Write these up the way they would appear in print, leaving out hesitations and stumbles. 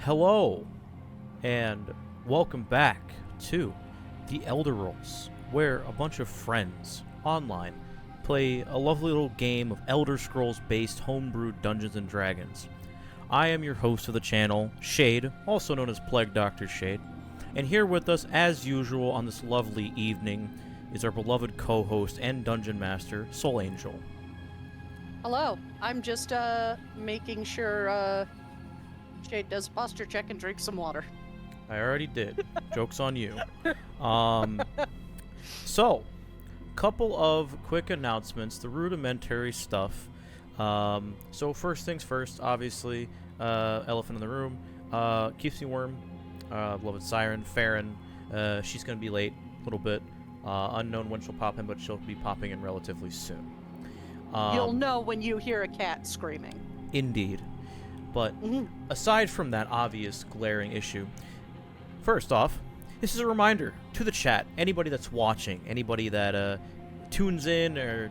Hello, and welcome back to the Elder Rolls, where a bunch of friends online play a lovely little game of Elder Scrolls based homebrewed Dungeons and Dragons. I am your host of the channel, Shade, also known as Plague Dr. Shade, and here with us, as usual, on this lovely evening is our beloved co-host and dungeon master, Soul Angel. Hello, I'm just making sure Shade does posture check and drink some water. I already did. Joke's on you. So, couple of quick announcements, the rudimentary stuff. So first things first, obviously, elephant in the room, keeps me warm, beloved Siren, Farron, she's going to be late a little bit, unknown when she'll pop in, but she'll be popping in relatively soon. You'll know when you hear a cat screaming. Indeed. But aside from that obvious glaring issue, first off, this is a reminder to the chat, anybody that's watching, anybody that tunes in or,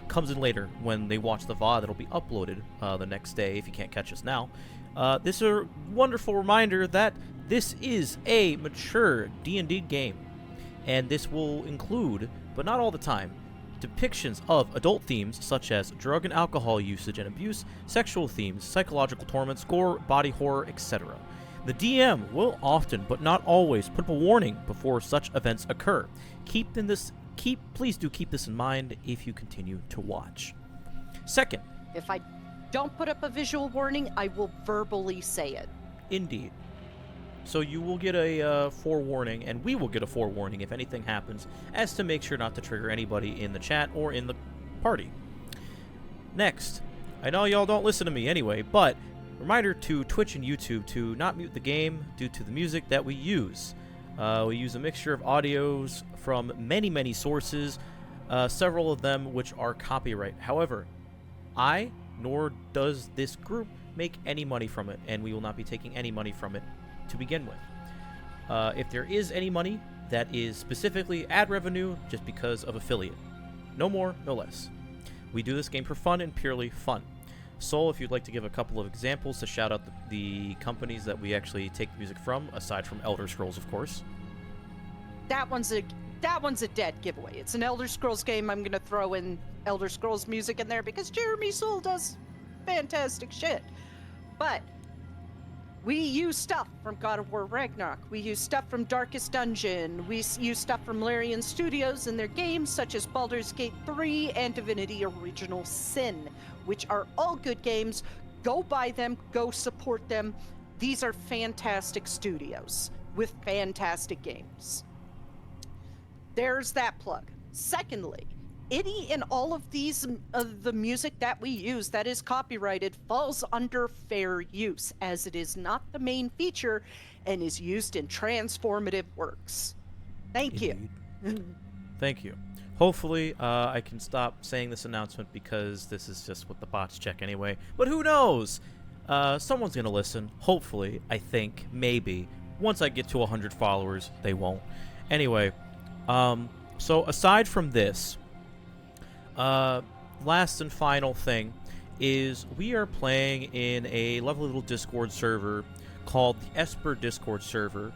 comes in later when they watch the VOD that'll be uploaded the next day if you can't catch us now. This is a wonderful reminder that this is a mature D&D game, and this will include, but not all the time, depictions of adult themes such as drug and alcohol usage and abuse, sexual themes, psychological torments, gore, body horror, etc. The DM will often, but not always, put up a warning before such events occur. Please do keep this in mind if you continue to watch. Second, if I don't put up a visual warning, I will verbally say it. Indeed. So you will get a forewarning, and we will get a forewarning if anything happens, as to make sure not to trigger anybody in the chat or in the party. Next, I know y'all don't listen to me anyway, but reminder to Twitch and YouTube to not mute the game due to the music that we use. We use a mixture of audios from many, many sources, several of them which are copyright. However, I, nor does this group, make any money from it, and we will not be taking any money from it to begin with. If there is any money, that is specifically ad revenue just because of affiliate. No more, no less. We do this game for fun and purely fun. Soul, if you'd like to give a couple of examples to shout out the companies that we actually take music from, aside from Elder Scrolls, of course. That one's a dead giveaway. It's an Elder Scrolls game. I'm gonna throw in Elder Scrolls music in there because Jeremy Soule does fantastic shit. But we use stuff from God of War Ragnarok. We use stuff from Darkest Dungeon. We use stuff from Larian Studios in their games, such as Baldur's Gate 3 and Divinity Original Sin, which are all good games. Go buy them. Go support them. These are fantastic studios with fantastic games. There's that plug. Secondly, any and all of these the music that we use that is copyrighted falls under fair use, as it is not the main feature and is used in transformative works. Thank you. Thank you. Hopefully, I can stop saying this announcement because this is just what the bots check anyway. But who knows? Someone's going to listen. Hopefully, I think, maybe. Once I get to 100 followers, they won't. Anyway, so aside from this, last and final thing is we are playing in a lovely little Discord server called the Esper Discord server,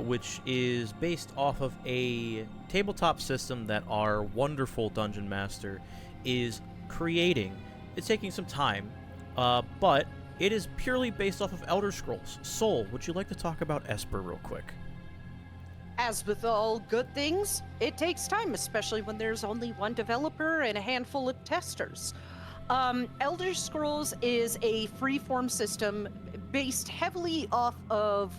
which is based off of a tabletop system that our wonderful dungeon master is creating. It's taking some time, but it is purely based off of Elder Scrolls. Soul, would you like to talk about Esper real quick? As with all good things, it takes time, especially when there's only one developer and a handful of testers. Elder Scrolls is a freeform system based heavily off of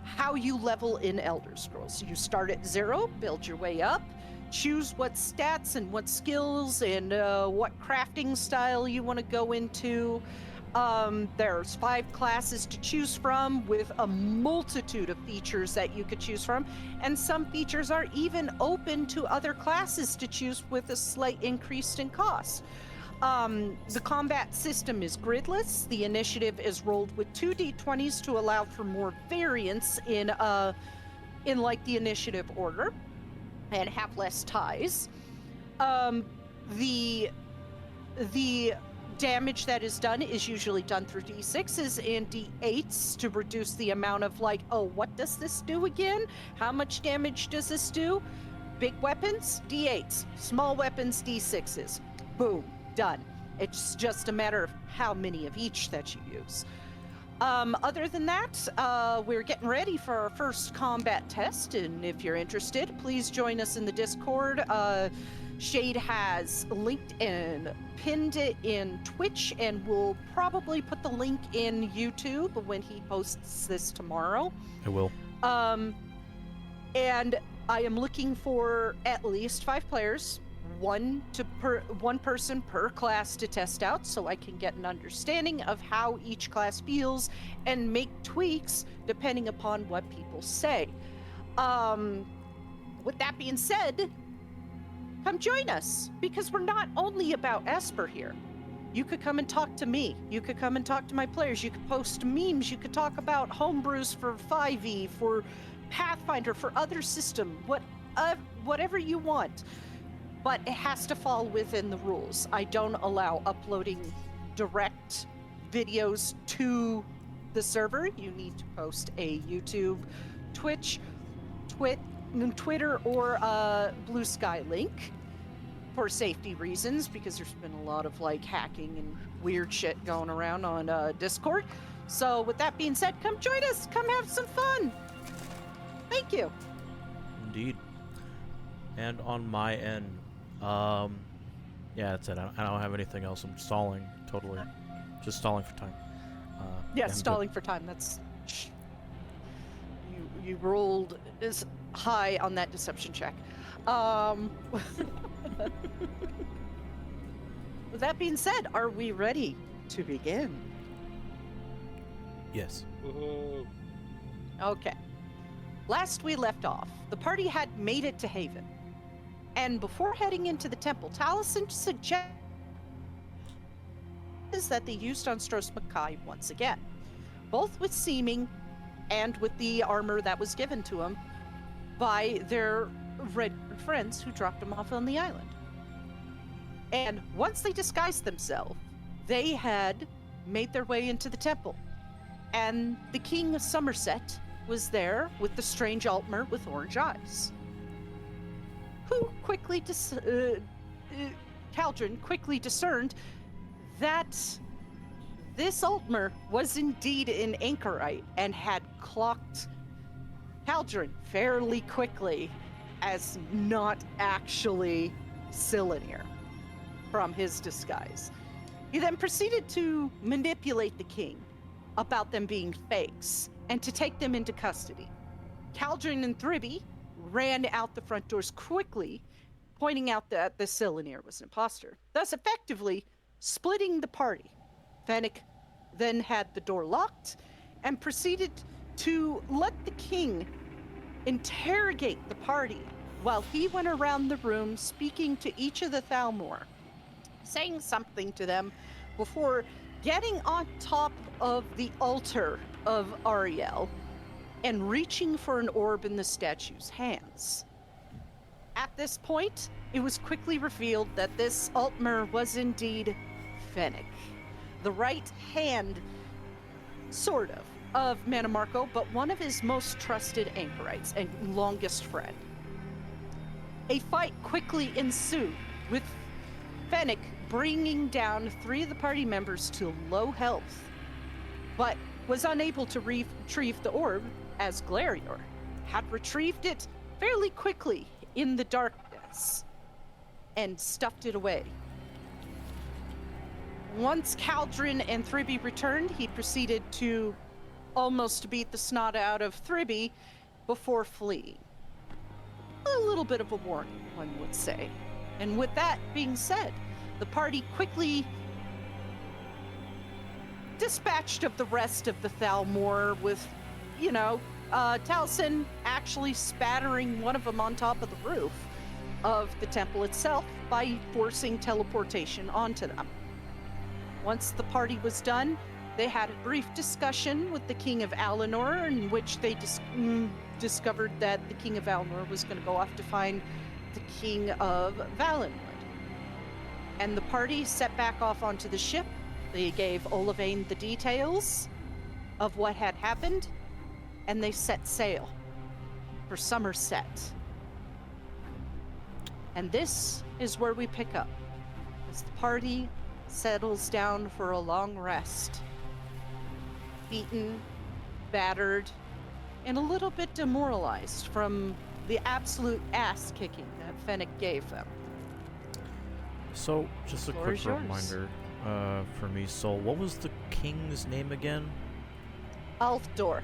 how you level in Elder Scrolls. You start at 0, build your way up, choose what stats and what skills and what crafting style you want to go into. There's 5 classes to choose from with a multitude of features that you could choose from, and some features are even open to other classes to choose with a slight increase in cost. The combat system is gridless. The initiative is rolled with 2 d20s to allow for more variance in like the initiative order and have less ties. The damage that is done is usually done through d6s and d8s to reduce the amount of like, oh, what does this do again? How much damage does this do? Big weapons, d8s. Small weapons, d6s. Boom, done. It's just a matter of how many of each that you use. Other than that, we're getting ready for our first combat test, and if you're interested, please join us in the Discord. Shade has linked and pinned it in Twitch, and we'll probably put the link in YouTube when he posts this tomorrow. I will. And I am looking for at least 5 players, one person per class to test out, so I can get an understanding of how each class feels and make tweaks depending upon what people say. With that being said, come join us, because we're not only about Esper here. You could come and talk to me. You could come and talk to my players. You could post memes. You could talk about homebrews for 5e, for Pathfinder, for other system, whatever you want. But it has to fall within the rules. I don't allow uploading direct videos to the server. You need to post a YouTube, Twitch, Twitter, or Blue Sky link for safety reasons, because there's been a lot of like hacking and weird shit going around on Discord. So with that being said, come join us. Come have some fun. Thank you. Indeed. And on my end, yeah, that's it. I don't have anything else. I'm stalling totally. Just stalling for time. Yeah, I'm stalling for time. That's you rolled as high on that deception check. With that being said, are we ready to begin? Yes. Okay. Last we left off, the party had made it to Haven. And before heading into the temple, Taliesin suggests that they used on Stros Mackay once again, both with seeming and with the armor that was given to him by their red friends who dropped him off on the island. And once they disguised themselves, they had made their way into the temple. And the King of Somerset was there with the strange Altmer with orange eyes, who quickly Caldron quickly discerned that this Altmer was indeed an anchorite and had clocked Caldron fairly quickly as not actually Cylanir from his disguise. He then proceeded to manipulate the king about them being fakes and to take them into custody. Caldron and Thribby ran out the front doors quickly, pointing out that the Cylanir was an imposter, thus effectively splitting the party. Fennec then had the door locked and proceeded to let the king interrogate the party while he went around the room speaking to each of the Thalmor, saying something to them before getting on top of the altar of Ariel and reaching for an orb in the statue's hands. At this point, it was quickly revealed that this Altmer was indeed Fennec, the right hand, sort of Mannimarco, but one of his most trusted anchorites and longest friend. A fight quickly ensued, with Fennec bringing down 3 of the party members to low health, but was unable to retrieve the orb, as Glarior had retrieved it fairly quickly in the darkness and stuffed it away. Once Caldron and Thribby returned, he proceeded to almost beat the snot out of Thribby before fleeing. A little bit of a warning, one would say. And with that being said, the party quickly dispatched of the rest of the Thalmor with, Taliesin actually spattering one of them on top of the roof of the temple itself by forcing teleportation onto them. Once the party was done, they had a brief discussion with the King of Alinor, in which they discovered that the King of Alinor was going to go off to find the King of Valenwood. And the party set back off onto the ship They gave Olivine the details of what had happened, and they set sail for Somerset. And this is where we pick up, as the party settles down for a long rest. Beaten, battered, and a little bit demoralized from the absolute ass-kicking that Fennec gave them. So, just a Floor quick is yours. reminder for me, Soul. What was the king's name again? Altdor.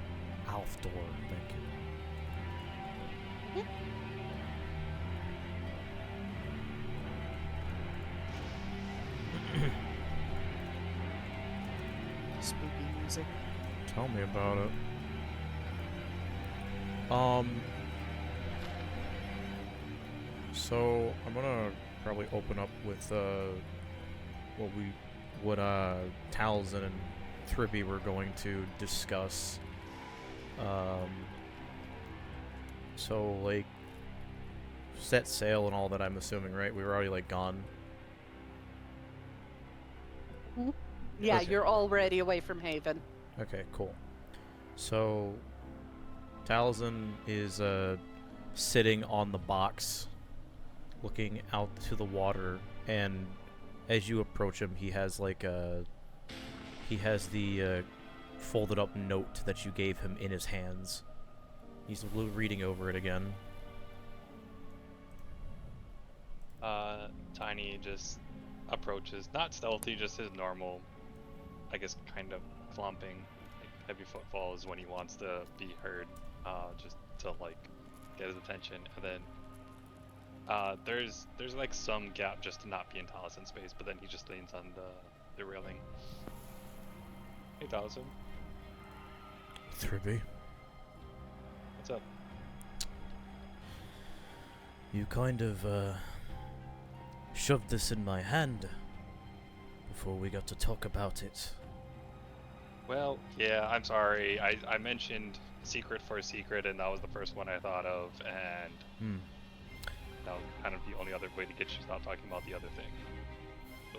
Alfdor, thank you. Spooky music. Tell me about it. So I'm gonna probably open up with what Talzin and Thribby were going to discuss. So like set sail and all that, I'm assuming, right? We were already like gone. Yeah, Okay. you're already away from Haven. Okay, cool. So Talzin is sitting on the box looking out to the water, and as you approach him, he has the folded up note that you gave him in his hands. He's reading over it again. Tiny just approaches, not stealthy, just his normal, I guess, kind of clumping, like heavy footfalls when he wants to be heard, just to like get his attention. And then there's like some gap just to not be in Taliesin's space, but then he just leans on the railing. Hey Taliesin, Thribby, what's up? you kind of shoved this in my hand before we got to talk about it. Well, yeah, I'm sorry. I mentioned secret for a secret, and that was the first one I thought of, and that was kind of the only other way to get you to stop talking about the other thing. So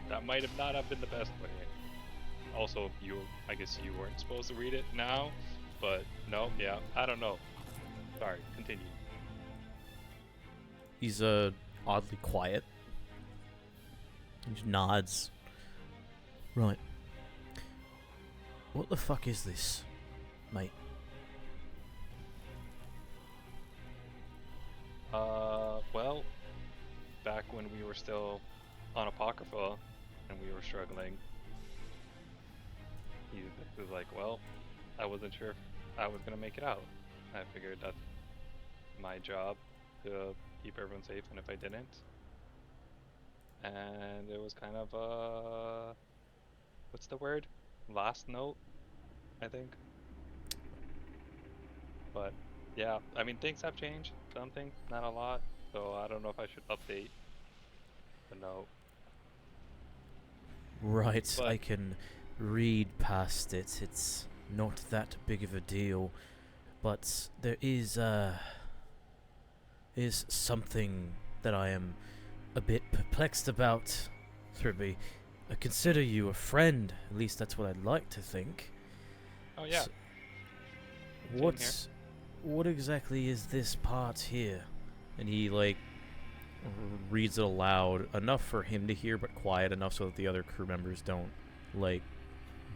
that might have not have been the best way. Also, I guess you weren't supposed to read it now, but no, yeah, I don't know. Sorry, continue. He's oddly quiet. He just nods. Right. What the fuck is this, mate? Well, back when we were still on Apocrypha and we were struggling, he was like, well, I wasn't sure if I was gonna make it out. I figured that's my job to keep everyone safe, and if I didn't, and it was kind of what's the word? Last note, I think. But yeah, I mean, things have changed. Some things, not a lot. So I don't know if I should update the note. Right, But I can read past it. It's not that big of a deal, but there is something that I am a bit perplexed about, Thribby. I consider you a friend. At least that's what I'd like to think. oh yeah, What exactly is this part here? And he like reads it aloud, enough for him to hear, but quiet enough so that the other crew members don't like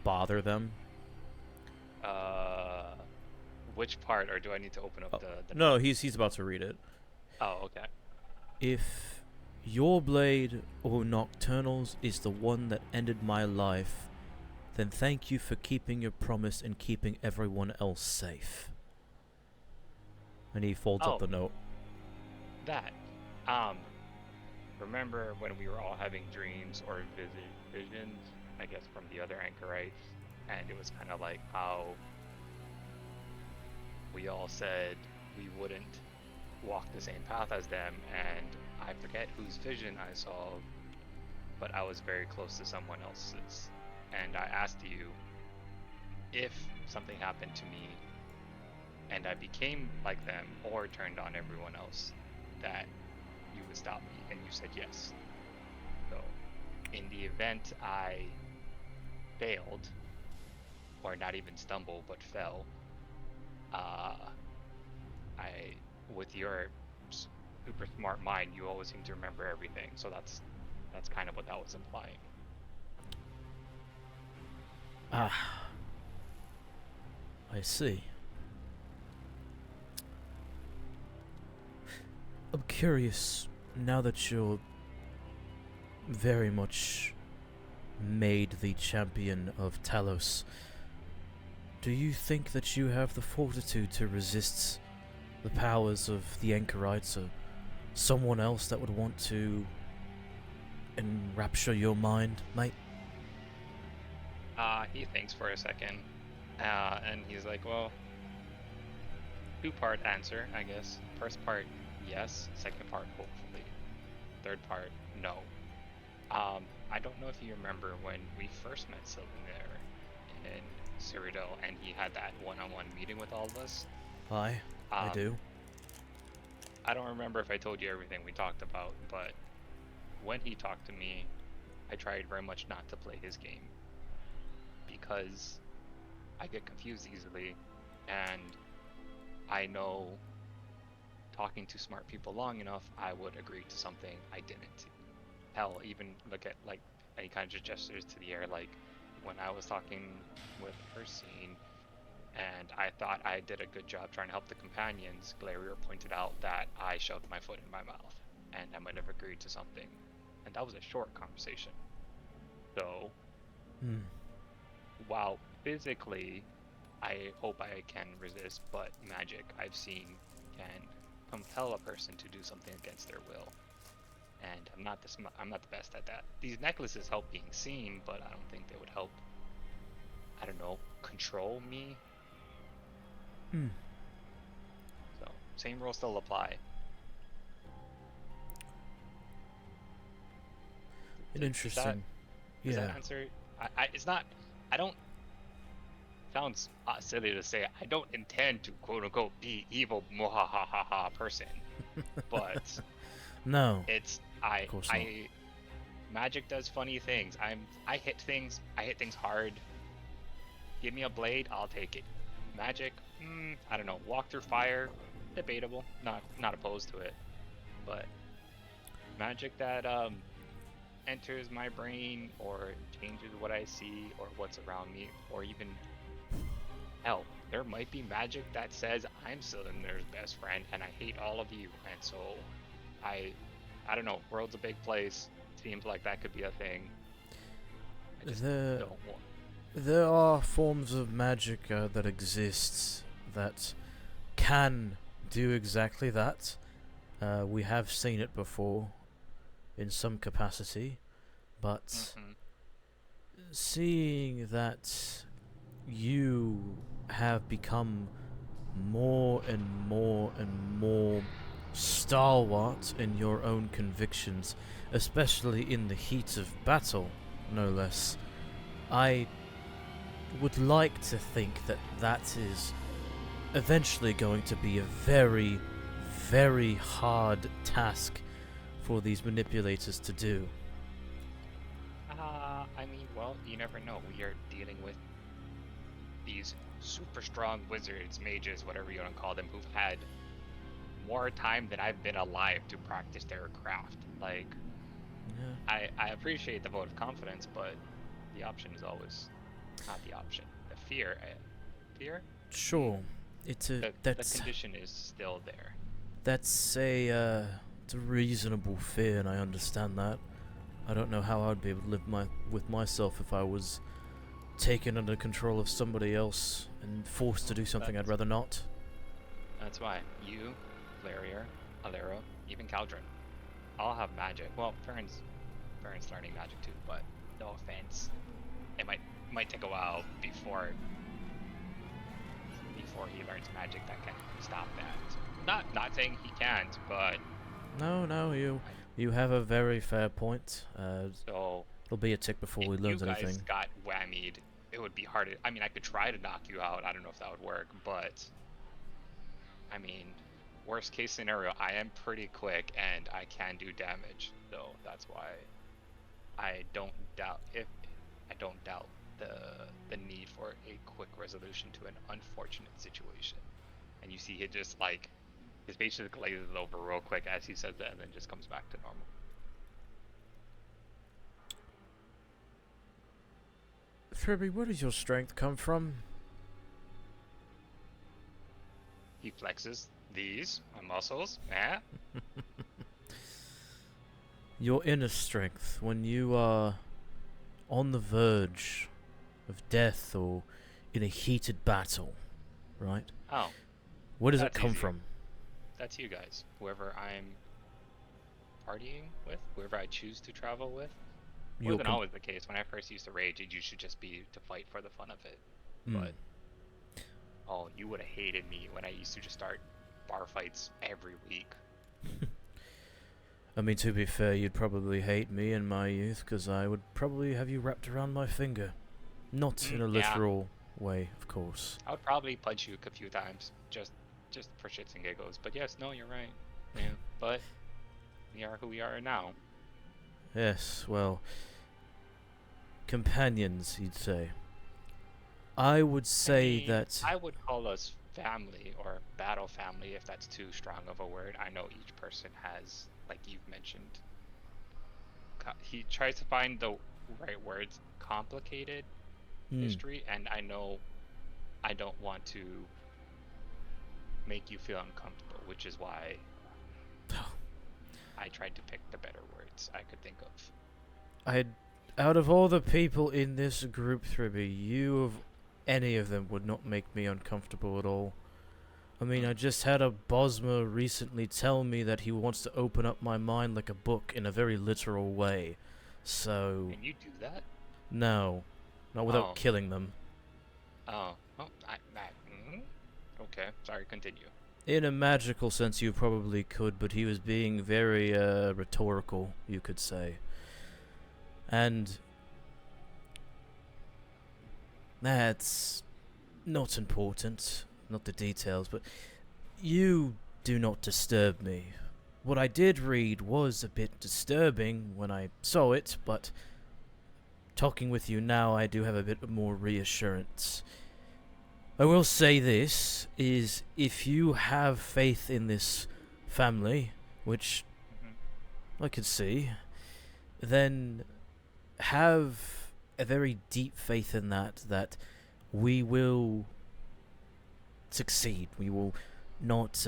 bother them. which part, or do I need to open up the No, he's about to read it. Oh, okay. If your blade, O Nocturnals, is the one that ended my life, then thank you for keeping your promise and keeping everyone else safe. And he folds up Oh. the note. That. Remember when we were all having dreams or visions, I guess, from the other anchorites, and it was kind of like how we all said we wouldn't walk the same path as them, and I forget whose vision I saw, but I was very close to someone else's, and I asked you if something happened to me and I became like them or turned on everyone else, that you would stop me, and you said yes. So in the event I failed, or not even stumble, but fell, with your super smart mind, you always seem to remember everything. So that's kind of what that was implying. Ah, I see. I'm curious, now that you're very much made the champion of Talos, do you think that you have the fortitude to resist the powers of the Anchorites, or someone else that would want to enrapture your mind, mate? He thinks for a second, and he's like, well, two-part answer, I guess. First part, yes. Second part, hopefully. Third part, no. I don't know if you remember when we first met Sylvain in Cyrodiil, and he had that one-on-one meeting with all of us. I do. I don't remember if I told you everything we talked about, but when he talked to me, I tried very much not to play his game, because I get confused easily, and I know talking to smart people long enough, I would agree to something I didn't. Hell, even look at like any kind of gestures to the air, like when I was talking with Ursine, and I thought I did a good job trying to help the companions, Galerior pointed out that I shoved my foot in my mouth, and I might have agreed to something. And that was a short conversation. So, while physically, I hope I can resist, but magic, I've seen, can compel a person to do something against their will. And I'm not the best at that. These necklaces help being seen, but I don't think they would help, I don't know, control me. So, same rules still apply. Interesting. Does that answer? It's not, I don't, sounds silly to say, I don't intend to quote unquote be evil muhahaha person, but No. it's, Of course not. magic does funny things. I hit things hard. Give me a blade, I'll take it. Magic, I don't know. Walk through fire, debatable. Not opposed to it, but magic that enters my brain or changes what I see or what's around me, or even hell, there might be magic that says I'm Cylinder's best friend and I hate all of you, and so I don't know. World's a big place. Seems like that could be a thing. I just don't want. There are forms of magic that exist that can do exactly that. We have seen it before in some capacity, but seeing that you have become more and more and more stalwart in your own convictions, especially in the heat of battle, no less, I would like to think that that is eventually going to be a very, very hard task for these manipulators to do. I mean, well, you never know. We are dealing with these super strong wizards, mages, whatever you want to call them, who've had more time than I've been alive to practice their craft. Like, Yeah. I appreciate the vote of confidence, but the option is always not the option. The fear, Sure, the condition is still there. That's it's a reasonable fear, and I understand that. I don't know how I'd be able to live with myself if I was taken under control of somebody else and forced to do something I'd rather not. That's why you, Valerier, Alero, even Caldron, all have magic. Well, Fern's learning magic too, but no offense, it might take a while before he learns magic that can stop that. Not saying he can't, but no, you have a very fair point. So it'll be a tick before we learn anything. If you guys got whammied, it would be hard. I mean, I could try to knock you out. I don't know if that would work, but I mean, worst case scenario, I am pretty quick and I can do damage. So that's why I don't doubt the need for a quick resolution to an unfortunate situation. And you see it just like his face just glazes over real quick as he says that, and then just comes back to normal. Tribby, where does your strength come from? He flexes these muscles. Yeah. Your inner strength, when you are on the verge of death or in a heated battle, right? Oh. Where does it That's come easy. from? That's you guys. Whoever I'm partying with, whoever I choose to travel with. Your Wasn't always the case. When I first used to rage, it used to just be to fight for the fun of it. But oh, you would have hated me when I used to just start bar fights every week. I mean, to be fair, you'd probably hate me in my youth, because I would probably have you wrapped around my finger. Not in a literal way, of course. I would probably punch you a few times, just for shits and giggles. But yes, no, you're right. Yeah, but we are who we are now. Yes, well, companions, you'd say. I would say that... I would call us family, or battle family, if that's too strong of a word. I know each person has, like you've mentioned, he tries to find the right words, complicated history, and I know I don't want to make you feel uncomfortable, which is why I tried to pick the better words I could think of. Out of all the people in this group, Thribby, any of them would not make me uncomfortable at all. I mean, I just had a Bosma recently tell me that he wants to open up my mind like a book in a very literal way. So... Can you do that? No. Not without killing them. Oh. Oh, okay, sorry, continue. In a magical sense, you probably could, but he was being very, rhetorical, you could say. And... that's not important, not the details, but you do not disturb me. What I did read was a bit disturbing when I saw it, but talking with you now, I do have a bit more reassurance. I will say this, is if you have faith in this family, which I could see, then have a very deep faith in that we will succeed. We will not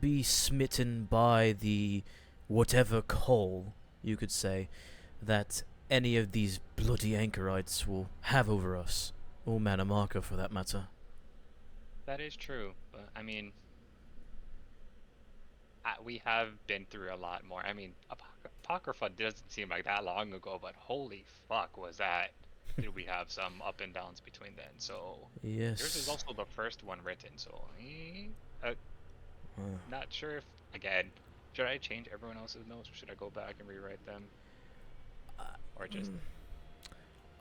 be smitten by the whatever call, you could say, that any of these bloody anchorites will have over us. Or Mannimarco, for that matter. That is true, but I mean, we have been through a lot more. I mean, Apocrypha doesn't seem like that long ago, but holy fuck was that. Did we have some up and downs between then, so... Yes. Yours is also the first one written, so... not sure if, again, should I change everyone else's notes, or should I go back and rewrite them? Or just...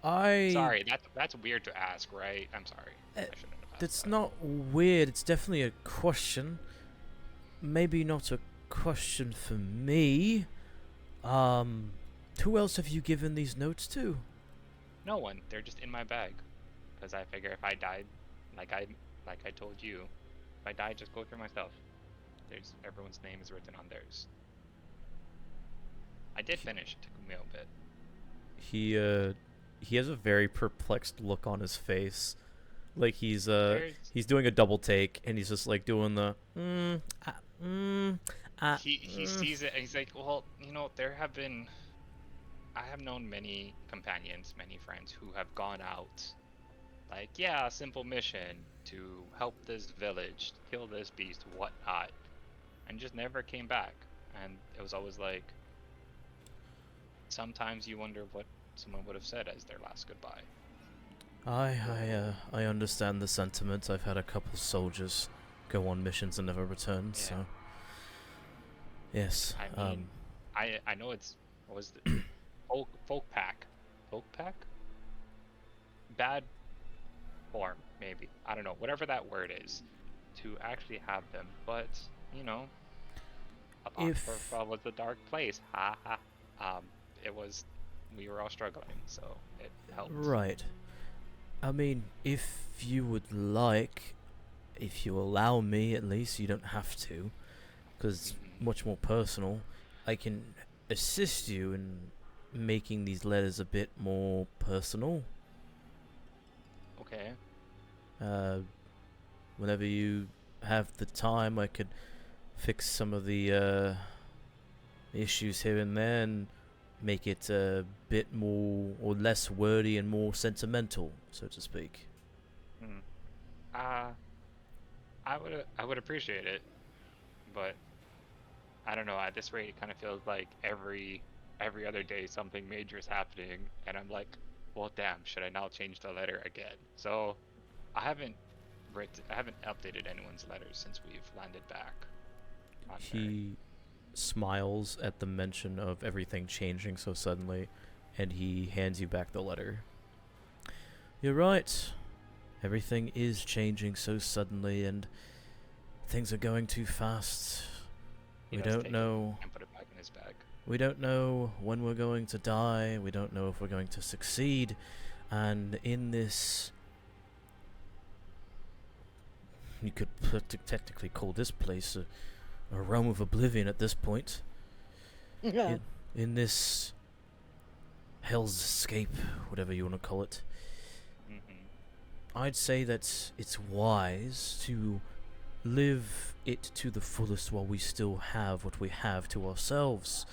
Sorry, that's weird to ask, right? I'm sorry. I shouldn't have asked That's that. not weird, it's definitely a question. Maybe not a question for me. Who else have you given these notes to? No one. They're just in my bag. Because I figure if I died, like I told you, if I died, just go through myself. Everyone's name is written on theirs. I did finish. It took me a bit. He has a very perplexed look on his face. Like he's doing a double take, and he's just like doing the He sees it and he's like, well, I have known many companions, many friends who have gone out, like, yeah, a simple mission to help this village, kill this beast, whatnot, and just never came back. And it was always like, sometimes you wonder what someone would have said as their last goodbye. I understand the sentiment. I've had a couple soldiers go on missions and never return, so yes. I mean, I know it's, what was the folk pack, bad form, maybe, I don't know, whatever that word is, to actually have them, but Apocrypha was a dark place, it was we were all struggling, so it helped. Right. I mean, if you would like, if you allow me at least, you don't have to, because it's much more personal, I can assist you in making these letters a bit more personal. Okay. Whenever you have the time, I could fix some of the issues here and there and make it a bit more or less wordy and more sentimental, so to speak. I would appreciate it, but I don't know. At this rate, it kind of feels like every other day something major is happening, and I'm like, well, damn, should I now change the letter again? So I haven't updated anyone's letters since we've landed back on Earth. He smiles at the mention of everything changing so suddenly, and he hands you back the letter. You're right. Everything is changing so suddenly, and things are going too fast. He We does don't take know. it and put it back in his bag. We don't know when we're going to die. We don't know if we're going to succeed. And in this, you could technically call this place a realm of oblivion at this point. In this hell's escape, whatever you want to call it, I'd say that it's wise to live it to the fullest while we still have what we have to ourselves.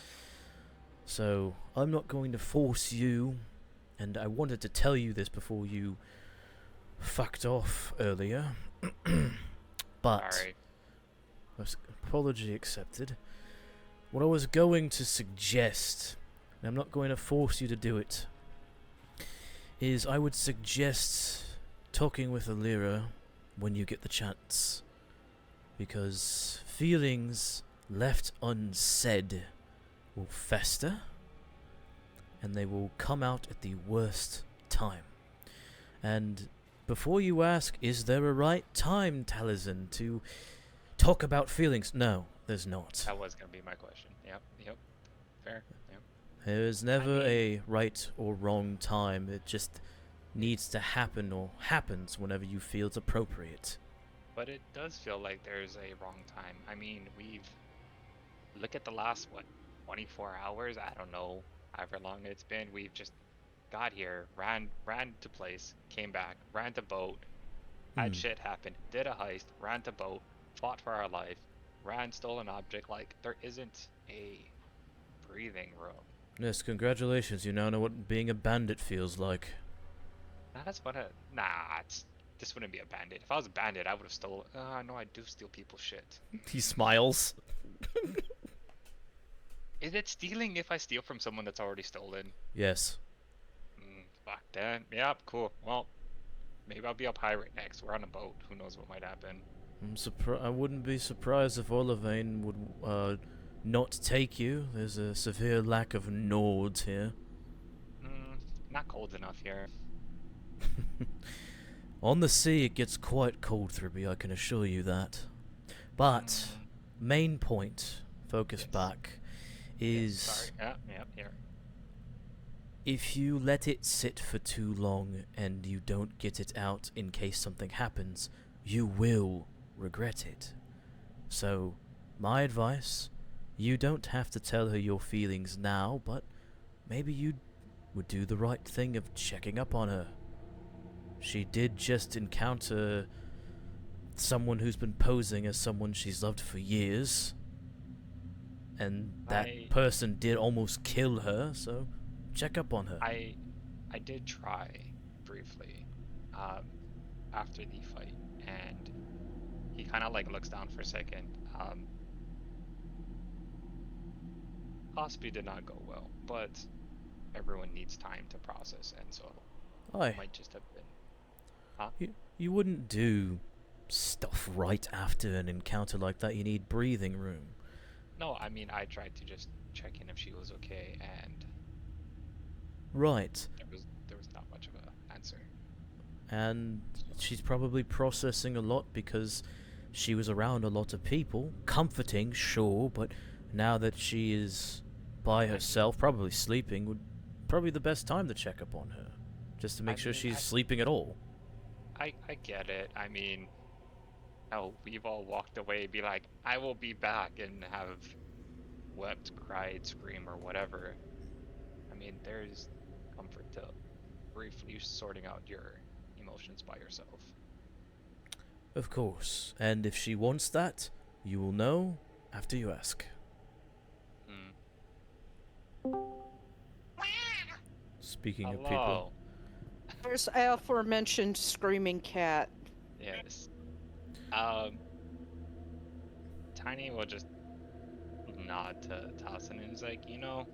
So, I'm not going to force you, and I wanted to tell you this before you fucked off earlier, but Sorry. apology accepted. What I was going to suggest, and I'm not going to force you to do it, is I would suggest talking with Alira when you get the chance. Because feelings left unsaid will fester, and they will come out at the worst time. And before you ask, is there a right time, Taliesin, to talk about feelings? No, there's not. That was going to be my question. Yep. Fair. Yep. There is never a right or wrong time. It just needs to happen or happens whenever you feel it's appropriate. But it does feel like there's a wrong time. I mean, look at the last, 24 hours? I don't know, however long it's been. We've just got here, ran to place, came back, ran to boat, had shit happen, did a heist, ran to boat, fought for our life, stole an object. Like, there isn't a breathing room. Yes, congratulations. You now know what being a bandit feels like. That's what this wouldn't be a bandit. If I was a bandit, I would have stolen. No, I do steal people's shit. He smiles. Is it stealing if I steal from someone that's already stolen? Yes. Fuck that. Yep, cool. Well, maybe I'll be a pirate next. We're on a boat. Who knows what might happen. I wouldn't be surprised if Olivane would not take you. There's a severe lack of Nords here. Not cold enough here. On the sea, it gets quite cold, Thribby, I can assure you that. But, main point, focus back, is... Sorry. Yep, here. If you let it sit for too long and you don't get it out in case something happens, you will regret it. So, my advice, you don't have to tell her your feelings now, but maybe you would do the right thing of checking up on her. She did just encounter someone who's been posing as someone she's loved for years. And that person did almost kill her, so check up on her. I did try briefly after the fight, and he kind of like looks down for a second. Possibly did not go well, but everyone needs time to process, and so it might just have been. Huh? You wouldn't do stuff right after an encounter like that. You need breathing room. No, I mean, I tried to just check in if she was okay, and right. There was not much of an answer. And she's probably processing a lot because she was around a lot of people. Comforting, sure, but now that she is by herself, probably sleeping, would probably the best time to check up on her, just to make sure mean, she's sleeping at all. I get it. I mean, hell, we've all walked away, be like, I will be back, and have wept, cried, screamed, or whatever. I mean, there's comfort to briefly sorting out your emotions by yourself. Of course, and if she wants that, you will know after you ask. Speaking of people, Hello. There's the aforementioned screaming cat. Yes. Tiny will just nod to Tassin and is like, you know,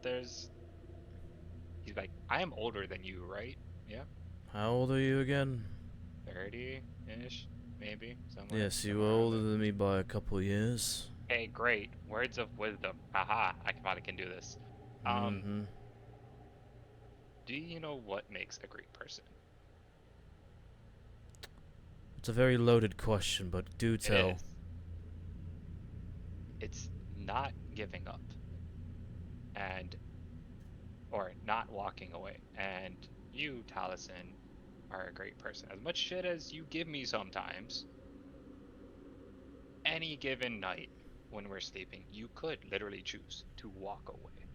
he's like, I am older than you, right? Yeah, how old are you again? 30-ish, maybe, somewhere. Yes, you are somewhere around older there. than me by a couple years. Hey, great. Words of wisdom. Haha, I probably can do this. Mm-hmm. Do you know what makes a great person? It's a very loaded question, but do tell. It is. It's not giving up. Or not walking away. And you, Taliesin, are a great person. As much shit as you give me sometimes, any given night when we're sleeping, you could literally choose to walk away.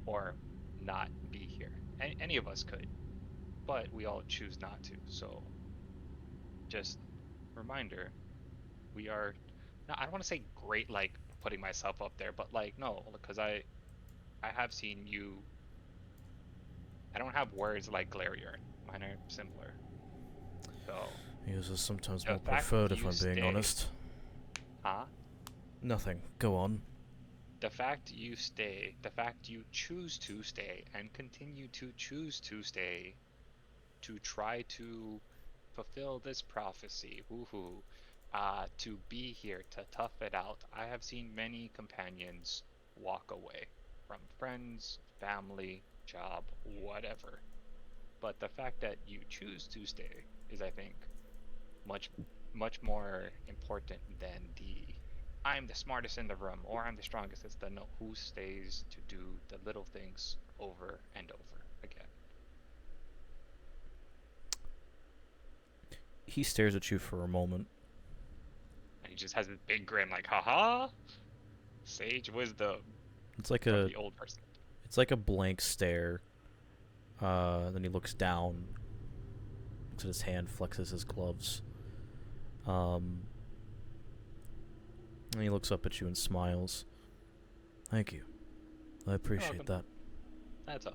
Or not be here. Any of us could. But we all choose not to. So, just reminder, we are... No, I don't want to say great, like, putting myself up there, but, like, no, because I have seen you... I don't have words like Galarian. Mine are simpler. So... Yours are sometimes the more fact preferred, if you I'm being stay- honest. Huh? Nothing. Go on. The fact you stay, the fact you choose to stay, and continue to choose to stay, to try to fulfill this prophecy, woohoo, to be here, to tough it out. I have seen many companions walk away from friends, family, job, whatever. But the fact that you choose to stay is, I think, much more important than the I'm the smartest in the room or I'm the strongest. It's the no, who stays to do the little things over and over again. He stares at you for a moment. And he just has this big grin like, haha, sage wisdom It's like from a the old person. It's like a blank stare. Then he looks down, looks at his hand, flexes his gloves. And he looks up at you and smiles. Thank you. I appreciate that. That's all.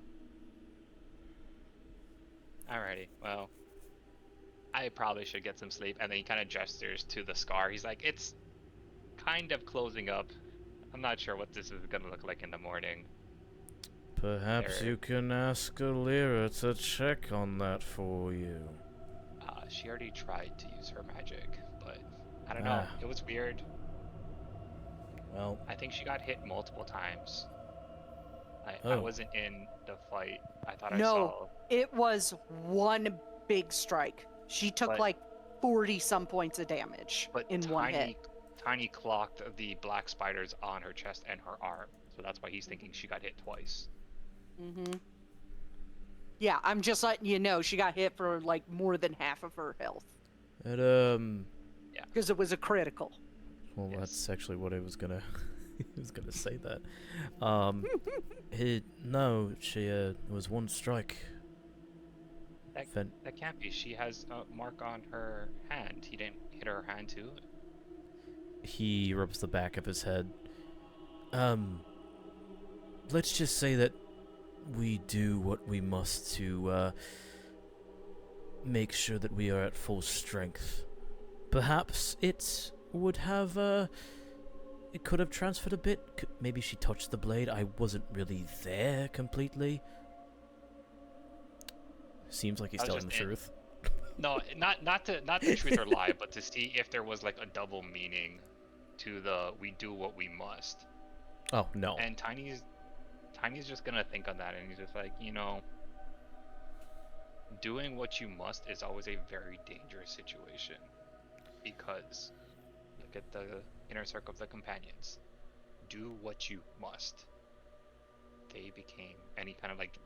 Alrighty, well, I probably should get some sleep. And then he kind of gestures to the scar. He's like, it's kind of closing up. I'm not sure what this is going to look like in the morning. Perhaps you can ask Alira to check on that for you. She already tried to use her magic, but I don't know. It was weird. Well, I think she got hit multiple times. I wasn't in the fight. I thought I saw... it was one big strike. She took like 40 some points of damage in one hit. Tiny clocked the black spiders on her chest and her arm, so that's why he's thinking she got hit twice. Mm-hmm. Yeah, I'm just letting you know she got hit for like more than half of her health. Yeah. Because it was a critical. Well, Yes. that's actually what I was gonna. I was gonna say that. No, it was one strike. That can't be. She has a mark on her hand. He didn't hit her hand too. He rubs the back of his head. Let's just say that we do what we must to make sure that we are at full strength. Perhaps it would have it could have transferred a bit. Maybe she touched the blade. I wasn't really there completely. Seems like he's telling the truth. No, not the truth or lie, but to see if there was like a double meaning to the we do what we must. Oh no. And Tiny's just gonna think on that, and he's just like, you know, doing what you must is always a very dangerous situation, because look at the inner circle of the companions. Do what you must. they became any kind of like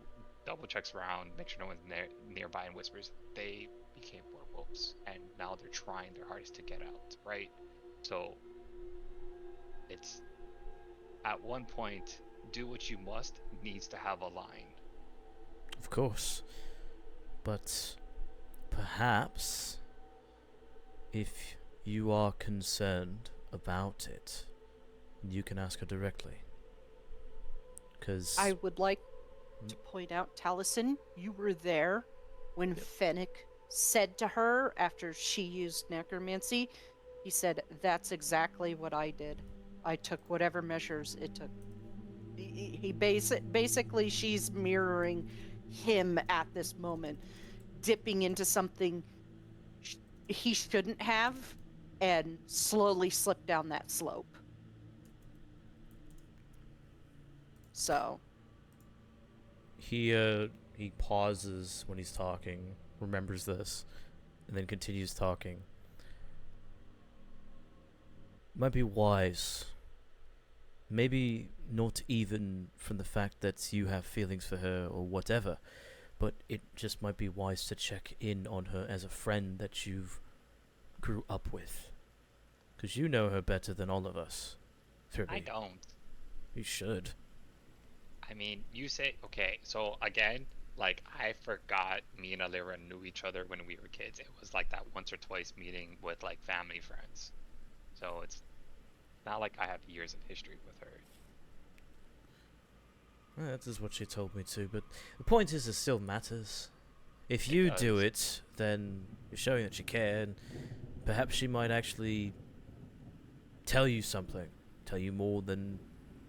double checks around, make sure no one's nearby, and whispers. They became werewolves, and now they're trying their hardest to get out. Right. So it's at one point, do what you must needs to have a line. Of course. But perhaps if you are concerned about it, you can ask her directly. Because I would like to point out, Taliesin, you were there when Fennec said to her after she used necromancy, he said, "That's exactly what I did. I took whatever measures it took." Basically, she's mirroring him at this moment, dipping into something he shouldn't have, and slowly slip down that slope. So he pauses when he's talking, remembers this, and then continues talking. Might be wise. Maybe not even from the fact that you have feelings for her or whatever, but it just might be wise to check in on her as a friend that you've grew up with. Because you know her better than all of us. I don't. You should. I mean, you say, okay, so again, like, I forgot me and Alira knew each other when we were kids. It was like that once or twice meeting with, like, family friends. So it's not like I have years of history with her. Well, that is what she told me too, but the point is it still matters. If you do it, then you're showing that you care, and perhaps she might actually tell you something. Tell you more than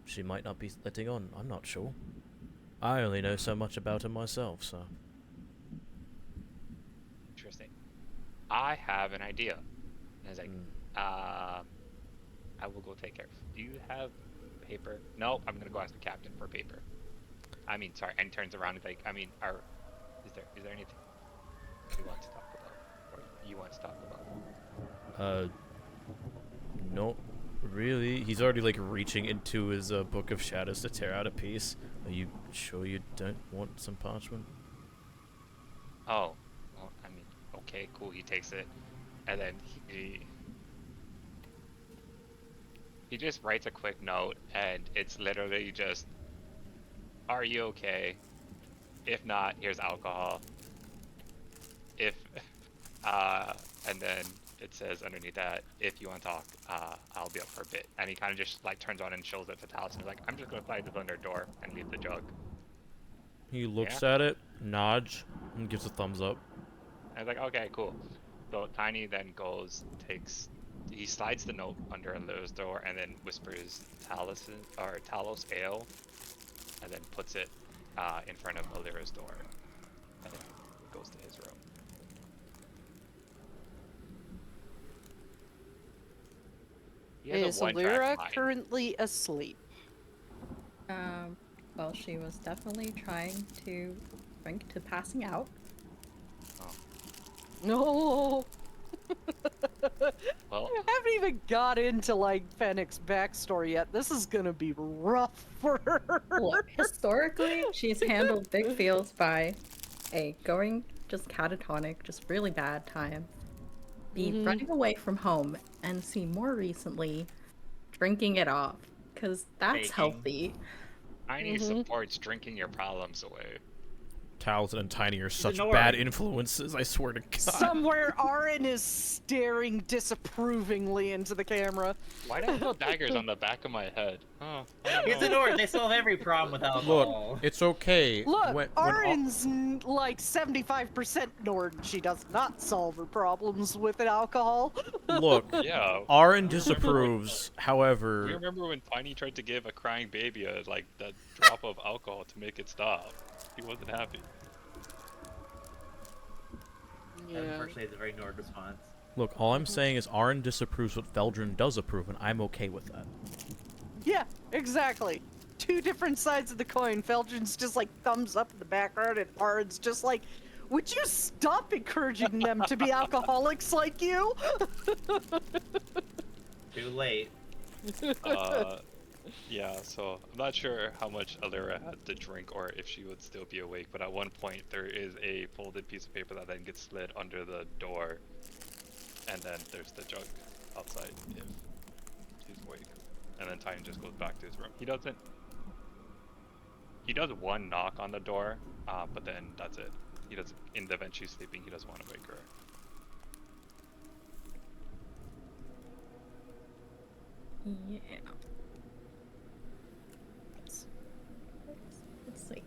she might not be letting on. I'm not sure. I only know so much about her myself, so... Interesting. I have an idea. And I was like, I will go take care of it. Do you have paper? No, I'm gonna go ask the captain for paper. I mean, sorry, and turns around and like, I mean, is there anything you want to talk about? Or you want to talk about? No, really. He's already, like, reaching into his Book of Shadows to tear out a piece. Are you sure you don't want some parchment? Oh, well, I mean, okay, cool. He takes it, and then he just writes a quick note, and it's literally just, "Are you okay? If not, here's alcohol. If, and then it says underneath that, if you want to talk, I'll be up for a bit." And he kind of just like turns on and shows it to Talos, and he's like, "I'm just gonna slide this under a door and leave the jug." He looks at it, nods, and gives a thumbs up. And I was like, "Okay, cool." So Tiny then goes, he slides the note under Alira's door, and then whispers Talos Ale, and then puts it in front of Alira's door, and then goes to his room. is Alira currently asleep? Well, she was definitely trying to drink to passing out. Oh. No. Well, I haven't even got into like Fennec's backstory yet. This is gonna be rough for her. Look, historically, she's handled big feels by going just catatonic, just really bad times, running away from home, and more recently, drinking it off, because that's healthy. Tiny supports drinking your problems away. Taliesin and Tiny are such bad influences, I swear to God. Somewhere Aaron is staring disapprovingly into the camera. Why do I feel daggers on the back of my head? Oh, It's a Nord. They solve every problem with alcohol. Look, it's okay. Look, Aaron's like 75% Nord. She does not solve her problems with alcohol. Look, yeah. Aaron disapproves, however... We remember when Tiny tried to give a crying baby a drop of alcohol to make it stop. He wasn't happy. Yeah. Unfortunately, it's a very Nord response. Look, all I'm saying is Aaron disapproves what Veldrin does approve, and I'm okay with that. Yeah, exactly. Two different sides of the coin. Veldrin's just like thumbs up in the background, and Aaron's just like, would you stop encouraging them to be alcoholics like you? Too late. Yeah, so I'm not sure how much Alira had to drink or if she would still be awake, but at one point there is a folded piece of paper that then gets slid under the door, and then there's the jug outside if she's awake. And then Titan just goes back to his room. He does one knock on the door, but then that's it. He doesn't, in the event she's sleeping, he doesn't want to wake her. Yeah. Let's see.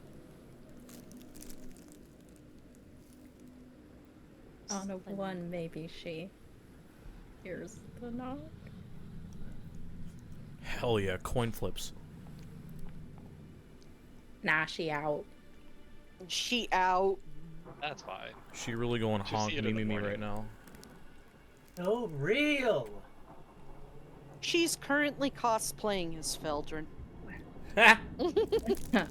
On a one, maybe she hears the knock. Hell yeah, coin flips. Nah, she out. She out. That's fine. She really going She'll honk see it in the me morning. right now. So real. She's currently cosplaying as Feldrin. Ah, yes.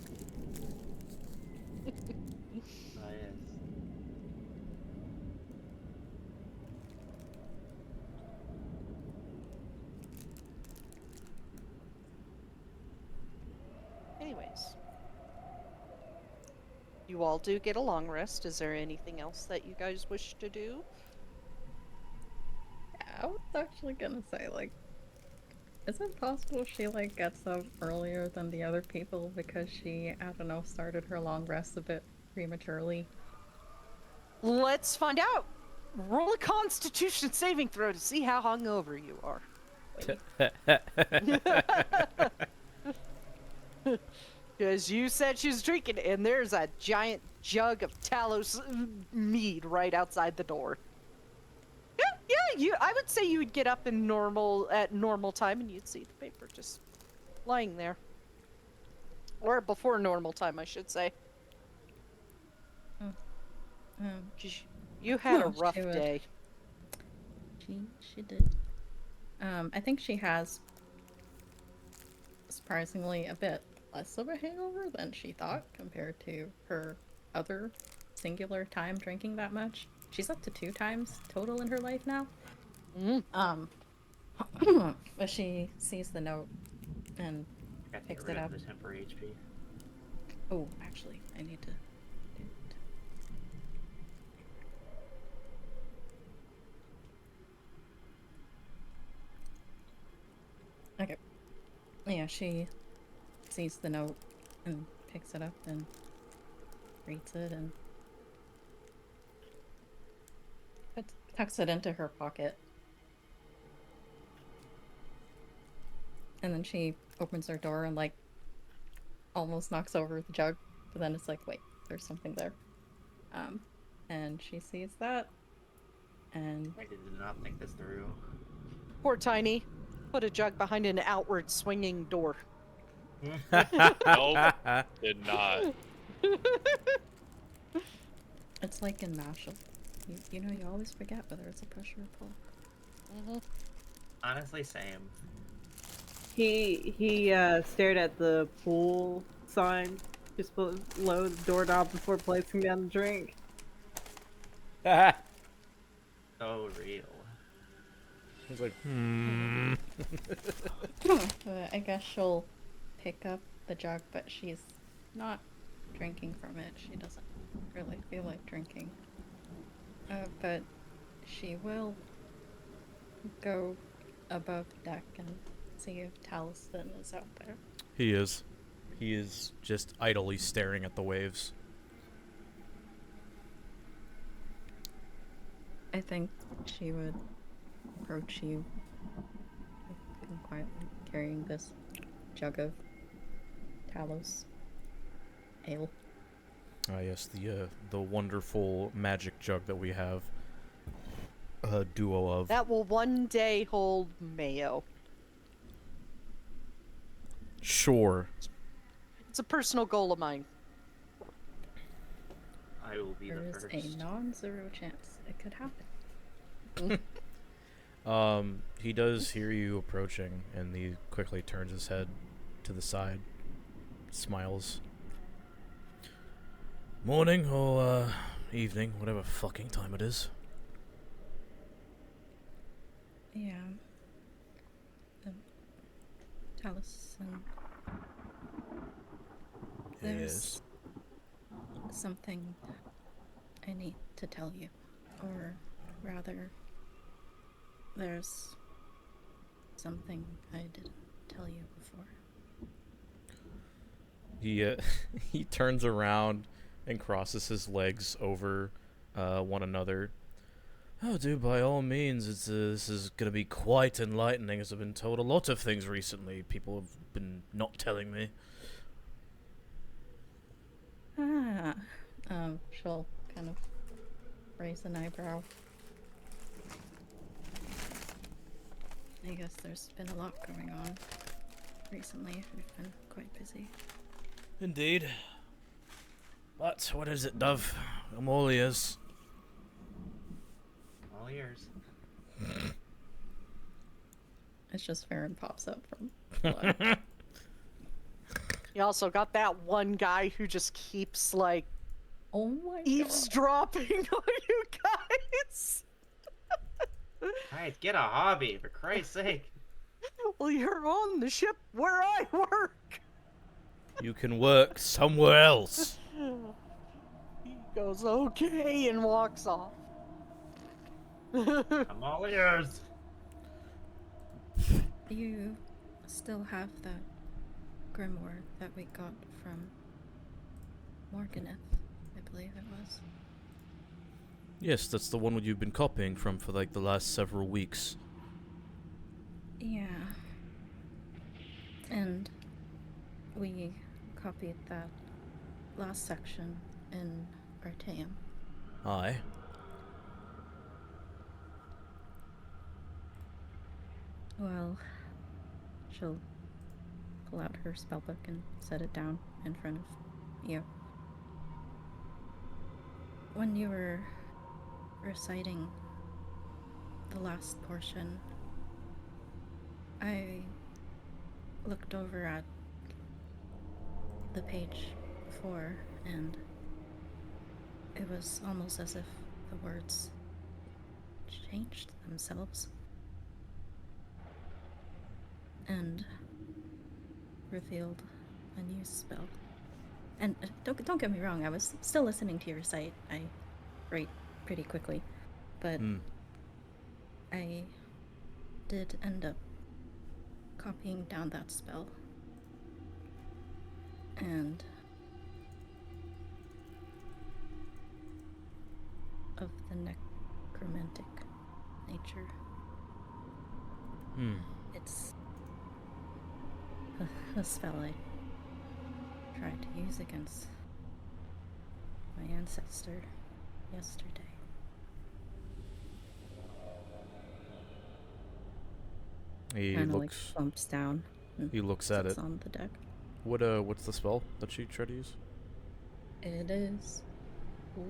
Anyways. You all do get a long rest. Is there anything else that you guys wish to do? I was actually gonna say, like, is it possible she, like, gets up earlier than the other people because she, I don't know, started her long rest a bit prematurely? Let's find out. Roll a Constitution saving throw to see how hungover you are. Because you said she was drinking, and there's a giant jug of Talos mead right outside the door. Yeah. I would say you would get up at normal time, and you'd see the paper just lying there, or before normal time, I should say. 'Cause you had a Oh, rough she would. day. She did. I think she has surprisingly a bit less of a hangover than she thought compared to her other singular time drinking that much. She's up to 2 times total in her life now. But she sees the note and Got to picks get rid it of up. the temporary HP. Oh, actually, I need to do it. Okay. Yeah, she sees the note and picks it up and reads it and tucks it into her pocket. And then she opens her door and, like, almost knocks over the jug, but then it's like, wait, there's something there. And she sees that, and I did not think this through. Poor Tiny. Put a jug behind an outward swinging door. Nope, did not. it's like in Mashal. You know, you always forget whether it's a push or a pull. Honestly, same. He stared at the pool sign just below the doorknob before placing down the drink. So real. He's like, But I guess she'll pick up the jug, but she's not drinking from it. She doesn't really feel like drinking. But she will go above deck and see if Talisman is out there. He is. He is just idly staring at the waves. I think she would approach you quietly, carrying this jug of Talos ale. Ah, yes, the wonderful magic jug that we have a duo of. That will one day hold mayo. Sure. It's a personal goal of mine. I will be There the is first. a non-zero chance it could happen. He does hear you approaching, and he quickly turns his head to the side, smiles. Morning or evening, whatever fucking time it is. Yeah. Taliesin, Yes. there's something I need to tell you. Or rather, there's something I didn't tell you before. He turns around and crosses his legs over one another. Oh, dude, by all means, this is going to be quite enlightening, as I've been told a lot of things recently. People have been not telling me. She'll kind of raise an eyebrow. I guess there's been a lot going on recently. We've been quite busy. Indeed. But what is it, Dove? I'm all ears. All ears. It's just Farron pops up from blood. You also got that one guy who just keeps like Oh my god. eavesdropping on you guys. Guys, get a hobby, for Christ's sake. Well, you're on the ship where I work. You can work somewhere else. He goes, okay, and walks off. I'm all ears. You still have that grimoire that we got from Morganeth, I believe it was. Yes, that's the one you've been copying from for like the last several weeks. Yeah. And we copied that last section in Arteum. Aye. Well, she'll pull out her spellbook and set it down in front of you. When you were reciting the last portion, I looked over at the page before, and it was almost as if the words changed themselves and revealed a new spell. And don't get me wrong, I was still listening to you recite. I write pretty quickly, but I did end up copying down that spell. And of the necromantic nature. It's a spell I tried to use against my ancestor yesterday. He Kind of like looks. slumps down. And He looks at sits it. on the deck. What's the spell that she tried to use? It is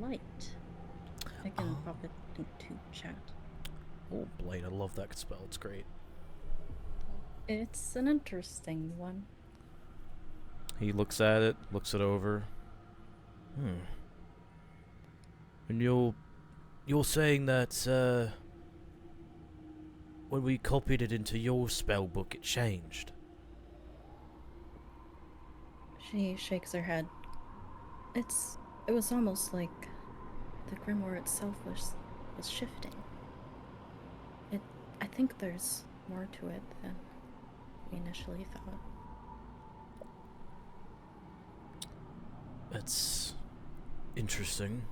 light. I can pop it into chat. Oh, Blade, I love that spell. It's great. It's an interesting one. He looks at it, looks it over. And you're saying that when we copied it into your spell book, it changed. She shakes her head. It was almost like the grimoire itself was shifting. I think there's more to it than we initially thought. That's interesting.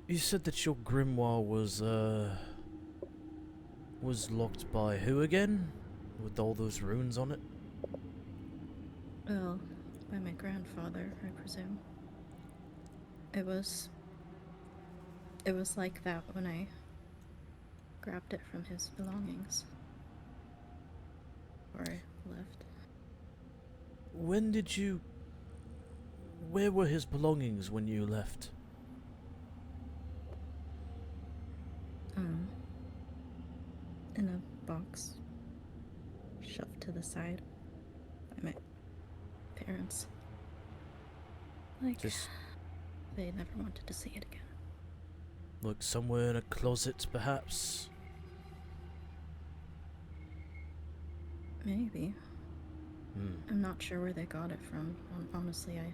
You said that your grimoire was locked by who again? With all those runes on it? Well, by my grandfather, I presume. It was like that when I grabbed it from his belongings. Or I left. Where were his belongings when you left? In a box shoved to the side by my parents. Like, they never wanted to see it again. Like somewhere in a closet, perhaps? Maybe. Hmm. I'm not sure where they got it from. Honestly, I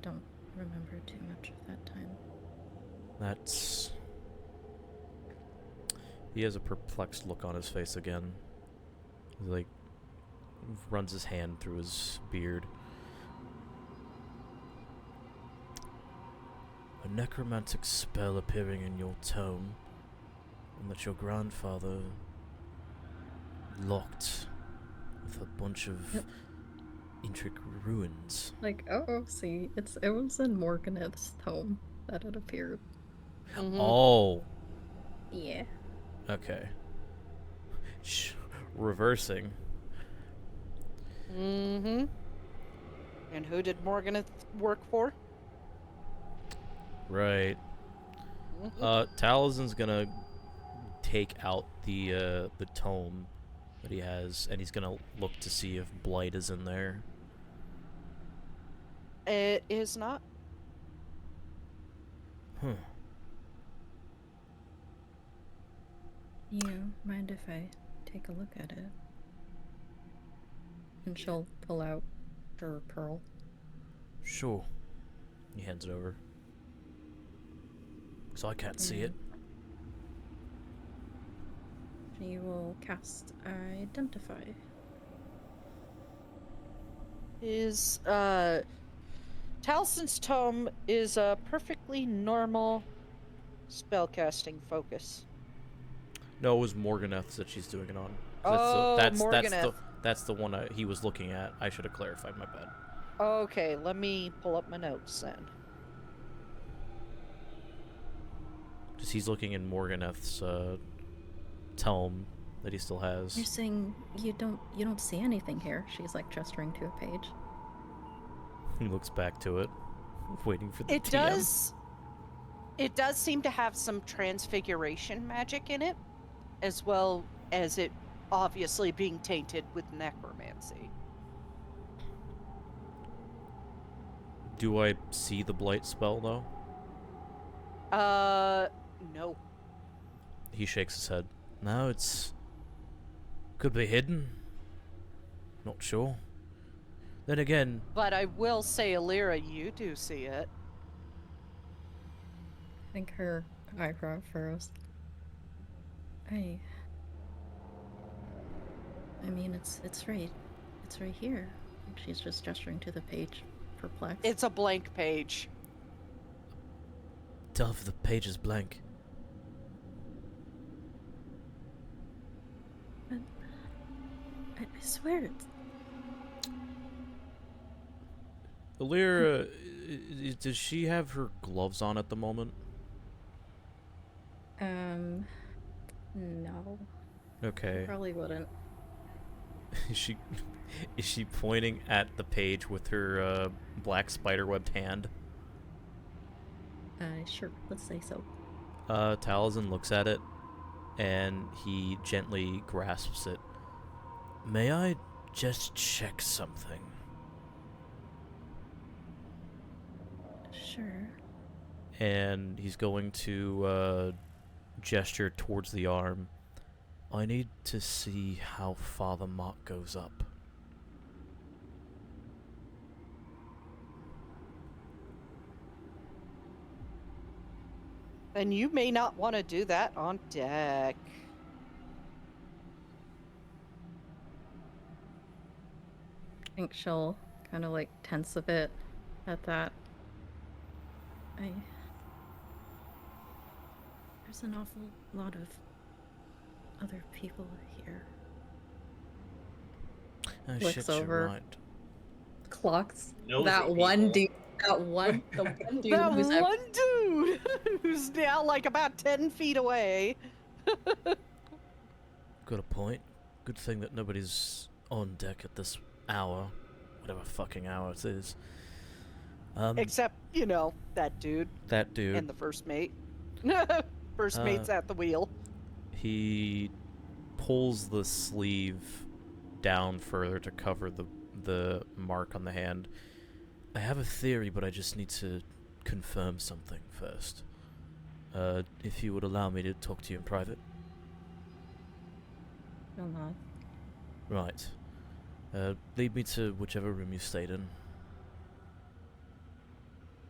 don't remember too much of that time. That's... He has a perplexed look on his face again. He, like, runs his hand through his beard. A necromantic spell appearing in your tome, and that your grandfather locked with a bunch of intricate ruins. Like, oh, see, it was in Morganeth's tome that it appeared. Oh, Yeah. okay. Reversing. Mm-hmm. And who did Morganeth work for? Right. Taliesin's gonna take out the tome that he has, and he's gonna look to see if blight is in there. It is not. Huh. You mind if I take a look at it? And she'll pull out her pearl. Sure. He hands it over. So I can't see it. She will cast Identify. Is Taliesin's tome is a perfectly normal spellcasting focus. No, it was Morganeth's that she's doing it on. Morganeth. That's the one he was looking at. I should have clarified, my bad. Okay, let me pull up my notes then. Just he's looking in Morganeth's tome that he still has. You're saying you don't see anything here. She's like gesturing to a page. He looks back to it, waiting for the It TM. It does seem to have some transfiguration magic in it, as well as it obviously being tainted with necromancy. Do I see the blight spell though? No. He shakes his head. No, it's... could be hidden. Not sure. Then again... But I will say, Alira, you do see it. I think her eyebrow furrows. I mean, it's right here. She's just gesturing to the page, perplexed. It's a blank page. Tell if the page is blank. But I swear it's... Alira, does she have her gloves on at the moment? No. Okay. Probably wouldn't. Is she pointing at the page with her black spiderwebbed hand? Sure, let's say so. Taliesin looks at it, and he gently grasps it. May I just check something? Sure. And he's going to gesture towards the arm. I need to see how far the mark goes up. And you may not want to do that on deck. I think she'll kind of like tense a bit at that. There's an awful lot of other people here. Oh, Looks shit, you're over. right. Clocks Nosy that one dude. people. The one dude That who's one dude who's now like about 10 feet away. Got a point. Good thing that nobody's on deck at this hour. Whatever fucking hour it is. Except, you know, that dude That dude. and the first mate. First mate's at the wheel. He pulls the sleeve down further to cover the mark on the hand. I have a theory, but I just need to confirm something first. If you would allow me to talk to you in private. She'll nod. Right. Lead me to whichever room you stayed in.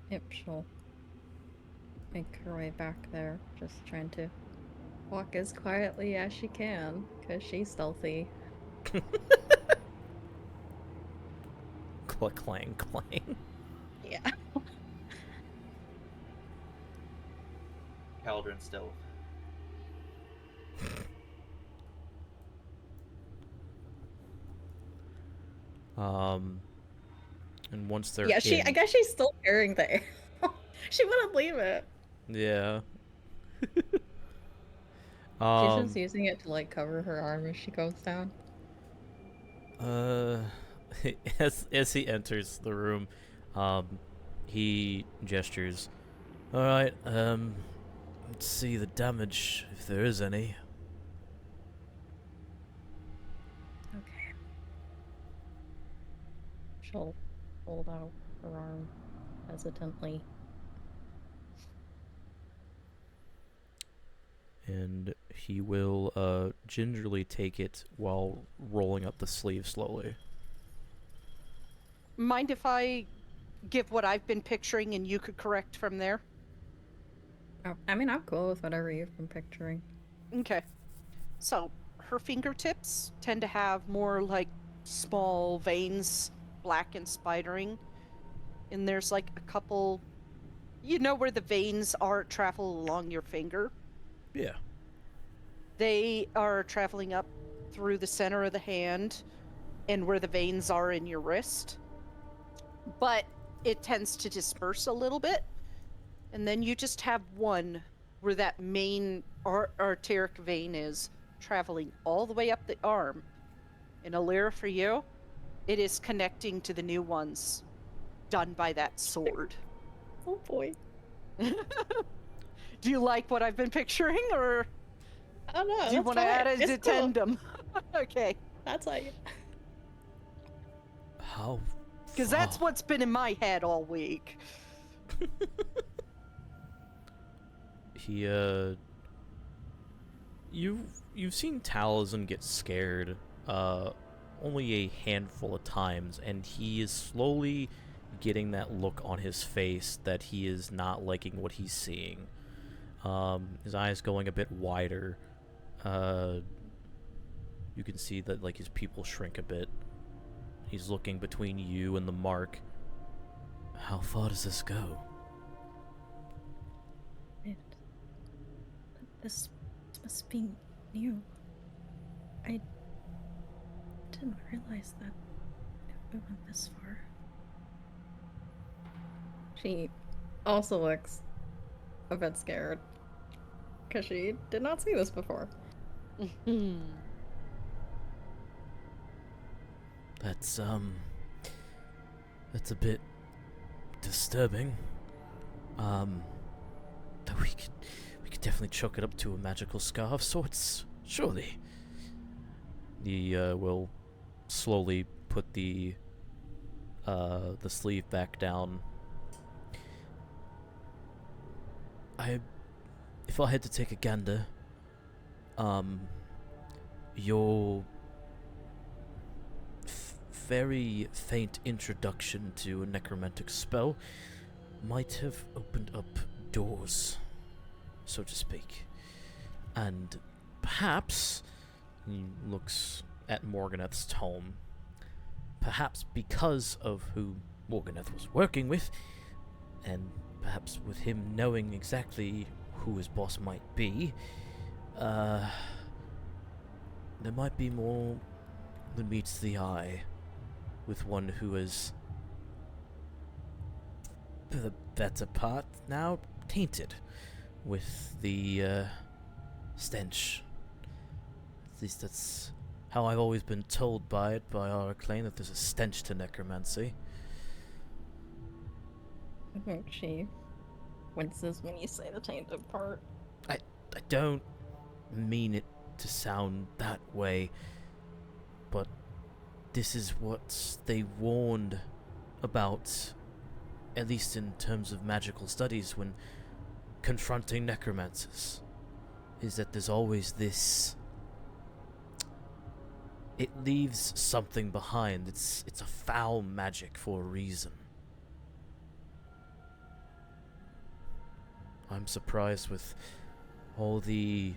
Yep, she'll make her way back there, just trying to walk as quietly as she can, because she's stealthy. Click, clang, clang. Yeah. Cauldron still. And once they're Yeah, in, I guess she's still carrying the arrow. She wouldn't leave it. yeah. She's just using it to, like, cover her arm as she goes down. Uh, as he enters the room, he gestures. All right. Let's see the damage if there is any. Okay. She'll hold out her arm hesitantly. And he will gingerly take it while rolling up the sleeve slowly. Mind if I give what I've been picturing and you could correct from there? Oh, I mean, I'm cool with whatever you've been picturing. Okay. So, her fingertips tend to have more like small veins, black and spidering. And there's like a couple, you know, where the veins are travel along your finger? Yeah. They are traveling up through the center of the hand and where the veins are in your wrist. But it tends to disperse a little bit. And then you just have one where that main arteric vein is traveling all the way up the arm. And Alira, for you, it is connecting to the new ones done by that sword. Oh boy. Do you like what I've been picturing, or Oh no, do you want to add an addendum? Okay. That's like... How? Because that's what's been in my head all week. He you've seen Taliesin get scared only a handful of times, and he is slowly getting that look on his face that he is not liking what he's seeing. His eyes going a bit wider. You can see that like his pupils shrink a bit. He's looking between you and the mark. How far does this go? This must be new. I didn't realize that it went this far. She also looks a bit scared, because she did not see this before. That's a bit disturbing. Though we could definitely chalk it up to a magical scar of sorts, surely. He will slowly put the sleeve back down. If I had to take a gander, your very faint introduction to a necromantic spell might have opened up doors, so to speak. And perhaps, he looks at Morganeth's tome, perhaps because of who Morganeth was working with, and perhaps with him knowing exactly who his boss might be, there might be more than meets the eye with one who is, for the better part, now tainted with the stench. At least that's how I've always been told by our claim, that there's a stench to necromancy. I think she winces when you say the tainted part. I don't mean it to sound that way, but this is what they warned about, at least in terms of magical studies, when confronting necromancers, is that there's always this It leaves something behind. It's a foul magic for a reason. I'm surprised with all the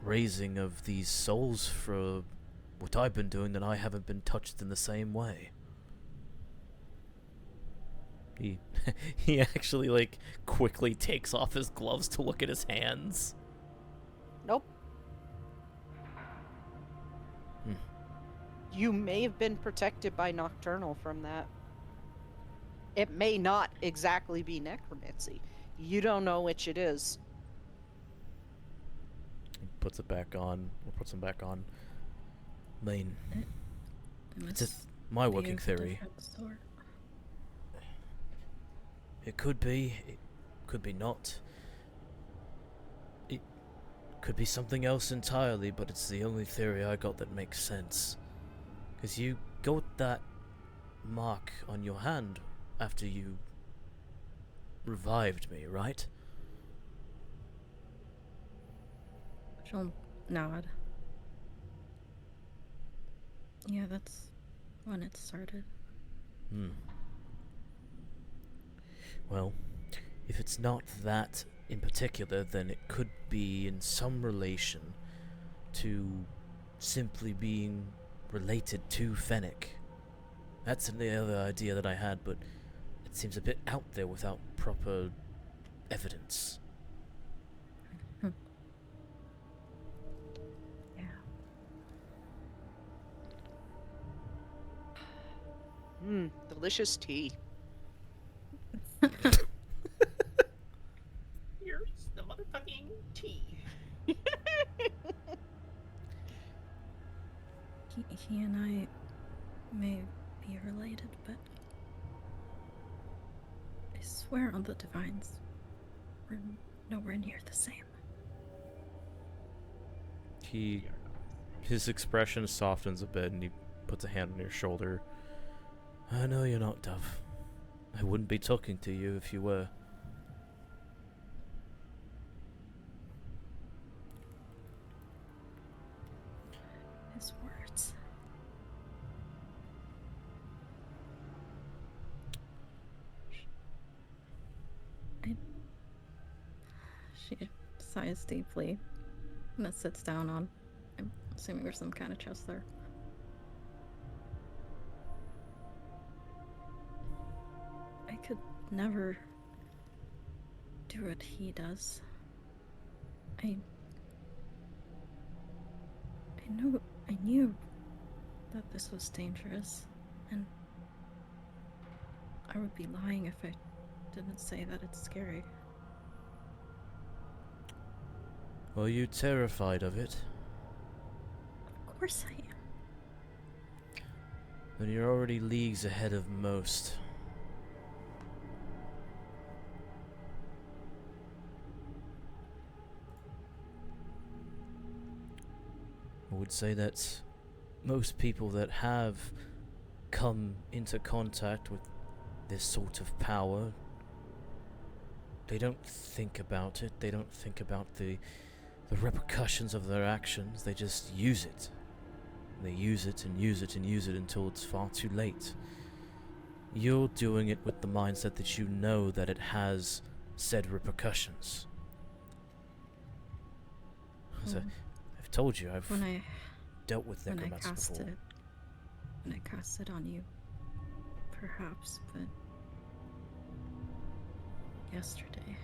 raising of these souls for what I've been doing that I haven't been touched in the same way. He actually, like, quickly takes off his gloves to look at his hands. Nope. Hmm. You may have been protected by Nocturnal from that. It may not exactly be necromancy. You don't know which it is. He puts it back on, or puts them back on. Lane, it's my working theory. It could be not. It could be something else entirely, but it's the only theory I got that makes sense. Because you got that mark on your hand after you revived me, right? She'll nod. Yeah, that's when it started. Well, if it's not that in particular, then it could be in some relation to simply being related to Fennec. That's the other idea that I had, but it seems a bit out there without proper evidence. Yeah. Delicious tea. Here's the motherfucking tea. He and I may be related, but I swear on the Divines, we're nowhere near the same. His expression softens a bit, and he puts a hand on your shoulder. I know you're not, Dove. I wouldn't be talking to you if you were. His words. She sighs deeply and it sits down on, I'm assuming there's some kind of chest there. I could never do what he does. I knew that this was dangerous, and I would be lying if I didn't say that it's scary. Are you terrified of it? Of course I am. Then you're already leagues ahead of most. I would say that most people that have come into contact with this sort of power, they don't think about it. They don't think about the repercussions of their actions. They just use it. They use it and use it and use it until it's far too late. You're doing it with the mindset that you know that it has said repercussions. As I've told you, I've dealt with necromancy before. When I cast it on you, perhaps, but yesterday.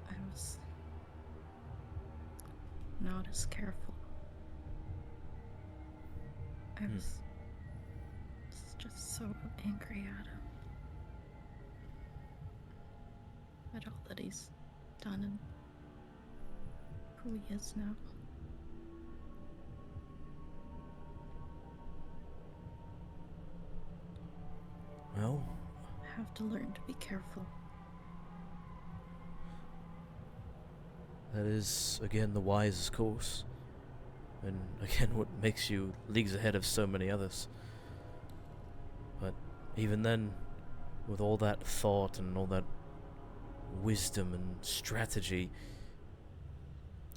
I was not as careful. I was just so angry at him. At all that he's done and who he is now. Well, I have to learn to be careful. that is, again, the wisest course. And, again, what makes you leagues ahead of so many others. But even then, with all that thought and all that wisdom and strategy,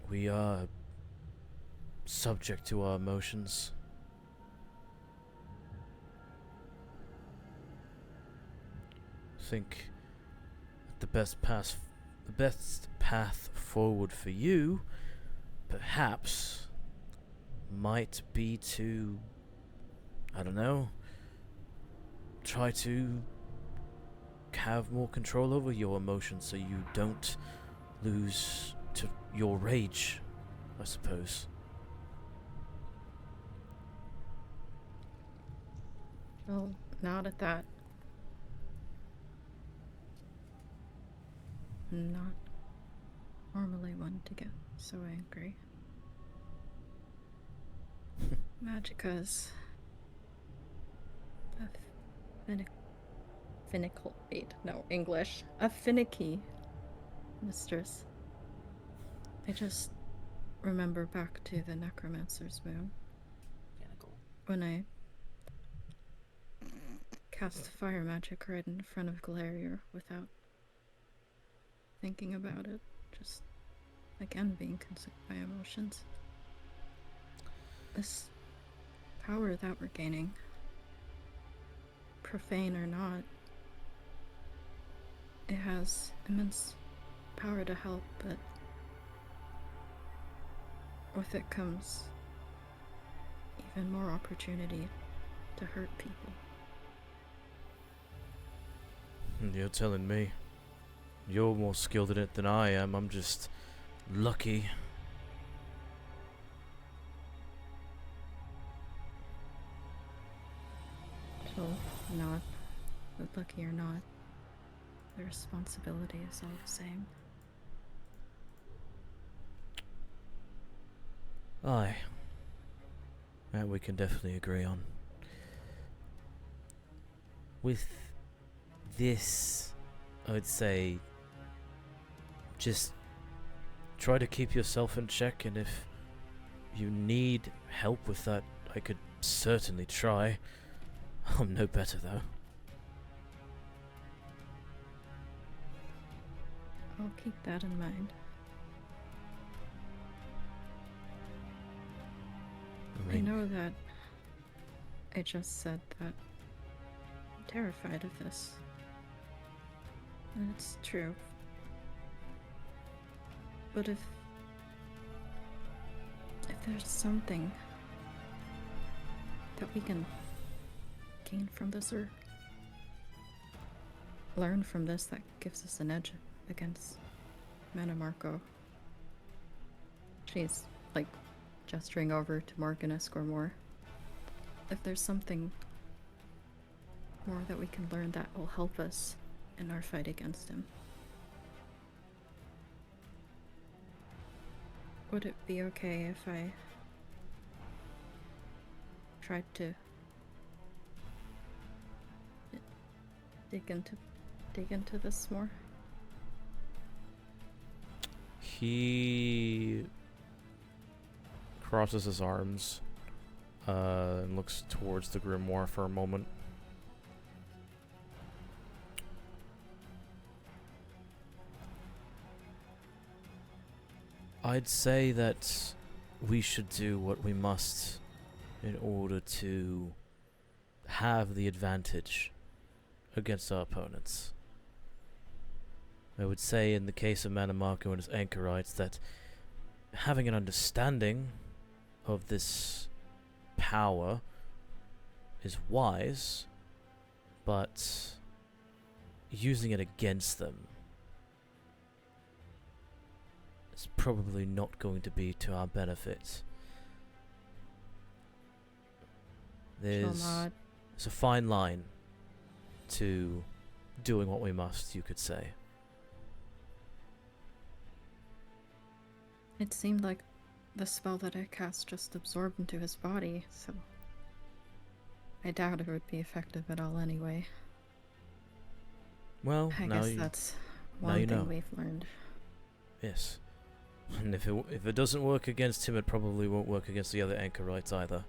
we are subject to our emotions. I think the best path forward for you, perhaps, might be to, I don't know, try to have more control over your emotions so you don't lose to your rage, I suppose. I'll nod at that. I'm not normally one to get so angry. Magica's a finicky mistress. I just remember back to the necromancer's moon when I cast fire magic right in front of Galarier without thinking about it, just again being consumed by emotions. This power that we're gaining, profane or not, it has immense power to help, but with it comes even more opportunity to hurt people. You're telling me. You're more skilled at it than I am. I'm just lucky. So, not, but lucky or not, the responsibility is all the same. Aye. That we can definitely agree on. With this, I would say, just try to keep yourself in check, and if you need help with that, I could certainly try. I'm no better though. I'll keep that in mind. I know that I just said that I'm terrified of this. And it's true. But if there's something that we can gain from this or learn from this that gives us an edge against Mannimarco. She's like gesturing over to Morgan Escormore. If there's something more that we can learn that will help us in our fight against him, would it be okay if I tried to dig into this more? He crosses his arms and looks towards the grimoire for a moment. I'd say that we should do what we must in order to have the advantage against our opponents. I would say in the case of Mannimarco and his anchorites that having an understanding of this power is wise, but using it against them is probably not going to be to our benefit. There's a fine line to doing what we must, you could say. It seemed like the spell that I cast just absorbed into his body, so I doubt it would be effective at all anyway. Well, I now guess that's one you thing know. we've learned. Yes. And if it doesn't work against him, it probably won't work against the other anchorites either.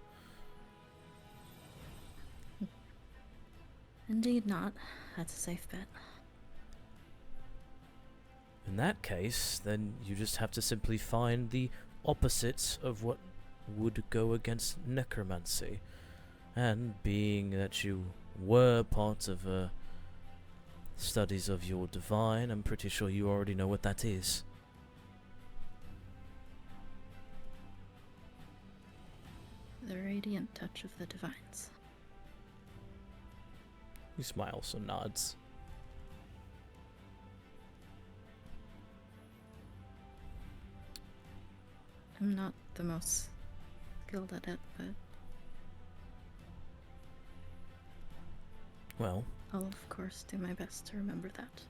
Indeed not. That's a safe bet. In that case, then you just have to simply find the opposites of what would go against necromancy. And being that you were part of studies of your divine, I'm pretty sure you already know what that is. The radiant touch of the divines. He smiles and nods. I'm not the most skilled at it, but Well, I'll of course do my best to remember that.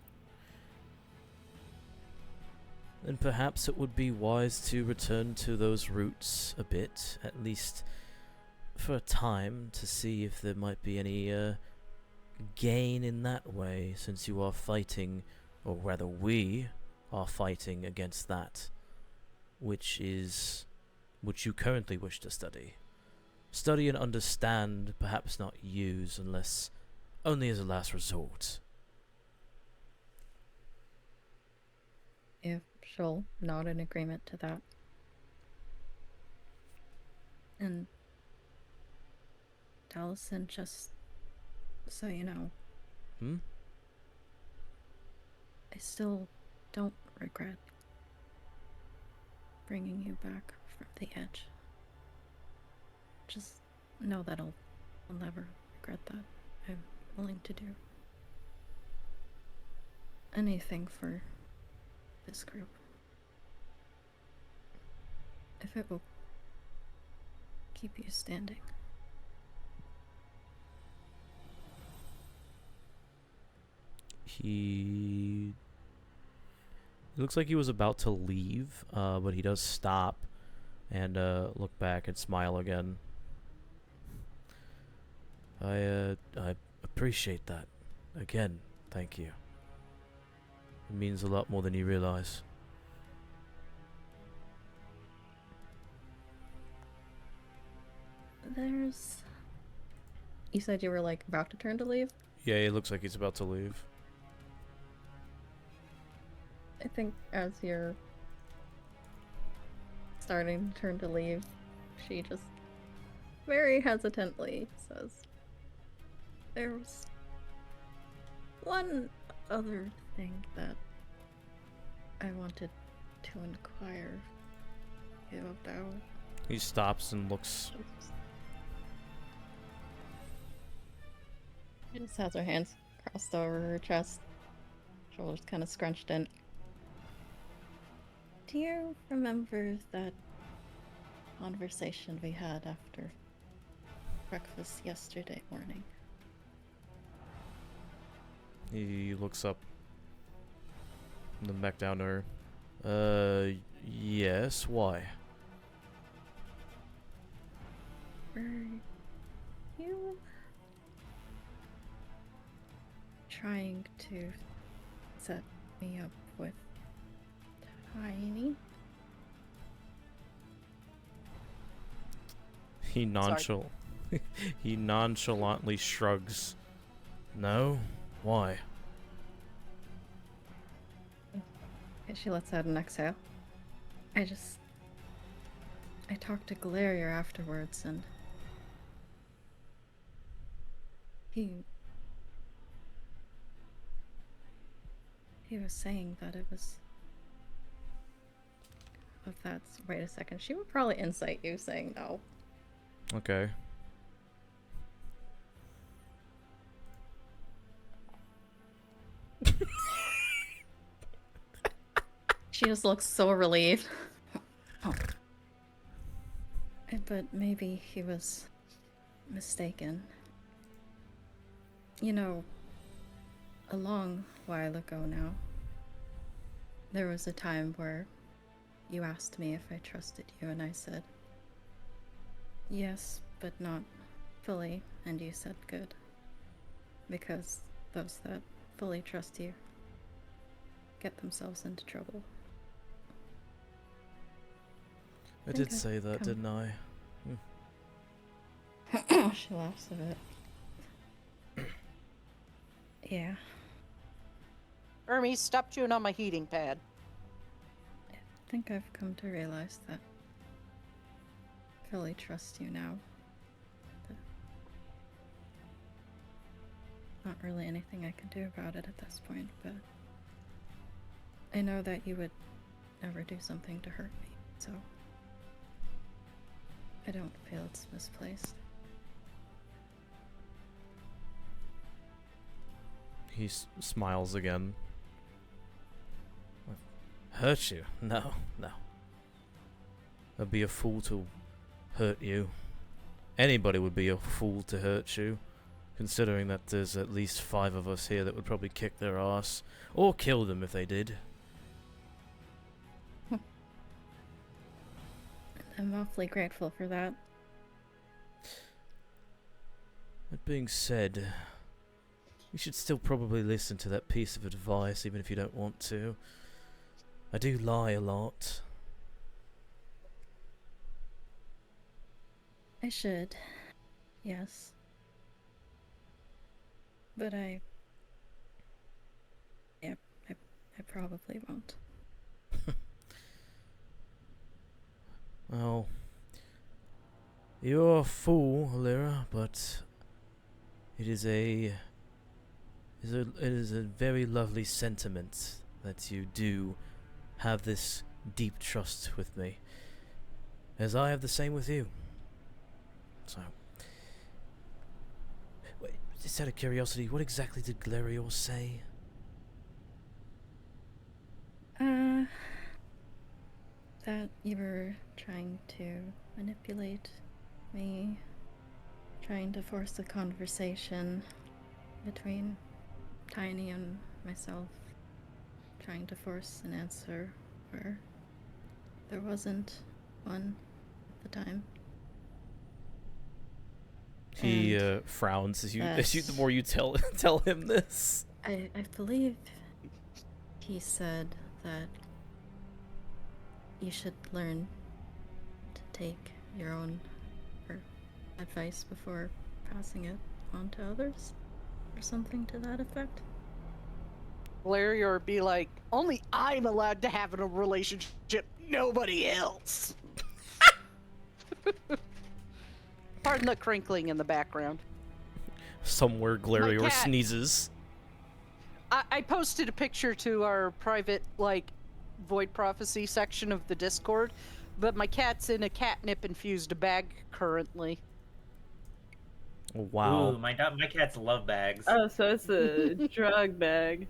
then perhaps it would be wise to return to those roots a bit, at least for a time, to see if there might be any gain in that way, since you are fighting, or rather we are fighting against that, which you currently wish to study. Study and understand, perhaps not use, unless only as a last resort. If she'll nod in agreement to that. And Allison, just so you know, I still don't regret bringing you back from the edge. Just know that I'll never regret that. I'm willing to do anything for this group. If it will keep you standing. He looks like he was about to leave, but he does stop and look back and smile again. I appreciate that. Again, thank you. It means a lot more than you realize. You said you were like about to turn to leave? Yeah, it looks like he's about to leave. I think as you're starting to turn to leave, she just very hesitantly says, "There was one other thing that I wanted to inquire you about." He stops and looks. She just has her hands crossed over her chest, shoulders kind of scrunched in. Do you remember that conversation we had after breakfast yesterday morning? He looks up and then back down to her. Yes, why? Were you trying to set me up with Tiny? He he nonchalantly shrugs. No? Why? And she lets out an exhale. I talked to Galerier afterwards, and he was saying that it was of that. Wait a second. She would probably incite you saying no. Okay. She just looks so relieved. Oh. But maybe he was mistaken. You know, a long while ago now, there was a time where you asked me if I trusted you, and I said, yes, but not fully, and you said good. Because those that fully trust you get themselves into trouble. I did say that, didn't I? She laughs a bit. Yeah. Hermes, stop chewing on my heating pad. think I've come to realize that I fully trust you now. That not really anything I can do about it at this point, but I know that you would never do something to hurt me, so I don't feel it's misplaced. He smiles again. Hurt you? No, no. I'd be a fool to hurt you. Anybody would be a fool to hurt you, considering that there's at least 5 of us here that would probably kick their ass, or kill them if they did. I'm awfully grateful for that. That being said, you should still probably listen to that piece of advice, even if you don't want to. I do lie a lot. I should. Yes. But I probably won't. Well, you're a fool, Lyra, but it is a very lovely sentiment that you do have this deep trust with me, as I have the same with you. So, wait, just out of curiosity, what exactly did Glarior say? That you were trying to manipulate me, trying to force a conversation between Tiny and myself, trying to force an answer where there wasn't one at the time. He frowns as you the more you tell him this. I believe he said that you should learn to take your own advice before passing it on to others, or something to that effect. Larry or be like, only I'm allowed to have a relationship, nobody else. Pardon the crinkling in the background. Somewhere Glarior cat. sneezes. I posted a picture to our private, Void Prophecy section of the Discord, but my cat's in a catnip-infused bag currently. Wow. Ooh, my cats love bags. Oh, so it's a drug bag.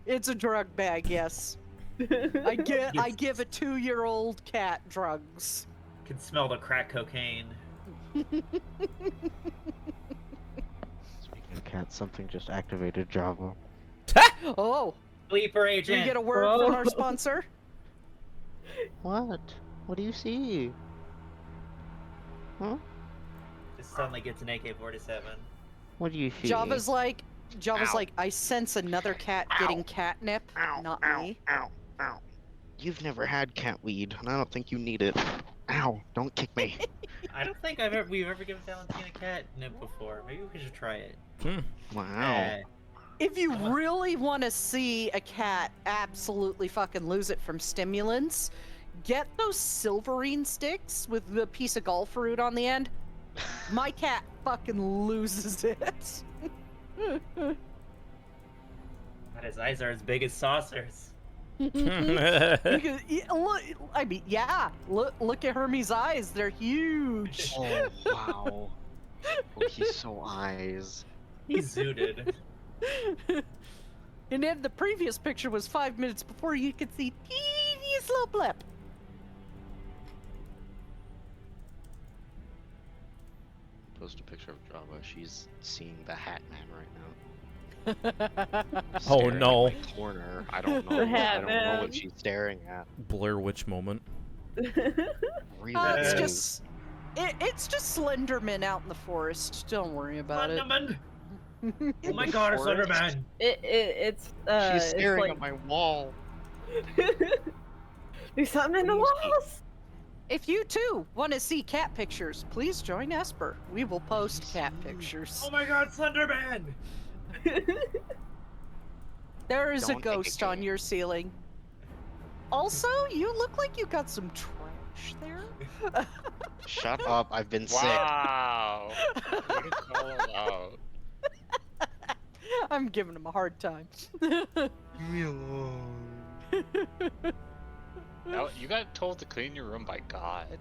It's a drug bag, yes. I give a 2-year-old cat drugs. Can smell the crack cocaine. Speaking of cats, something just activated Java. Oh, Sleeper do agent. we get a word from our sponsor? What? What do you see? Huh? Just suddenly gets an AK-47. What do you see? Java's like, Ow. I sense another cat getting catnip, Ow, not ow, me. ow, ow. You've never had cat weed, and I don't think you need it. Ow, don't kick me. I don't think we've ever given Valentina catnip before. Maybe we should try it. Wow. If you really want to see a cat absolutely fucking lose it from stimulants, get those silverine sticks with the piece of golf fruit on the end. My cat fucking loses it. God, his eyes are as big as saucers. Look, I mean, yeah. Look at Hermes' eyes; they're huge. Oh, wow. Oh, he's so eyes. He's zooted. And then the previous picture was 5 minutes before you could see teeniest little blip. Post a picture of Java. She's seeing the Hat Man right now. Oh, Staring at no. my corner. I don't know. The Hat I don't know Man. what she's staring at. Blair Witch moment. Really? It's just Slenderman out in the forest. Don't worry about it. Slenderman! Oh my god, it's Slenderman! It's She's it's staring like at my wall. there's something in the walls. If you too want to see cat pictures, please join Esper. We will post cat pictures. Oh my god, Slenderman! There is Don't a ghost on indicate. your ceiling. Also, you look like you got some trash there. Shut up! I've been sick. Wow. What is all about? I'm giving him a hard time. Leave me alone. No, you got told to clean your room by God.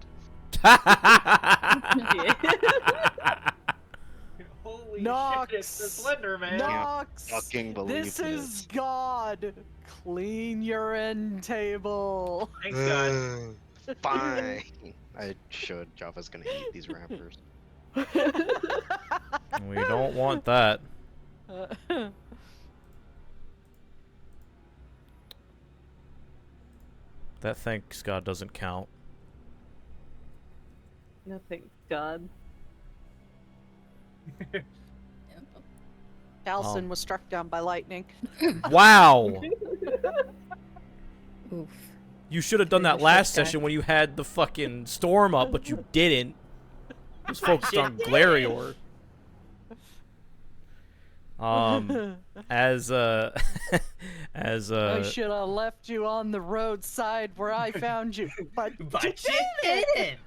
Holy Nox! shit, it's the Slender Man. Nox! Fucking believe This is God. Clean your end table. Thanks, God. Fine. I should. Java's gonna eat these rappers. We don't want that. That thanks God doesn't count. Nothing, God. Allison was struck down by lightning. Wow! Oof. You should have done that Finish last that guy. session when you had the fucking storm up, but you didn't. It was focused on Glarior. As I should have left you on the roadside where I found you, but But you didn't!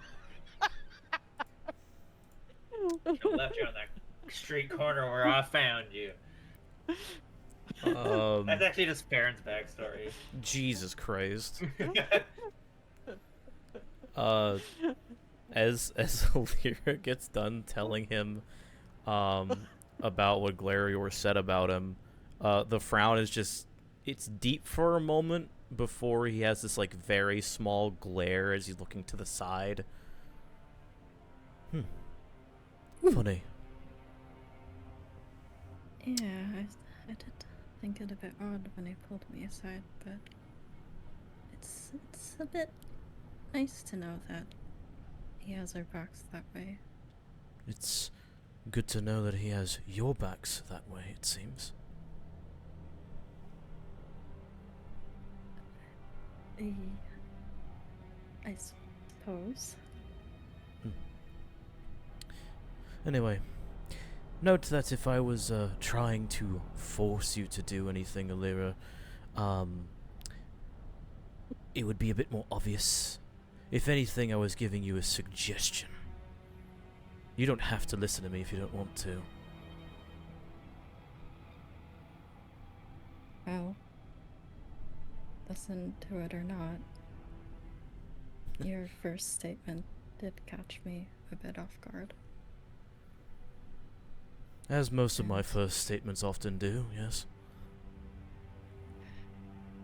You left you on that street corner where I found you. That's actually just Baron's backstory. Jesus Christ. As Lyra gets done telling him about what Glarior said about him, the frown is just, it's deep for a moment before he has this like very small glare as he's looking to the side. Funny. Yeah, I did think it a bit odd when he pulled me aside, but it's a bit nice to know that he has our backs that way. It's good to know that he has your backs that way, it seems. I suppose. Anyway, note that if I was trying to force you to do anything, Alira, it would be a bit more obvious. If anything, I was giving you a suggestion. You don't have to listen to me if you don't want to. Well, listen to it or not, your first statement did catch me a bit off guard. As most of my first statements often do, yes.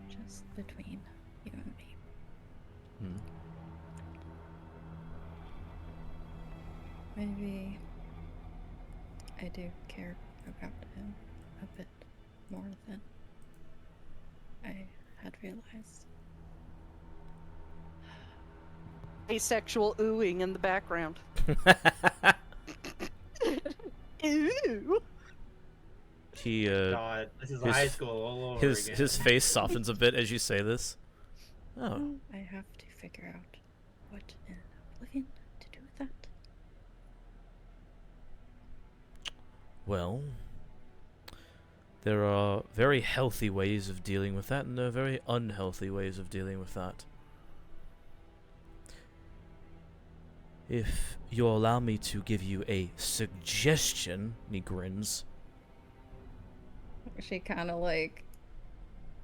Just between you and me. Maybe I do care about him a bit more than I had realized. asexual oohing in the background. Ooh. He God, this is his- high school all over his again. his face softens a bit as you say this. Oh, I have to figure out what in oblivion to do with that. well. There are very healthy ways of dealing with that, and there are very unhealthy ways of dealing with that. If you'll allow me to give you a suggestion, he grins. She kind of like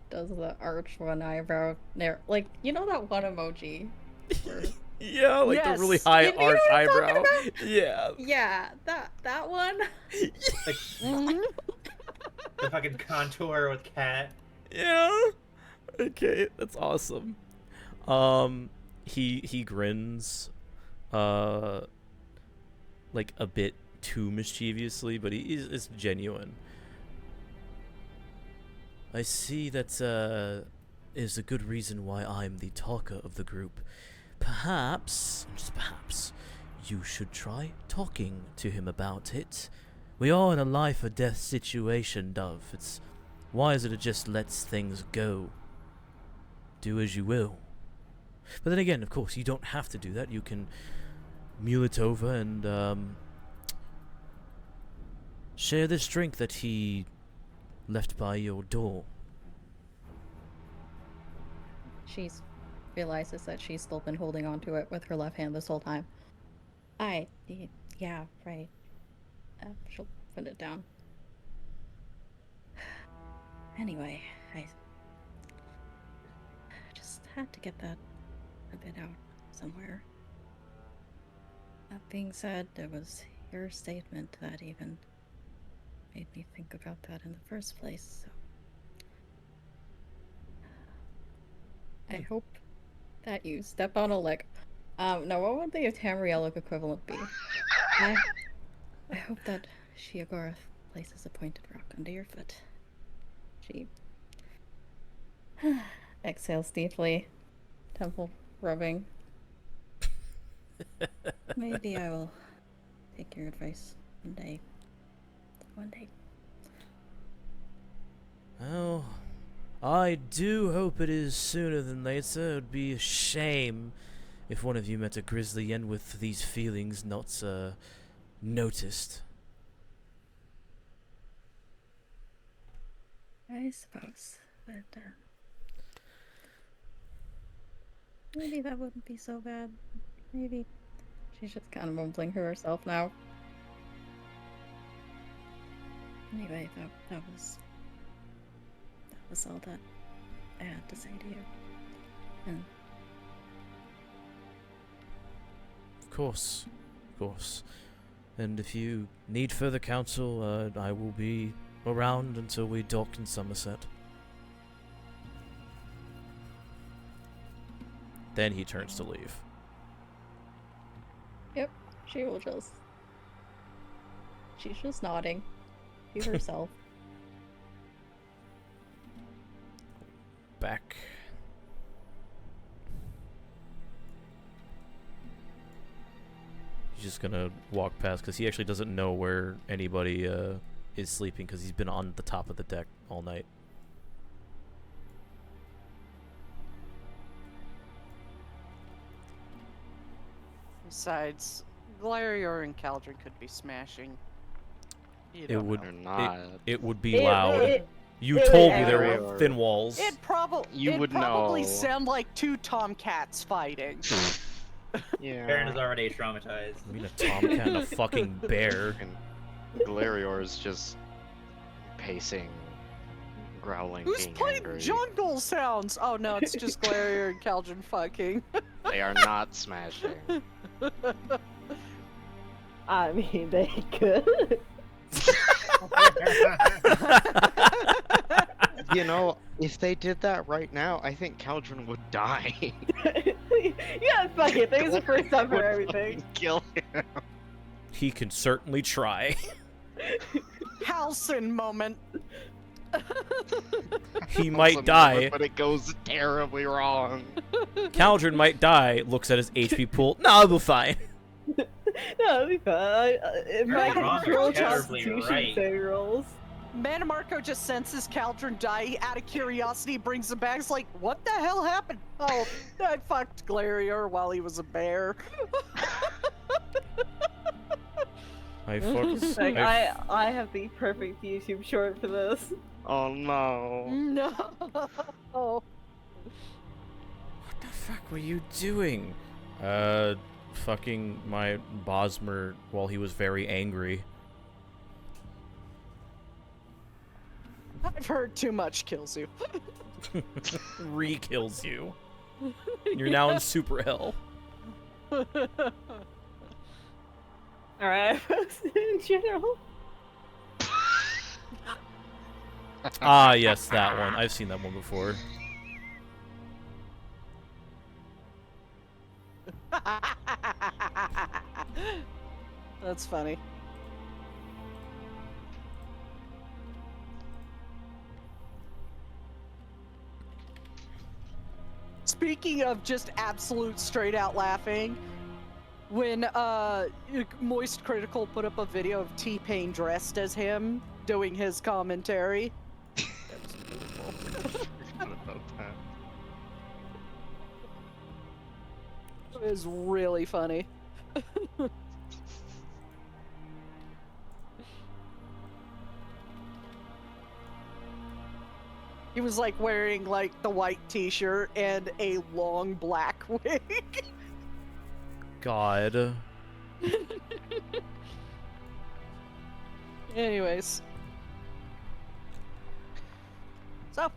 does the arch one eyebrow there, like you know that one emoji. where- Yeah, like the really Yes. high You know arch what I'm talking eyebrow. about? Yeah. Yeah, that one. Like, Mhm. the fucking contour with cat. Yeah. Okay, that's awesome. He grins, like a bit too mischievously, but he is genuine. I see that is a good reason why I'm the talker of the group. Perhaps, just perhaps, you should try talking to him about it. We are in a life or death situation, Dove. It's wiser to just let things go. Do as you will. But then again, of course, you don't have to do that. You can mule it over and share this drink that he left by your door. she's realizes that she's still been holding on to it with her left hand this whole time. Yeah, right. She'll put it down. Anyway, I just had to get that a bit out somewhere. That being said, it was your statement that even made me think about that in the first place, so I hope that you step on a leg. Now what would the Tamrielic equivalent be? I hope that Shiogara places a pointed rock under your foot. She exhales deeply, temple rubbing. Maybe I will take your advice one day. One day. Well, I do hope it is sooner than later. It would be a shame if one of you met a grisly end with these feelings not noticed. I suppose, but maybe that wouldn't be so bad. Maybe she's just kind of mumbling to herself now. Anyway, that was all that I had to say to you. And Of course. And if you need further counsel, I will be around until we dock in Somerset. Then he turns to leave. yep, she's just nodding to herself. Back. He's just gonna walk past because he actually doesn't know where anybody is sleeping because he's been on the top of the deck all night. Besides, Glarior and Caldron could be smashing. You It don't would know. They're not. it would be loud. You it told would me there be. were thin walls. It'd You would probably know. sound like two tomcats fighting. Yeah. Baron is already traumatized. I mean, a tomcat and a fucking bear. And Galarior is just pacing, growling, Who's being playing angry. jungle sounds? Oh no, it's just Glarior and Caldron fucking. They are not smashing. I mean, they could. You know, if they did that right now, I think Caldron would die. Yeah, fuck it. There's a first time for Would everything. fucking kill him. He can certainly try. Halcyon moment. He Also might die. but it goes terribly wrong. Caldron might die. Looks at his HP pool. No, I'll be fine. No, it'll be fine. If You're I wrong, control you're terribly Constitution right. saving rolls. Mannimarco just senses Caldron die out of curiosity, brings him back. It's like, what the hell happened? Oh, I fucked Glarior while he was a bear. I fucked. Like, I I have the perfect YouTube short for this. Oh no. No. What the fuck were you doing? Fucking my Bosmer while he was very angry. I've heard too much kills you. Re-kills you. You're now in super hell. Alright, in general. Ah, yes, that one. I've seen that one before. That's funny. Speaking of just absolute straight out laughing, when Moist Critical put up a video of T-Pain dressed as him doing his commentary. That was beautiful. Forgot about that. It was really funny. He was like wearing like the white t-shirt and a long black wig. God. Anyways. So,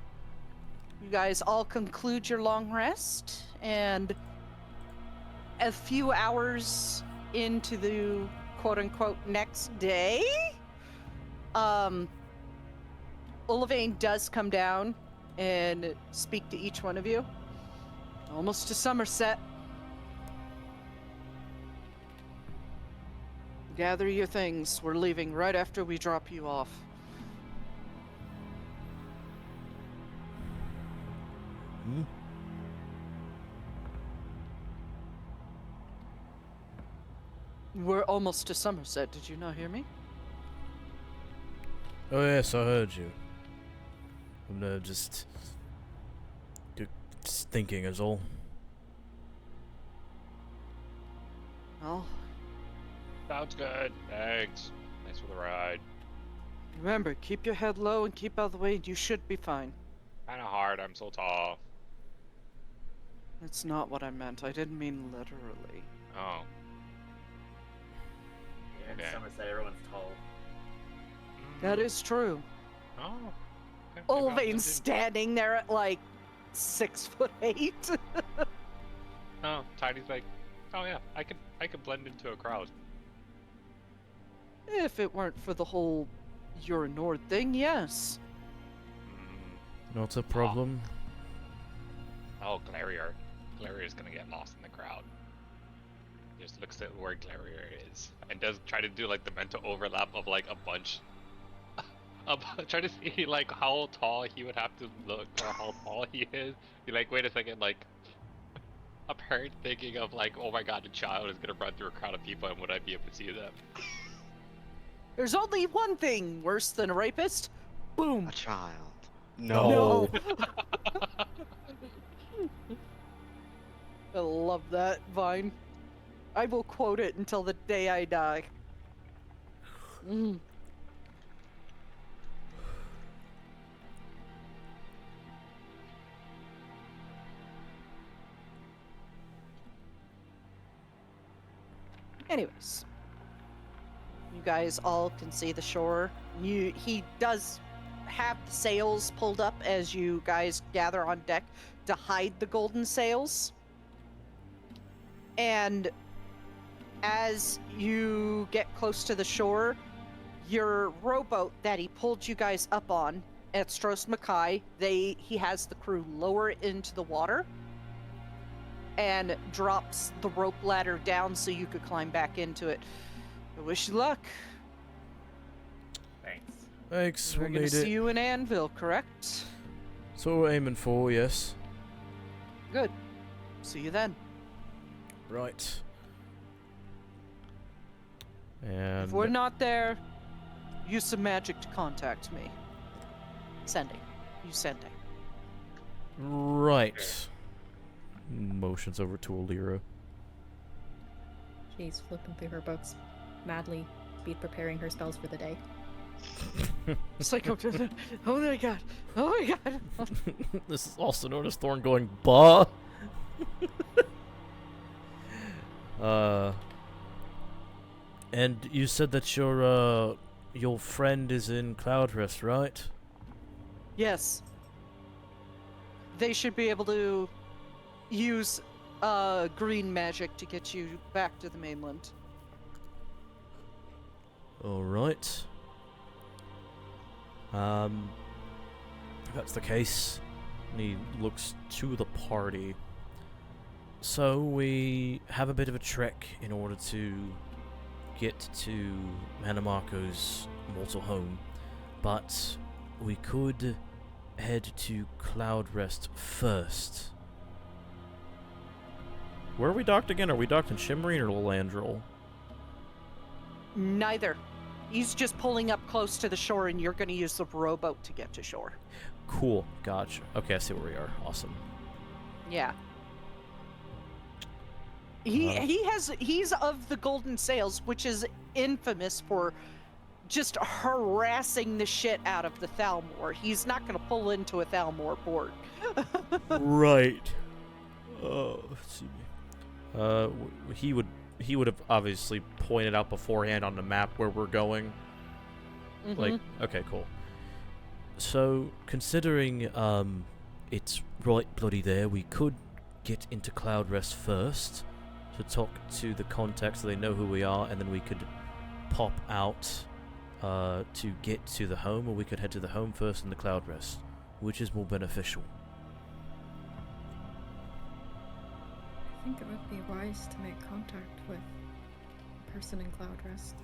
you guys all conclude your long rest, and a few hours into the quote-unquote next day, Ullivane does come down and speak to each one of you. Almost to Somerset. Gather your things. We're leaving right after we drop you off. Hmm? We're almost to Somerset. Did you not hear me? Oh yes, I heard you. I'm just thinking is all. Well, Sounds good. Thanks. Thanks for the ride. remember, keep your head low and keep out of the way, and you should be fine. Kinda hard, I'm so tall. That's not what I meant. I didn't mean literally. Oh. Yeah, in Okay. Somerset, everyone's tall. That is true. Oh. Okay, maybe I'll Ulvane's look standing there at like 6'8". Oh, Tiny's like, oh yeah, I could blend into a crowd. If it weren't for the whole you're a Nord thing, yes. Not a problem. Oh, Glarier. Glarier's gonna get lost in the crowd. He just looks at where Glarier is and does try to do like the mental overlap of like a bunch. Try to see like how tall he would have to look or how tall he is. Be like, wait a second, like a parent thinking of like, oh my god, a child is gonna run through a crowd of people and would I be able to see them? There's only one thing worse than a rapist. Boom. A child. No. I love that, Vine. I will quote it until the day I die. Mm. Anyways, you guys all can see the shore. He does have the sails pulled up as you guys gather on deck to hide the golden sails. And as you get close to the shore, your rowboat that he pulled you guys up on at Stros Mackay, he has the crew lower it into the water and drops the rope ladder down so you could climb back into it. I wish you luck. Thanks. Thanks, We're we'll gonna need see it. you in Anvil, correct? So we're aiming for, yes. Good. See you then. Right. And If we're not there, use some magic to contact me. Sending. You sending. right. Motions over to Alira. She's flipping through her books, madly preparing her spells for the day. It's like, oh my god, oh my god. This is also known as Thorn going, bah! And you said that your friend is in Cloudrest, right? Yes. They should be able to use green magic to get you back to the mainland. Alright. If that's the case, and he looks to the party. So we have a bit of a trek in order to get to Mannimarco's mortal home, but we could head to Cloudrest first. Where are we docked again? Are we docked in Shimmerine or Lalandrel? Neither. He's just pulling up close to the shore, and you're going to use the rowboat to get to shore. Cool, gotcha. Okay, I see where we are. Awesome. Yeah. He's of the Golden Sails, which is infamous for just harassing the shit out of the Thalmor. He's not going to pull into a Thalmor port. Right. Let's see. He would have obviously pointed out beforehand on the map where we're going. Like, okay, cool. So, considering it's right bloody there, we could get into Cloud Rest first to talk to the contacts so they know who we are, and then we could pop out to get to the home, or we could head to the home first and the Cloud Rest. Which is more beneficial? I think it would be wise to make contact with a person in Cloud Rest.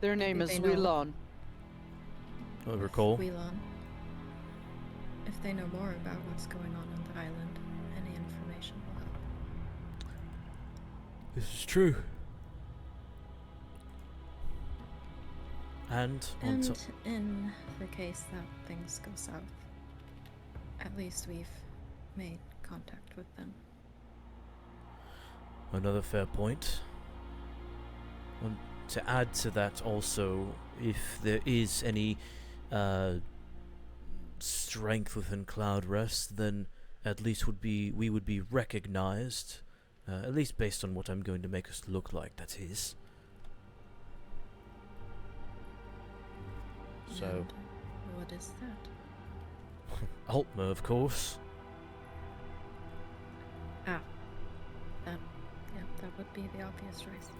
Their name Maybe is they know. Willon. Recall. Wheelon. If they know more about what's going on the island, any information will help. This is true. And And in the case that things go south, at least we've made contact with them. another fair point. And to add to that also, if there is any strength within Cloud Rest, then at least we would be recognized, at least based on what I'm going to make us look like, that is. So, And what is that? Altmer, of course. That would be the obvious choice.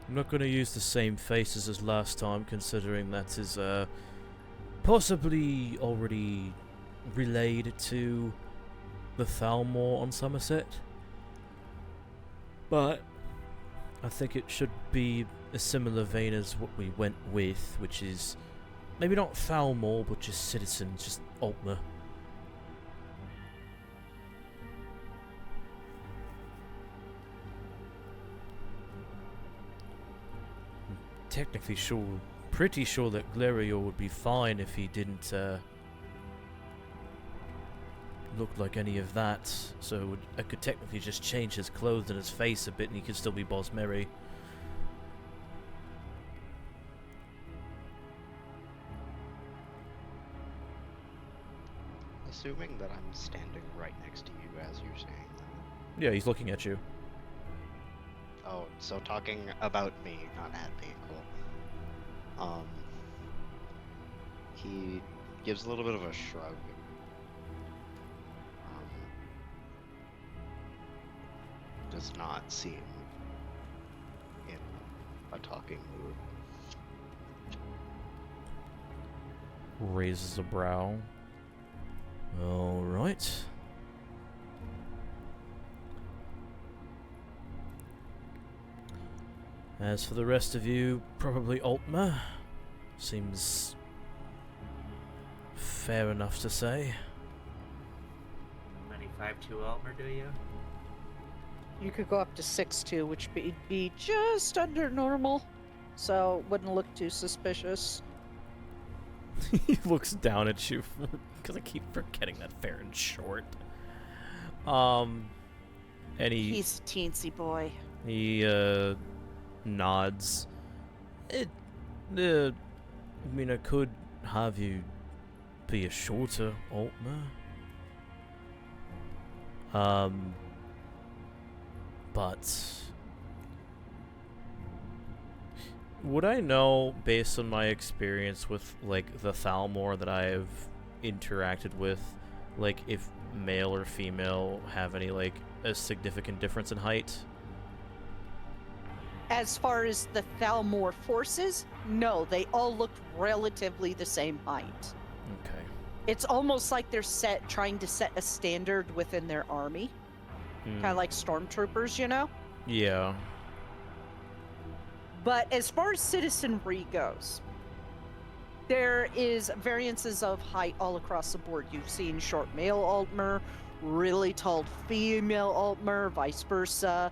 I'm not going to use the same faces as last time, considering that is possibly already relayed to the Thalmor on Somerset. But I think it should be a similar vein as what we went with, which is maybe not Thalmor, but just citizens, just Altmer. Technically pretty sure that Glarior would be fine if he didn't look like any of that. So I could technically just change his clothes and his face a bit and he could still be Boss Mary. Assuming that I'm standing right next to you as you're saying that. Yeah, he's looking at you. Oh, so talking about me, not at me, cool. He gives a little bit of a shrug. Does not seem in a talking mood. Raises a brow. Alright. As for the rest of you, probably Altmer. Seems fair enough to say. 95 Altmer, do you? You could go up to 6'2", which would be just under normal, so wouldn't look too suspicious. He looks down at you because I keep forgetting that Farron's short. And He's a teensy boy. he nods. I mean, I could have you be a shorter Altmer. But would I know, based on my experience with, like, the Thalmor that I have interacted with, like, if male or female have any, like, a significant difference in height? As far as the Thalmor forces, no, they all looked relatively the same height. Okay. It's almost like they're trying to set a standard within their army. Kind of like stormtroopers, you know? Yeah. But as far as citizenry goes, there is variances of height all across the board. You've seen short male Altmer, really tall female Altmer, vice versa,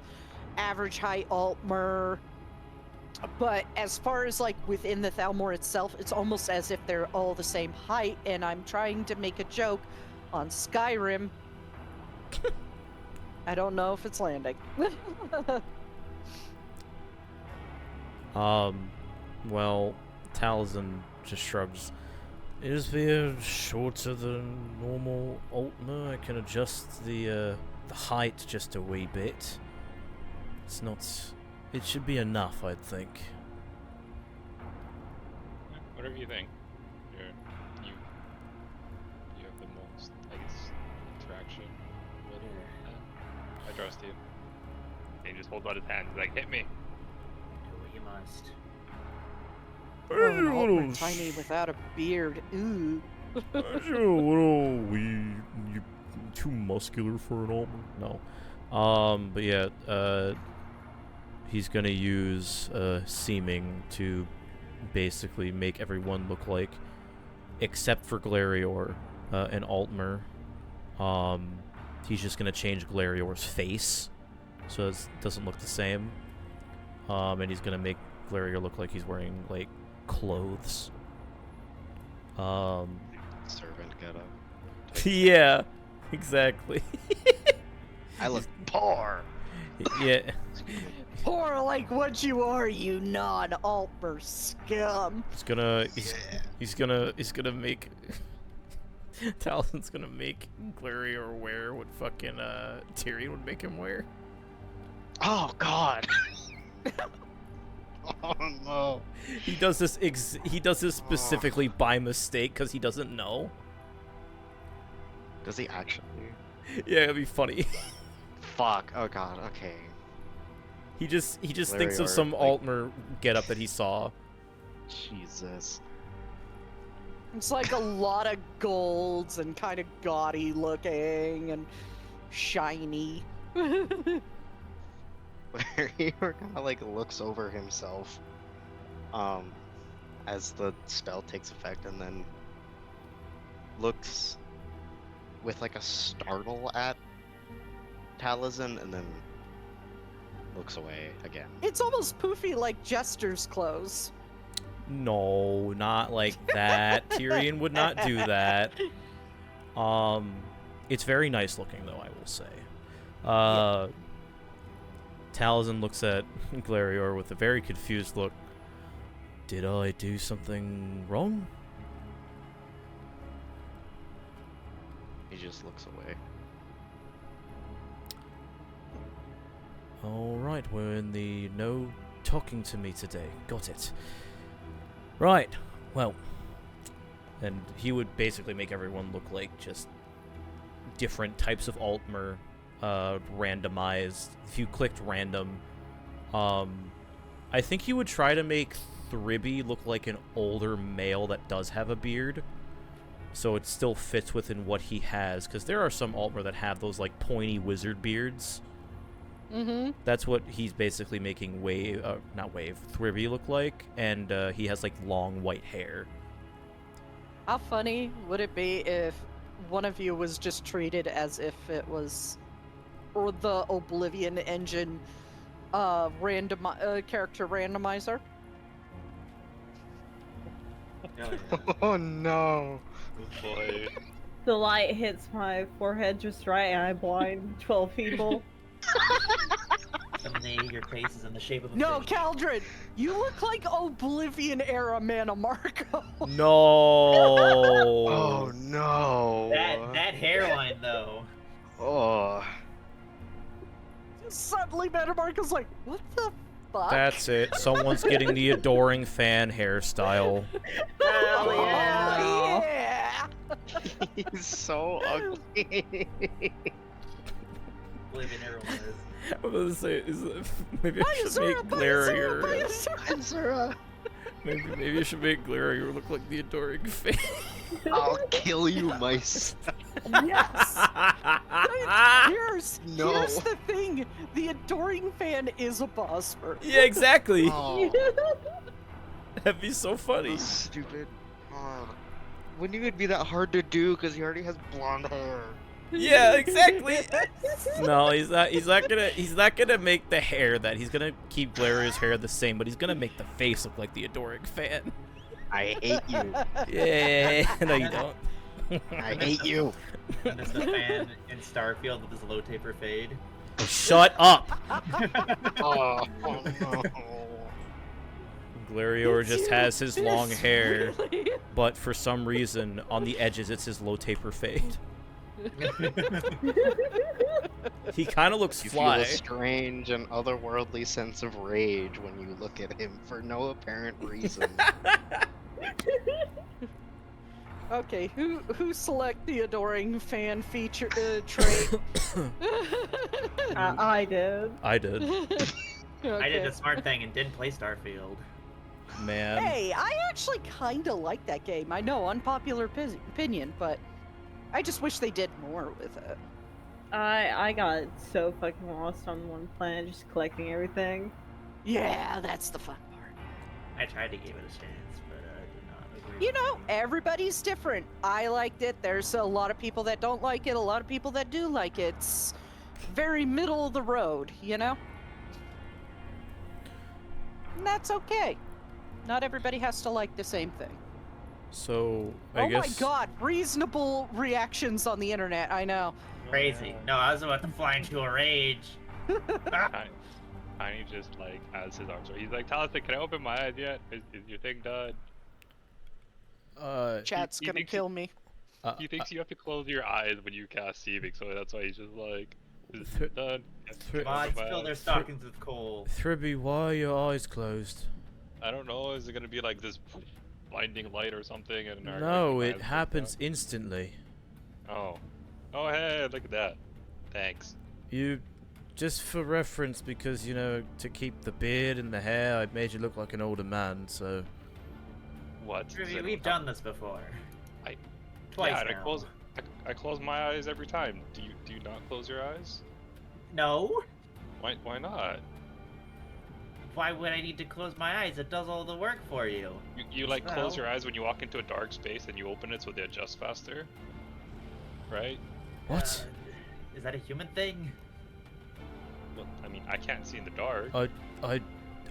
average height Altmer. But as far as like within the Thalmor itself, it's almost as if they're all the same height. And I'm trying to make a joke on Skyrim. I don't know if it's landing. Well, Taliesin just shrugs. Is there shorter than normal Altmer? I can adjust the height just a wee bit. It's not... It should be enough, I'd think. Whatever you think. You have the most, I guess, interaction with that. I trust you. And he just holds out his hand. He's like, hit me. Do what you must. Oh, an Altmer tiny without a beard. Ooh. You're too muscular for an Altmer. No. But yeah, he's gonna use seeming to basically make everyone look like, except for Glarior, an Altmer. He's just gonna change Glarior's face, so it doesn't look the same. And he's gonna make Glarior look like he's wearing like clothes. Servant getup. Yeah, exactly. I look poor. Yeah. Poor like what you are, you non-Altmer scum. He's gonna make Taliesin's gonna make Glarior wear what fucking Tyrion would make him wear. Oh God. Oh no. He does this specifically by mistake because he doesn't know. Does he actually? Yeah, it'd be funny. Fuck. Oh God. Okay. He just thinks of Glarior, some like- Altmer getup that he saw. Jesus. It's like a lot of golds and kind of gaudy looking and shiny. Where he kind of like looks over himself, as the spell takes effect, and then looks with like a startle at Taliesin, and then looks away again. It's almost poofy like Jester's clothes. No, not like that. Tyrion would not do that. It's very nice looking though, I will say. Taliesin looks at Glarior with a very confused look. Did I do something wrong? He just looks away. Alright, we're in the no talking to me today. Got it. Right, well. And he would basically make everyone look like just different types of Altmer, randomized. If you clicked random, I think he would try to make Thribby look like an older male that does have a beard, so it still fits within what he has, because there are some Altmer that have those like pointy wizard beards. Mm-hmm. That's what he's basically making Thribby look like, and he has like long white hair. How funny would it be if one of you was just treated as if it was or the Oblivion Engine character randomizer? Hell yeah. Oh no. Oh boy. The light hits my forehead just right and I blind 12 people. Someday your face is in the shape of a No, fish. Caldred, you look like Oblivion era Mannimarco. No. Oh no. That hairline though. Oh. Suddenly Mannimarco's like, what the fuck? That's it. Someone's getting the adoring fan hairstyle. Hell yeah. Oh, yeah. He's so ugly. Oblivion everyone is. I was gonna say, maybe I should Bayazura, make Glarior. Bayazura, Bayazura. Maybe I should make Glarior look like the adoring fan. I'll kill you myself. Yes. Here's the thing. The adoring fan is a Bosmer. Yeah, exactly. Oh, That'd be so funny. stupid. Oh. Wouldn't even be that hard to do because he already has blonde hair. Yeah, exactly. No, he's not gonna make the hair that. He's gonna keep Glarior's hair the same, but he's gonna make the face look like the adoring fan. I hate you. Yeah, no, you don't. I hate you. And there's the fan in Starfield with his low taper fade. Shut up. Oh, no. Glarior just has his long hair, Seriously. but for some reason, on the edges, it's his low taper fade. He kind of looks You fly. feel a strange and otherworldly sense of rage when you look at him for no apparent reason. Okay, who select the adoring fan feature trait? I did. I did. I did the smart thing and didn't play Starfield. Man. Hey, I actually kind of like that game. I know, unpopular opinion, but I just wish they did more with it. I got so fucking lost on one planet, just collecting everything. Yeah, that's the fun part. I tried to give it a chance, but I did not agree. You know, everybody's different. I liked it. There's a lot of people that don't like it, a lot of people that do like it. It's very middle of the road, you know? And that's okay. Not everybody has to like the same thing. So, I Oh guess... my god, reasonable reactions on the internet, I know. Crazy. No, I was about to fly into a rage. Tiny just like has his arms. He's like, Taliesin, can I open my eyes yet? Is your thing done? Chat's he gonna thinks kill me. He thinks you have to close your eyes when you cast Seeming, so that's why he's just like, is Th- it done? Yes, th- Come on, open my fill their eyes." stockings with coal. Thribby, why are your eyes closed? I don't know. Is it gonna be like this blinding light or something? And our- No, my it eyes happens close instantly. down? Oh. Oh, hey, look at that. Thanks. You, just for reference, because, you know, to keep the beard and the hair, I made you look like an older man, so... What? Is Ruby, it- we've done this before. I- Twice Yeah, and now. I close my eyes every time. Do you not close your eyes? No? Why not? Why would I need to close my eyes? It does all the work for you. You like close Well- your eyes when you walk into a dark space and you open it so they adjust faster, right? What? Is that a human thing? Well, I mean, I can't see in the dark.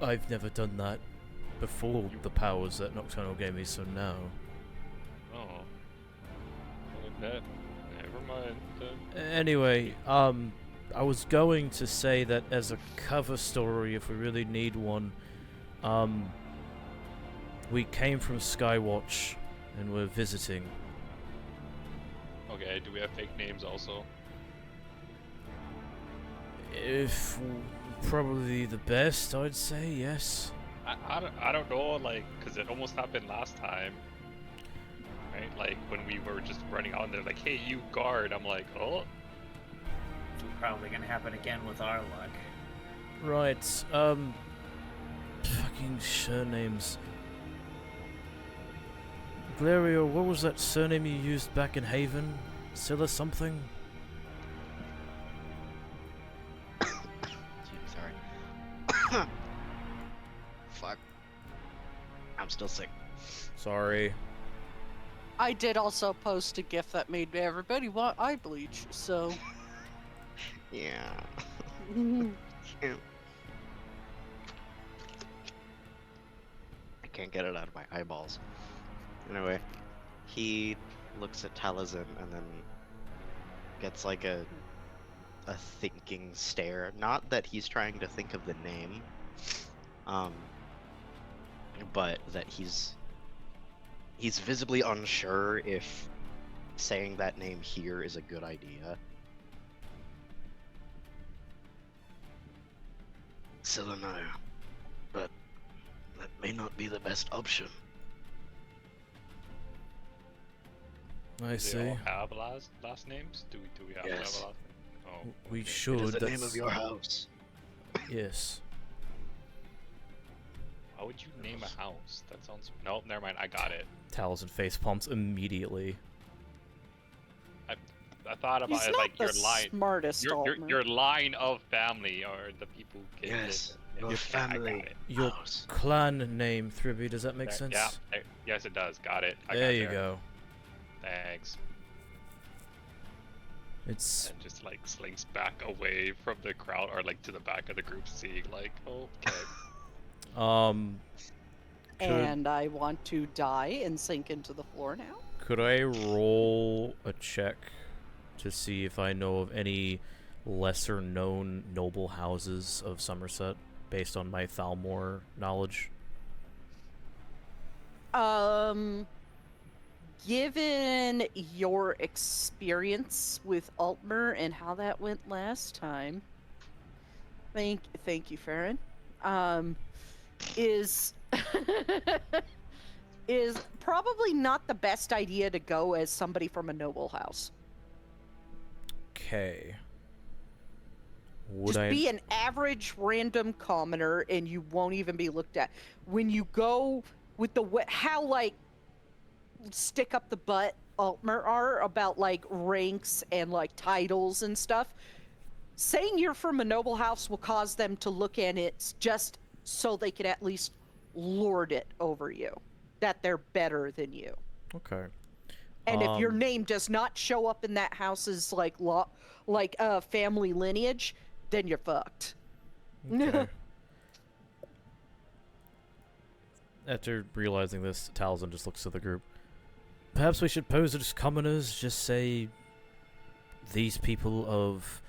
I've never done that before the powers that Nocturnal gave me, so no. Oh. Well, never mind. Then. Anyway, I was going to say that as a cover story, if we really need one, we came from Skywatch and we're visiting. Okay, do we have fake names also? If probably the best, I'd say yes. I don't know, like, because it almost happened last time. Right? Like, when we were just running out and they're like, hey, you guard. I'm like, oh. It's probably gonna happen again with our luck. Right, fucking surnames. Glario, what was that surname you used back in Haven? Scylla something? Sorry. Fuck. I'm still sick. Sorry. I did also post a GIF that made everybody want eye bleach, so. Yeah. Mhm. Can't- I can't get it out of my eyeballs. Anyway, he looks at Taliesin and then gets like a thinking stare. Not that he's trying to think of the name, but that he's visibly unsure if saying that name here is a good idea. Still no, but that may not be the best option. I Do they see. all have last names? Do we have to have a Yes. last name? Oh, We okay. should. It is the name that's- of your house. Yes. Why would you name a house? That sounds. Nope, never mind. I got it. Taliesin face palms immediately. I thought about He's it not like the your line. smartest Your line of family or the people who can Yes, live. your Yeah, I family got it. Your house. clan name, Thribby, does that make There- sense? Yeah. Yes, it does. Got it. I There got you go. Thanks. It's And just like slinks back away from the crowd or like to the back of the group, seeing like, okay. Could, And I want to die and sink into the floor now. could I roll a check to see if I know of any lesser known noble houses of Somerset based on my Thalmor knowledge? Given your experience with Altmer and how that went last time, thank you, Farron. Is is probably not the best idea to go as somebody from a noble house. Okay. Just be an average random commoner, and you won't even be looked at. When you go with how like stick up the butt Altmer are about like ranks and like titles and stuff, saying you're from a noble house will cause them to look at it just so they could at least lord it over you, that they're better than you. Okay. And if your name does not show up in that house's family lineage, then you're fucked. Okay. After realizing this, Talzin just looks to the group. Perhaps we should pose it as commoners, just say these people of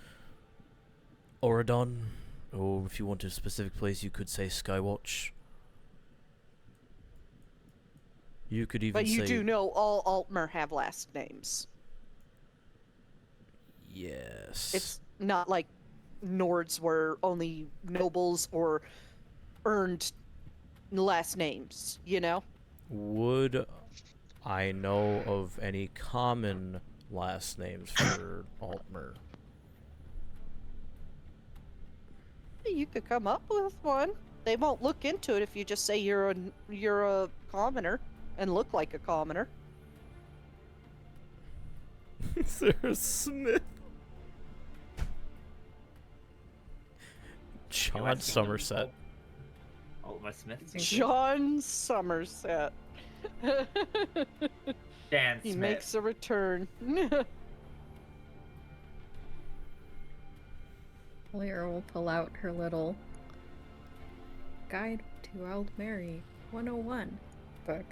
Oradon, or if you want a specific place, you could say Skywatch. You could even But you say... do know all Altmer have last names. Yes. It's not like Nords were only nobles or earned last names, you know? Would I know of any common last names for Altmer? You could come up with one. They won't look into it if you just say you're a commoner and look like a commoner. Sarah Smith. John Somerset. Altmer Smith. John Somerset. Dan He Smith. makes a return. Lyra will pull out her little Guide to Aldmeri 101 book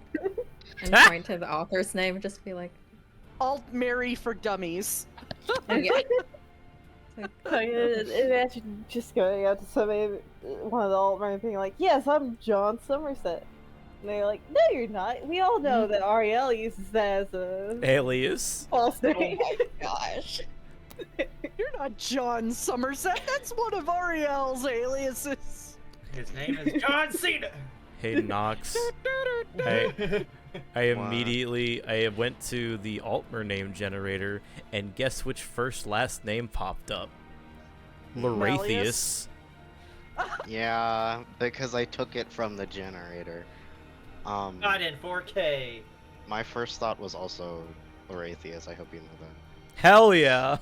and point to the author's name and just be like, Altmeri for dummies. oh, yeah. Imagine just going out to somebody, one of the Altmer, being like, "Yes, I'm John Somerset," and they're like, "No, you're not. We all know that Ariel uses that as a Alias. false name." Oh my gosh. You're not John Somerset. That's one of Ariel's aliases. His name is John Cena. Hey, Knox. I immediately went to the Altmer name generator, and guess which last name popped up? Lorathius. Yeah, because I took it from the generator. Not in 4K. My first thought was also Lorathius. I hope you know that. Hell yeah.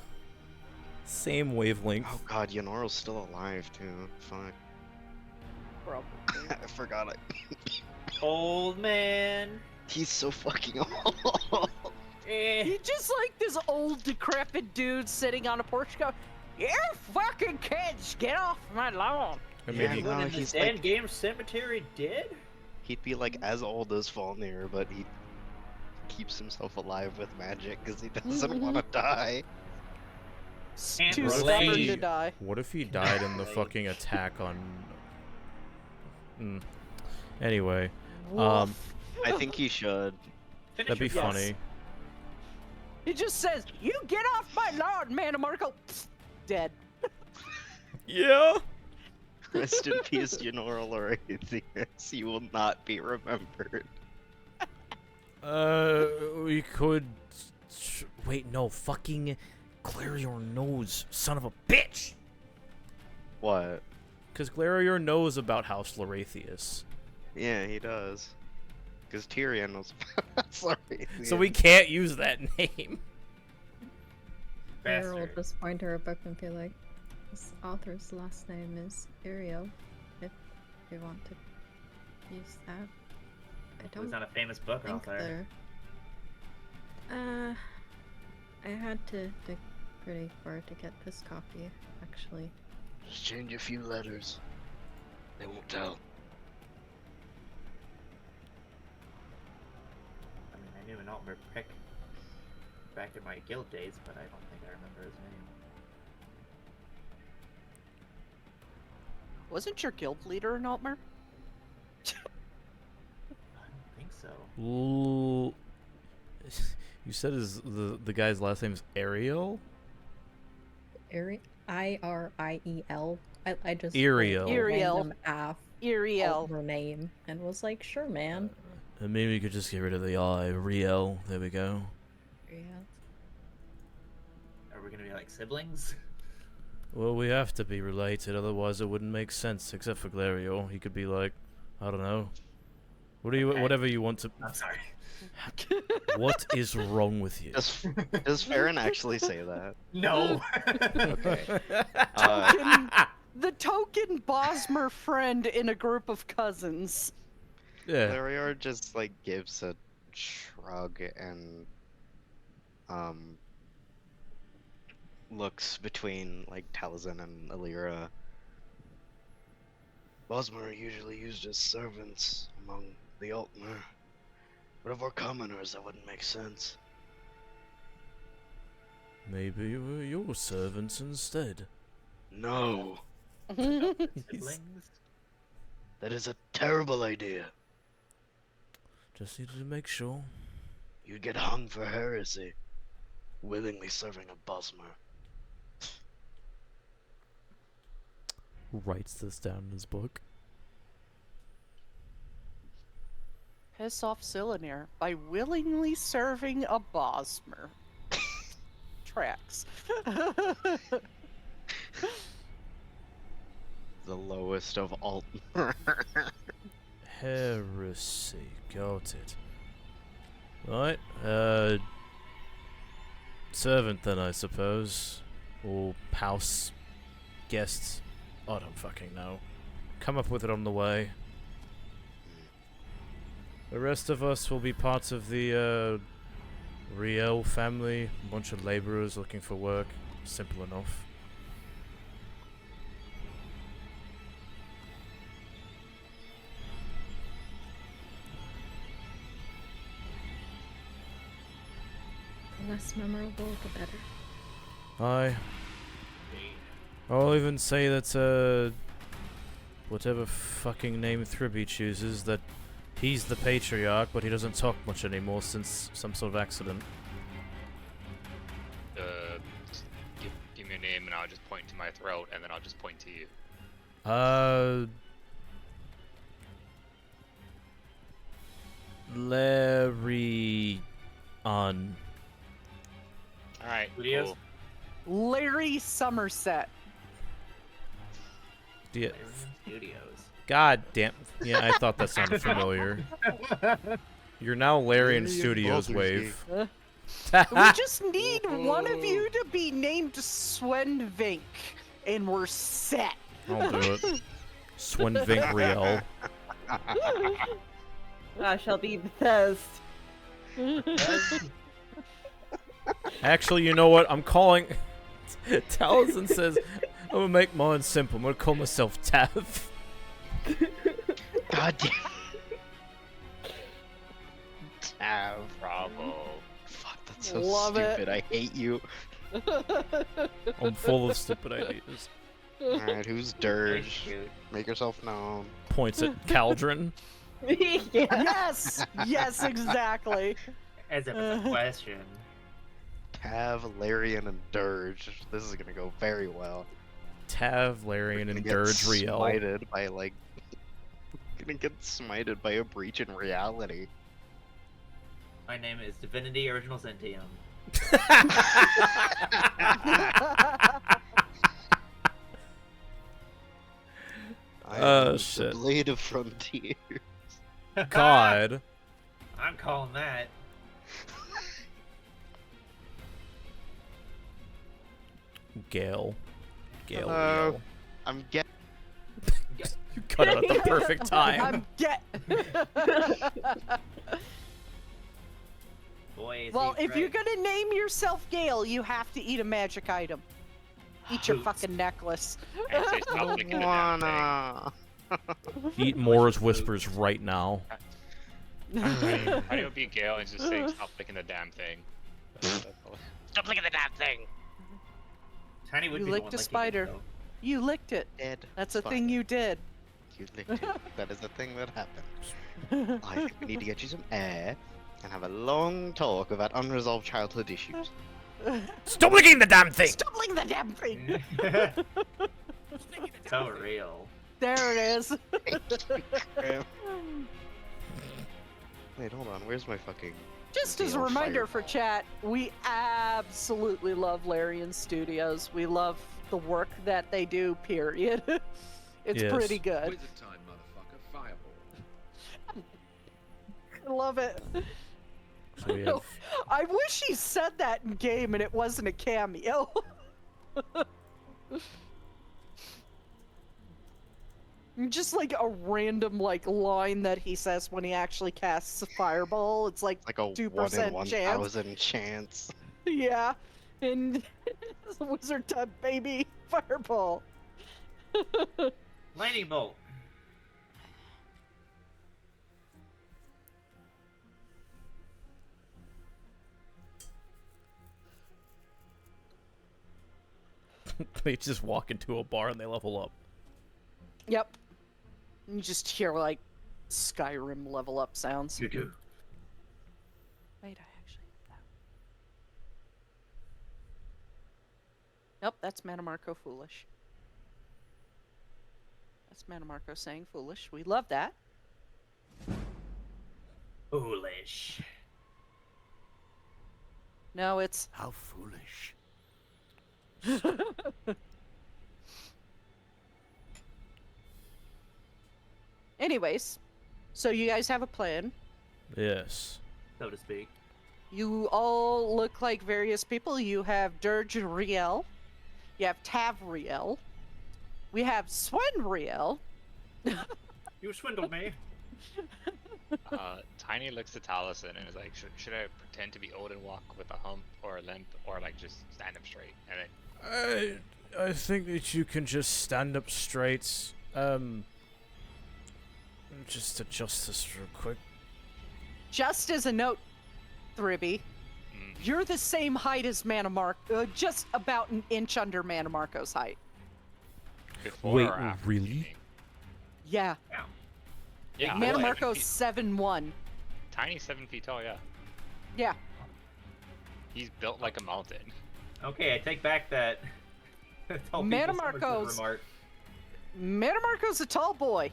Same wavelength. Oh god, Yonoral's still alive too. Fuck. Probably. I forgot it. Old man. He's so fucking old. He's just like this old decrepit dude sitting on a porch going, "You fucking kids, get off my lawn." I mean, Yeah, he- no, When he's the like- Game Cemetery did? He'd be like as old as Falnir, but he keeps himself alive with magic because he doesn't want to die. Can't Too relate. stubborn to die. what if he died in the fucking attack on... Anyway, Woof. I think he should. Finish that'd be your guess. funny. He just says, "You get off my lawn, Mannimarco." Dead. Yeah. Rest in peace, Yonoral Lorathius. You will not be remembered. We could... Wait, no, fucking... Clear your nose, son of a bitch! What? Because Glarior knows about House Lorathius. Yeah, he does. Because Tyrion was sorry. So we can't use that name. Lyra will Bastard. just point to her book and be like, this author's last name is Ariel, if you want to use that. I It's don't not a famous book think out there. there. I had to dig pretty far to get this copy, actually. Just change a few letters. They won't tell. I mean, I knew an Altmer prick back in my guild days, but I don't think I remember his name. Wasn't your guild leader an Altmer? I don't think so. Ooh. You said the guy's last name is Ariel? Iriel. I just Ariel. Ariel. random af Iriel. her name and was like, sure, man. And maybe we could just get rid of the I. Riel. There we go. Yeah. Are we gonna be like siblings? Well, we have to be related, otherwise it wouldn't make sense. Except for Glario, he could be like, I don't know. What do you, Okay. whatever you want to. I'm sorry. What is wrong with you? Does Farron actually say that? No. Okay. The token Bosmer friend in a group of cousins. Yeah. Larior just like gives a shrug and looks between like Taliesin and Alira. Bosmer are usually used as servants among the Altmer, but of our commoners that wouldn't make sense. Maybe we're your servants instead. No, Siblings? that is a terrible idea. Just needed to make sure. You'd get hung for heresy, willingly serving a Bosmer. Writes this down in his book. Piss off Cylinder by willingly serving a Bosmer. Tracks. The lowest of Altmer. Heresy. Got it. Right. Servant then, I suppose. Or house guests. I don't fucking know. Come up with it on the way. The rest of us will be parts of the Riel family. A bunch of laborers looking for work. Simple enough. The less memorable, the better. Aye. I'll even say that, whatever fucking name Thribby chooses, that he's the patriarch, but he doesn't talk much anymore since some sort of accident. Give me a name and I'll just point to my throat, and then I'll just point to you. Larry on. Alright, Studios? cool. Larry Somerset. Yeah. Studios. God damn. Yeah, I thought that sounded familiar. You're now Larry in Studios Wave. We just need one of you to be named Swenvink, and we're set. I'll do it. Swenvink Riel. I shall be Bethesda. Actually, you know what? I'm calling. Taliesin says, I'm gonna make mine simple. I'm gonna call myself Tav. God damn. Tav. Bravo. Fuck, that's so Love it. stupid. I hate you. I'm full of stupid ideas. Alright, who's Very Dirge? cute. Make yourself known. Points at Caldron. Yeah. Yes, yes, exactly. As if it's a question. Tav, Larian, and Dirge. This is gonna go very well. Tav, Larian, Gonna and get Dirge Riel. smited by like. Gonna get smited by a breach in reality. My name is Divinity Original Sentium. I Oh, am shit. The Blade of Frontier. God. I'm calling that. Gale. Gale Hello. Riel. I'm getting. You cut it at the perfect time. I'm get. Boy, is Well, he if you're great. gonna name yourself Gale, you have to eat a magic item. Eat your Hoot. fucking necklace. And say stop licking the damn thing. Wanna. Eat Moore's Whispers right now. How do you be Gale and just say stop licking the damn thing? Stop licking the damn thing! Tiny would You be the licked one a licking it, spider. though. You licked it. Dead. That's a Fine. thing you did. You licked it. That is a thing that happened. I think we need to get you some air and have a long talk about unresolved childhood issues. Stop licking the damn thing! Stop licking the damn thing! So real. There it is. Wait, hold on. Where's my fucking... Just as a Deal reminder for fireball. chat, we absolutely love Larian Studios. We love the work that they do, period. It's Yes. pretty good. Wizard time, motherfucker. Fireball. I love it. So we have I wish he said that in game and it wasn't a cameo. Just like a random line that he says when he actually casts a fireball. It's like Like a 1 2% in chance. 1,000 chance. Yeah. And it's a wizard type baby fireball. Lightning bolt. they just walk into a bar and they level up. Yep. You just hear like Skyrim level up sounds. Wait, I actually that. Nope, that's Mannimarco foolish. That's Mannimarco saying foolish. We love that. Foolish. No, it's How foolish. anyways. So you guys have a plan. Yes. So to speak. You all look like various people. You have Dirge Riel. You have Tav Riel. We have Swen Riel. You swindled me. Tiny looks at Taliesin and is like, should I pretend to be old and walk with a hump or a limp, or like just stand up straight? And then I think that you can just stand up straight. Just adjust this real quick. Just as a note, Thribby, you're the same height as Mannimarco, just about an inch under Mannimarco's height. before Wait, or after really? cheating? Yeah. Yeah, Mannimarco's 7 feet. 7'1". Tiny, 7 feet tall. Yeah, Yeah. he's built like a mountain. Okay, I take back that. Tall people Mannimarco's- remark. Mannimarco's a tall boy.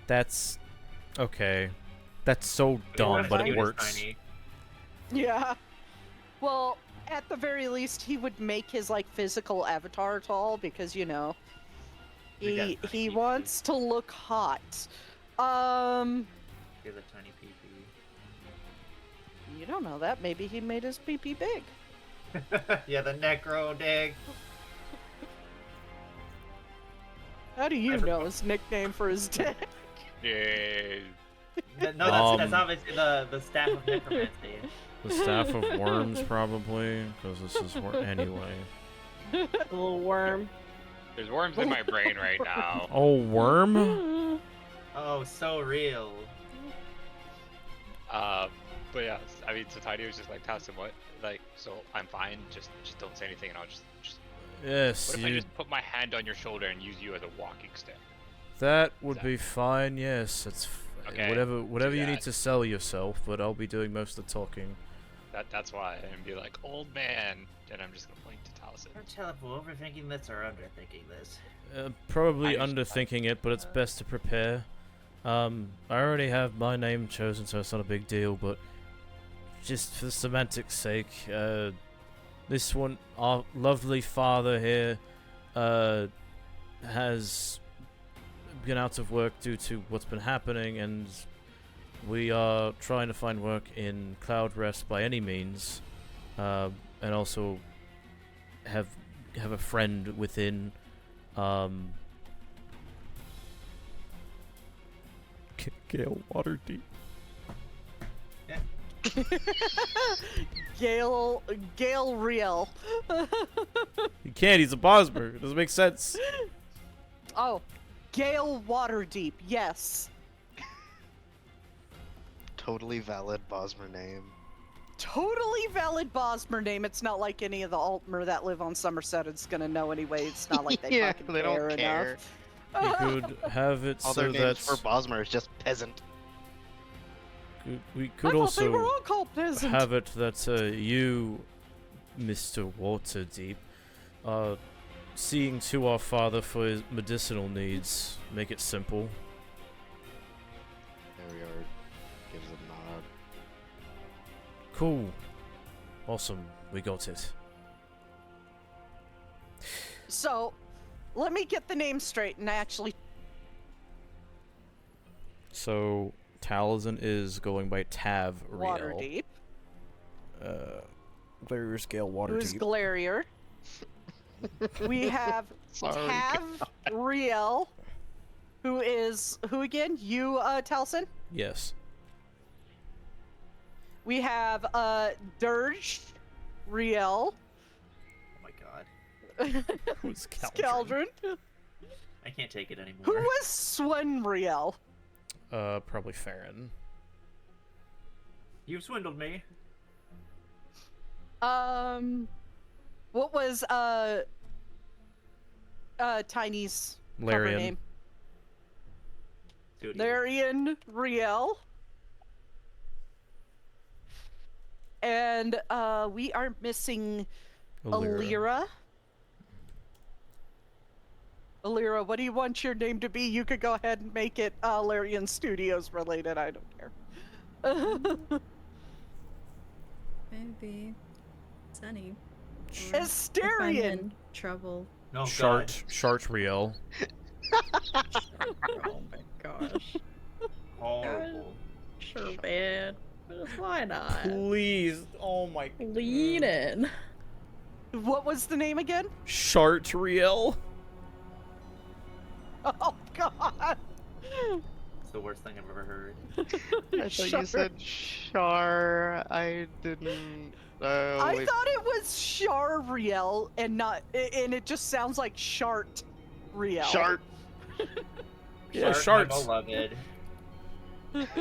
That's okay. That's so dumb, but it Cute as works. Tiny. Yeah. Well, at the very least, he would make his like physical avatar tall because We got he tiny pee-pee. wants to look hot. Here's a tiny pee You don't know that. Maybe he made his pee-pee big. yeah, the necro dig. How do you I know his nickname for his dick? Yeah. No, that's obviously the staff of necromancy. The staff of worms, probably, because this is anyway. A little worm. There's worms in my brain right now. Oh, worm? Oh, so real. But yeah, I mean, so Tiny was just like, Tassim, what? Like, so I'm fine. Just don't say anything, and I'll just. Yes, What if I you. just put my hand on your shoulder and use you as a walking stick? That would be fine. Yes, it's Okay, whatever do you need that. to sell yourself, but I'll be doing most of the talking. That's why, and be like, old man, and I'm just gonna point to Taliesin. Don't tell if we're overthinking this or underthinking this. Probably I just- underthinking it, but it's best to prepare. I already have my name chosen, so it's not a big deal. But just for semantics' sake, this one, our lovely father here, has been out of work due to what's been happening, and we are trying to find work in Cloud Rest by any means, and also have a friend within. Gale Waterdeep. Gale Riel. He can't. He's a Bosmer. It doesn't make sense. Oh, Gale Waterdeep. Yes. Totally valid Bosmer name. Totally valid Bosmer name. It's not like any of the Altmer that live on Somerset is gonna know anyway. It's not like they Yeah, fucking they don't care care. enough. We could have it All their so names that for Bosmer is just peasant. we I could thought they were also all called peasant. have it that you, Mr. Waterdeep, seeing to our father for his medicinal needs. Make it simple. Ariard gives a nod. Cool. Awesome. We got it. So, let me get the name straight and actually. So, Taliesin is going by Tav Riel. Waterdeep. Glarier Scale Who's Waterdeep. Glarier? We have Sorry. Tav Riel, who is who again? You, Taliesin? Yes. We have Dirge Riel. Oh my god. Who's Caldron. I can't take it anymore. Who was Swen Riel? Probably Farron. You've swindled me. What was Tiny's cover Larian. name? Dude, Larian Riel. And we are missing Alira. Alira, what do you want your name to be? You could go ahead and make it Larian Studios related. I don't care. Maybe Sunny. Sh- If I'm Asterion. in trouble. Oh, Shart Riel. Oh my gosh. Horrible. Sure, man. Why not? Please. Oh my. Lean in. What was the name again? Shart Riel. Oh God. It's the worst thing I've ever heard. I thought you said Char. I didn't. I Wait. thought it was Shar-Riel and not, and it just sounds like Shart-Riel. Shart. Yeah, Shart, Sharts. my beloved.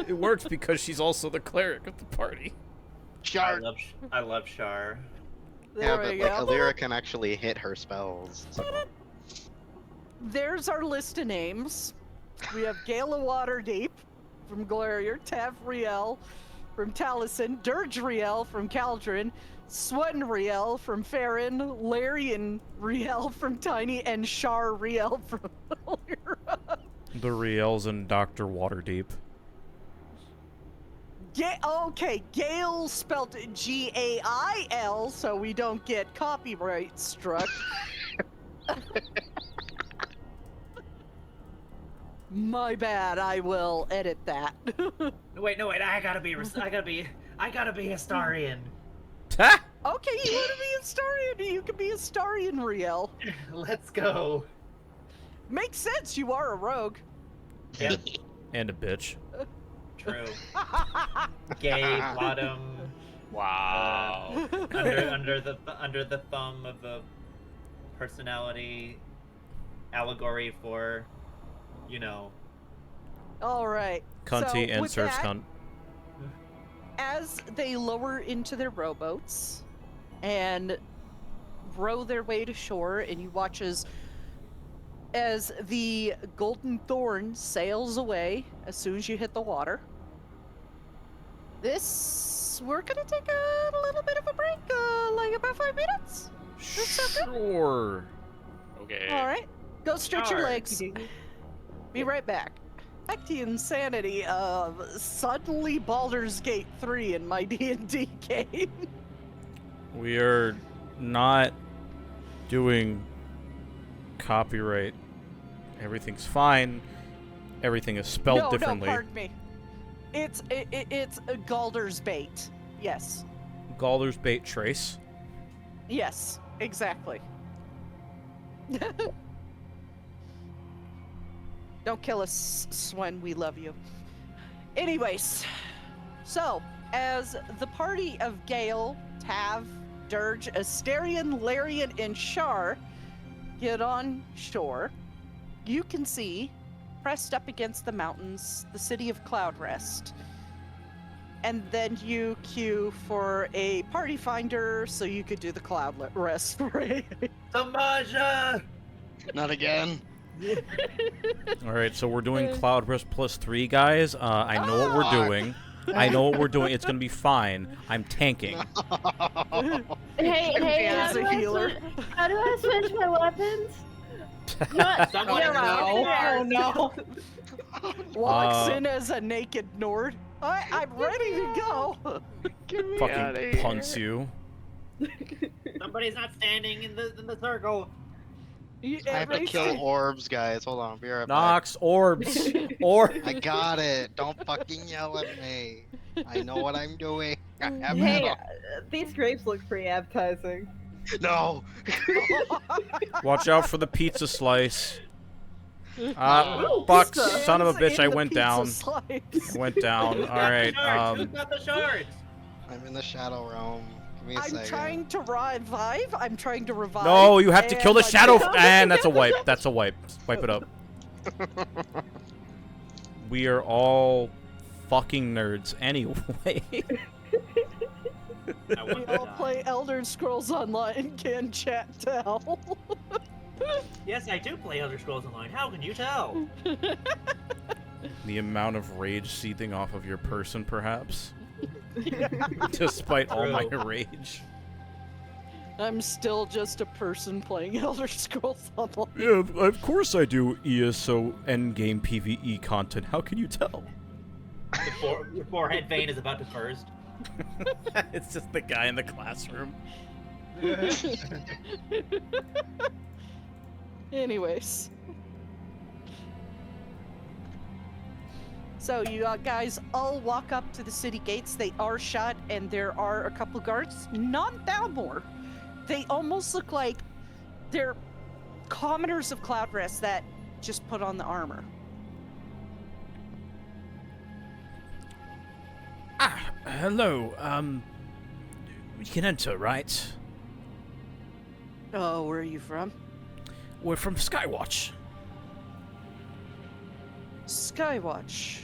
It works because she's also the cleric of the party. Shart. I love Shar. There Yeah, we but like go. Alira can actually hit her spells. So. There's our list of names. We have Gala Waterdeep from Glarier, Tav Riel from Taliesin, Dirge Riel from Caldron, Swen Riel from Farron, Larian Riel from Tiny, and Shar Riel from Alira. The Riels and Dr. Waterdeep. Okay, Gale spelled Gail, so we don't get copyright struck. My bad. I will edit that. No, wait. I gotta be Astarian. Ha! Okay, you want to be a Starian? You can be a Starian, Riel. Let's go. Makes sense. You are a rogue. Yeah, And a bitch. true. Gay, bottom, Wow. under the thumb of a personality allegory for, you know. All right. Cunty so and with serves that, cunt. as they lower into their rowboats and row their way to shore, and you watch as the Golden Thorn sails away as soon as you hit the water. We're gonna take a little bit of a break, like about 5 minutes. Sure. Okay. All right, go stretch your Sure. legs. Be right back. Back to the insanity of suddenly Baldur's Gate 3 in my D&D game. We are not doing copyright. Everything's fine. Everything is spelled differently. No, pardon me. It's a Galder's Bait. Yes. Galder's Bait Trace. Yes, exactly. Don't kill us, Swen. We love you. Anyways, so as the party of Gale, Tav, Dirge, Asterion, Larian, and Shar get on shore, you can see, pressed up against the mountains, the city of Cloudrest. And then you queue for a party finder so you could do the Cloudrest raid. Samaja! Not again. All right, so we're doing Cloud Burst +3, guys. I know what we're doing. I know what we're doing. It's gonna be fine. I'm tanking. Hey, as a healer. How do I switch my weapons? Someone in the Oh no! Walks Uh, in as a naked Nord. I'm ready to go. Fucking punts you. Somebody's not standing in the circle. I have to kill orbs, guys. Hold on, be right back. Nox, orbs, or I got it. Don't fucking yell at me. I know what I'm doing. I have Hey, it. these grapes look pretty appetizing. No. watch out for the pizza slice. Ooh, Fuck, Stands son of a bitch! in I the went pizza down. slice. I went down. All right. Who's got the shards? I'm in the shadow realm. Give me a I'm second. trying to revive. I'm trying to revive. No, you have to kill the and I shadow. can't. And that's a wipe. That's a wipe. Wipe it up. We are all fucking nerds anyway. I We want to all die. play Elder Scrolls Online. Can chat tell? Yes, I do play Elder Scrolls Online. How can you tell? The amount of rage seething off of your person, perhaps. Despite all my True. rage. I'm still just a person playing Elder Scrolls Online. Yeah, of course I do ESO endgame PvE content. How can you tell? Your forehead vein is about to burst. It's just the guy in the classroom. Anyways. So you guys all walk up to the city gates. They are shut, and there are a couple guards. Not Thalmor. They almost look like they're commoners of Cloudrest that just put on the armor. Hello, you can enter, right? Oh, where are you from? We're from Skywatch. Skywatch.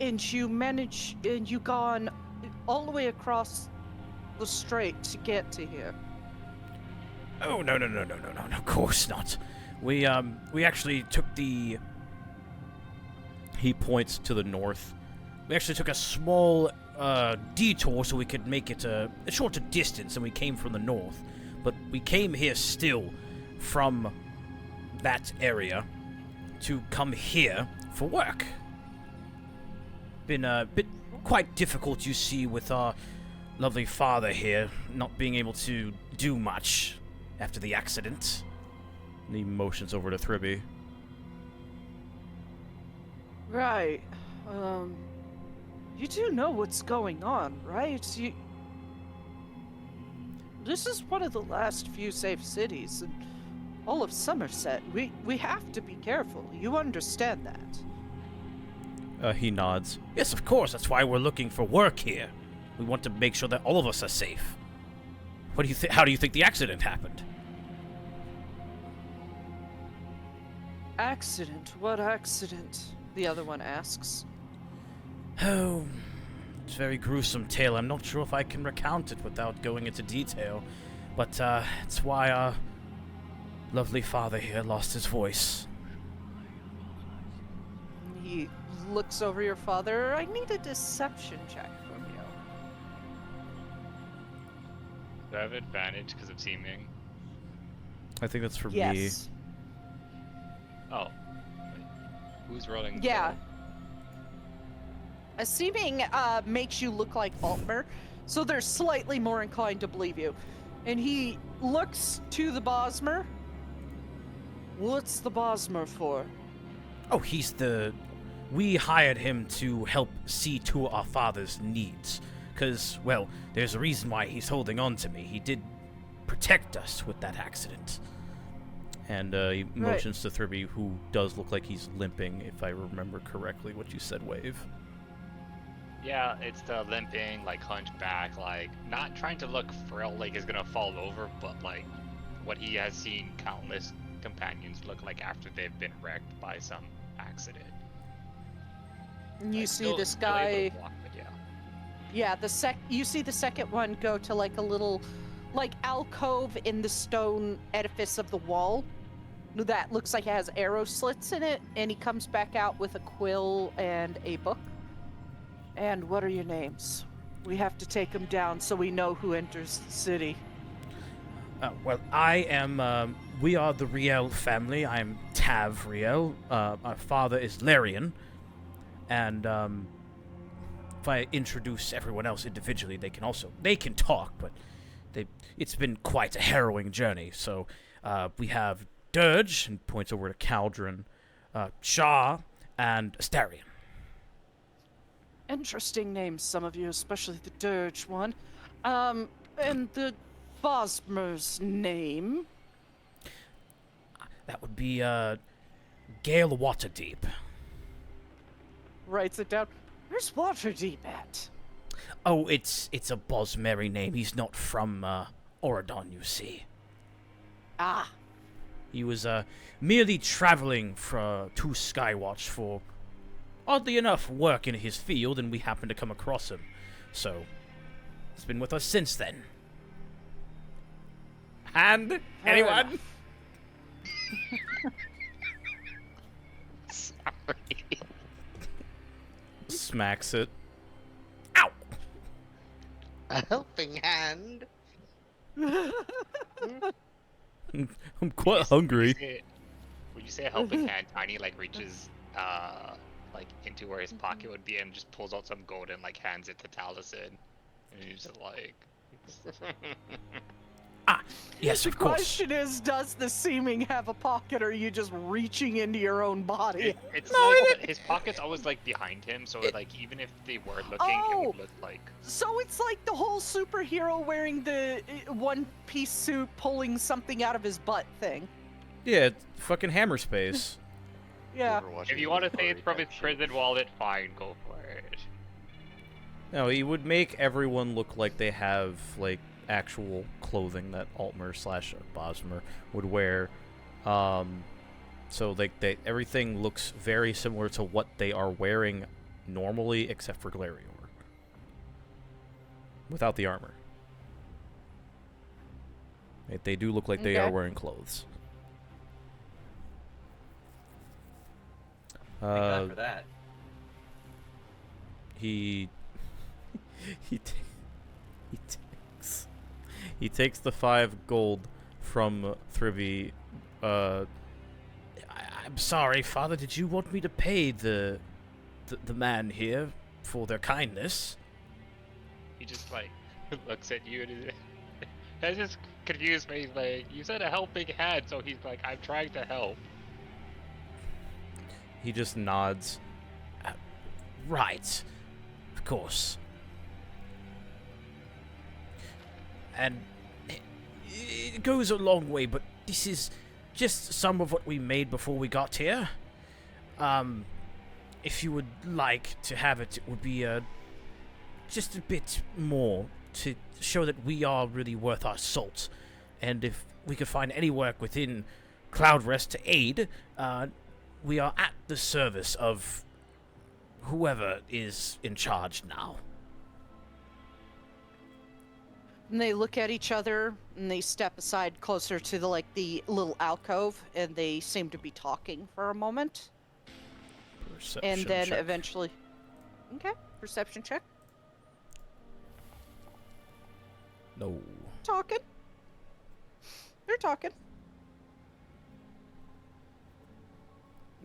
And you gone all the way across the strait to get to here. Oh, no, of course not. We actually took the... He points to the north. We actually took a small, detour so we could make it a shorter distance, and we came from the north. But we came here still from that area to come here for work. Been a bit quite difficult, you see, with our lovely father here not being able to do much after the accident. And he motions over to Thribby. Right. You do know what's going on, right? This is one of the last few safe cities in all of Somerset. We have to be careful. You understand that. He nods. Yes, of course. That's why we're looking for work here. We want to make sure that all of us are safe. What do you think? How do you think the accident happened? Accident? What accident? The other one asks. Oh, it's a very gruesome tale. I'm not sure if I can recount it without going into detail, but it's why our lovely father here lost his voice. He looks over your father. I need a deception check from you. Do I have advantage because of teaming? I think that's for me. Yes. Oh. Wait. Who's rolling? Yeah. Seeming makes you look like Altmer, so they're slightly more inclined to believe you. And he looks to the Bosmer. What's the Bosmer for? Oh, he's the... We hired him to help see to our father's needs. Because, well, there's a reason why he's holding on to me. He did protect us with that accident. And he motions to Thribby, who does look like he's limping, if I remember correctly what you said, Wave. Yeah, it's the limping, like hunchback, like not trying to look frail, like he's gonna fall over, but like what he has seen countless companions look like after they've been wrecked by some accident. And you Like, see still- this still able to guy. walk, but yeah. Yeah, you see the second one go to like a little, like alcove in the stone edifice of the wall, that looks like it has arrow slits in it, and he comes back out with a quill and a book. And what are your names? We have to take them down so we know who enters the city. Well, I am, we are the Riel family. I'm Tav Riel. My father is Larian. And, if I introduce everyone else individually, they can talk, but it's been quite a harrowing journey. So, we have Dirge, and points over to Caldron, Shah, and Astarion. Interesting names, some of you, especially the Dirge one. And the Bosmer's name? That would be, Gale Waterdeep. Writes it down. Where's Waterdeep at? Oh, it's a Bosmeri name. He's not from, Oradon, you see. Ah. He was, merely traveling to Skywatch for, oddly enough, work in his field, and we happened to come across him. So, he's been with us since then. Hand? Anyone? Sorry. Smacks it. Ow! A helping hand. I'm quite hungry. Would you say a helping hand, Tiny like reaches like into where his pocket would be and just pulls out some gold and like hands it to Taliesin, and he's just like. Ah, yes, of The course. question is, does the seeming have a pocket, or are you just reaching into your own body? It's like his pocket's always like behind him, so like even if they were looking, it Oh! would look like. So it's like the whole superhero wearing the one-piece suit pulling something out of his butt thing. Yeah, it's fucking hammer space. Yeah. If you want to say it's from his prison wallet, fine, go for it. No, he would make everyone look like they have, like, actual clothing that Altmer / Bosmer would wear. So, like, everything looks very similar to what they are wearing normally, except for Glarior. Without the armor. They do look like they are Okay. wearing clothes. Thank God for that. He takes the 5 gold from Thrivy. I'm sorry, Father. Did you want me to pay the man here for their kindness? He just like looks at you and that just confused me. He's like, you said a helping hand, so he's like, I'm trying to help. He just nods. Right. Of course. And it goes a long way, but this is just some of what we made before we got here. If you would like to have it, it would be just a bit more to show that we are really worth our salt. And if we could find any work within Cloudrest to aid, we are at the service of whoever is in charge now. And they look at each other, and they step aside closer to the little alcove, and they seem to be talking for a moment. Perception And then check. eventually... Okay, perception check. No. Talking. They're talking.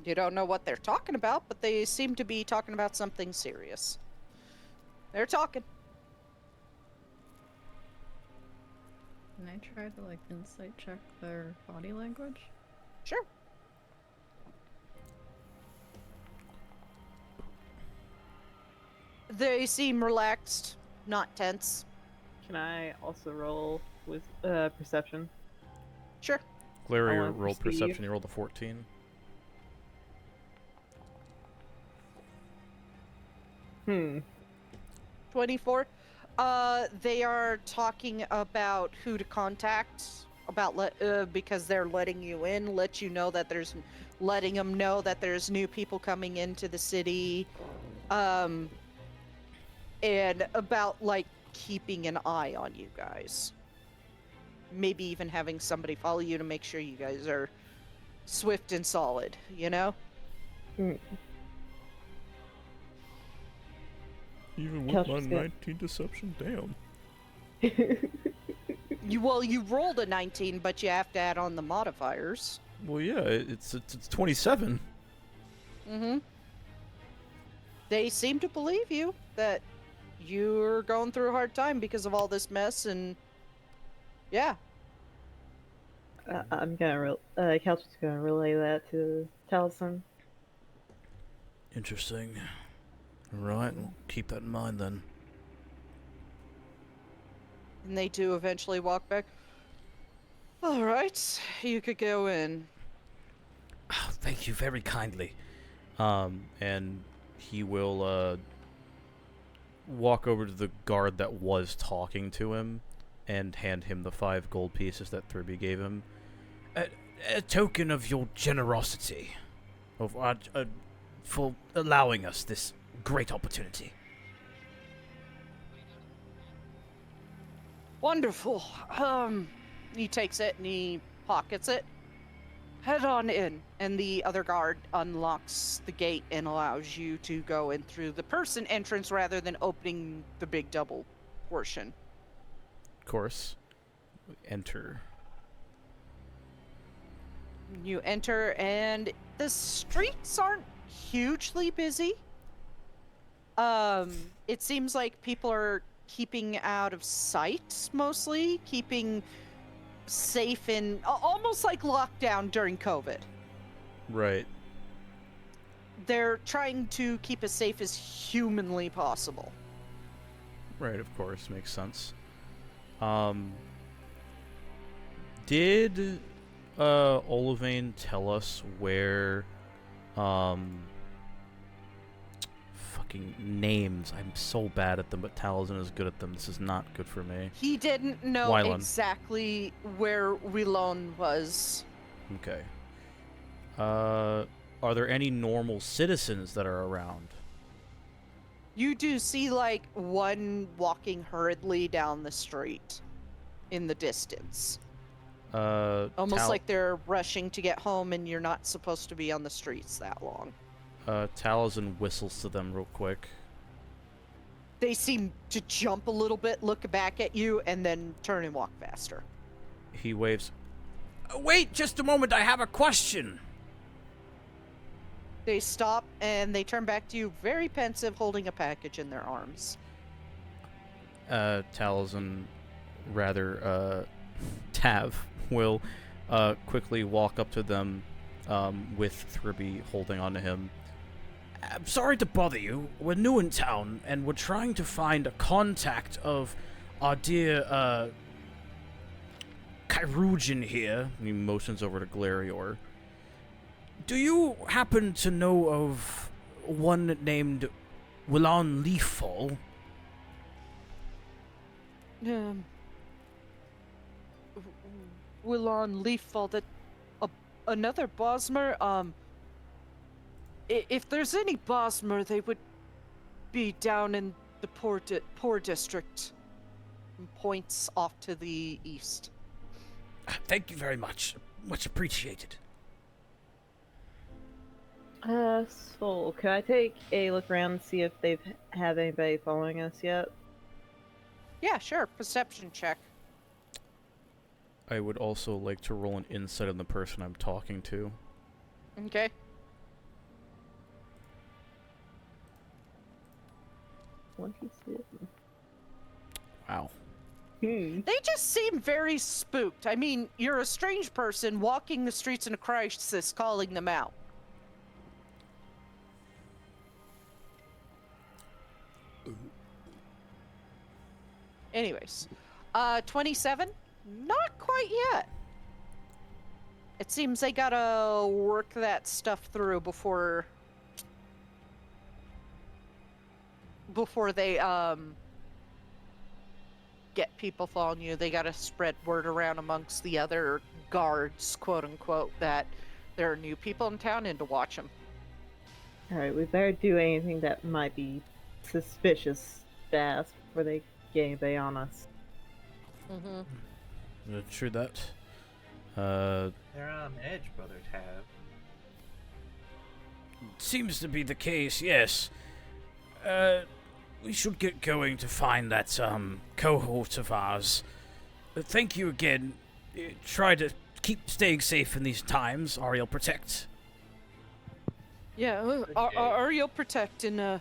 You don't know what they're talking about, but they seem to be talking about something serious. They're talking. Can I try to like insight check their body language? Sure. They seem relaxed, not tense. Can I also roll with perception? Sure. I Glarier wanna rolled perceive. perception. You rolled a 14. Hmm. 24. They are talking about who to contact, about because they're letting you in, letting them know that there's new people coming into the city, and about like keeping an eye on you guys. Maybe even having somebody follow you to make sure you guys are swift and solid, you know? Mm. Even with my 19 deception, damn. You rolled a 19, but you have to add on the modifiers. Well, yeah, it's 27. Mm-hmm. They seem to believe you that you're going through a hard time because of all this mess, and yeah. I'm gonna Couch is gonna relay that to Taliesin. Interesting. Right, we'll keep that in mind then. And they do eventually walk back. All right, you could go in. Oh, thank you very kindly. And he will walk over to the guard that was talking to him and hand him the 5 gold pieces that Thurby gave him. A token of your generosity for allowing us this great opportunity. Wonderful. He takes it and he pockets it. Head on in, and the other guard unlocks the gate and allows you to go in through the person entrance rather than opening the big double portion. Of course. Enter. You enter, and the streets aren't hugely busy. It seems like people are keeping out of sight, mostly, keeping safe in almost like lockdown during COVID. Right. They're trying to keep as safe as humanly possible. Right, of course, makes sense. Did Olivane tell us where fucking names? I'm so bad at them, but Taliesin is good at them. This is not good for me. He didn't know Wylan. exactly where Willon was. Okay. Are there any normal citizens that are around? You do see, like, one walking hurriedly down the street in the distance. Almost like they're rushing to get home, and you're not supposed to be on the streets that long. Taliesin whistles to them real quick. They seem to jump a little bit, look back at you, and then turn and walk faster. He waves. Wait just a moment, I have a question. They stop, and they turn back to you, very pensive, holding a package in their arms. Taliesin, rather, Tav, will quickly walk up to them with Thurby holding onto him. I'm sorry to bother you. We're new in town, and we're trying to find a contact of our dear Kyrugian here. He motions over to Glarior. Do you happen to know of one named Willon Leaffall? Willon Leaffall, that another Bosmer. If there's any Bosmer, they would be down in the poor district. And points off to the east. Thank you very much. Much appreciated. So can I take a look around and see if they've have anybody following us yet? Yeah, sure. Perception check. I would also like to roll an insight on the person I'm talking to. Okay. Wow. They just seem very spooked. I mean, you're a strange person walking the streets in a crisis, calling them out. Anyways, 27? Not quite yet. It seems they gotta work that stuff through before they get people following you. They gotta spread word around amongst the other guards, quote unquote, that there are new people in town and to watch them. Alright, we better do anything that might be suspicious fast before they get anybody on us. Mm-hmm. True that. They're on edge, Brother Tab. Seems to be the case, yes. We should get going to find that, cohort of ours. Thank you again. Try to keep staying safe in these times. Ariel, protect. Yeah, Ariel protect and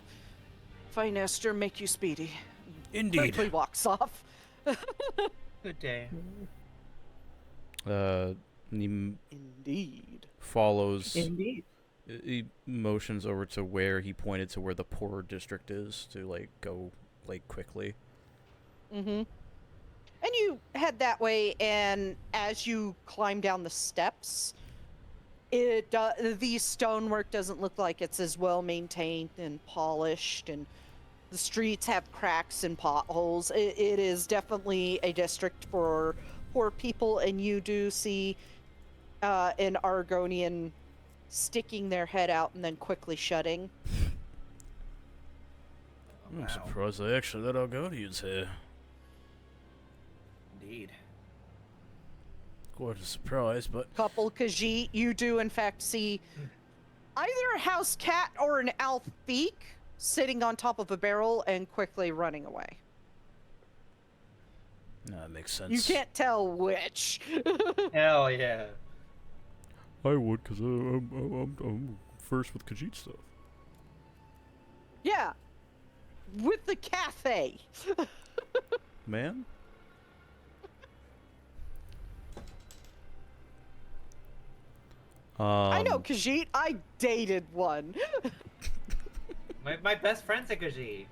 Fine Esther make you speedy. Indeed. Quickly walks off. Good day. He Indeed. follows. Indeed. He motions over to where he pointed to where the poorer district is to like go like quickly. Mm-hmm. And you head that way, and as you climb down the steps, the stonework doesn't look like it's as well maintained and polished, and the streets have cracks and potholes. It is definitely a district for poor people, and you do see an Argonian sticking their head out and then quickly shutting. I'm surprised they actually let Argonians here. Indeed. Quite a surprise, but Couple Khajiit, you do in fact see either a house cat or an altheek sitting on top of a barrel and quickly running away. no, that makes sense. You can't tell which. Hell yeah. I would, cause I'm first with Khajiit stuff. Yeah. With the cafe. Man. I know Khajiit. I dated one. My best friend's a Khajiit.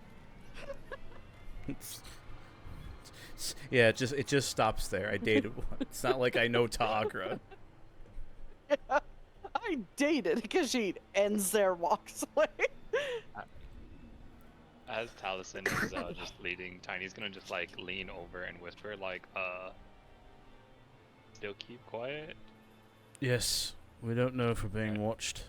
Yeah, it just stops there. I dated one. It's not like I know Tagra. I dated Khajiit. Ends there, walks away. As Taliesin is just leading, Tiny's gonna just like lean over and whisper like, still keep quiet. Yes, we don't know if we're being watched.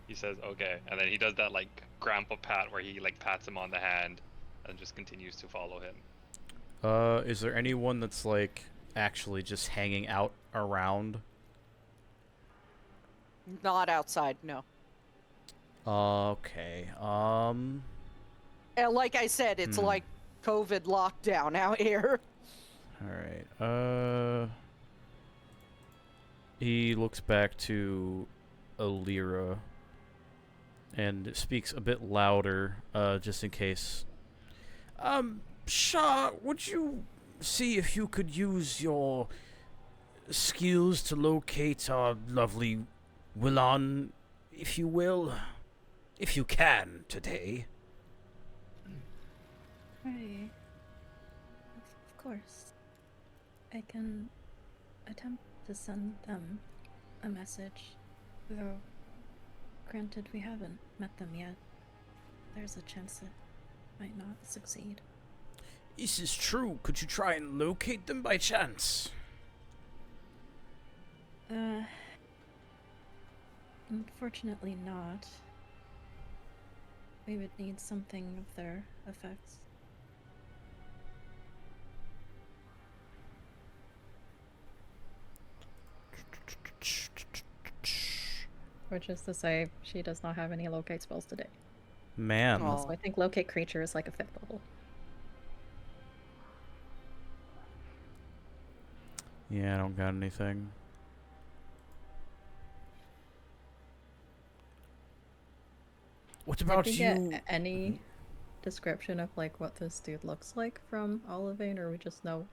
He says, okay, and then he does that like grandpa pat where he like pats him on the hand and just continues to follow him. Is there anyone that's like actually just hanging out around? Not outside, no. Okay. And like I said, it's like COVID lockdown out here. All right. He looks back to Alira and speaks a bit louder, just in case. Shah, would you see if you could use your skills to locate our lovely Willan, if you will? If you can, today. Right. Of course. I can attempt to send them a message, though granted we haven't met them yet. There's a chance it might not succeed. This is true. Could you try and locate them by chance? Unfortunately not. We would need something of their effects. Which is to say, she does not have any locate spells today. Man. Oh. So I think locate creature is like a 5th level. Yeah, I don't got anything. What about Did we you? get any description of like what this dude looks like from Olivine, or we just know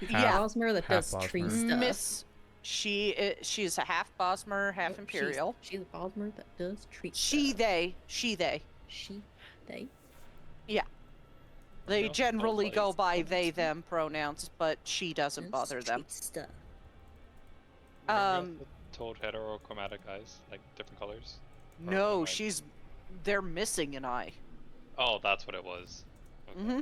Yeah. Bosmer that half does tree Bosmer. stuff? Miss, she's a half Bosmer, half Nope, Imperial. She's a Bosmer that does tree She, stuff. they. She, they. They No, generally go nobody's by focused. they, them pronouns, but she doesn't Does bother them. tree stuff. Remember the toad heterochromatic eyes, like different colors? Or No, am I- they're missing an eye. Oh, that's what it was. Okay. Mm-hmm.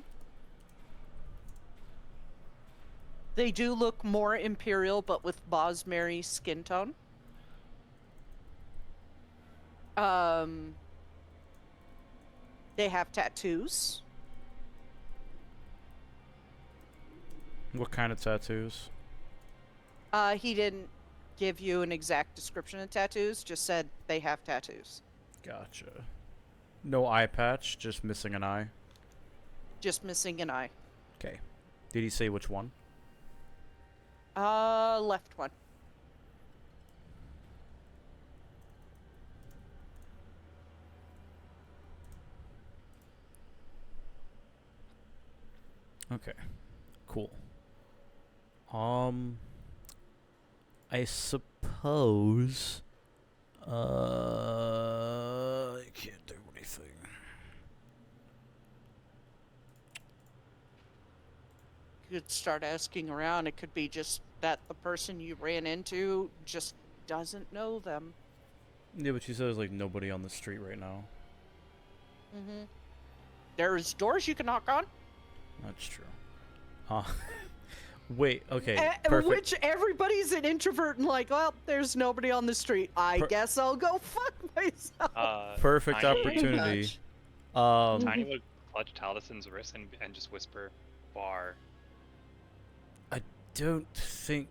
They do look more Imperial, but with Bosmary skin tone. They have tattoos. What kind of tattoos? He didn't give you an exact description of tattoos, just said they have tattoos. Gotcha. No eye patch, just missing an eye. Just missing an eye. Okay. Did he say which one? Left one. Okay. Cool. I suppose I can't do anything. You could start asking around. It could be just that the person you ran into just doesn't know them. Yeah, but she says like nobody on the street right now. Mm-hmm. There's doors you can knock on. That's true. Wait, okay, perfect. Which everybody's an introvert and like, well, there's nobody on the street. I guess I'll go fuck myself. Perfect Tiny- opportunity. Tiny would clutch Talison's wrist and just whisper, "Bar." I don't think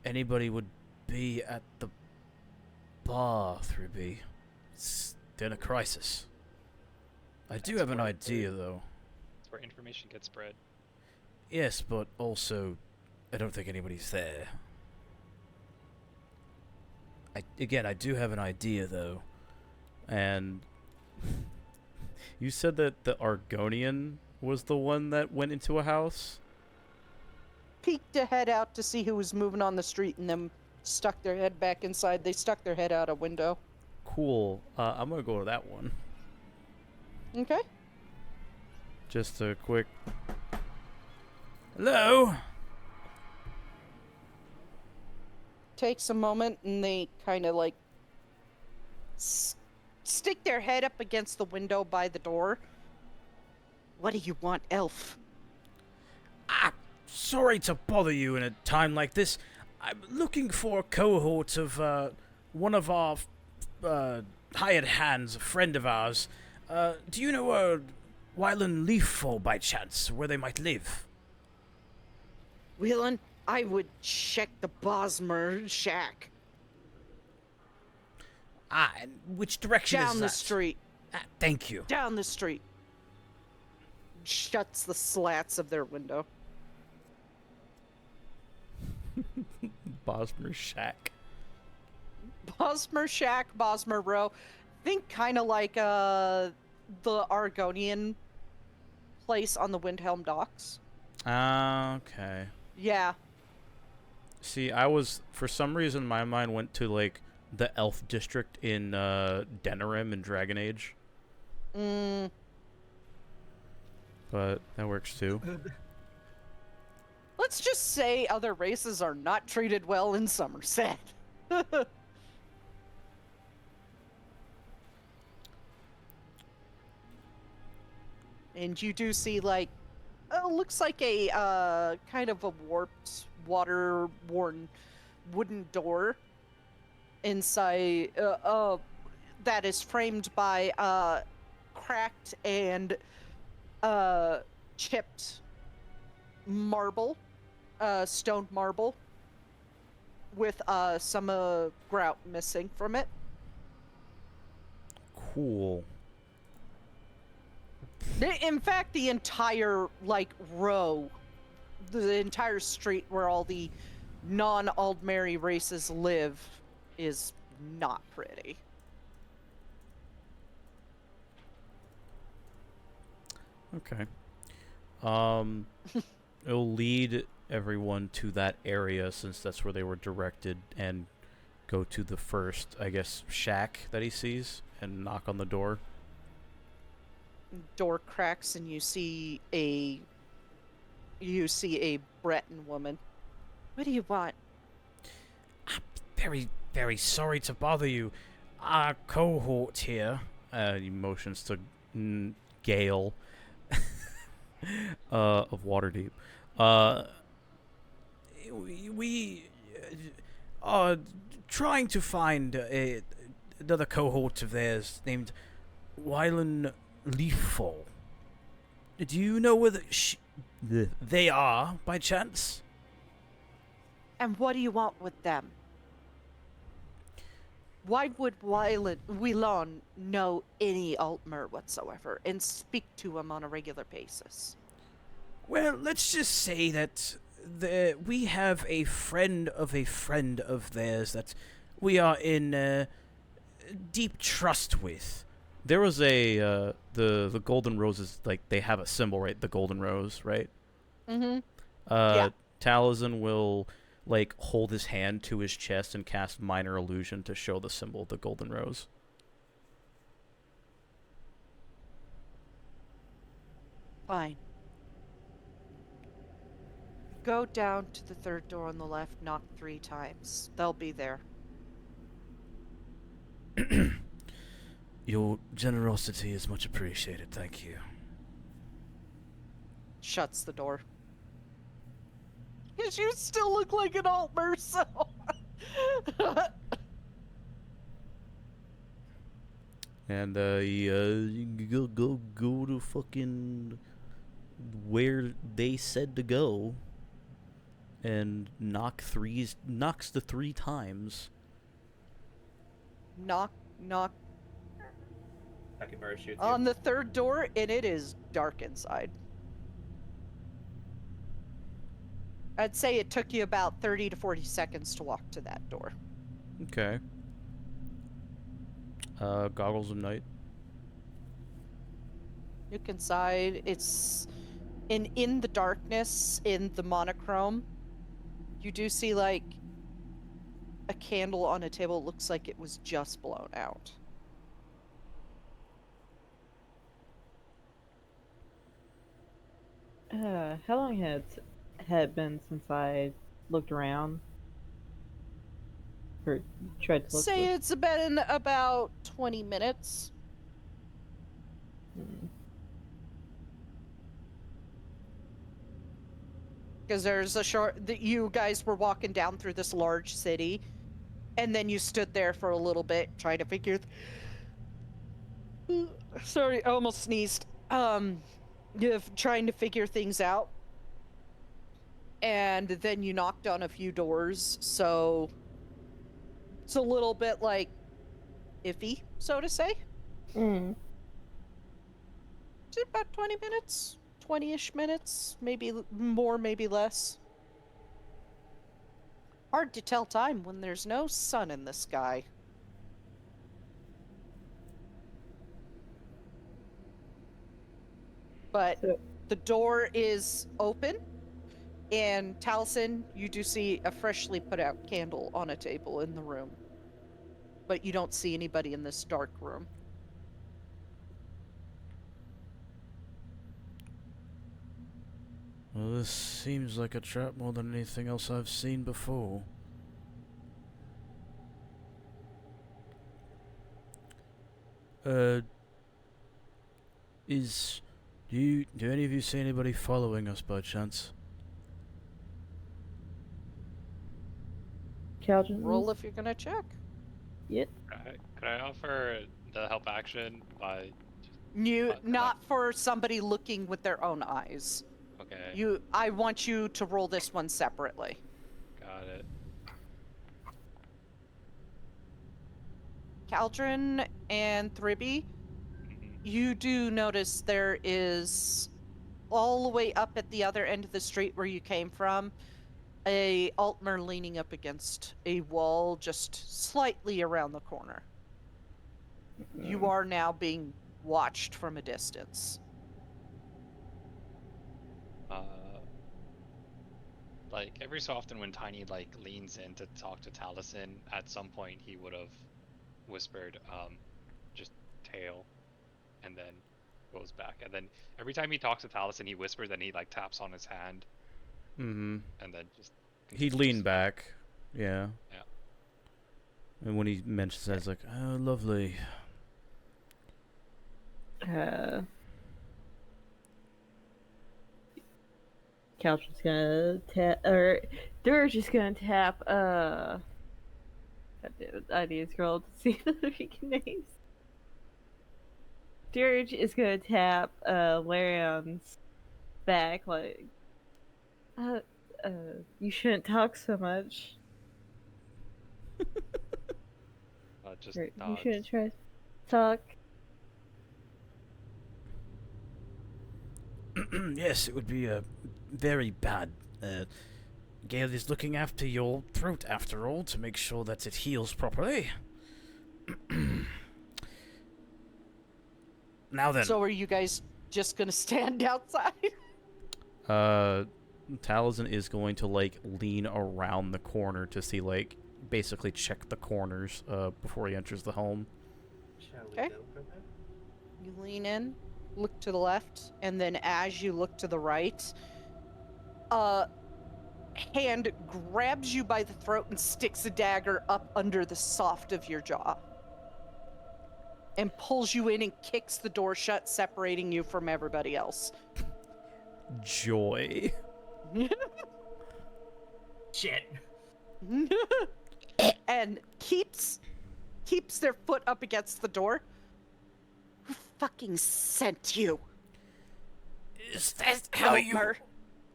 anybody would be at the bar, 3B. It's in a crisis. I do have an idea, though. It's where information gets spread. Yes, but also, I don't think anybody's there. I do have an idea, though. And you said that the Argonian was the one that went into a house? Peeked a head out to see who was moving on the street and then stuck their head back inside. They stuck their head out a window. Cool. I'm gonna go to that one. Okay. Just a quick... Hello? Takes a moment and they kind of like stick their head up against the window by the door. What do you want, elf? Sorry to bother you in a time like this. I'm looking for a cohort of one of our hired hands, a friend of ours. Do you know Wyland Leaffall by chance, where they might live? Whelan, I would check the Bosmer shack. And which direction is that? Down the street. Thank you. Down the street. Shuts the slats of their window. Bosmer Shack. Bosmer Shack, Bosmer Row. Think kind of like the Argonian place on the Windhelm docks. Okay. Yeah. See, for some reason, my mind went to, like, the elf district in Denerim in Dragon Age. But that works too. Let's just say other races are not treated well in Somerset. And you do see, like, looks like a kind of a warped, water-worn wooden door inside that is framed by cracked and chipped marble, stone marble, with some grout missing from it. Cool. In fact, the entire, like, row, the entire street where all the non-Aldmeri races live is not pretty. Okay. It'll lead everyone to that area since that's where they were directed and go to the first, I guess, shack that he sees and knock on the door. Door cracks and you see a Breton woman. What do you want? Very, very sorry to bother you. Our cohort here. He motions to Gale of Waterdeep. We are trying to find another cohort of theirs named Wyland Leaffall. Do you know where they are, by chance? And what do you want with them? Why would Wylon know any Altmer whatsoever and speak to him on a regular basis? Well, let's just say that we have a friend of theirs that we are in deep trust with. There was a the golden roses, like they have a symbol, right? The golden rose, right? Mm-hmm. Yeah. Taliesin will like hold his hand to his chest and cast minor illusion to show the symbol of the golden rose. Fine. Go down to the third door on the left, knock 3 times. They'll be there. Your generosity is much appreciated, thank you. Shuts the door. Because you still look like an Altmer, so... And he go to fucking where they said to go, and knocks the 3 times. knock, knock I can parachute you. on the third door, and it is dark inside. I'd say it took you about 30 to 40 seconds to walk to that door. Okay. Goggles of night. Look inside. It's in the darkness, in the monochrome. You do see like a candle on a table. It looks like it was just blown out. How long had it been since I looked around? Or tried to look Say for... it's been about 20 minutes. Because there's a short that you guys were walking down through this large city, and then you stood there for a little bit trying to figure. Sorry, I almost sneezed. Trying to figure things out, and then you knocked on a few doors, so it's a little bit like iffy, so to say. Mm. It's about 20 minutes. 20-ish minutes, maybe more, maybe less. Hard to tell time when there's no sun in the sky. But the door is open, and Taliesin, you do see a freshly put out candle on a table in the room. But you don't see anybody in this dark room. Well, this seems like a trap more than anything else I've seen before. Do any of you see anybody following us by chance? Calgin? Roll if you're gonna check. Yep. Could I offer the help action by Not for somebody looking with their own eyes. Okay. I want you to roll this one separately. Got it. Caldron and Thribby, you do notice there is, all the way up at the other end of the street where you came from, a Altmer leaning up against a wall just slightly around the corner. You are now being watched from a distance. Like every so often when Tiny like leans in to talk to Taliesin, at some point he would have whispered, just tail, and then goes back. And then every time he talks to Taliesin, he whispers, and he like taps on his hand. Mm-hmm. And then just He'd lean back. Yeah. Yeah. And when he mentions that, it's like, oh, lovely. Caltron's gonna tap, or Dirge is gonna tap, ideas girl to see the freaking names. Dirge is gonna tap, Larion's back, like, you shouldn't talk so much. just Right, you nods. shouldn't try to talk. Yes, it would be very bad. Gale is looking after your throat, after all, to make sure that it heals properly. Now then. So are you guys just gonna stand outside? Taliesin is going to like lean around the corner to see like basically check the corners before he enters the home. Shall we Okay. go for that? You lean in, look to the left, and then as you look to the right, a hand grabs you by the throat and sticks a dagger up under the soft of your jaw. And pulls you in and kicks the door shut, separating you from everybody else. Joy. Shit. And keeps their foot up against the door. Who fucking sent you? Is that how you... Altmer?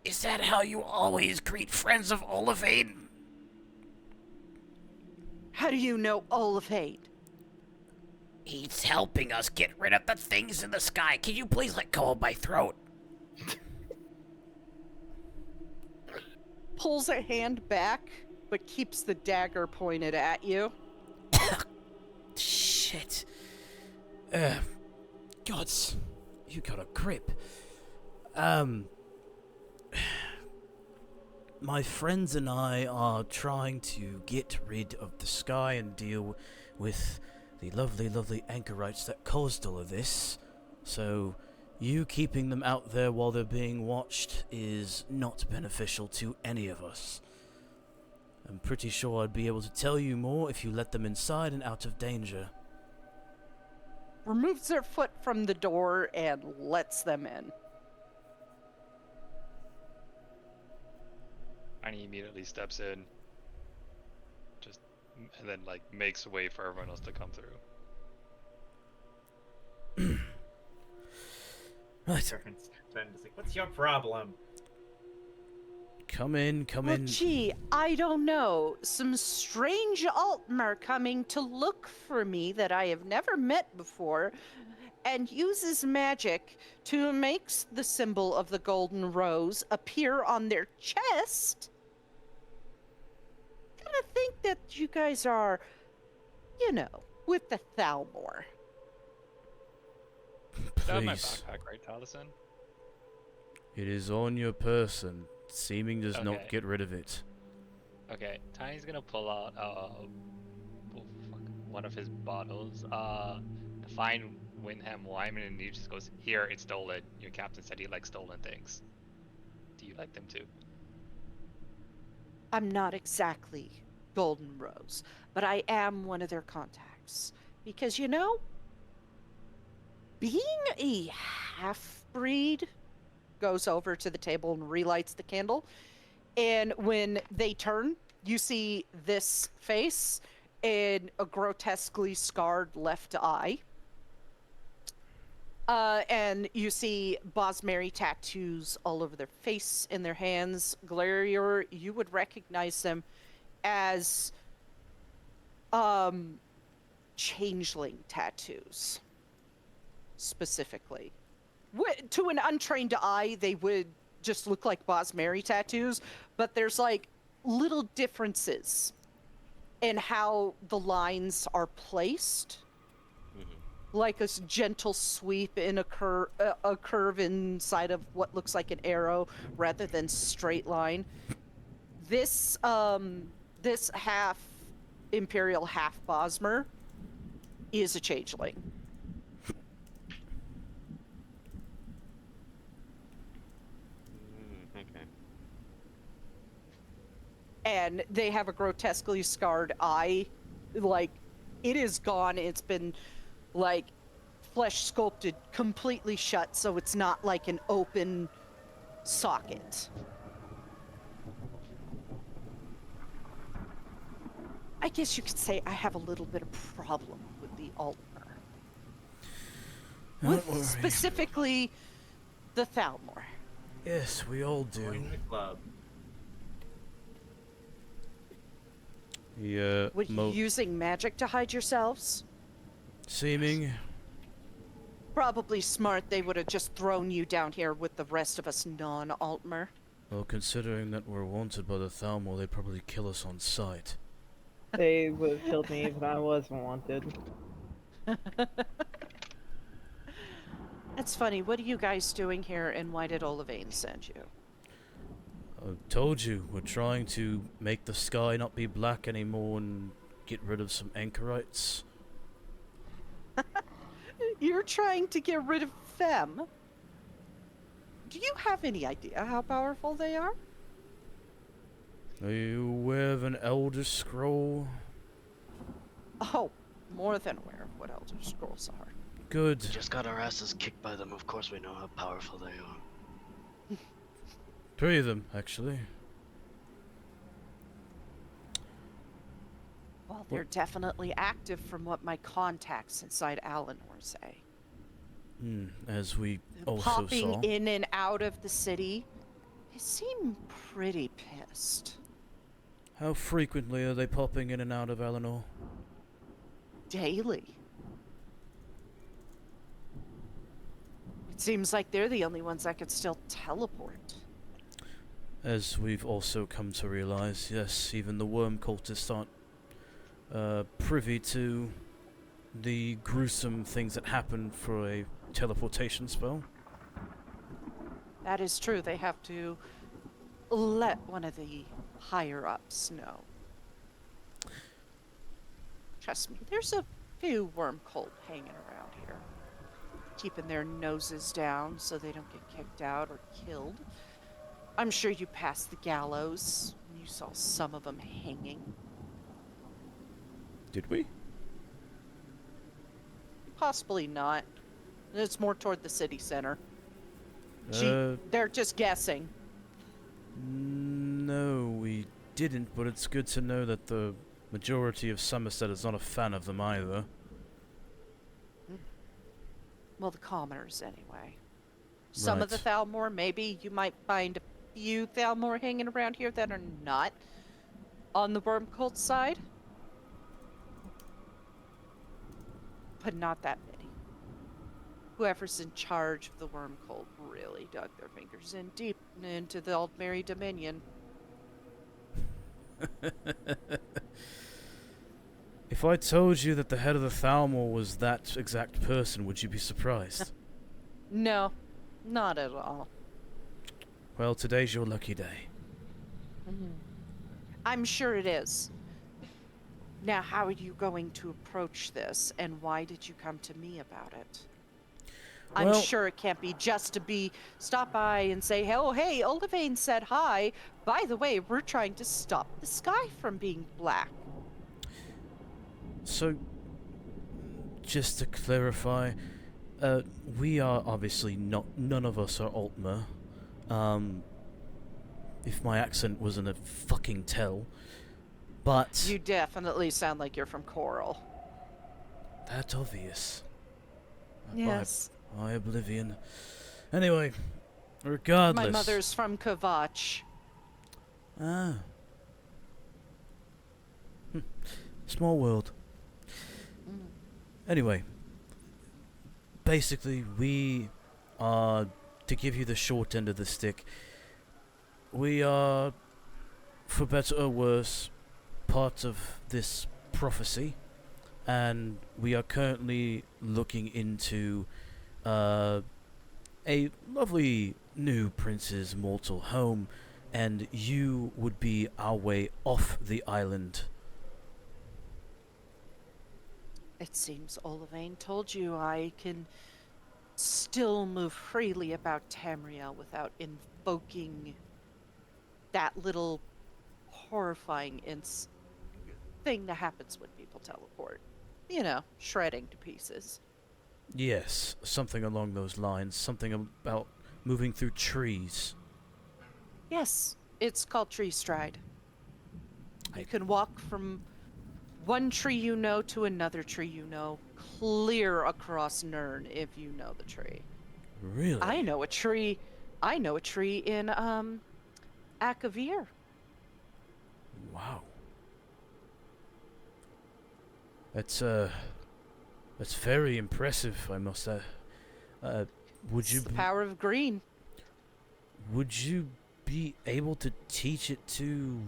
Is that how you always greet friends of Olivine? How do you know Olivine? He's helping us get rid of the things in the sky. Can you please let go of my throat? Pulls a hand back, but keeps the dagger pointed at you. Shit. Gods, you got a grip. My friends and I are trying to get rid of the sky and deal with the lovely, lovely anchorites that caused all of this. So, you keeping them out there while they're being watched is not beneficial to any of us. I'm pretty sure I'd be able to tell you more if you let them inside and out of danger. Removes their foot from the door and lets them in. Tiny immediately steps in, and then like makes way for everyone else to come through. Right, Then it's like, what's your problem? come in. Well, gee, I don't know. Some strange Altmer coming to look for me that I have never met before, and uses magic to make the symbol of the golden rose appear on their chest. I think that you guys are, with the Thalmor. That my Please. backpack, right, Taliesin? It is on your person. Seeming does not Okay. get rid of it. Okay, Tiny's gonna pull out one of his bottles, the fine Windham wine, and he just goes, "Here, it's stolen. Your captain said he likes stolen things. Do you like them too?" I'm not exactly Golden Rose, but I am one of their contacts. Because, being a half-breed, goes over to the table and relights the candle. And when they turn, you see this face and a grotesquely scarred left eye. And you see Bosmeri tattoos all over their face and their hands. Glarior, you would recognize them as changeling tattoos, specifically. To an untrained eye, they would just look like Bosmeri tattoos, but there's like little differences in how the lines are placed. Like a gentle sweep in a curve inside of what looks like an arrow rather than straight line. This this half Imperial, half Bosmer is a changeling. Okay. And they have a grotesquely scarred eye. Like, it is gone. It's been like flesh sculpted completely shut, so it's not like an open socket. I guess you could say I have a little bit of problem with the Altmer. Don't worry. With specifically the Thalmor. Yes, we all do. Join the club. Yeah. Were you using magic to hide yourselves? Seeming. Probably smart. They would have just thrown you down here with the rest of us non-Altmer. Well, considering that we're wanted by the Thalmor, they'd probably kill us on sight. They would have killed me even I wasn't wanted. That's funny. What are you guys doing here, and why did Olivine send you? I told you, we're trying to make the sky not be black anymore and get rid of some anchorites. You're trying to get rid of them? Do you have any idea how powerful they are? Are you aware of an elder scroll? Oh, more than aware of what elder scrolls are. Good. We just got our asses kicked by them. Of course we know how powerful they are. 3 of them, actually. Well, they're definitely active from what my contacts inside Alinor say. As we also Popping saw. in and out of the city, they seem pretty pissed. How frequently are they popping in and out of Eleanor? Daily. It seems like they're the only ones that could still teleport. As we've also come to realize, yes, even the worm cultists aren't privy to the gruesome things that happen for a teleportation spell. That is true. They have to let one of the higher-ups know. Trust me, there's a few worm cult hanging around here, keeping their noses down so they don't get kicked out or killed. I'm sure you passed the gallows. You saw some of them hanging. Did we? Possibly not. It's more toward the city center. They're just guessing. No, we didn't, but it's good to know that the majority of Somerset is not a fan of them either. Well, the commoners, anyway. Some of the Right. Thalmor, maybe you might find a few Thalmor hanging around here that are not on the worm cult side. But not that many. Whoever's in charge of the worm cult really dug their fingers in deep into the Aldmeri Dominion. If I told you that the head of the Thalmor was that exact person, would you be surprised? No, not at all. Well, today's your lucky day. I'm sure it is. Now, how are you going to approach this, and why did you come to me about it? I'm Well- sure it can't be just to be stop by and say, oh, hey, Olivine said hi. By the way, we're trying to stop the sky from being black. So, just to clarify, we are obviously not, none of us are Altmer. If my accent wasn't a fucking tell. But You definitely sound like you're from Coral. that's obvious. Yes. My oblivion. Anyway, regardless. My mother's from Kavach. Ah. Small world. Anyway, basically, we are, to give you the short end of the stick, we are, for better or worse, part of this prophecy, and we are currently looking into a lovely new prince's mortal home, and you would be our way off the island. It seems Olivine told you I can still move freely about Tamriel without invoking that little horrifying thing that happens when people teleport. You know, shredding to pieces. Yes, something along those lines. Something about moving through trees. Yes, it's called tree stride. You can walk from one tree you know to another tree you know, clear across Nirn if you know the tree. Really? I know a tree in Akavir. Wow. That's very impressive, I must say. Would you It's the power of green. would you be able to teach it to?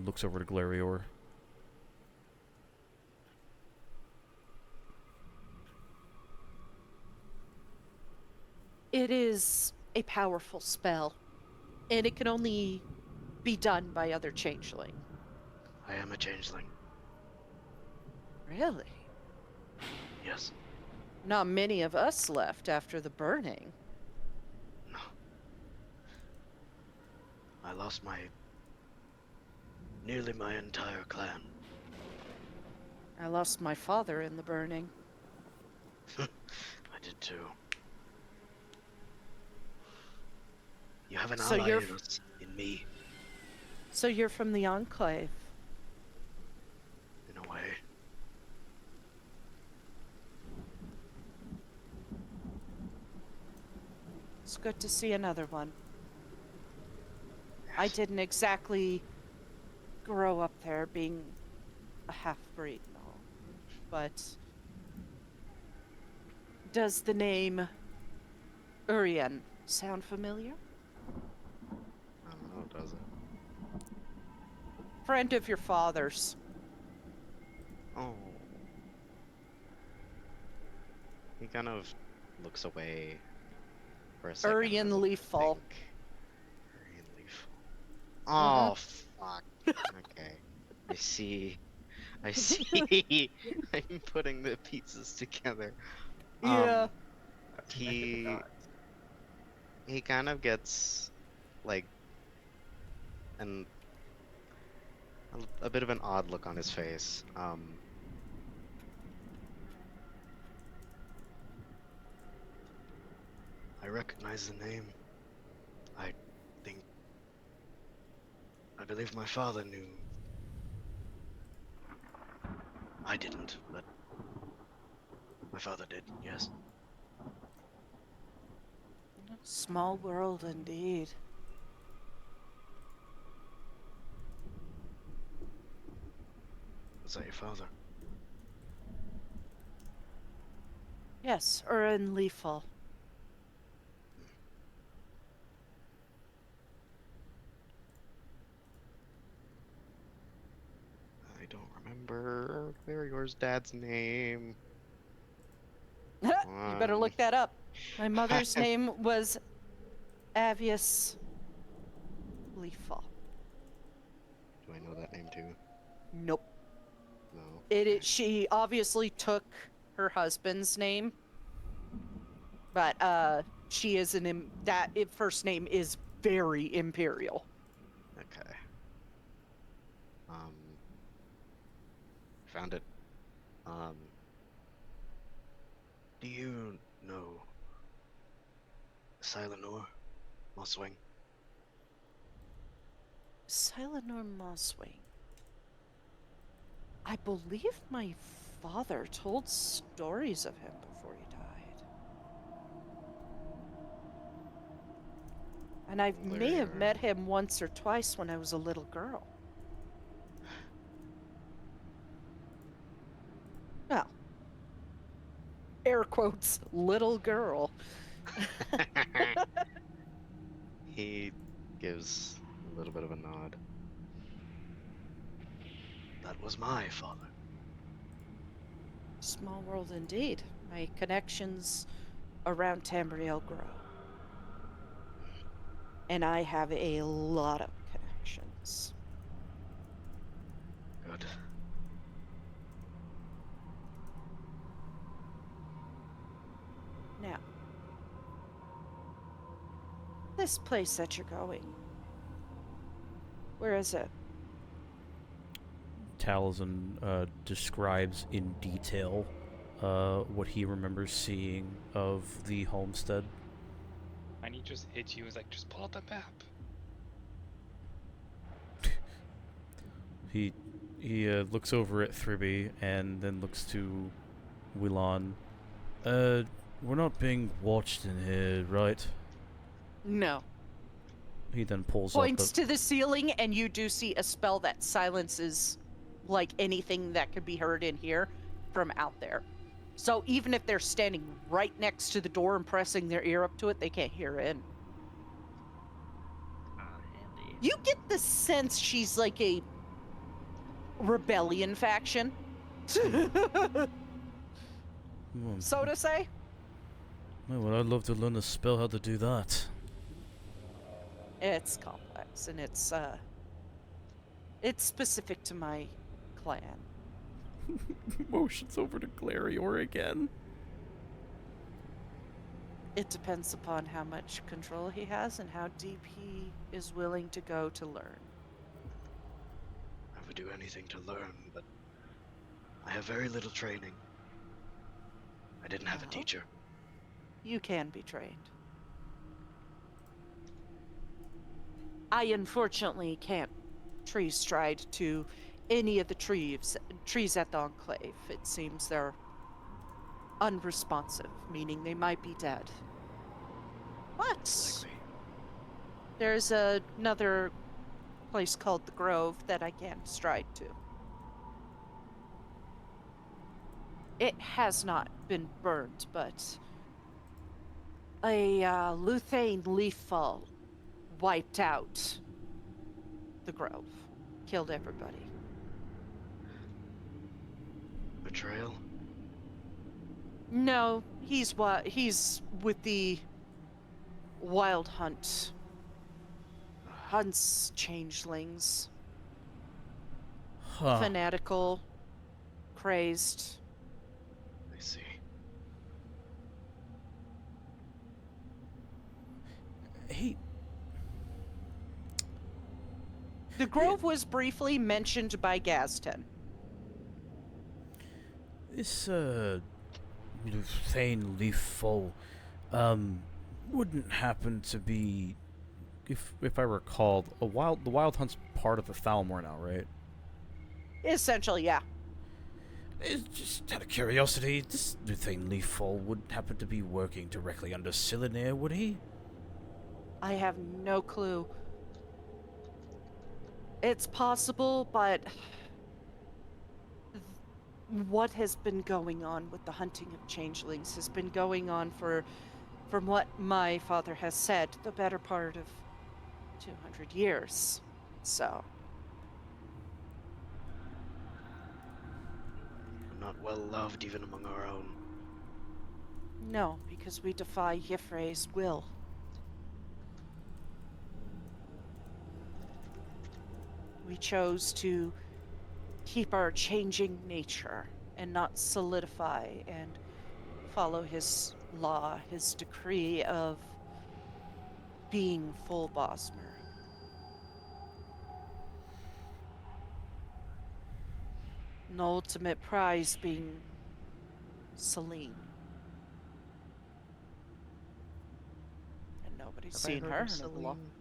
Looks over to Glarior. It is a powerful spell, and it can only be done by other changeling. I am a changeling. Really? Yes. Not many of us left after the burning. No. I lost nearly my entire clan. I lost my father in the burning. I did too. You have an So ally you're in me, So you're from the Enclave. in a way. It's good to see another one. I didn't exactly grow up there being a half-breed and all, but does the name Urien sound familiar? I don't know, does it? Friend of your father's. Oh. He kind of looks away for a second. Urien doesn't Leafall. think. Urien Leafall. Oh, fuck. Okay. I see. I'm putting the pieces together. Yeah. He kind of gets like a bit of an odd look on his face. I recognize the name. I believe my father knew. I didn't, but my father did, yes. Small world indeed. Was that your father? Yes, Urien Leafall. I don't remember Glarior's dad's name. You better look that up. My mother's name was Avius Leafall. Do I know that name too? Nope. No. She obviously took her husband's name, but she is first name is very imperial. Okay. Found it. Do you know Silenor Mosswing? Silenor Mosswing. I believe my father told stories of him before he died. And I may have met him once or twice when I was a little girl. Well, air quotes, little girl. He gives a little bit of a nod. That was my father. Small world indeed. My connections around Tamriel grow. And I have a lot of connections. Good. Now, this place that you're going, where is it? Taliesin describes in detail what he remembers seeing of the homestead. And he just hits you and is like, just pull out the map. He looks over at Thribby and then looks to Willan. We're not being watched in here, right? No. He then pulls Points up to the ceiling, and you do see a spell that silences like anything that could be heard in here. from out there. So even if they're standing right next to the door and pressing their ear up to it, they can't hear in. Handy. You get the sense she's like a rebellion faction. So to say. Well, I'd love to learn the spell how to do that. It's complex, and it's specific to my clan. Motions over to Glarior again. It depends upon how much control he has and how deep he is willing to go to learn. I would do anything to learn, but I have very little training. I didn't have a Well, teacher. You can be trained. I unfortunately can't tree stride to any of the trees at the Enclave. It seems they're unresponsive, meaning they might be dead. But Like me. there's another place called the Grove that I can stride to. It has not been burned, but a Luthane leaf fall wiped out the Grove, killed everybody. Betrayal? No, he's with the Wild Hunt. Hunts changelings. Huh. Fanatical. Crazed. I see. Hey, The Grove was briefly mentioned by Gazten. this, Luthane leaf fall, wouldn't happen to be, if I recall, the Wild Hunt's part of the Thalmor now, right? Essentially, yeah. It's just out of curiosity, this Luthane leaf fall wouldn't happen to be working directly under Silinir, would he? I have no clue. It's possible, but what has been going on with the hunting of changelings has been going on from what my father has said, the better part of 200 years. So, I'm not well loved even among our own. no, because we defy Y'ffre's will. We chose to keep our changing nature and not solidify and follow his law, his decree of being full Bosmer. An ultimate prize being Celine. And nobody's Have I seen heard her of in a long. Celine?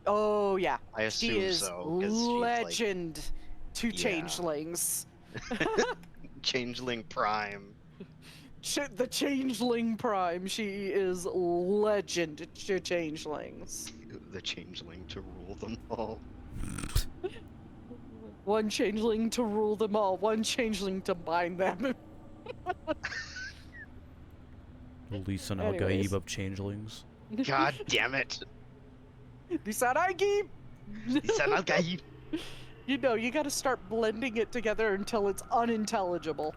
Oh yeah, I she assume is so, 'cause she's, like- legend to Yeah. changelings. Changeling Prime. The changeling prime. She is legend to changelings. The changeling to rule them all. One changeling to rule them all. One changeling to bind them. Lisa Anyways. Nalgaib of changelings. God damn it. Disaragi! Isanalgai. You know, you gotta start blending it together until it's unintelligible.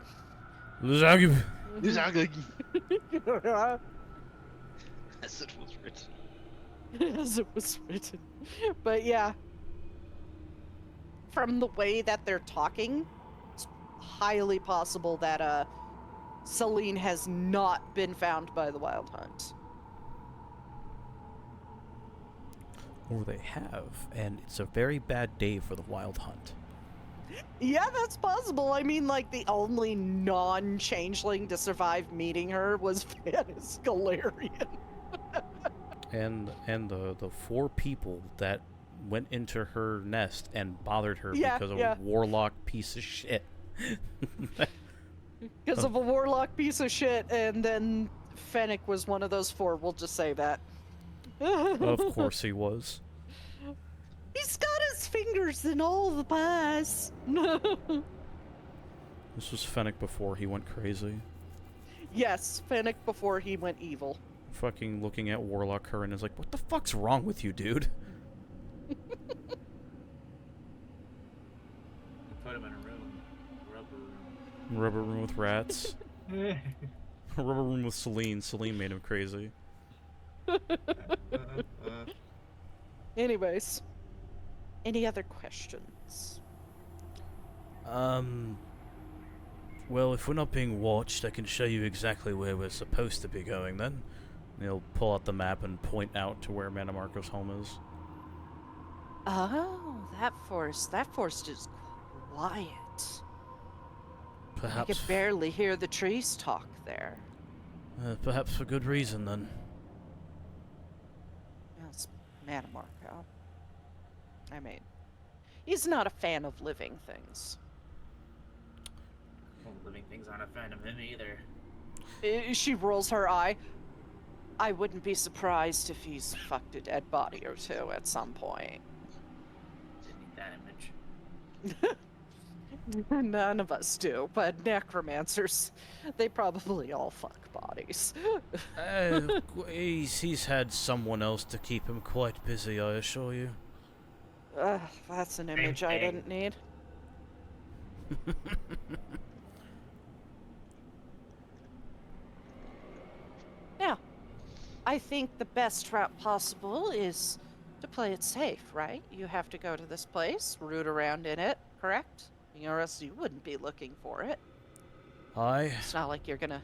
Luzagib. Isanalgai. As it was written. As it was written. But yeah. From the way that they're talking, it's highly possible that Celine has not been found by the Wild Hunt. Or they have, and it's a very bad day for the Wild Hunt. Yeah, that's possible. I mean, like, the only non-changeling to survive meeting her was Vanis Galarian. And the 4 people that went into her nest and bothered her Yeah, because of yeah. a warlock piece of shit. Because of a warlock piece of shit, and then Fennec was one of those 4, we'll just say that. Of course he was. He's got his fingers in all the pies. This was Fennec before he went crazy. Yes, Fennec before he went evil. Fucking looking at Warlock Curran is like, what the fuck's wrong with you, dude? Put him in a room. Rubber room with rats. Rubber room with Celine. Celine made him crazy. Anyways, any other questions? Well, if we're not being watched, I can show you exactly where we're supposed to be going then. He'll pull out the map and point out to where Mannimarco's home is. Oh, that forest is quiet. I Perhaps, could barely hear the trees talk there. perhaps for good reason then. That's Mannimarco. I mean, he's not a fan of living things. Well, living things aren't a fan of him either. She rolls her eye. I wouldn't be surprised if he's fucked a dead body or two at some point. Didn't need that image. None of us do, but necromancers, they probably all fuck bodies. He's had someone else to keep him quite busy, I assure you. That's an image I thing. didn't need. Now, I think the best route possible is to play it safe, right? You have to go to this place, root around in it, correct? Or else you wouldn't be looking for it. Aye. It's not like you're gonna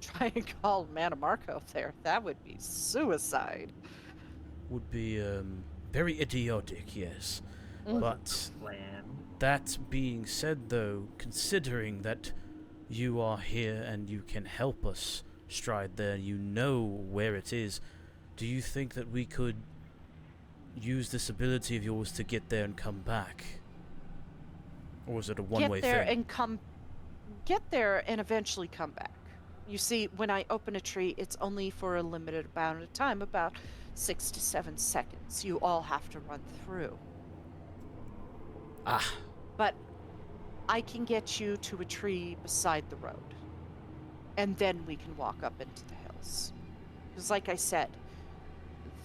try and call Mannimarco there. That would be suicide. Would be, very idiotic, yes. Mhm. But Plan. that being said, though, considering that you are here and you can help us stride there, you know where it is, do you think that we could use this ability of yours to get there and come back? Or is it a one-way Get there thing? and come. Get there and eventually come back. You see, when I open a tree, it's only for a limited amount of time, about 6 to 7 seconds. You all have to run through. Ah, But I can get you to a tree beside the road. And then we can walk up into the hills. Because like I said,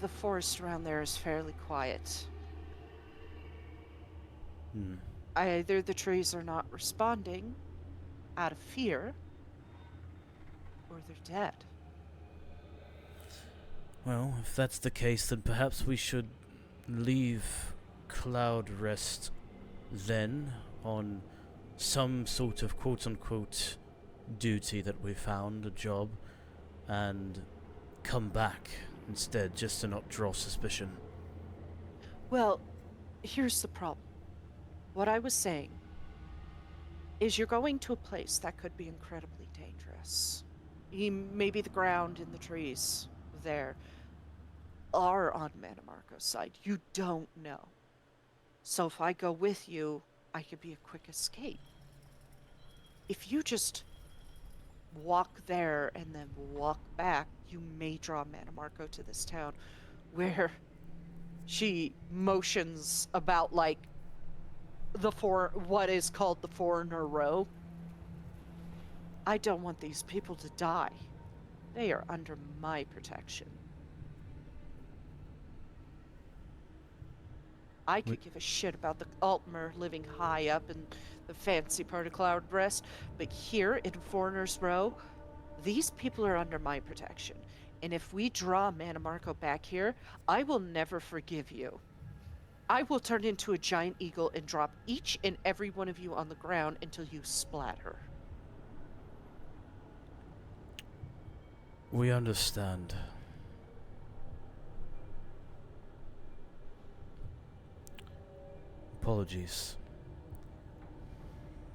the forest around there is fairly quiet. Either the trees are not responding out of fear, or they're dead. well, if that's the case, then perhaps we should leave Cloud Rest then on some sort of quote-unquote duty that we found, a job, and come back instead, just to not draw suspicion. Well, here's the problem. What I was saying is you're going to a place that could be incredibly dangerous. Maybe the ground and the trees there are on Mannimarco's side. You don't know. So if I go with you, I could be a quick escape. If you just walk there and then walk back, you may draw Mannimarco to this town where she motions about like what is called the Foreigner Row. I don't want these people to die. They are under my protection. I could give a shit about the Altmer living high up in the fancy part of Cloud Rest, but here in Foreigners Row, these people are under my protection. And if we draw Mannimarco back here, I will never forgive you. I will turn into a giant eagle and drop each and every one of you on the ground until you splatter. We understand. Apologies.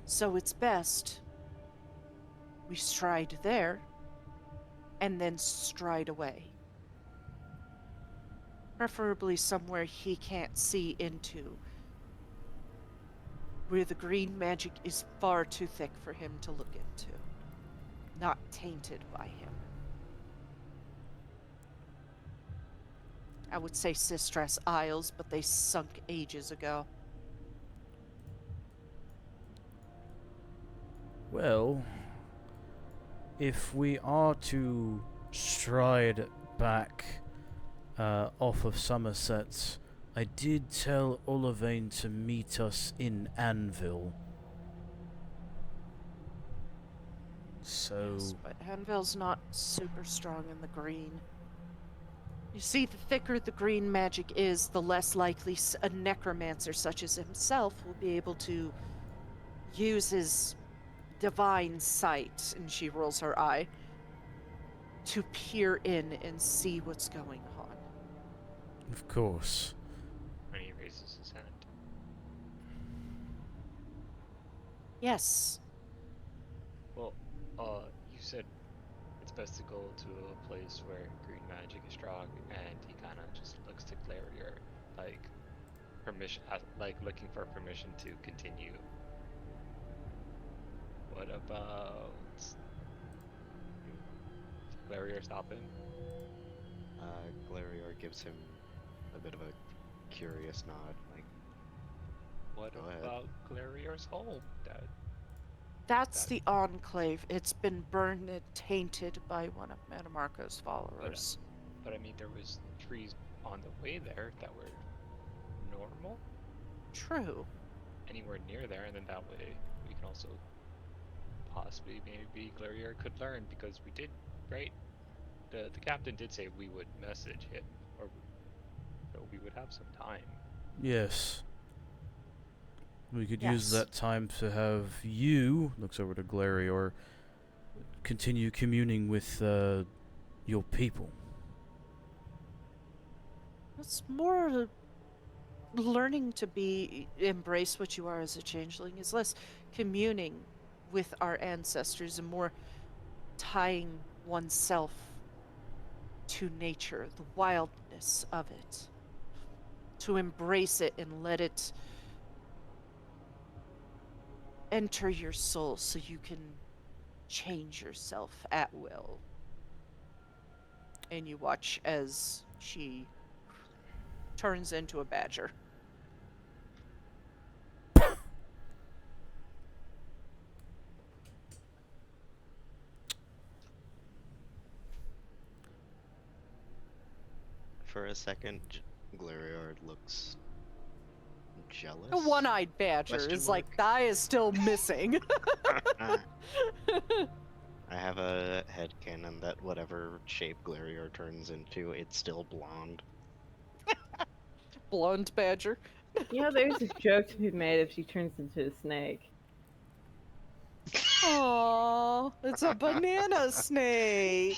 So it's best we stride there and then stride away. Preferably somewhere he can't see into, where the green magic is far too thick for him to look into, not tainted by him. I would say Sistress Isles, but they sunk ages ago. Well, if we are to stride back off of Somerset, I did tell Olivine to meet us in Anvil. So... Yes, but Anvil's not super strong in the green. You see, the thicker the green magic is, the less likely a necromancer such as himself will be able to use his divine sight, and she rolls her eye, to peer in and see what's going on. Of course. And he raises his hand. Yes. Well, you said it's best to go to a place where green magic is strong, and he kind of just looks to Clarier, like permission, like looking for permission to continue. What about Clarier stop him? Glarior gives him a bit of a curious nod, like, What Go ahead. about Clarier's home, Dad? That's the Enclave. It's been burned and tainted by one of Mannimarco's followers. But I mean, there was trees on the way there that were normal, True. anywhere near there, and then that way we can also possibly maybe Clarier could learn, because we did, right? The captain did say we would message him, or so we would have some time. Yes. We could use Yes. that time to have you, looks over to Glarior, continue communing with your people. It's more learning to embrace what you are as a changeling. Is less communing with our ancestors and more tying oneself to nature, the wildness of it. To embrace it and let it enter your soul so you can change yourself at will. And you watch as she turns into a badger. for a second, Glarior looks jealous. A one-eyed badger Question is like, mark. the eye is still missing. I have a headcanon that whatever shape Glarior turns into, it's still blonde. Blonde badger. You know, there's a joke to be made if she turns into a snake. Aww, it's a banana snake.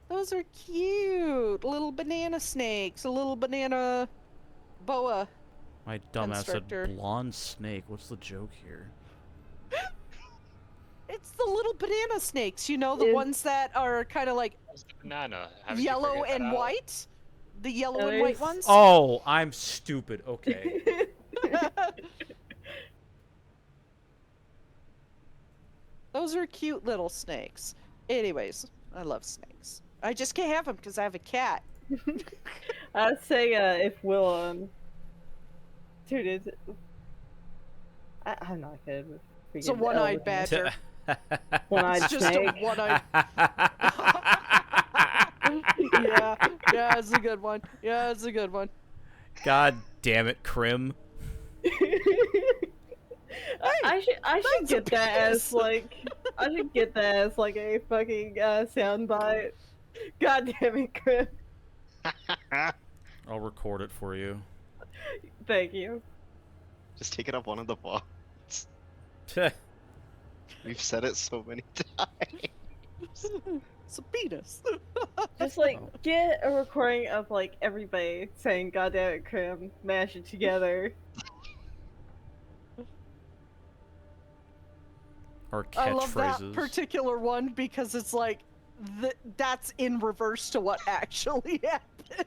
Those are cute. Little banana snakes. A little banana boa. My dumbass said Constructor. blonde snake. What's the joke here? It's the little banana snakes, you know, the Is- ones that are kind of like What's the banana? How did you yellow figure that and out? white. The yellow and white There's- ones. Oh, I'm stupid. Okay. Those are cute little snakes. Anyways, I love snakes. I just can't have them because I have a cat. I'd say if Will turned into, I'm not good with. It's a freaking one-eyed elven- badger. One-eyed It's just snake. a one-eyed. yeah, it's a good one. Yeah, it's a good one. God damn it, Krim. I should that's a get that as penis. like I should get that as like a fucking soundbite. God damn it, Chris. I'll record it for you. Thank you. Just take it up one of the pods. We've said it so many times. It's a penis. Just like get a recording of like everybody saying "God damn it, Krim," mash it together. Our I love that catchphrases. particular one because it's like that's in reverse to what actually happened.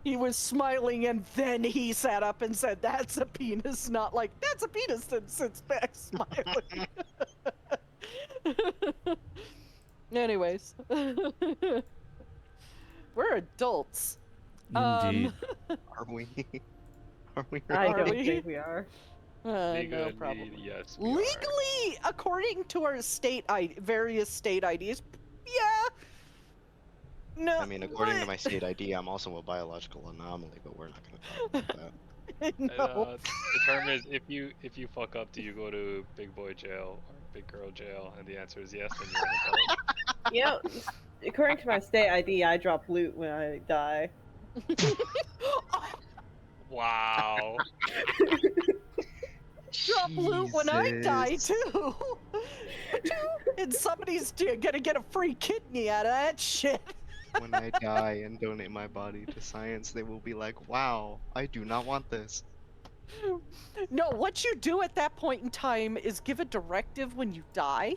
He was smiling and then he sat up and said, "That's a penis," not like, "That's a penis," and sits back smiling. Anyways. We're adults. Indeed. Are we? Are we? I Are don't we? think we are. No, Legally, probably. yes. We are. Legally, according to our various state IDs, yeah. No, I mean, according to my state ID, I'm also a biological anomaly, but we're not going to talk about that. no. The term is if you fuck up, do you go to big boy jail or big girl jail? And the answer is yes, then you're an adult. You know, according to my state ID, I drop loot when I die. Wow. Drop loot when I die too. And somebody's gonna get a free kidney out of that shit. When I die and donate my body to science, they will be like, wow, I do not want this. No, what you do at that point in time is give a directive when you die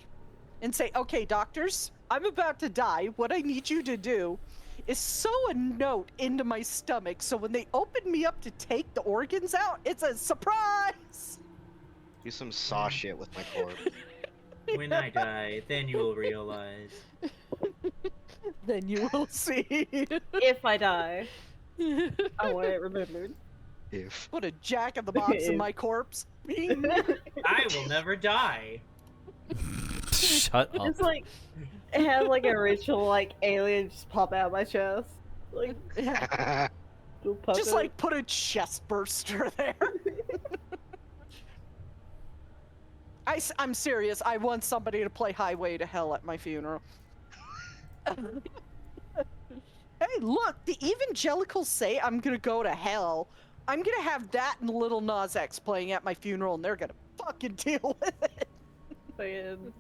and say, okay, doctors, I'm about to die. What I need you to do is sew a note into my stomach so when they open me up to take the organs out, it's a surprise. Do some saw shit with my corpse. When I die, then you will realize. Then you will see. If I die, I want it remembered. If. Put a jack in the box in my corpse. Bing. I will never die. Shut up. It's like it has like a ritual, like alien just pop out of my chest, like Yeah, little puppet. just like put a chest burster there. I'm serious. I want somebody to play Highway to Hell at my funeral. Hey, look, the evangelicals say I'm gonna go to hell. I'm gonna have that and Little Nas X playing at my funeral, and they're gonna fucking deal with it. Fucking-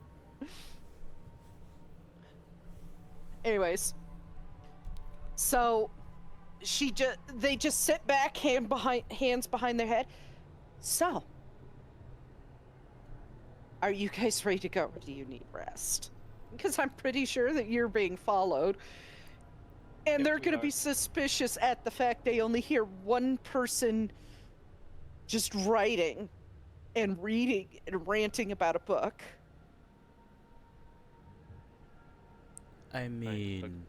Anyways, so they just sit back, hands behind their head. So, are you guys ready to go, or do you need rest? Because I'm pretty sure that you're being followed. And Yep, they're we going to are. be suspicious at the fact they only hear one person just writing and reading and ranting about a book. I mean,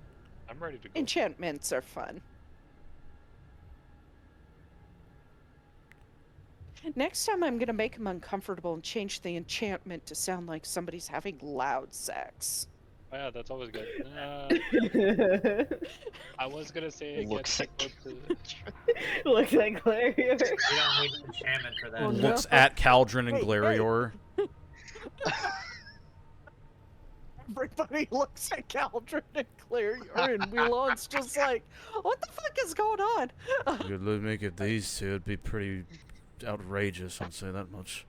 I'm ready to go. Enchantments are fun. Next time I'm going to make them uncomfortable and change the enchantment to sound like somebody's having loud sex. Oh, yeah, that's always good. I was gonna say it Looks gets like equal to. Looks like Clarion. You don't need enchantment for that. Oh, no. looks at Caldron and Hey, Glarior. Everybody looks at Caldron and Clarior, and Wheelon's just like, what the fuck is going on? You'd make it these two, it'd be pretty outrageous, I'd say that much.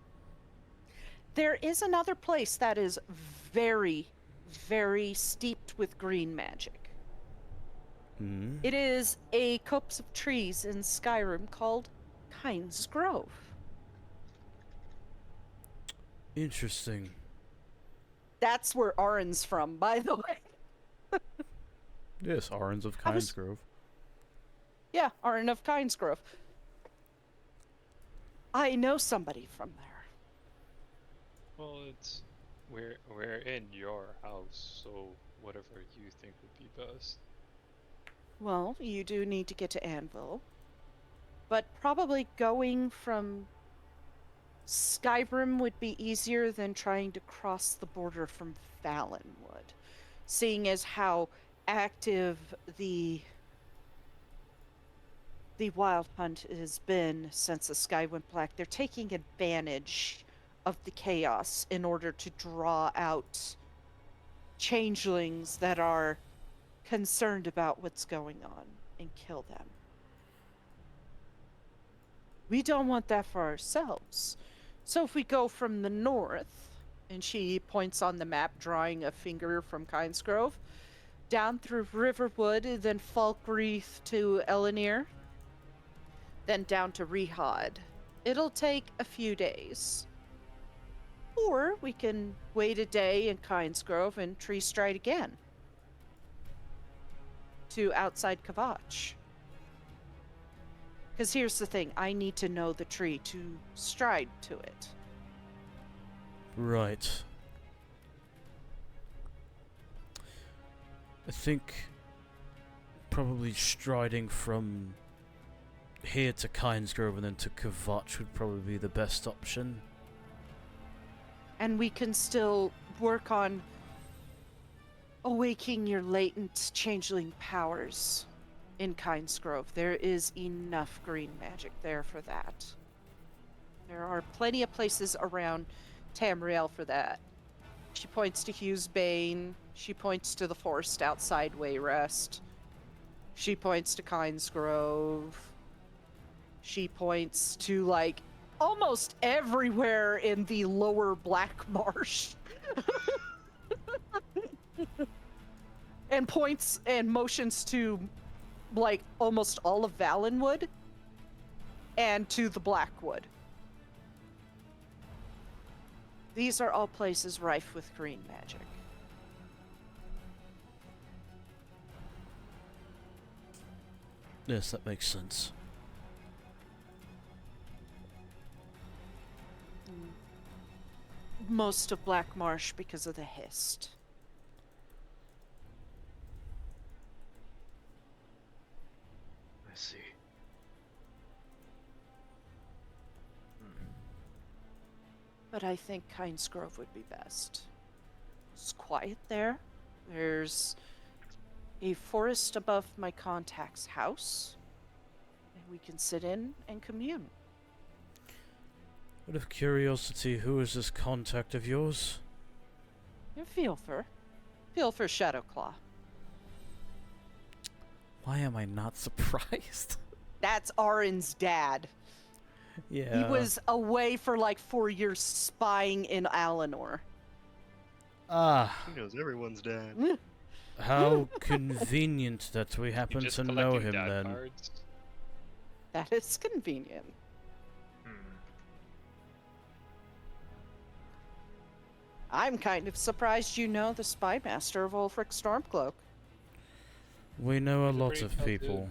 There is another place that is very, very steeped with green magic. Hmm? It is a copse of trees in Skyrim called Kynes Grove. Interesting. That's where Arin's from, by the way. Yes, Arons of I was- Kynesgrove. Yeah, Arin of Kynes Grove. I know somebody from there. Well, it's we're in your house, so whatever you think would be best. Well, you do need to get to Anvil. But probably going from Skyrim would be easier than trying to cross the border from Valenwood. Seeing as how active the Wild Hunt has been since the sky went black, they're taking advantage of the chaos in order to draw out changelings that are concerned about what's going on and kill them. We don't want that for ourselves. So if we go from the north, and she points on the map, drawing a finger from Kynes Grove, down through Riverwood, then Falkreath to Elenir, then down to Rehod. It'll take a few days. Or we can wait a day in Kynes Grove and tree stride again to outside Kavach. Because here's the thing, I need to know the tree to stride to it. Right. I think probably striding from here to Kynesgrove and then to Kvatch would probably be the best option. And we can still work on awaking your latent changeling powers in Kynesgrove. There is enough green magic there for that. There are plenty of places around Tamriel for that. She points to Hugh's Bane. She points to the forest outside Wayrest. She points to Kynesgrove. She points to, like, almost everywhere in the lower Black Marsh. And points and motions to, like, almost all of Valenwood and to the Blackwood. These are all places rife with green magic. Yes, that makes sense. Most of Black Marsh because of the Hist. I see. But I think Kynesgrove would be best. It's quiet there. There's a forest above my contact's house. And we can sit in and commune. Out of curiosity, who is this contact of yours? You're Feelfer. Feelfer Shadowclaw. Why am I not surprised? That's Arin's dad. Yeah. He was away for like 4 years spying in Alinor. Ah, He knows everyone's dad. how convenient that we happen just to know collecting him dad then. cards? That is convenient. Hmm. I'm kind of surprised you know the spy master of Ulfric Stormcloak. We know a He's a lot pretty of tough people.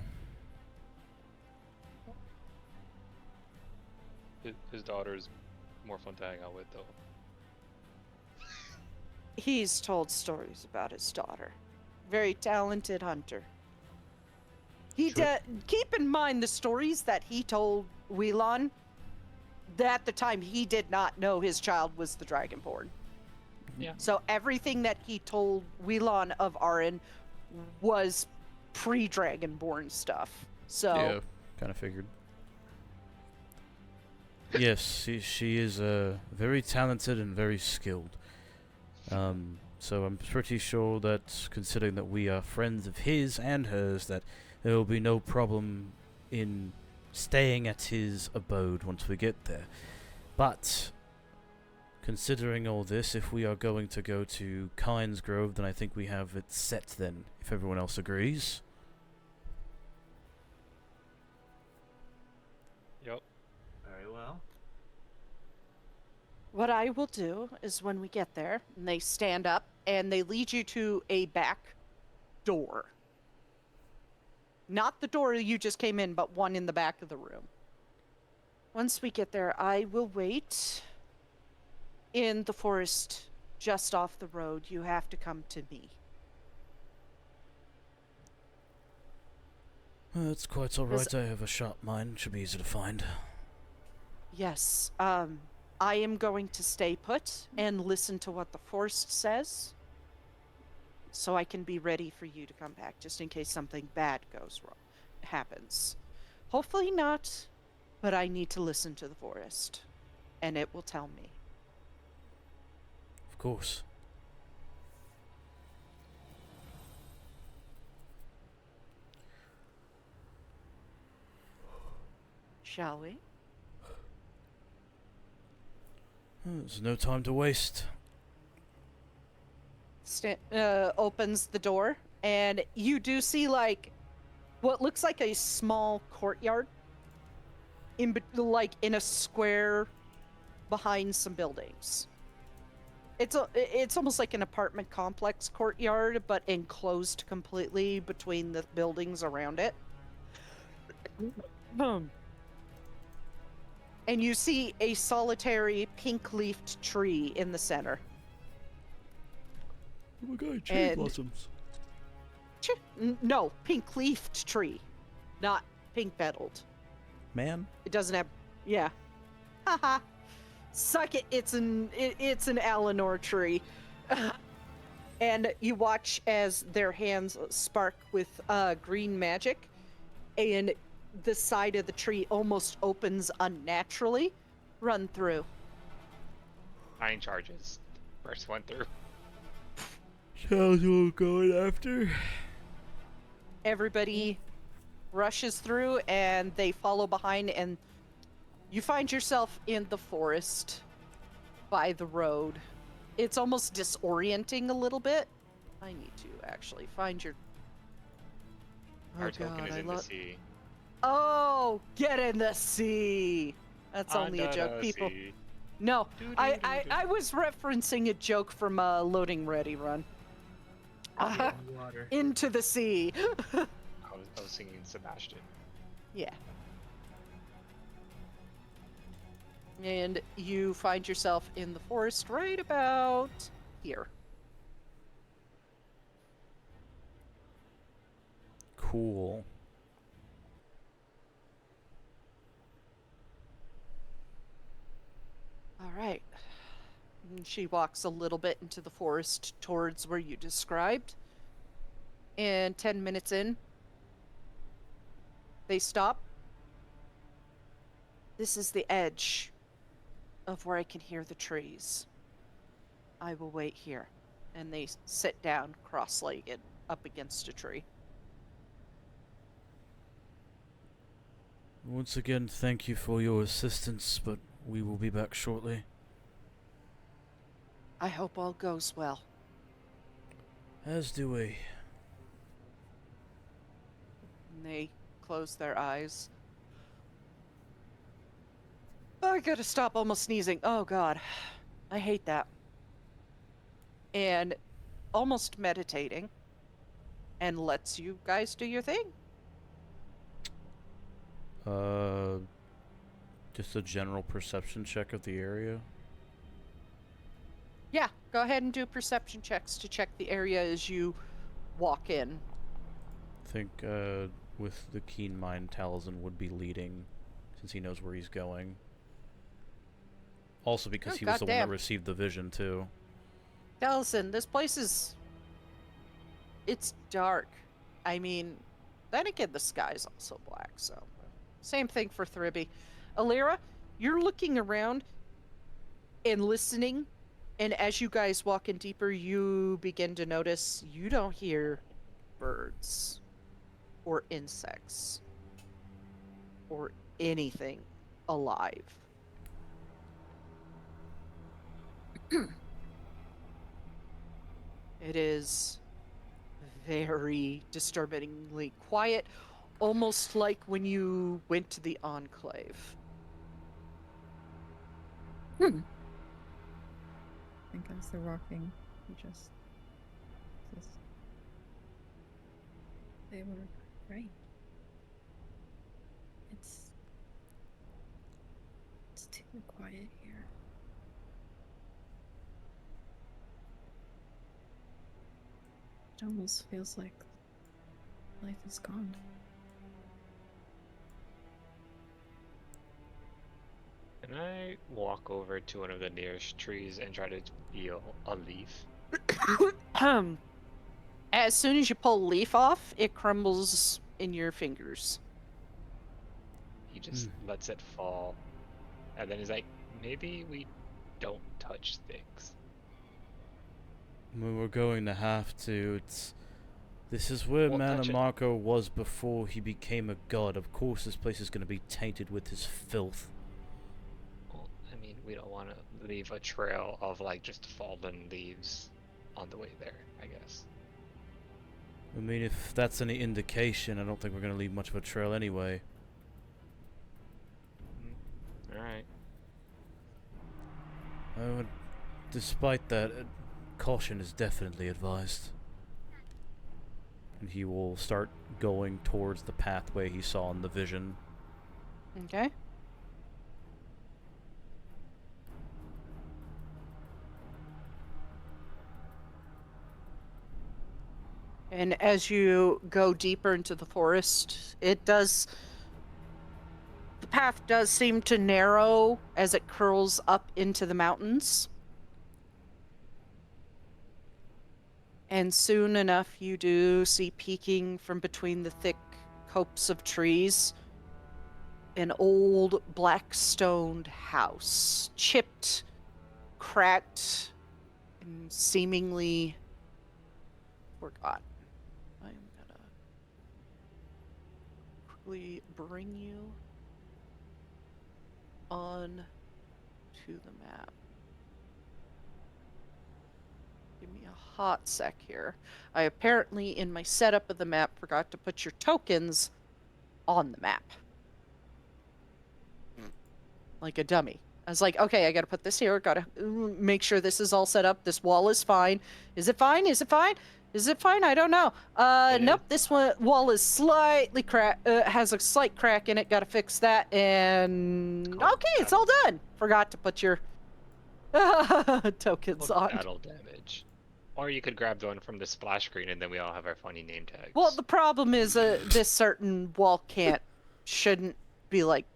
His daughter's more fun to hang out with, though. He's told stories about his daughter. Very talented hunter. He keep in mind the stories that he told Wheelon. That at the time he did not know his child was the Dragonborn. Yeah. So everything that he told Wheelon of Arin was pre-Dragonborn stuff. So Yeah, kind of figured. Yes, she is very talented and very skilled. So I'm pretty sure that, considering that we are friends of his and hers, that there will be no problem in staying at his abode once we get there. But, considering all this, if we are going to go to Kynesgrove, then I think we have it set then, if everyone else agrees. Yep. Very well. what I will do is when we get there, and they stand up and they lead you to a back door. Not the door you just came in, but one in the back of the room. Once we get there, I will wait in the forest just off the road. You have to come to me. That's quite alright. I have a sharp mind. Should be easy to find. Yes, I am going to stay put and listen to what the forest says, so I can be ready for you to come back, just in case something bad happens. Hopefully not, but I need to listen to the forest, and it will tell me. Of course. Shall we? There's no time to waste. Opens the door, and you do see like what looks like a small courtyard in a square behind some buildings. It's almost like an apartment complex courtyard, but enclosed completely between the buildings around it. Boom. And you see a solitary pink-leafed tree in the center. Oh my god, cherry And- blossoms. No, pink-leafed tree, not pink-petaled. man. It doesn't have. Yeah. Haha. Suck it. It's an Alinor tree. And you watch as their hands spark with green magic, and the side of the tree almost opens unnaturally. Run through. 9 charges. First one through. Sounds what going after. Everybody rushes through, and they follow behind, and you find yourself in the forest by the road. It's almost disorienting a little bit. I need to actually find your... Our token is in the sea. Oh, get in the sea! That's only a joke, people. Sea. No, I was referencing a joke from Loading Ready Run. Water. Into the sea. I was singing Sebastian. Yeah. And you find yourself in the forest right about here. Cool. All right. And she walks a little bit into the forest towards where you described. And 10 minutes in, they stop. This is the edge of where I can hear the trees. I will wait here. And they sit down cross-legged up against a tree. Once again, thank you for your assistance, but we will be back shortly. I hope all goes well. As do we. And they close their eyes. I gotta stop almost sneezing. Oh god. I hate that. And almost meditating. And lets you guys do your thing. Just a general perception check of the area. Yeah, go ahead and do perception checks to check the area as you walk in. I think, with the keen mind, Taliesin would be leading, since he knows where he's going. Also because Oh, he was the one that goddamn. received the vision, too. Allison, this place is... It's dark. I mean, then again, the sky's also black, so... Same thing for Thribby. Alira, you're looking around and listening, and as you guys walk in deeper, you begin to notice you don't hear birds or insects or anything alive. It is very disturbingly quiet, almost like when you went to the Enclave. I think as they're walking, he just says, they were right. It's too quiet here. It almost feels like life is gone. Can I walk over to one of the nearest trees and try to feel a leaf? As soon as you pull a leaf off, it crumbles in your fingers. He just lets it fall. And then he's like, maybe we don't touch things. We're going to have to. This is where Won't touch it. Mannimarco was before he became a god. Of course this place is going to be tainted with his filth. Well, I mean, we don't want to leave a trail of, like, just fallen leaves on the way there, I guess. I mean, if that's any indication, I don't think we're going to leave much of a trail anyway. Alright. Despite that, caution is definitely advised. And he will start going towards the pathway he saw in the vision. Okay. And as you go deeper into the forest, it does The path does seem to narrow as it curls up into the mountains. And soon enough, you do see peeking from between the thick copse of trees an old black-stoned house, chipped, cracked, and seemingly forgotten. I'm gonna quickly bring you on to the map. Give me a hot sec here. I apparently, in my setup of the map, forgot to put your tokens on the map. Like a dummy. I was like, okay, I gotta put this here, gotta make sure this is all set up, this wall is fine. Is it fine? Is it fine? Is it fine? I don't know. Nope, this wall is slightly has a slight crack in it, gotta fix that, and... Okay, it's all done! Forgot to put your tokens on. Battle damage. Or you could grab the one from the splash screen and then we all have our funny name tags. Well, the problem is this certain wall shouldn't be like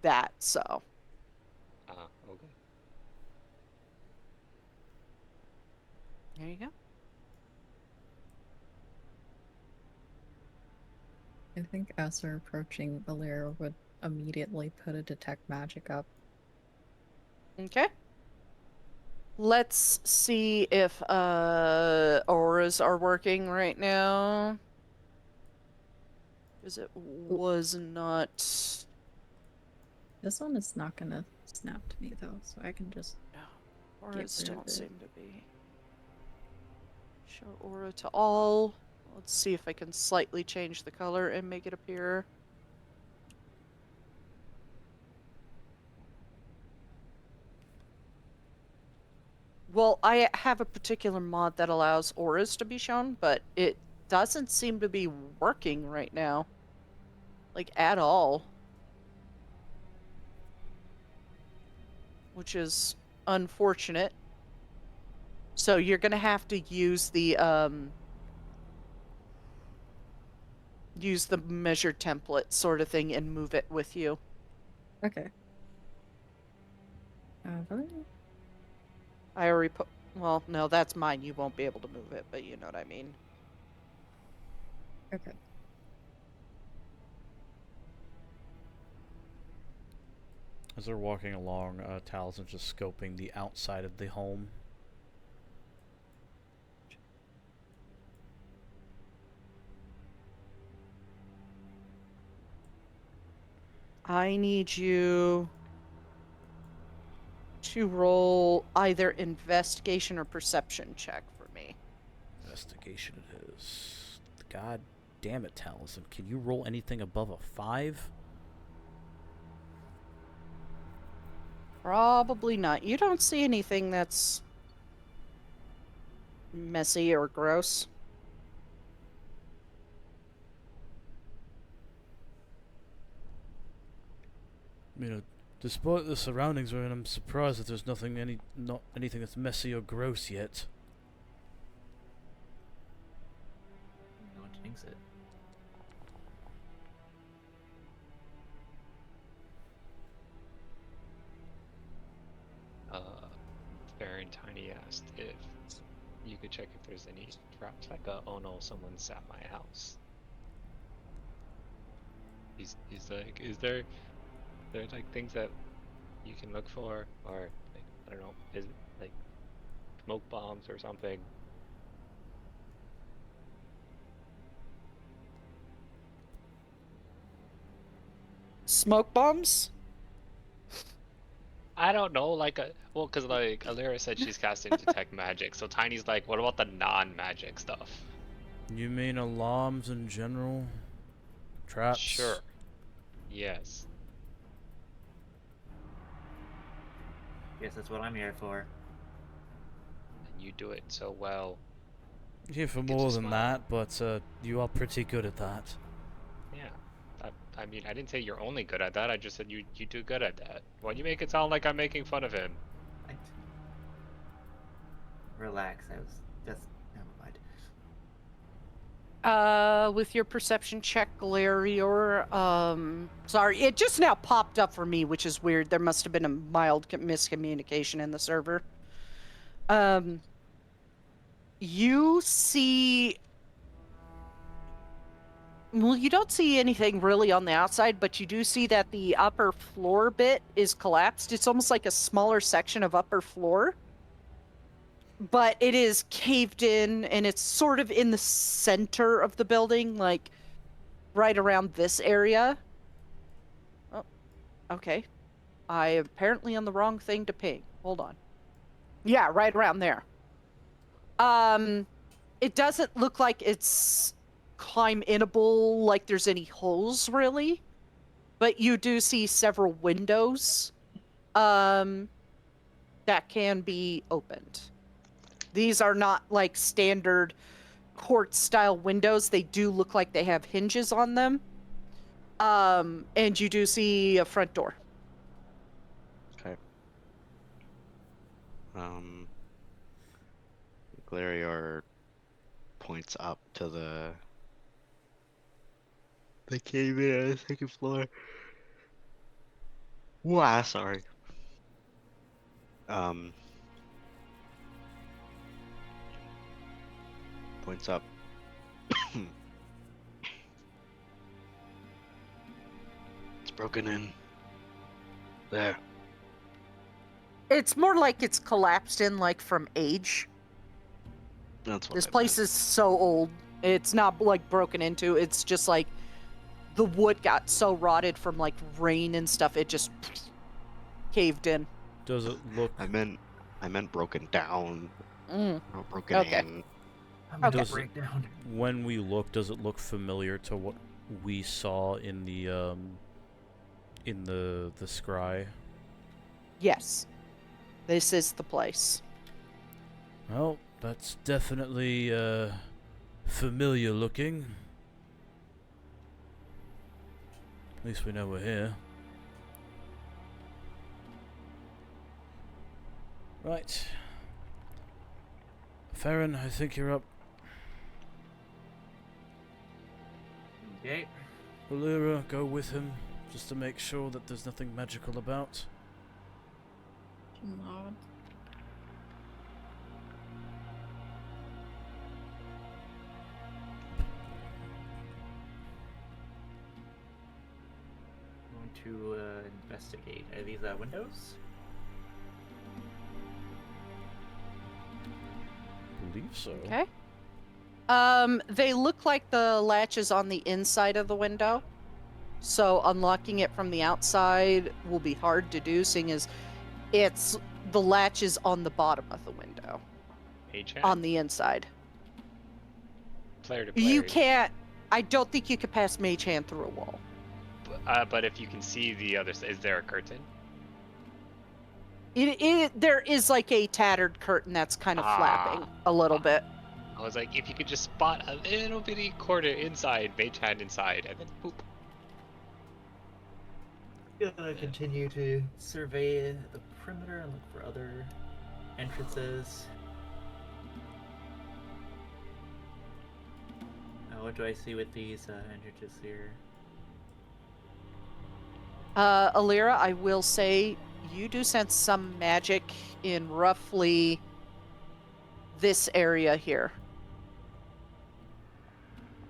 that, so... Okay. There you go. I think as we're approaching, Valera would immediately put a detect magic up. Okay. Let's see if auras are working right now. Because it was not... This one is not gonna snap to me though, so I can just... Auras don't seem to be. Show aura to all. Let's see if I can slightly change the color and make it appear. Well, I have a particular mod that allows auras to be shown, but it doesn't seem to be working right now. Like, at all. Which is unfortunate. So you're gonna have to use the measure template sort of thing and move it with you. Okay. I already put... Well, no, that's mine. You won't be able to move it, but you know what I mean. Okay. As they're walking along, Taliesin's just scoping the outside of the home. I need you to roll either investigation or perception check for me. Investigation it is. God damn it, Taliesin. Can you roll anything above a 5? Probably not. You don't see anything that's messy or gross. You know, despite the surroundings we're in, I'm surprised that there's not anything that's messy or gross yet. No one thinks it. Fair and Tiny asked if you could check if there's any traps like oh no, someone's at my house. He's like, is there like things that you can look for, or like, I don't know, is it like smoke bombs or something? Smoke bombs? I don't know, like well, cause like Alira said she's casting detect magic, so Tiny's like, what about the non-magic stuff? You mean alarms in general? Traps? Sure. Yes. Guess that's what I'm here for. And you do it so well. You're here for Gives more a than smile. that, but you are pretty good at that. Yeah. I mean, I didn't say you're only good at that. I just said you do good at that. Why do you make it sound like I'm making fun of him? What? Relax, I was just... Never mind. With your perception check, Galarior, sorry, it just now popped up for me, which is weird. There must have been a mild miscommunication in the server. You see... Well, you don't see anything really on the outside, but you do see that the upper floor bit is collapsed. It's almost like a smaller section of upper floor. But it is caved in, and it's sort of in the center of the building, like right around this area. Oh, okay. I am apparently on the wrong thing to ping. Hold on. Yeah, right around there. It doesn't look like it's climb-inable, like there's any holes, really. But you do see several windows that can be opened. These are not like standard court-style windows. They do look like they have hinges on them. And you do see a front door. Okay. Glarior points up to the cave in on the second floor. Wow, sorry. Points up. It's broken in. There. It's more like it's collapsed in, like, from age. That's what This I place meant. is so old. It's not, like, broken into. It's just, like, the wood got so rotted from, like, rain and stuff, it just caved in. Does it look... I meant broken down. Not broken Okay. in. I'm gonna Does it- break down. When we look, does it look familiar to what we saw in the scry? Yes. This is the place. Well, that's definitely familiar looking. At least we know we're here. Right. Farron, I think you're up. Okay. Valera, go with him, just to make sure that there's nothing magical about. Nod. I'm going to investigate. Are these windows? Believe so. Okay. They look like the latch is on the inside of the window. So unlocking it from the outside will be hard to do, seeing as the latch is on the bottom of the window. Mage hand? On the inside. Player to player. You can't... I don't think you could pass Mage Hand through a wall. But if you can see the other side, is there a curtain? There is like a tattered curtain that's kind of flapping a little bit. I was like, if you could just spot a little bitty corner inside, mage hand inside, and then boop. Gonna continue to survey the perimeter and look for other entrances. What do I see with these entrances here? Alira, I will say you do sense some magic in roughly this area here.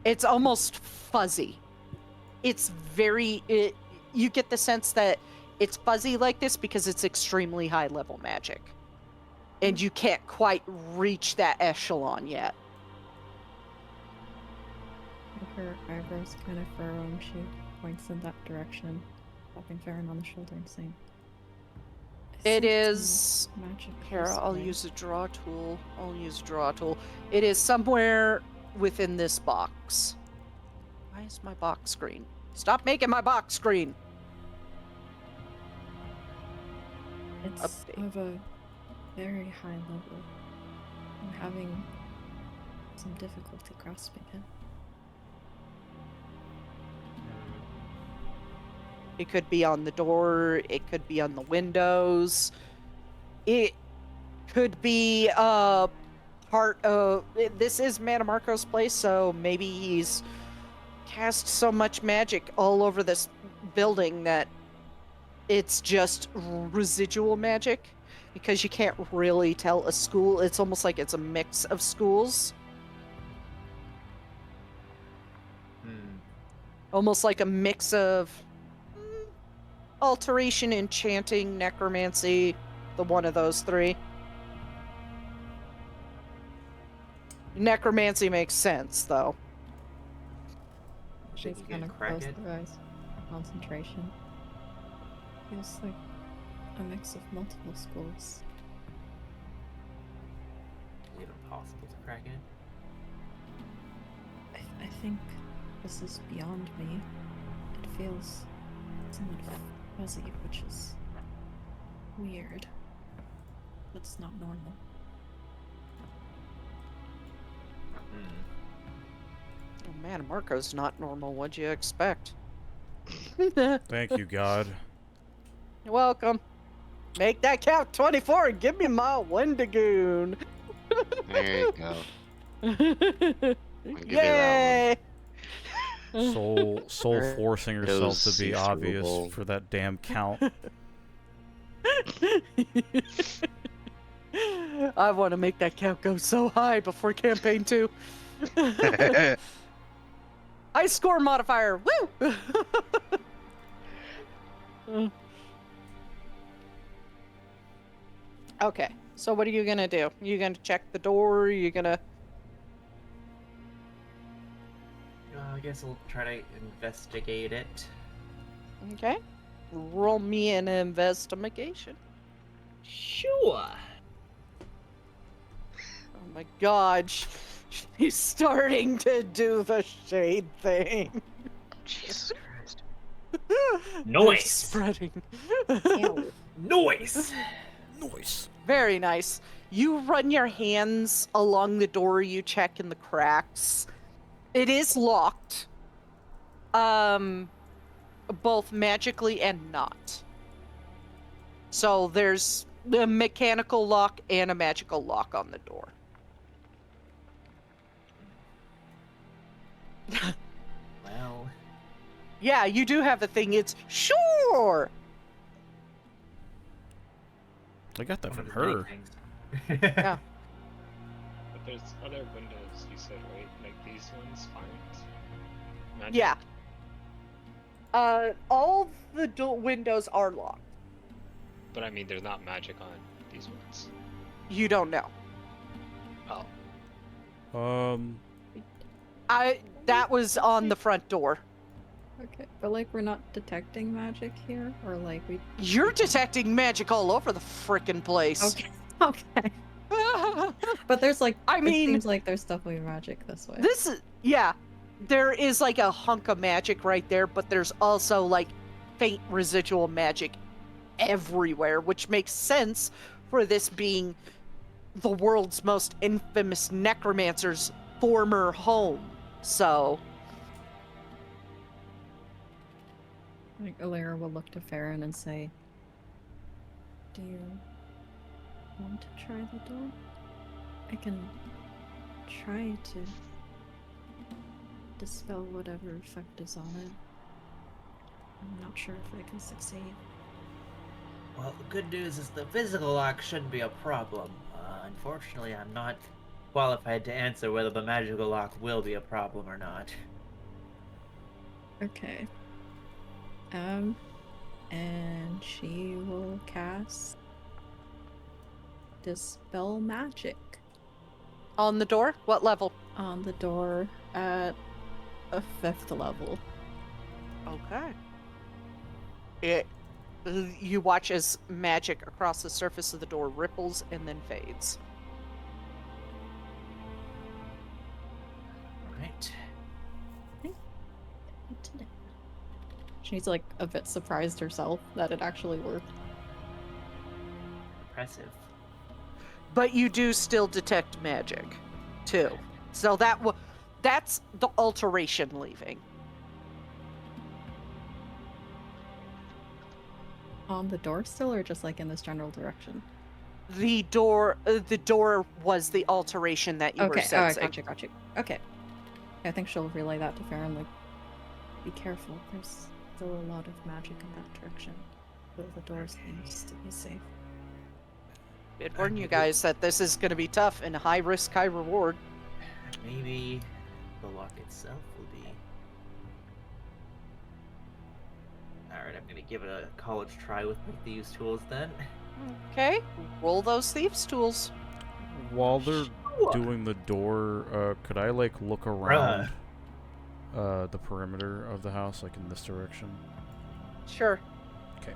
It's almost fuzzy. It's very... you get the sense that it's fuzzy like this because it's extremely high level magic. And you can't quite reach that echelon yet. Her eyebrows kind of furrow and she points in that direction, tapping Farron on the shoulder and saying, It "I sense is... some magic Here, this I'll way." use a draw tool. It is somewhere within this box. Why is my box screen? Stop making my box screen! It's Update. of a very high level. I'm having some difficulty grasping it. It could be on the door, it could be on the windows. It could be part of this is Mannimarco's place, so maybe he's cast so much magic all over this building that it's just residual magic, because you can't really tell a school. It's almost like it's a mix of schools. Almost like a mix of alteration, enchanting, necromancy, the one of those three. Necromancy makes sense, though. She's you kind can of crack close it. their eyes. Concentration. Feels like a mix of multiple schools. Is it impossible to crack it? I think this is beyond me. It feels somewhat fuzzy, which is weird. That's not normal. Oh man, Marco's not normal. What'd you expect? Thank you, God. You're welcome. Make that count 24 and give me my Wendigoon. There you go. I'll give you that Yay! Soul Alright. forcing herself to be Those obvious ceaseable. for that damn count. I want to make that count go so high before campaign 2. one. I score modifier. Woo! Okay, so what are you gonna do? You gonna check the door? You gonna? I guess we'll try to investigate it. Okay. Roll me an investigation. Sure. Oh my god, she's starting to do the shade thing. Jesus Christ. They're Noise. spreading. Noise. Noise. Very nice. You run your hands along the door, you check in the cracks. It is locked. Both magically and not. So there's a mechanical lock and a magical lock on the door. Well, Yeah, you do have a thing. It's sure. I got that one from of the big her. things. Yeah. But there's other windows, you said, right? Like these ones aren't magic? Yeah. All the windows are locked. But I mean, there's not magic on these ones. You don't know. Oh. That was on the front door. Okay, but like we're not detecting magic here, or like we. You're detecting magic all over the frickin' place. Okay. Okay. But there's like. I mean- it seems like there's definitely magic this way. This is, yeah, there is like a hunk of magic right there, but there's also like faint residual magic everywhere, which makes sense for this being the world's most infamous necromancer's former home. So, I think Alera will look to Farron and say, "Do you want to try the door? I can try to dispel whatever effect is on it. I'm not sure if I can succeed." Well, the good news is the physical lock shouldn't be a problem. Unfortunately, I'm not qualified to answer whether the magical lock will be a problem or not. Okay. And she will cast Dispel Magic on the door, what level? on the door at a 5th level. Okay. You watch as magic across the surface of the door ripples and then fades. Alright. She's like a bit surprised herself that it actually worked. Impressive. But you do still detect magic, too. So that's the alteration leaving. On the door still, or just like in this general direction? the door was the alteration that you were Okay, sensing. gotcha. Okay. I think she'll relay that to Farron, like, be careful, there's still a lot of magic in that direction. But the doors needs to be safe. I'd warn you guys that this is going to be tough and high risk, high reward. Maybe the lock itself will be. Alright, I'm gonna give it a college try with my thieves' tools then. Okay, roll those thieves' tools. While they're Sure. doing the door, could I like look around the perimeter of the house, like in this direction? Sure. Okay.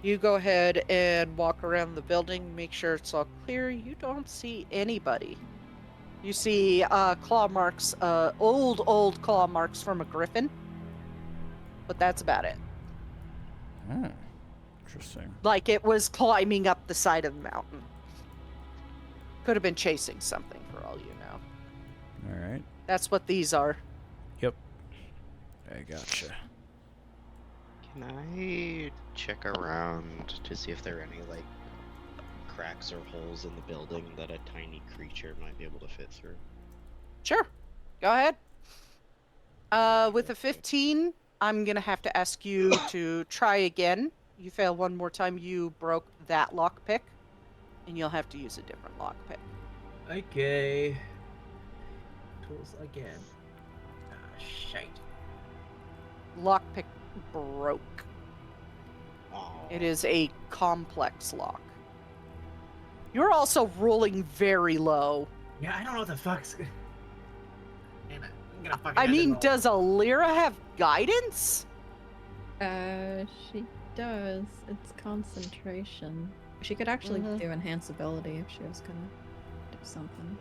You go ahead and walk around the building, make sure it's all clear. You don't see anybody. You see claw marks, old claw marks from a griffin. But that's about it. Oh, interesting. Like it was climbing up the side of the mountain. Could have been chasing something for all you know. All right. That's what these are. Yep. I gotcha. Can I check around to see if there are any, like, cracks or holes in the building that a tiny creature might be able to fit through? Sure. Go ahead. With a 15, I'm going to have to ask you to try again. You fail one more time, you broke that lockpick. And you'll have to use a different lockpick. Okay. Tools again. Ah, shite. Lockpick broke. Oh. It is a complex lock. You're also rolling very low. Yeah, I don't know what the fuck's. Damn it. I'm gonna fucking. I end it mean, all. does Alira have guidance? She does. It's concentration. She could actually do enhanceability if she was gonna do something.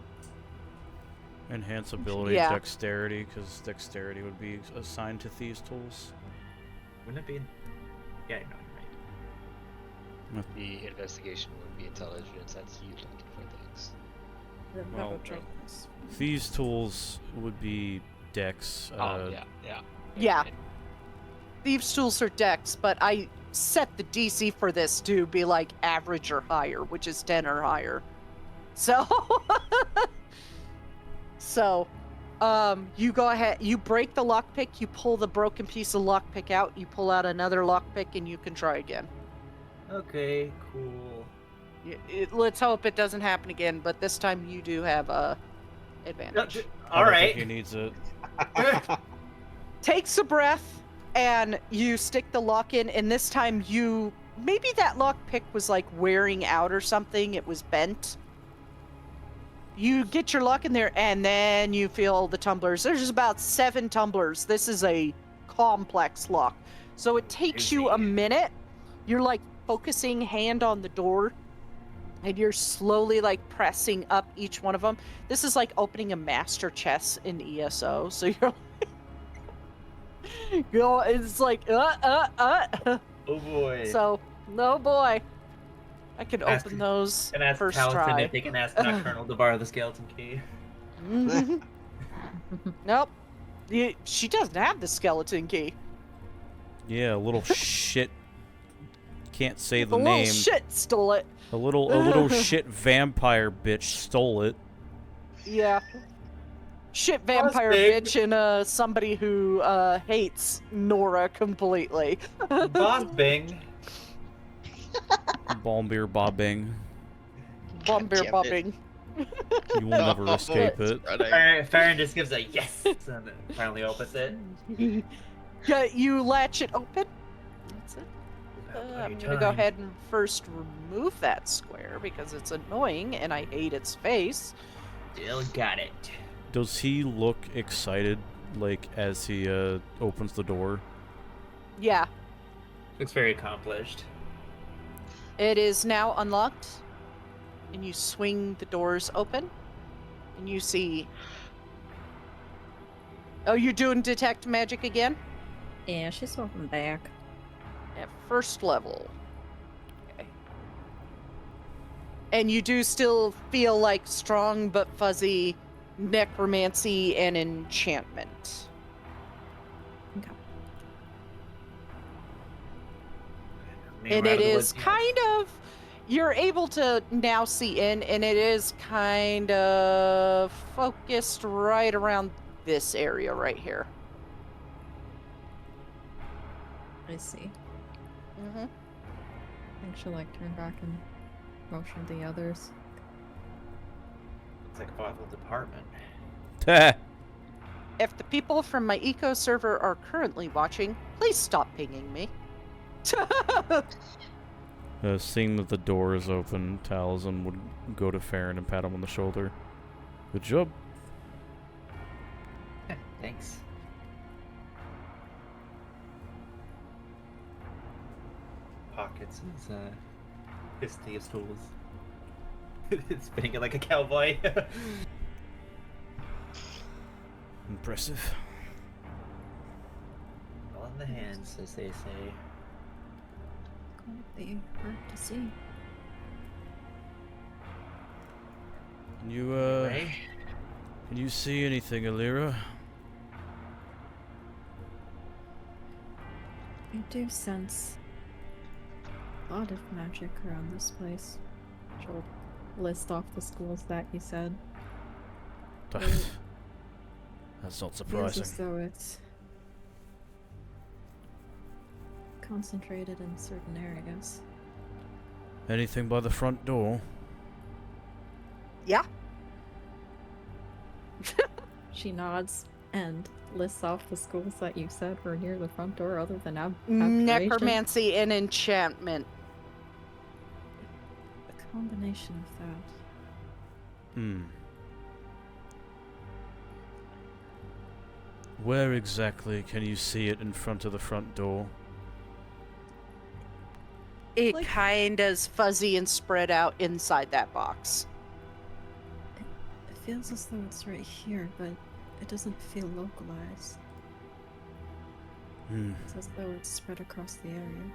Enhance ability, Yeah. dexterity, because dexterity would be assigned to thieves' tools. Wouldn't it be? Yeah, no, you're right. The investigation would be intelligence. That's you looking for things. Well, thieves' tools would be dex. Yeah. Thieves' tools are dex, but I set the DC for this to be like average or higher, which is 10 or higher. So, you go ahead, you break the lockpick, you pull the broken piece of lockpick out, you pull out another lockpick, and you can try again. Okay, cool. Let's hope it doesn't happen again, but this time you do have advantage. All right. He needs it. Takes a breath, and you stick the lock in, and this time maybe that lockpick was like wearing out or something, it was bent. You get your lock in there, and then you feel the tumblers. There's about 7 tumblers. This is a complex lock. So it takes you a minute. You're like focusing hand on the door, and you're slowly like pressing up each one of them. This is like opening a master chess in ESO. So you're it's like Oh boy. So no boy, I could Ask- open those And ask first Taliesin try. if they can ask Nocturnal to borrow the skeleton key. Nope, she doesn't have the skeleton key. Yeah, a little shit. Can't say the The name. little shit stole it. A little shit vampire bitch stole it. Yeah. Shit vampire big. bitch and somebody who hates Nora completely. Boss Bing. Balmbeer bobbing. Bombeer damn it. bobbing. You will never escape it. Farron just gives a yes and then finally opens it. Yeah, you latch it open. That's it. About I'm bloody gonna go time. ahead and first remove that square because it's annoying and I hate its face. Still got it. Does he look excited, like, as he opens the door? Yeah, Looks very accomplished. it is now unlocked, and you swing the doors open, and you see. Oh, you're doing detect magic again? Yeah, she's welcome back. At first level. Okay. And you do still feel like strong but fuzzy necromancy and enchantment. Okay. running And around it in the is woods. Yeah. kind of, you're able to now see in, and it is kind of focused right around this area right here. I see. Mm-hmm. I think she'll like turn back and motion the others. It's like a thoughtful department. If the people from my eco server are currently watching, please stop pinging me. Seeing that the door is open, Taliesin would go to Farron and pat him on the shoulder. Good job. Thanks. Pockets his thieves' tools. Spinning it like a cowboy. Impressive. All in the hands, as they say. Quite the hard to see. Can you, Anyway, can you see anything, Alira? I do sense a lot of magic around this place. She'll list off the schools that you said. That's not Feels surprising. as though it's concentrated in certain areas. Anything by the front door? Yeah. She nods and lists off the schools that you said were near the front door other than Necromancy and enchantment. A combination of that. Hmm. Where exactly can you see it in front of the front door? It Like- kind of fuzzy and spread out inside that box. It feels as though it's right here, but it doesn't feel localized. Hmm. It's as though it's spread across the area.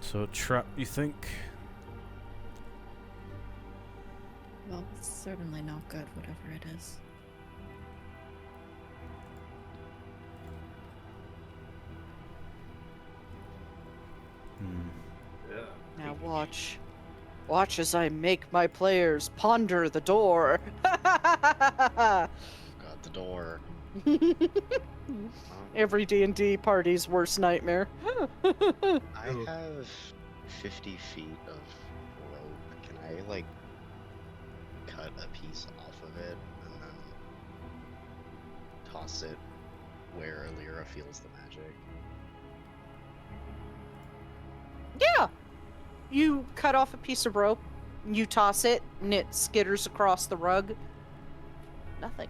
So a trap, you think? Well, it's certainly not good, whatever it is. Hmm. yeah. Now watch. Watch as I make my players ponder the door. Got the door. Every D&D party's worst nightmare. I have 50 feet of rope. Can I, like, cut a piece off of it and then toss it where Alira feels the magic? Yeah. You cut off a piece of rope, you toss it, and it skitters across the rug. Nothing.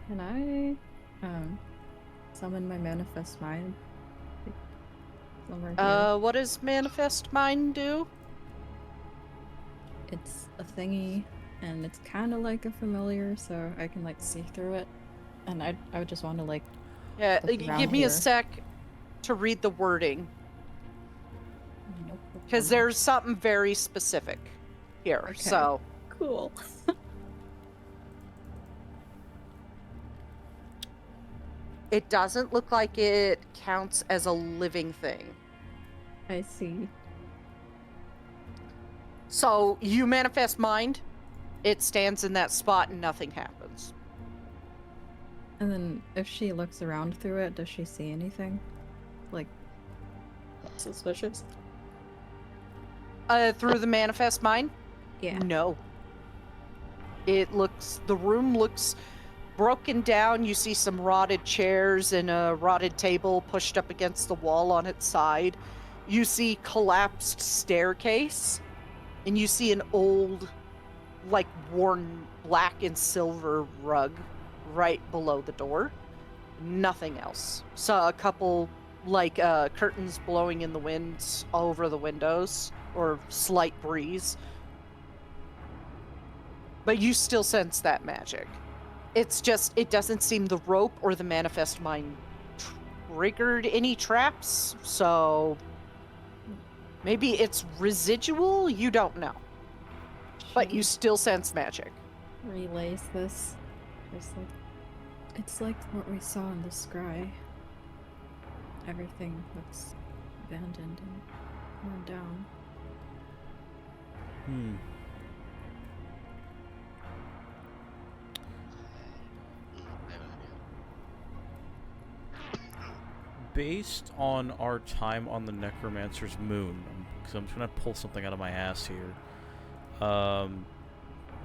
Can I summon my manifest mind? Like, somewhere here? What does Manifest Mind do? It's a thingy, and it's kind of like a familiar, so I can like see through it. And I would just want to like Yeah, Look give around me here. a sec to read the wording, nope, because there's something very specific here. Okay. So, cool. it doesn't look like it counts as a living thing. I see. So, you manifest mind, it stands in that spot and nothing happens. And then if she looks around through it, does she see anything? Like suspicious? Through the manifest mind? Yeah. No. The room looks broken down. You see some rotted chairs and a rotted table pushed up against the wall on its side. You see collapsed staircase, and you see an old, like, worn black and silver rug right below the door. Nothing else. Saw a couple, like, curtains blowing in the wind over the windows, or slight breeze. But you still sense that magic. It's just, it doesn't seem the rope or the manifest mind triggered any traps, so Maybe it's residual, you don't know. But you still sense magic. Relays this. It's like what we saw in the scry. Everything looks abandoned and worn down. Based on our time on the Necromancer's Moon, because I'm trying to pull something out of my ass here.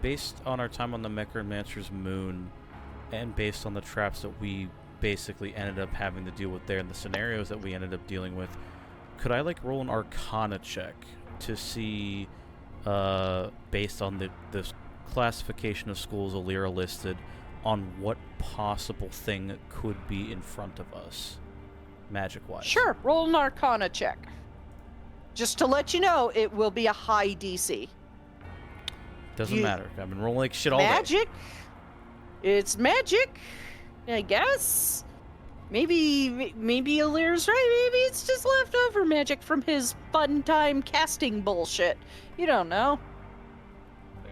Based on our time on the Necromancer's Moon, and based on the traps that we basically ended up having to deal with there, and the scenarios that we ended up dealing with, could I like roll an Arcana check to see, based on the classification of schools Alira listed, on what possible thing could be in front of us? Magic-wise. Sure, roll an Arcana check. Just to let you know, it will be a high DC. Doesn't matter. I've been rolling like shit all day. Magic? It's magic, I guess. Maybe Alir's right. Maybe it's just leftover magic from his fun time casting bullshit. You don't know. I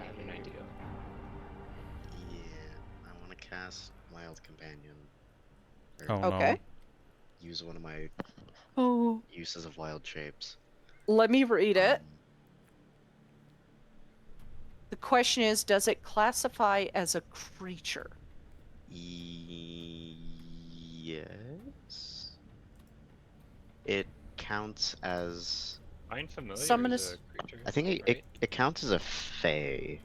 have an idea. Yeah, I want to cast Wild Companion. Oh, Okay. no. Use one of my uses of wild shapes. Let me read it. The question is, does it classify as a creature? Yes. It counts as... Find familiar Summon is us- a creature. I think it counts as a fae.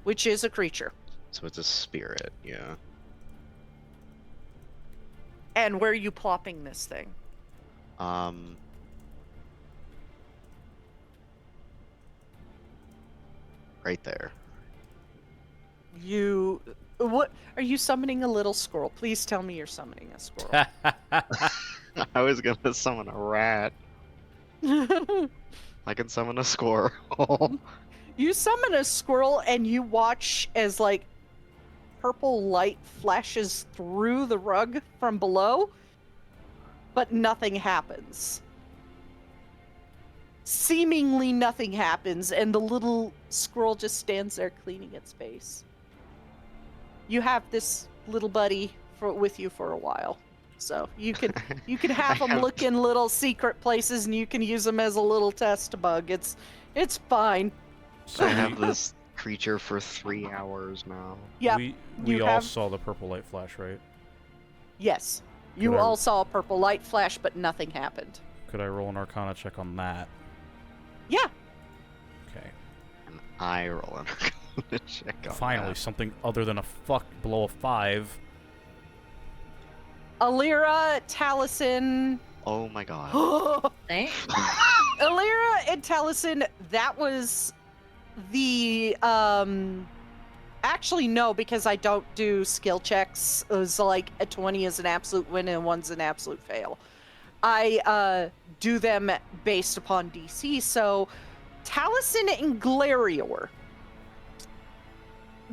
Which is a creature. So it's a spirit, yeah. And where are you plopping this thing? Right there. What? Are you summoning a little squirrel? Please tell me you're summoning a squirrel. I was gonna summon a rat. I can summon a squirrel. You summon a squirrel and you watch as, like, purple light flashes through the rug from below, but nothing happens. Seemingly nothing happens, and the little squirrel just stands there cleaning its face. You have this little buddy with you for a while, so you can have him look in little secret places, and you can use him as a little test bug. It's fine. So I have this creature for 3 hours now. Yeah. we all saw the purple light flash, right? Yes. You Could I- all saw a purple light flash, but nothing happened. Could I roll an Arcana check on that? Yeah. Okay. And I roll an Arcana check on Finally, that. something other than a fuck below a 5. Alira, Taliesin. Oh my god. Thanks. Alira and Taliesin, that was the actually no, because I don't do skill checks. It was like a 20 is an absolute win and 1's an absolute fail. I do them based upon DC. So Taliesin and Glarior,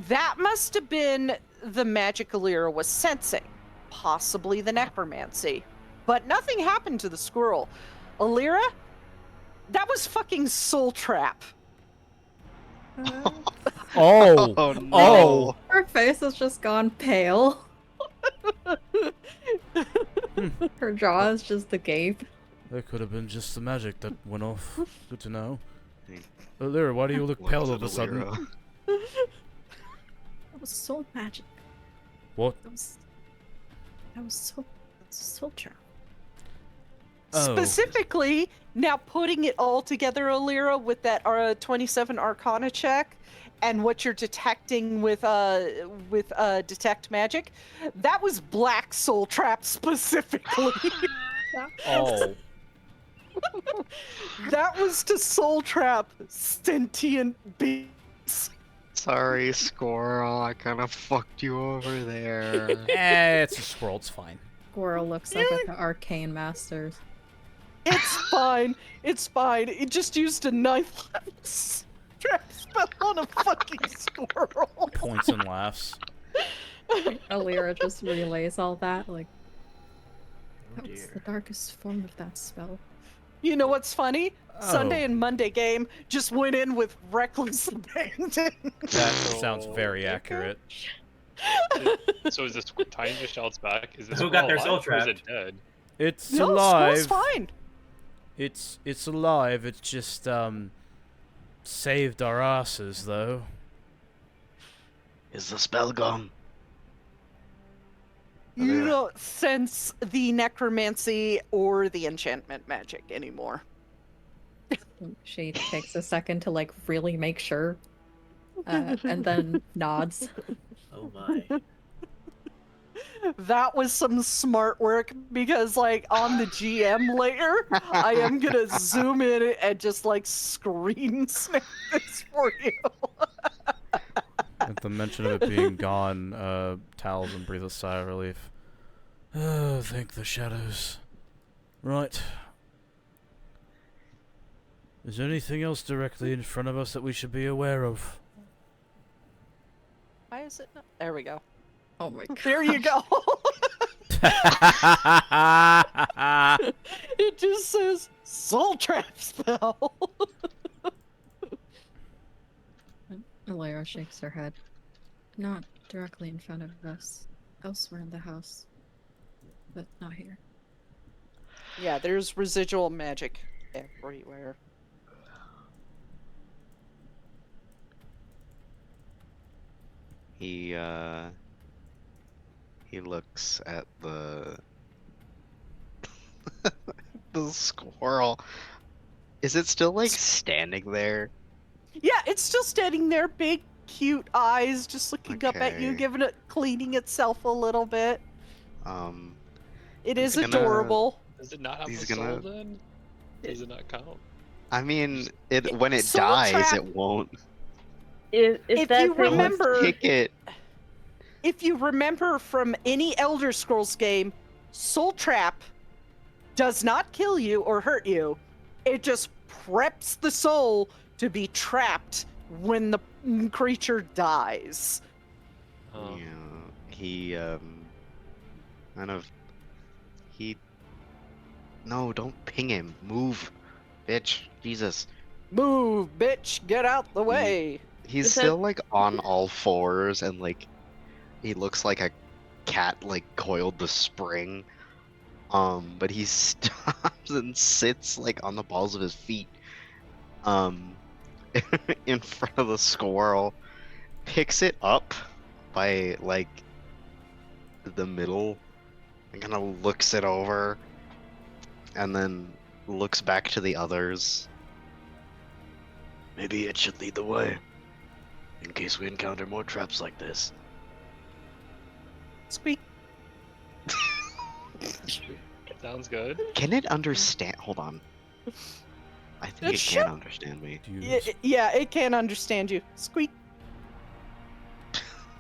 that must have been the magic Alira was sensing, possibly the necromancy. But nothing happened to the squirrel. Alira, that was fucking Soul Trap. Oh! Oh no! Oh! Her face has just gone pale. Her jaw is just agape. That could have been just the magic that went off. Good to know. Hmm. Lyra, why do you look What pale is all it, of a sudden? Alira? That was soul magic. What? That was soul trap. Oh. Specifically, now putting it all together, Alira, with that 27 Arcana check, and what you're detecting with detect magic, that was Black Soul Trap specifically. Oh. That was to Soul Trap sentient beings. Sorry, squirrel. I kind of fucked you over there. It's a squirrel, it's fine. Squirrel looks up at the arcane masters. It's fine. It's fine. It just used a knife trap spell on a fucking squirrel. Points and laughs. Alira just relays all that, like, Oh that was dear. the darkest form of that spell. You know what's funny? Sunday Oh. and Monday game just went in with reckless abandon. That sounds very accurate. So is this Tiny just shouts back? Is this Who got their alive, soul or is trapped? it dead? It's No, alive. Squirrel's fine. It's alive. It's just saved our asses though. Is the spell gone? You don't sense the necromancy or the enchantment magic anymore. She takes a second to like really make sure, and then nods. Oh my. That was some smart work because, like, on the GM layer, I am gonna zoom in and just like screen snap this for you. At the mention of it being gone, Talzin breathes a sigh of relief. Oh, thank the shadows. Right. Is there anything else directly in front of us that we should be aware of? Why is it not? There we go. Oh my god. There you go. It just says soul trap spell. Alara shakes her head. Not directly in front of us. Elsewhere in the house. But not here. Yeah, there's residual magic everywhere. He looks at the the squirrel. Is it still like standing there? Yeah, it's still standing there, big, cute eyes, just looking up at you, Okay. giving it, cleaning itself a little bit. It is He's gonna- adorable. Does it not have He's a soul gonna- then? Does it not count? I mean, it when it Soul dies, trap- it won't. If that you thing was- remember, Kick it. if you remember from any Elder Scrolls game, Soul Trap does not kill you or hurt you. It just preps the soul to be trapped when the creature dies. Oh. Yeah, he kind of No, don't ping him. Move, bitch. Jesus. Move, bitch, get out the way. He's Is that- still like on all fours and like he looks like a cat like coiled the spring. But he stops and sits like on the balls of his feet. In front of the squirrel, picks it up by like the middle and kind of looks it over and then looks back to the others. Maybe it should lead the way in case we encounter more traps like this. Squeak. Sounds good. Can it understand? Hold on. I think It it should- can understand me. Yeah, it can understand you. Squeak.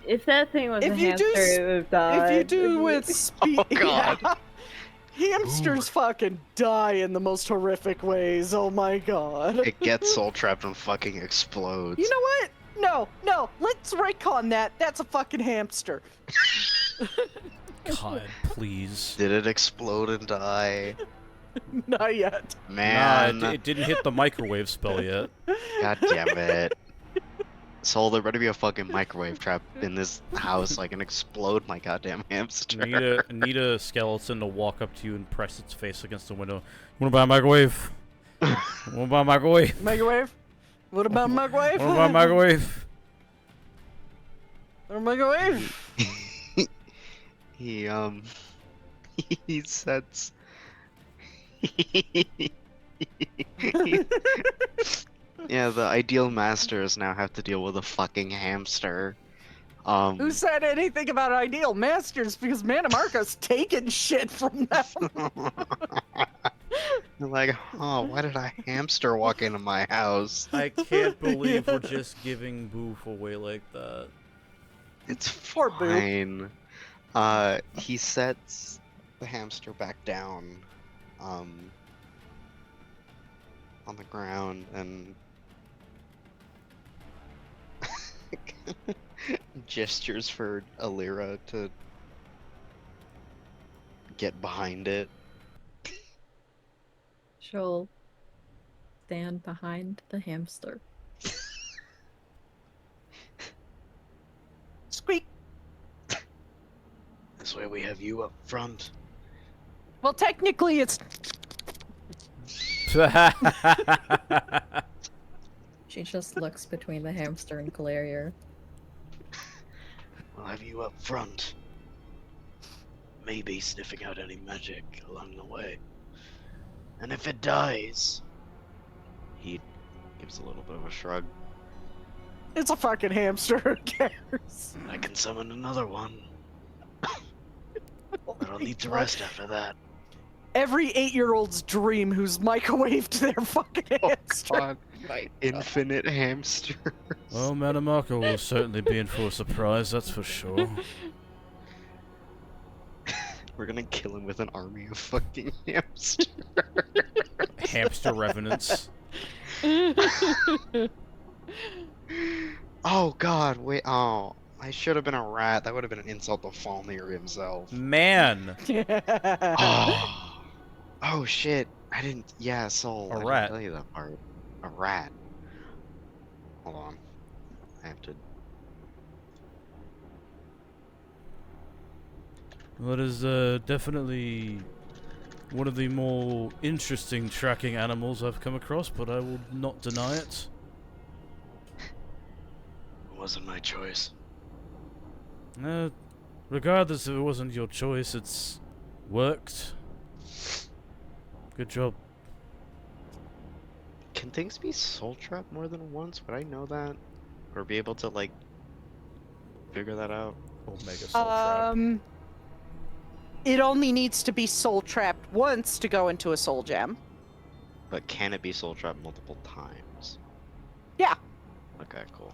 If that thing was If a you hamster, do s- it would have died. If you do with speed, Oh, God. yeah. Hamsters fucking die in the most horrific ways. Oh my god. It gets soul trapped and fucking explodes. You know what? No, let's retcon that. That's a fucking hamster. God, please. Did it explode and die? Not yet. Man, Nah, it didn't hit the microwave spell yet. god damn it. Soul, there better be a fucking microwave trap in this house so I can explode my goddamn hamster. Need a skeleton to walk up to you and press its face against the window. Wanna buy a microwave? Wanna buy a microwave? Microwave? What about microwave? Wanna buy a microwave? Or microwave? He he sets yeah, the ideal masters now have to deal with a fucking hamster. Who said anything about ideal masters? Because Mannimarco's taking shit from them. They're like, oh, why did a hamster walk into my house? I can't believe we're just giving Boof away like that. It's Poor Boo. fine. He sets the hamster back down, on the ground and gestures for Alira to get behind it. She'll stand behind the hamster. Squeak. This way we have you up front. Well, technically, it's She just looks between the hamster and Galerier. We'll have you up front. Maybe sniffing out any magic along the way. And if it dies... He gives a little bit of a shrug. it's a fucking hamster. Who cares? I can summon another one. But I'll need to rest after that. Every 8-year-old's dream who's microwaved their fucking hamster. God. Infinite hamster. Well, Mannimarco will certainly be in for a surprise, that's for sure. We're gonna kill him with an army of fucking hamsters. Hamster revenants. Oh god, wait, oh. I should have been a rat. That would have been an insult to Falnir himself. Man! Oh. Oh shit. I didn't, yeah, soul. A I rat. didn't tell you that part. A rat. Hold on. I have to... That is definitely one of the more interesting tracking animals I've come across, but I will not deny it. It wasn't my choice. Regardless if it wasn't your choice, it's worked. Good job. Can things be soul trapped more than once? Would I know that? Or be able to, like, figure that out? Omega soul trap. It only needs to be soul trapped once to go into a soul gem. But can it be soul trapped multiple times? Yeah. Okay, cool.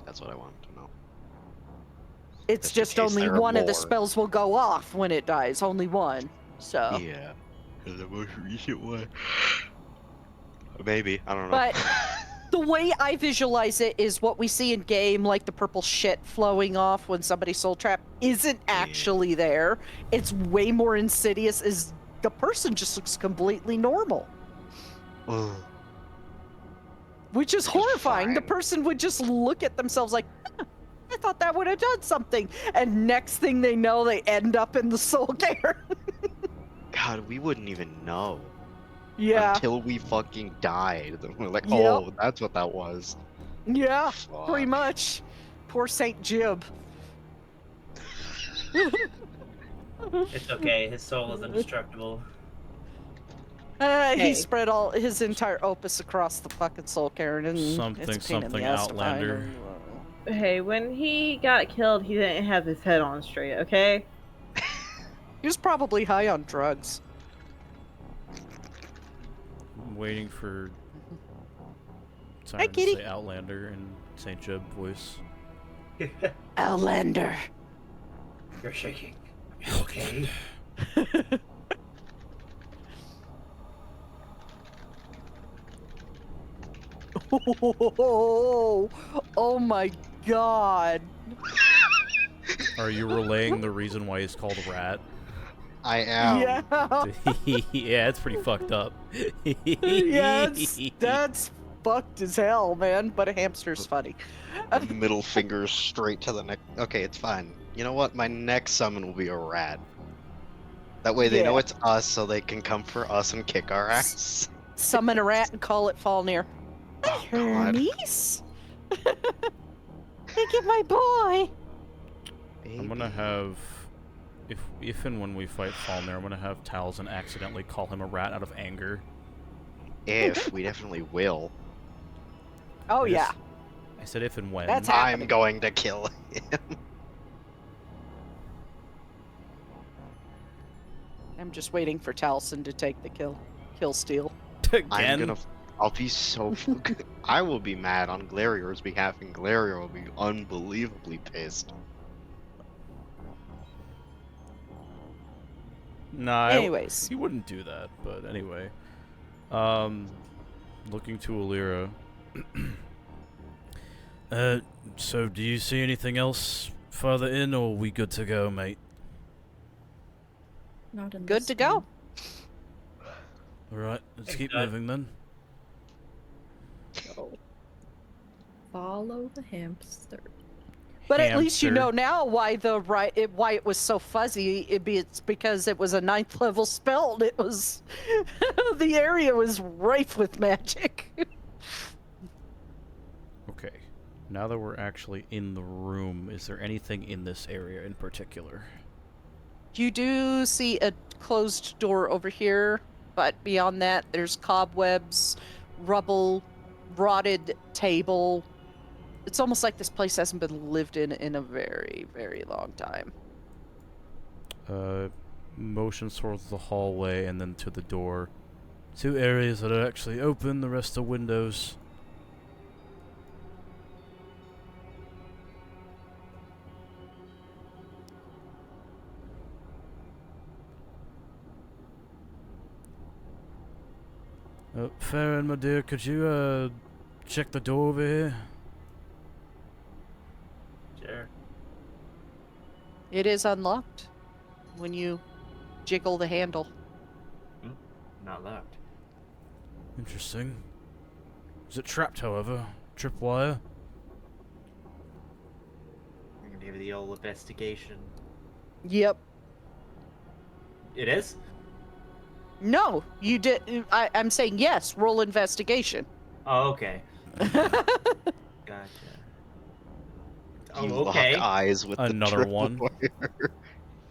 That's what I wanted to know. It's Just in just case only there are one of the more. spells will go off when it dies. Only one. So. Yeah. The most recent one. Maybe. I don't know. But the way I visualize it is what we see in game, like the purple shit flowing off when somebody's soul trapped, isn't actually there. It's way more insidious. Is the person just looks completely normal, Ugh. which is Which is horrifying. The fine. person would just look at themselves like, "Huh, I thought that would have done something," and next thing they know, they end up in the soul care. God, we wouldn't even know. Yeah. Until we fucking died. Then we're like, Yep. oh, that's what that was. Yeah. Fuck. Pretty much. Poor Saint Jib. It's okay. His soul is indestructible. He Hey. spread all his entire opus across the fucking soul cairn, and Something, it's a pain in the something ass to find Outlander. him. Hey, when he got killed, he didn't have his head on straight, okay? He was probably high on drugs. I'm waiting for Hi, Siren to kitty. say Outlander in St. Jeb voice. Outlander. You're shaking. You okay? Oh my god. Are you relaying the reason why he's called Rat? I am. Yeah. Yeah, it's pretty fucked up. Yeah, that's fucked as hell, man. But a hamster's funny. Middle finger straight to the neck. Okay, it's fine. You know what? My next summon will be a rat. That way they know Yeah. it's us, so they can come for us and kick our ass. Summon a rat and call it Falnir. Oh, God. Hermes? Look at my boy. I'm gonna have, if and when we fight Falnir, I'm gonna have Talzin accidentally call him a rat out of anger. If we definitely will. Oh I yeah. just- I said if and when. That's I'm happening. going to kill him. I'm just waiting for Taliesin to take the kill steal. Again. I'll be so fucking. I will be mad on Glarior's behalf, and Glarior will be unbelievably pissed. Nah, Anyways. he wouldn't do that, but anyway. Looking to Alira. So do you see anything else further in, or are we good to go, mate? Not in Good this to go. one. Alright, let's Thanks, keep Dad. moving then. Follow the hamster. But at least you Hamster. know now why why it was so fuzzy. It's because it was a 9th level spell. And it was the area was rife with magic. Okay. Now that we're actually in the room, is there anything in this area in particular? You do see a closed door over here, but beyond that, there's cobwebs, rubble, rotted table. It's almost like this place hasn't been lived in a very, very long time. Motions towards the hallway and then to the door. 2 areas that are actually open, the rest are windows. Farron, my dear, could you, check the door over here? Sure. It is unlocked when you jiggle the handle. Not locked. Interesting. Is it trapped, however? Tripwire? I'm gonna give you the old investigation. Yep. It is? No, you did. I'm saying yes. Roll investigation. Oh, okay. Gotcha. You Oh, okay. lock eyes with Another the one. tripwire.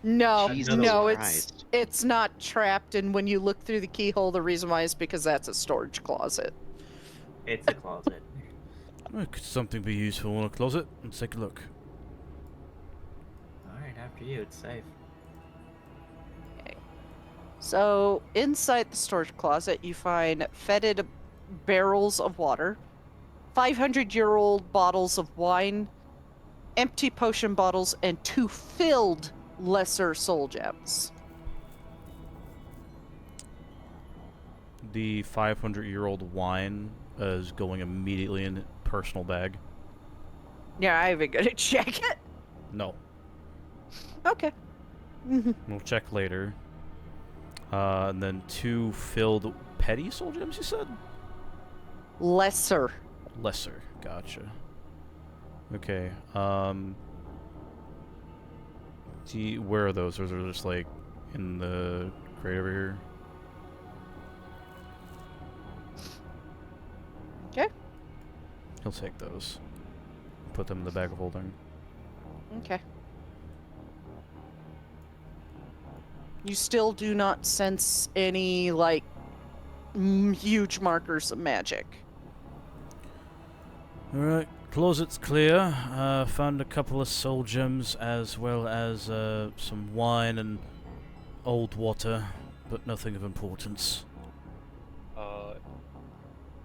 No, Jesus no, Christ. it's not trapped. And when you look through the keyhole, the reason why is because that's a storage closet. It's a closet. Could something be useful in a closet? Let's take a look. Alright, after you, it's safe. So inside the storage closet, you find fetid barrels of water, 500-year-old bottles of wine, empty potion bottles, and 2 filled lesser soul gems. The 500-year-old wine is going immediately in personal bag. Yeah, I haven't gonna check it. No. Okay. We'll check later. And then 2 filled petty soul gems, you said? Lesser. Lesser. Gotcha. Okay. Where are those? Or are they just like in the crate over here? Okay. He'll take those. Put them in the bag of holding. Okay. You still do not sense any, like, huge markers of magic. Alright, closet's clear. Found a couple of soul gems as well as some wine and old water, but nothing of importance.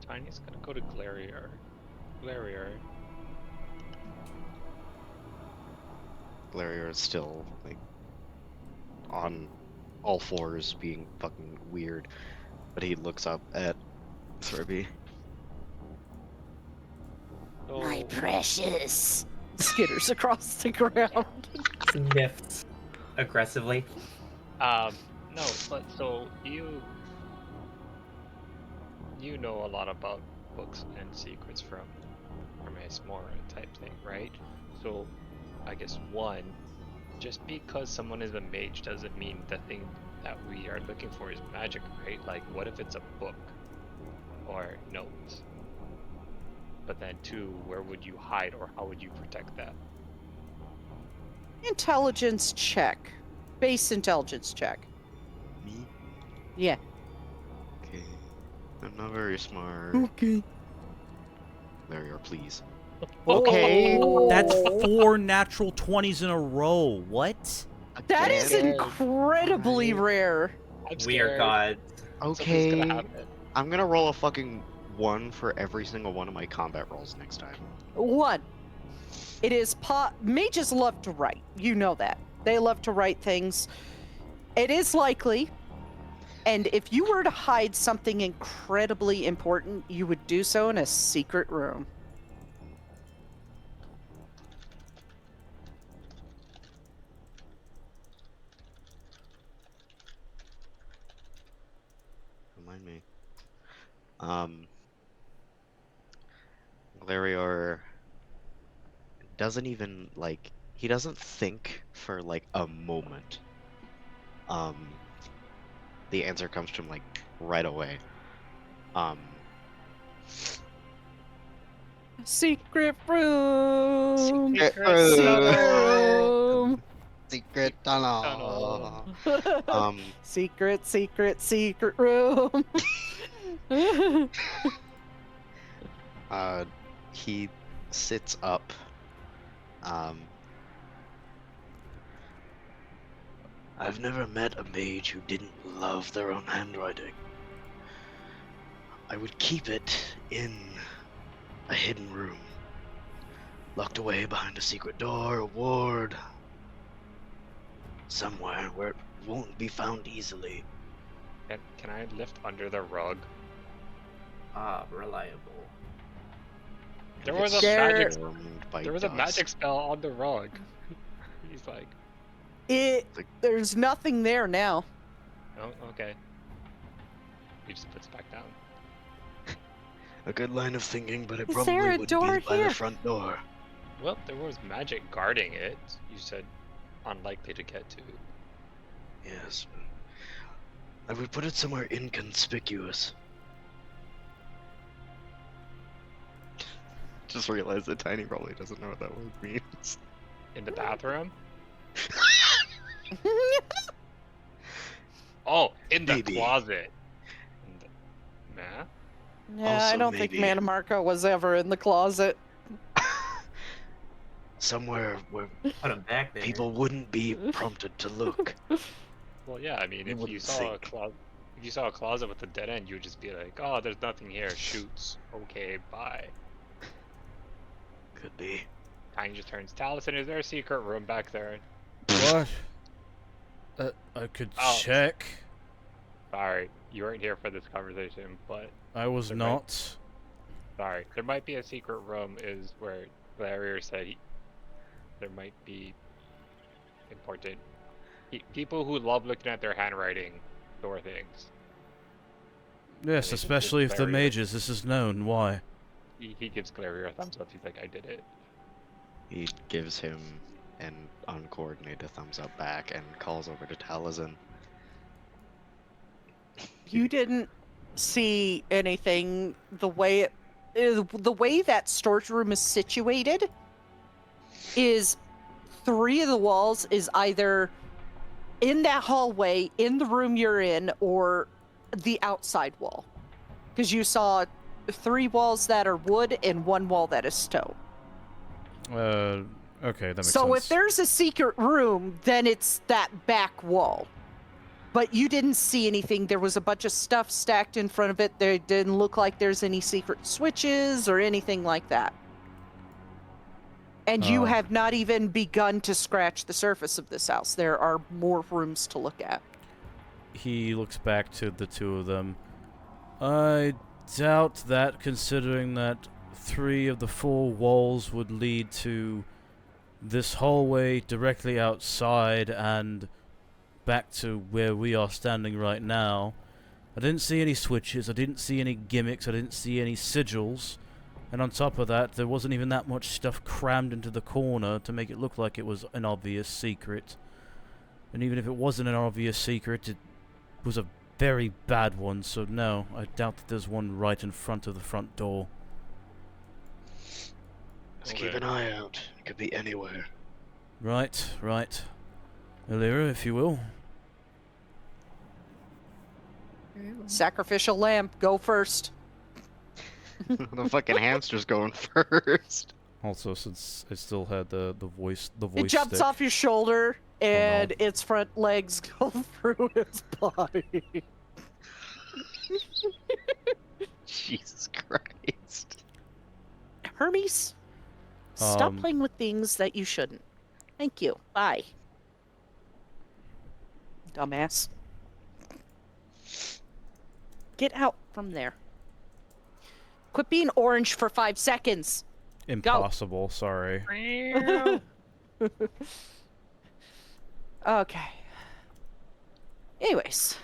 Tiny's gonna go to Glarier. Glarier is still, like, on all fours, being fucking weird. But he looks up at Sorby. My precious. Skitters across the ground. Sniffs aggressively. No, but so you know a lot about books and secrets from Asmora type thing, right? So I guess one, just because someone is a mage doesn't mean the thing that we are looking for is magic, right? Like, what if it's a book or notes? But then 2, where would you hide or how would you protect that? Intelligence check. Base intelligence check. Me? Yeah. Okay. I'm not very smart. Okay. Glarier, please. Okay, Oh. that's 4 natural 20s in a row. What? That is Again? incredibly rare. I'm We are scared. gods. Something's Okay. gonna happen. I'm gonna roll a fucking 1 for every single one of my combat rolls next time. 1. It is mages love to write. You know that. They love to write things. It is likely, and if you were to hide something incredibly important, you would do so in a secret room. Am mind me. Glarior doesn't even, like, he doesn't think for, like, a moment. The answer comes to him, like, right away. Secret room. Secret room. Secret tunnel. Secret room. He sits up. I've never met a mage who didn't love their own handwriting. I would keep it in a hidden room, locked away behind a secret door, a ward, somewhere where it won't be found easily. Can I lift under the rug? Ah, reliable. There If was it's a magic. formed by There was a dust. magic spell on the rug. He's like, There's nothing there now. oh, okay. He just puts it back down. A good line of thinking, but it Is probably there a wouldn't door be by here? the front door. Well, there was magic guarding it. You said unlikely to get to. Yes. I would put it somewhere inconspicuous. Just realized that Tiny probably doesn't know what that word means. In the bathroom? Oh, in the Maybe. closet. Nah? Yeah, I Also, don't think maybe- Mannimarco was ever in the closet. Somewhere where Put him back there. people wouldn't be prompted to look. Well, yeah. I mean, You if you wouldn't saw think. if you saw a closet with a dead end, you would just be like, "Oh, there's nothing here. Shoots. Okay, bye." Could be. Tiny just turns. Taliesin, is there a secret room back there? What? I could Oh. check. Sorry, you weren't here for this conversation, but I was Okay. not. sorry. There might be a secret room. Is where Glarier said there might be important people who love looking at their handwriting store things. Yes, it's especially if the very- mages. This is known. Why? He gives Glarier a thumbs up. He's like, "I did it." He gives him an uncoordinated thumbs up back and calls over to Taliesin. You didn't see anything the way that storage room is situated is 3 of the walls is either in that hallway in the room you're in or the outside wall, because you saw 3 walls that are wood and 1 wall that is stone. Okay, that makes So sense. if there's a secret room, then it's that back wall. But you didn't see anything. There was a bunch of stuff stacked in front of it. There didn't look like there's any secret switches or anything like that. And you Oh. have not even begun to scratch the surface of this house. There are more rooms to look at. He looks back to the 2 of them. I doubt that, considering that 3 of the 4 walls would lead to this hallway directly outside and back to where we are standing right now. I didn't see any switches, I didn't see any gimmicks, I didn't see any sigils. And on top of that, there wasn't even that much stuff crammed into the corner to make it look like it was an obvious secret. And even if it wasn't an obvious secret, it was a very bad one, so no, I doubt that there's one right in front of the front door. Let's keep an eye out. It could be anywhere. Right. Elira, if you will. Sacrificial lamb, go first. The fucking hamster's going first. Also, since I still had the voice It jumps stick. off your shoulder, and its front legs go through its body. Jesus Christ. Hermes, stop Um, playing with things that you shouldn't. Thank you. Bye. Dumbass. Get out from there. Quit being orange for 5 seconds. Impossible, sorry. Okay. Anyways.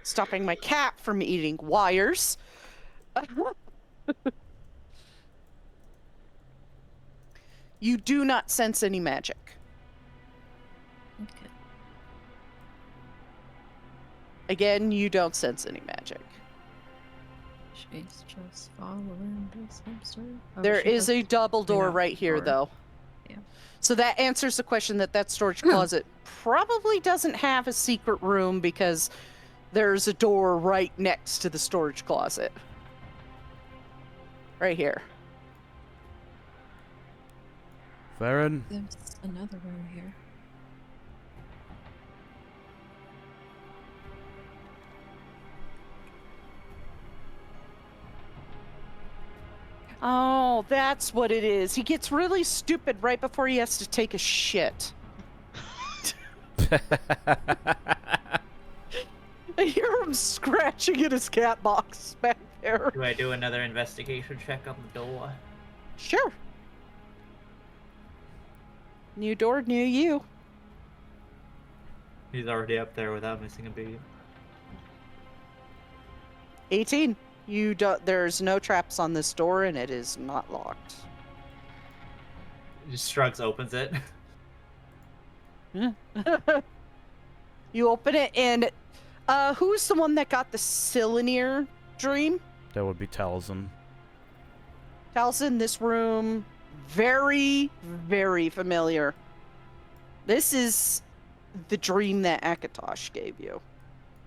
stopping my cat from eating wires. You do not sense any magic. Okay. Again, you don't sense any magic. She's just following this hamster. Oh, There she is a does- double door know, right here, door. though. Yeah. So that answers the question that storage closet probably doesn't have a secret room because there's a door right next to the storage closet. Right here. Farron, There's another room here. Oh, that's what it is. He gets really stupid right before he has to take a shit. I hear him scratching at his cat box back there. Do I do another investigation check on the door? Sure. New door, new you. He's already up there without missing a beat. 18. You don't. There's no traps on this door, and it is not locked. He just shrugs, opens it. You open it, and who's the one that got the Cylinear dream? that would be Taliesin. Taliesin, this room, very, very familiar. This is the dream that Akatosh gave you.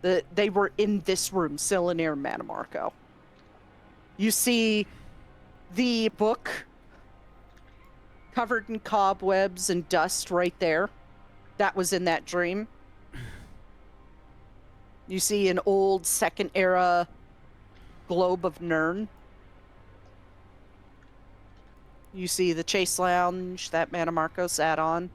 They were in this room, Cylinear and Mannimarco. You see the book covered in cobwebs and dust right there. That was in that dream. You see an old second era globe of Nirn. You see the chase lounge that Mannimarco sat on,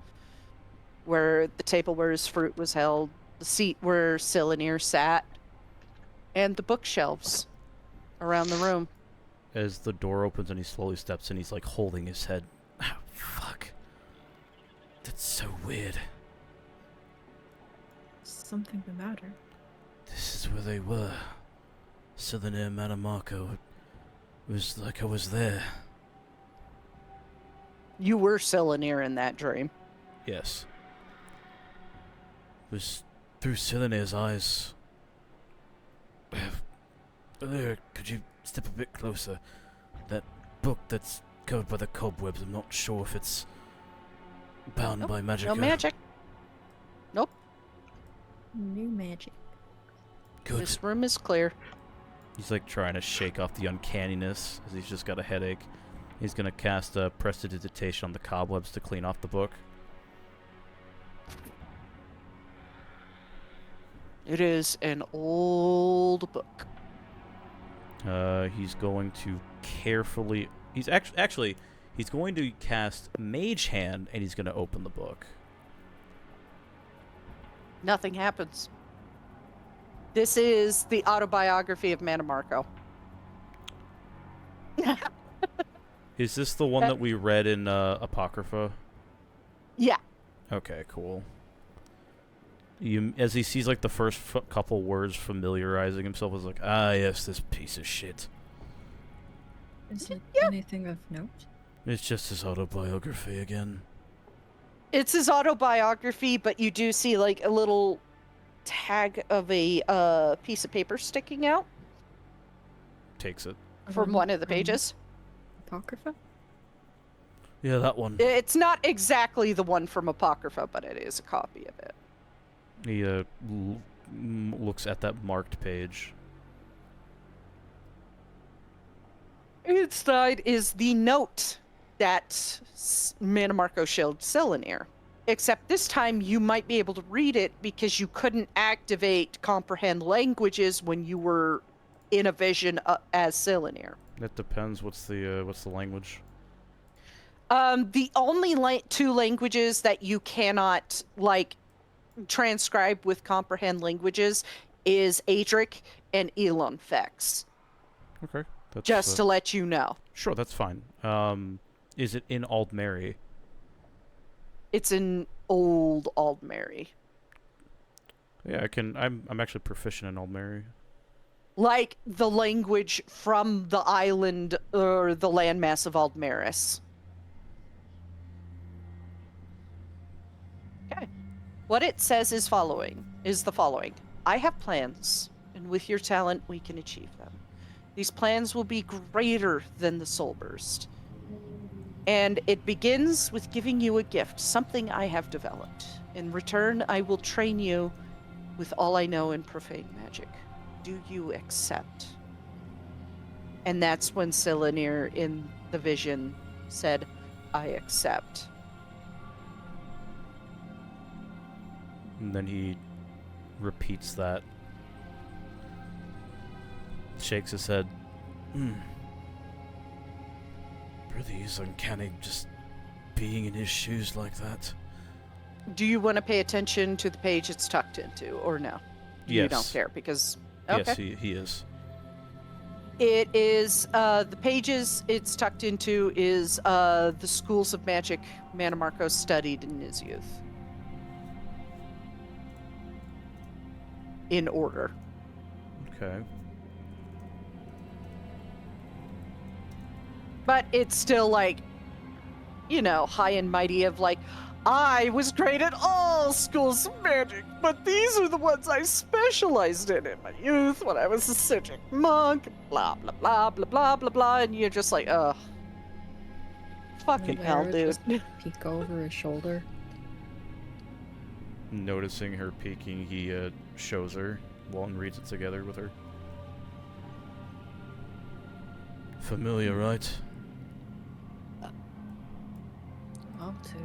where the table where his fruit was held, the seat where Cylinear sat, and the bookshelves around the room. As the door opens and he slowly steps in, he's like holding his head. Oh, fuck. That's so weird. Something the matter. This is where they were. Cylinear, Mannimarco. It was like I was there. You were Cylinear in that dream. Yes. It was through Cylinear's eyes. There, could you step a bit closer? That book that's covered by the cobwebs, I'm not sure if it's bound by magic. No magic. Nope. New magic. Good. This room is clear. He's like trying to shake off the uncanniness, as he's just got a headache. He's gonna cast a prestidigitation on the cobwebs to clean off the book. It is an old book. He's going to carefully... He's actually he's going to cast Mage Hand, and he's gonna open the book. Nothing happens. This is the autobiography of Mannimarco. Is this the one that we read in Apocrypha? Yeah. Okay, cool. As he sees like the first couple words, familiarizing himself with like, ah, yes, this piece of shit. Is it anything of note? It's just his autobiography again. It's his autobiography, but you do see like a little tag of a piece of paper sticking out Takes it. from one of the pages. Apocrypha? Yeah, that one. It's not exactly the one from Apocrypha, but it is a copy of it. He looks at that marked page. Inside is the note that Mannimarco showed Cylinear. Except this time you might be able to read it because you couldn't activate comprehend languages when you were in a vision as Cylinear. That depends. What's the language? The only two languages that you cannot transcribe with comprehend languages is Adric and Elon Fex. Okay. That's, Just to let you know. Sure, that's fine. Is it in Aldmeri? It's in Old Aldmeri. Yeah, I can. I'm actually proficient in Aldmeri. Like the language from the island or the landmass of Aldmeris. Okay. What it says is the following. I have plans, and with your talent, we can achieve them. These plans will be greater than the Soul Burst. And it begins with giving you a gift, something I have developed. In return, I will train you with all I know in profane magic. Do you accept? And that's when Silanir in the vision said, I accept. And then he repeats that. Shakes his head. Pretty uncanny just being in his shoes like that. Do you want to pay attention to the page it's tucked into, or no? You don't Yes. care because... Okay. Yes, he is. It is, the pages it's tucked into is the schools of magic Mannimarco studied in his youth. In order. Okay. But it's still like, you know, high and mighty of like, I was great at all schools of magic, but these are the ones I specialized in my youth when I was a Cedric monk, blah, blah, blah, blah, blah, blah, blah, and you're just like, ugh. Fucking hell, Lair dude. just peek over his shoulder. Noticing her peeking, he shows her. Walton reads it together with her. Familiar, right? I'll too.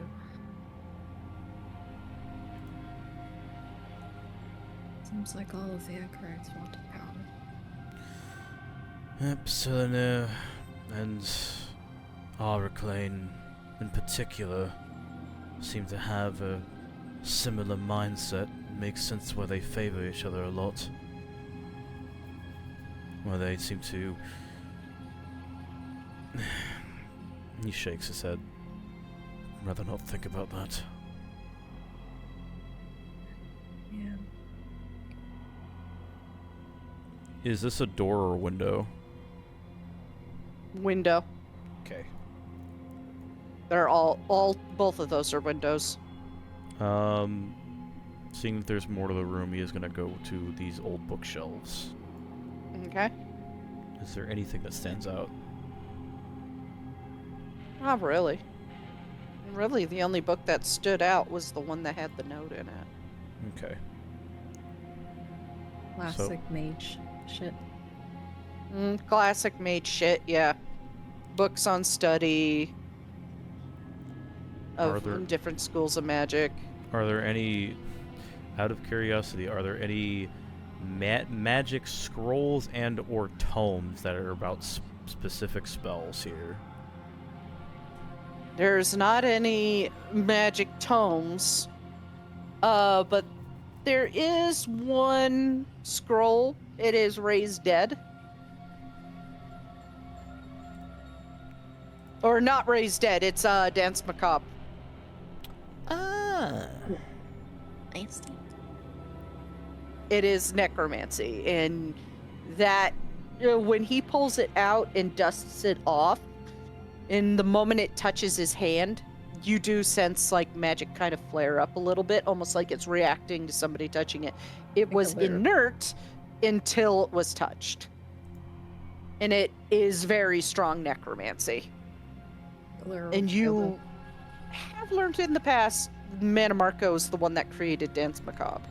Seems like all of the anchorites wanted power. Yep, Silanir and Araclane in particular seem to have a similar mindset. Makes sense why they favor each other a lot. Why they seem to... He shakes his head. Rather not think about that. Yeah. Is this a door or a window? Window. Okay. They're both of those are windows. Seeing that there's more to the room, he is gonna go to these old bookshelves. Okay. Is there anything that stands out? Not really. Really, the only book that stood out was the one that had the note in it. Okay. Classic mage shit. Classic mage shit, yeah. Books on study Are of there- different schools of magic. Are there any, out of curiosity, are there any magic scrolls and or tomes that are about specific spells here? There's not any magic tomes, but there is one scroll. It is Raised Dead. Or not Raised Dead, it's Dance Macabre. Ah. I see. It is necromancy, and that when he pulls it out and dusts it off, in the moment it touches his hand, you do sense like magic kind of flare up a little bit, almost like it's reacting to somebody touching it. It was inert until it was touched, and it is very strong necromancy. And you have learned in the past, Mannimarco is the one that created Dance Macabre.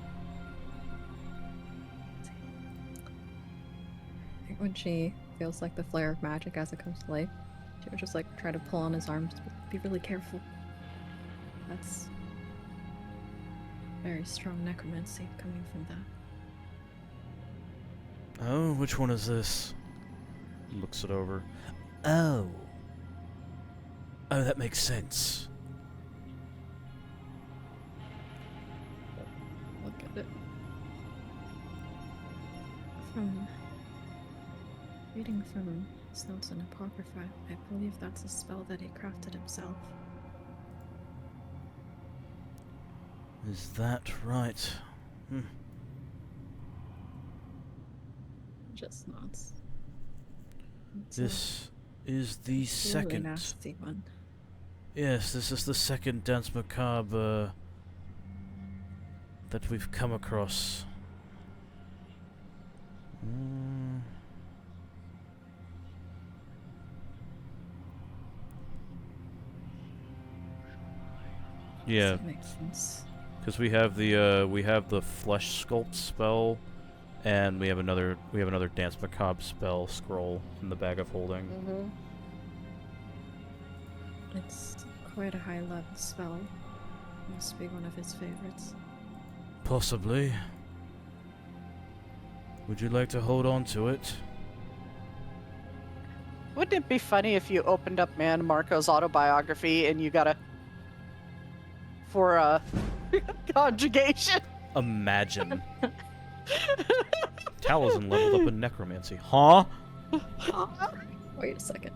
I think when she feels like the flare of magic as it comes to life, she would just like try to pull on his arms, but be really careful. That's very strong necromancy coming from that. Oh, which one is this? Looks it over. Oh. Oh, that makes sense. Look at it. From reading from his notes in Apocrypha, I believe that's a spell that he crafted himself. Is that right? Just nods. It's This is the a really second. nasty one. Yes, this is the second dance macabre that we've come across. Yeah, That makes sense. because we have the flesh sculpt spell, and we have another dance macabre spell scroll in the bag of holding. Mm-hmm. It's quite a high level spell. Must be one of his favorites. Possibly. Would you like to hold on to it? Wouldn't it be funny if you opened up Mannimarco's autobiography and you got a for conjugation? Imagine. Taliesin leveled up in necromancy. Huh? Wait a second.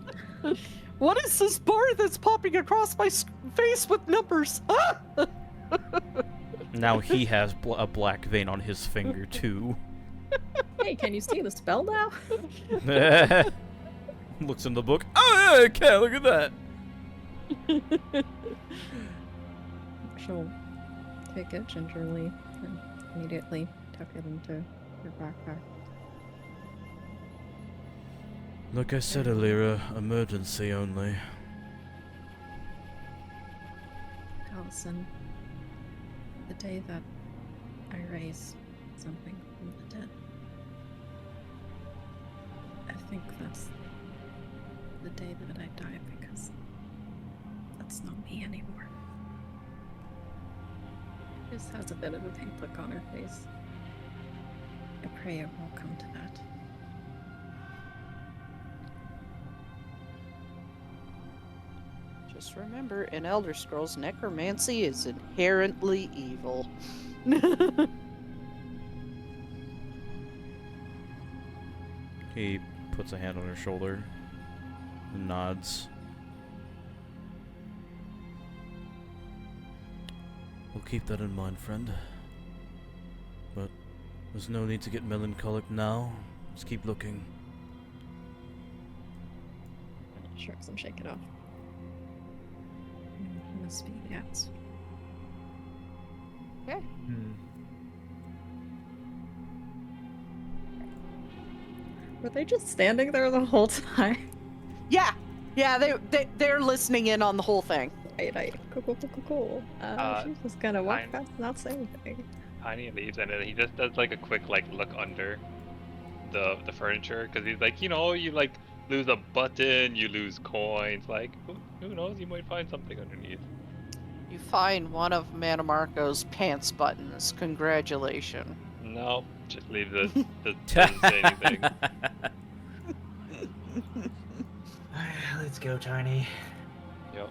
What is this bar that's popping across my face with numbers? Now he has a black vein on his finger too. Hey, can you see the spell now? Looks in the book. Oh yeah, I can. Look at that. She'll take it gingerly and immediately tuck it into her backpack. Like I said earlier, emergency only. Allison, the day that I raise something from the dead, I think that's the day that I die, because that's not me anymore. Just has a bit of a pink look on her face. I pray it won't come to that. Just remember, in Elder Scrolls, necromancy is inherently evil. He puts a hand on her shoulder and nods. We'll keep that in mind, friend. But there's no need to get melancholic now. Let's keep looking. Shrugs and shake it off. Must be the axe. Okay. Were they just standing there the whole time? Yeah, they're listening in on the whole thing. Right. Cool. She's just gonna walk fine. past and not say anything. Tiny leaves, and then he just does like a quick like look under the furniture, because he's like, you know, you like lose a button, you lose coins, like who knows, you might find something underneath. You find one of Mannimarco's pants buttons. Congratulations. No, just leave this. Doesn't say anything. Let's go, Tiny. Yep.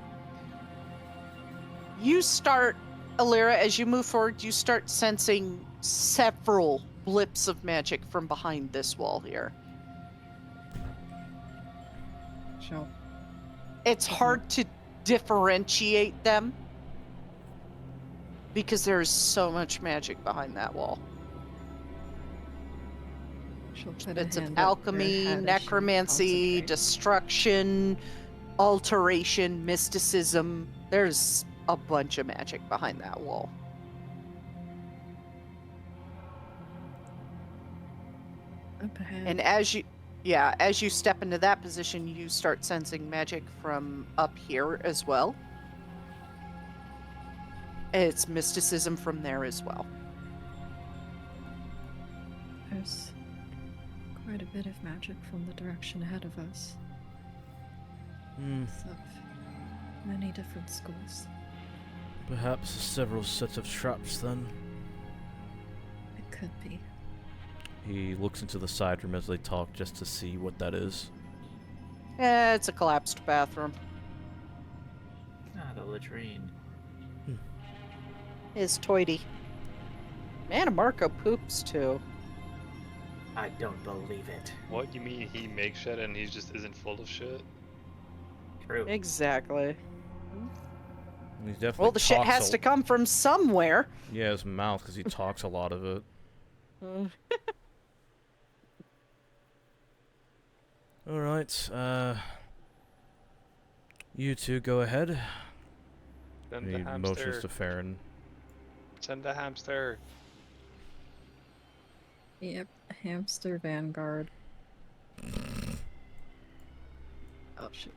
You start, Alira, as you move forward, you start sensing several blips of magic from behind this wall here. Sure. It's hard to differentiate them because there's so much magic behind that wall. She'll put a Bits of hand up her alchemy, head as she necromancy, concentrates. destruction, alteration, mysticism. There's a bunch of magic behind that wall. Up ahead. And as you step into that position, you start sensing magic from up here as well. It's mysticism from there as well. There's quite a bit of magic from the direction ahead of us. It's of many different schools. Perhaps several sets of traps then. It could be. He looks into the side room as they talk just to see what that is. It's a collapsed bathroom. Ah, the latrine. Is toity. Mannimarco poops too. I don't believe it. What, you mean he makes shit and he just isn't full of shit? True. Exactly. He's definitely Well, the shit talks has a- to come from somewhere. Yeah, his mouth, because he talks a lot of it. All right. You two go ahead. Send the He motions hamster. to Farron. Send the hamster. Yep, hamster vanguard. Oh shoot.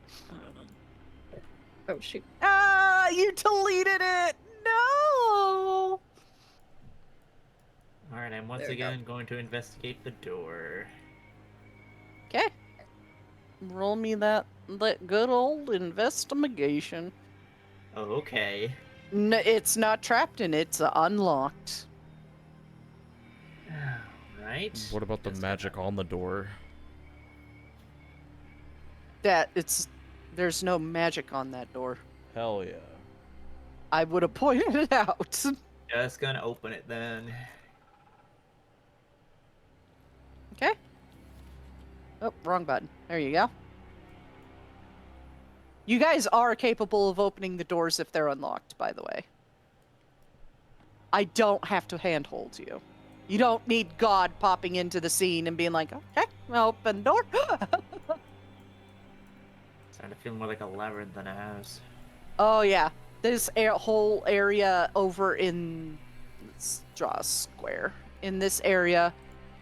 Oh shoot. Ah, you deleted it! No! Alright, I'm once There we go. again going to investigate the door. Okay. Roll me that good old investigation. Oh, okay. No, it's not trapped in, it's unlocked. Right. What about the Just magic on the door? There's no magic on that door. Hell yeah. I would have pointed it out. Just gonna open it then. Okay. Oh, wrong button. There you go. You guys are capable of opening the doors if they're unlocked, by the way. I don't have to handhold you. You don't need God popping into the scene and being like, okay, I'll open the door. Starting to feel more like a labyrinth than a house. Oh, yeah. This whole area over in... Let's draw a square. In this area,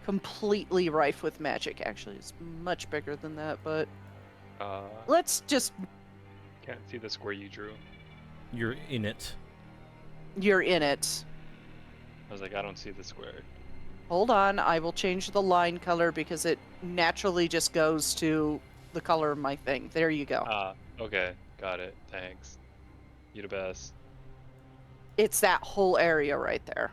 completely rife with magic. Actually, it's much bigger than that, but... Let's just... Can't see the square you drew. You're in it. You're in it. I was like, I don't see the square. Hold on, I will change the line color because it naturally just goes to the color of my thing. There you go. Okay, got it. Thanks. You the best. It's that whole area right there.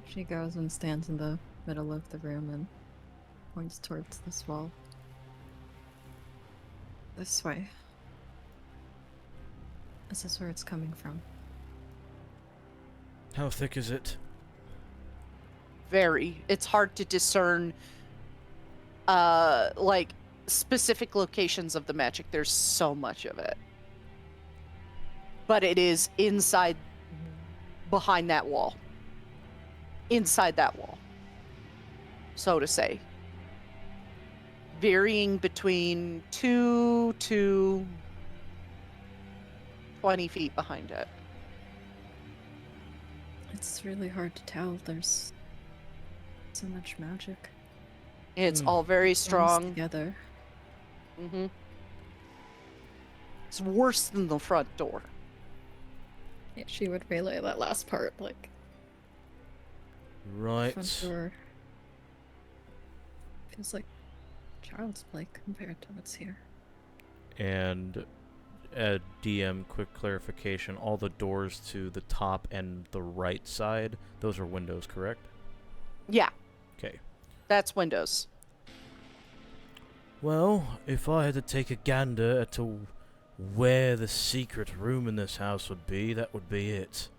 She goes and stands in the middle of the room and points towards this wall. This way. This is where it's coming from. How thick is it? Very. It's hard to discern, like, specific locations of the magic. There's so much of it. But it is inside, behind that wall. Inside that wall. So to say. Varying between 2 to 20 feet behind it. It's really hard to tell. There's so much magic. It's all very Bonds strong. together. Mm-hmm. It's worse than the front door. Yeah, she would relay that last part, like Right. front door. Feels like child's play compared to what's here. And DM, quick clarification, all the doors to the top and the right side, those are windows, correct? Yeah, Okay. that's windows. Well, if I had to take a gander at to where the secret room in this house would be, that would be it.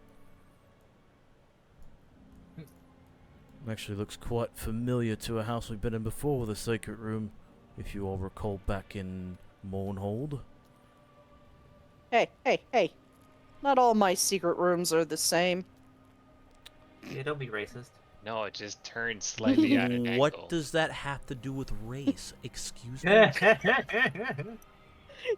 Actually looks quite familiar to a house we've been in before with a secret room, if you all recall back in Mournhold. Hey. Not all my secret rooms are the same. Yeah, don't be racist. No, it just turns slightly at an angle. What does that have to do with race? Excuse me?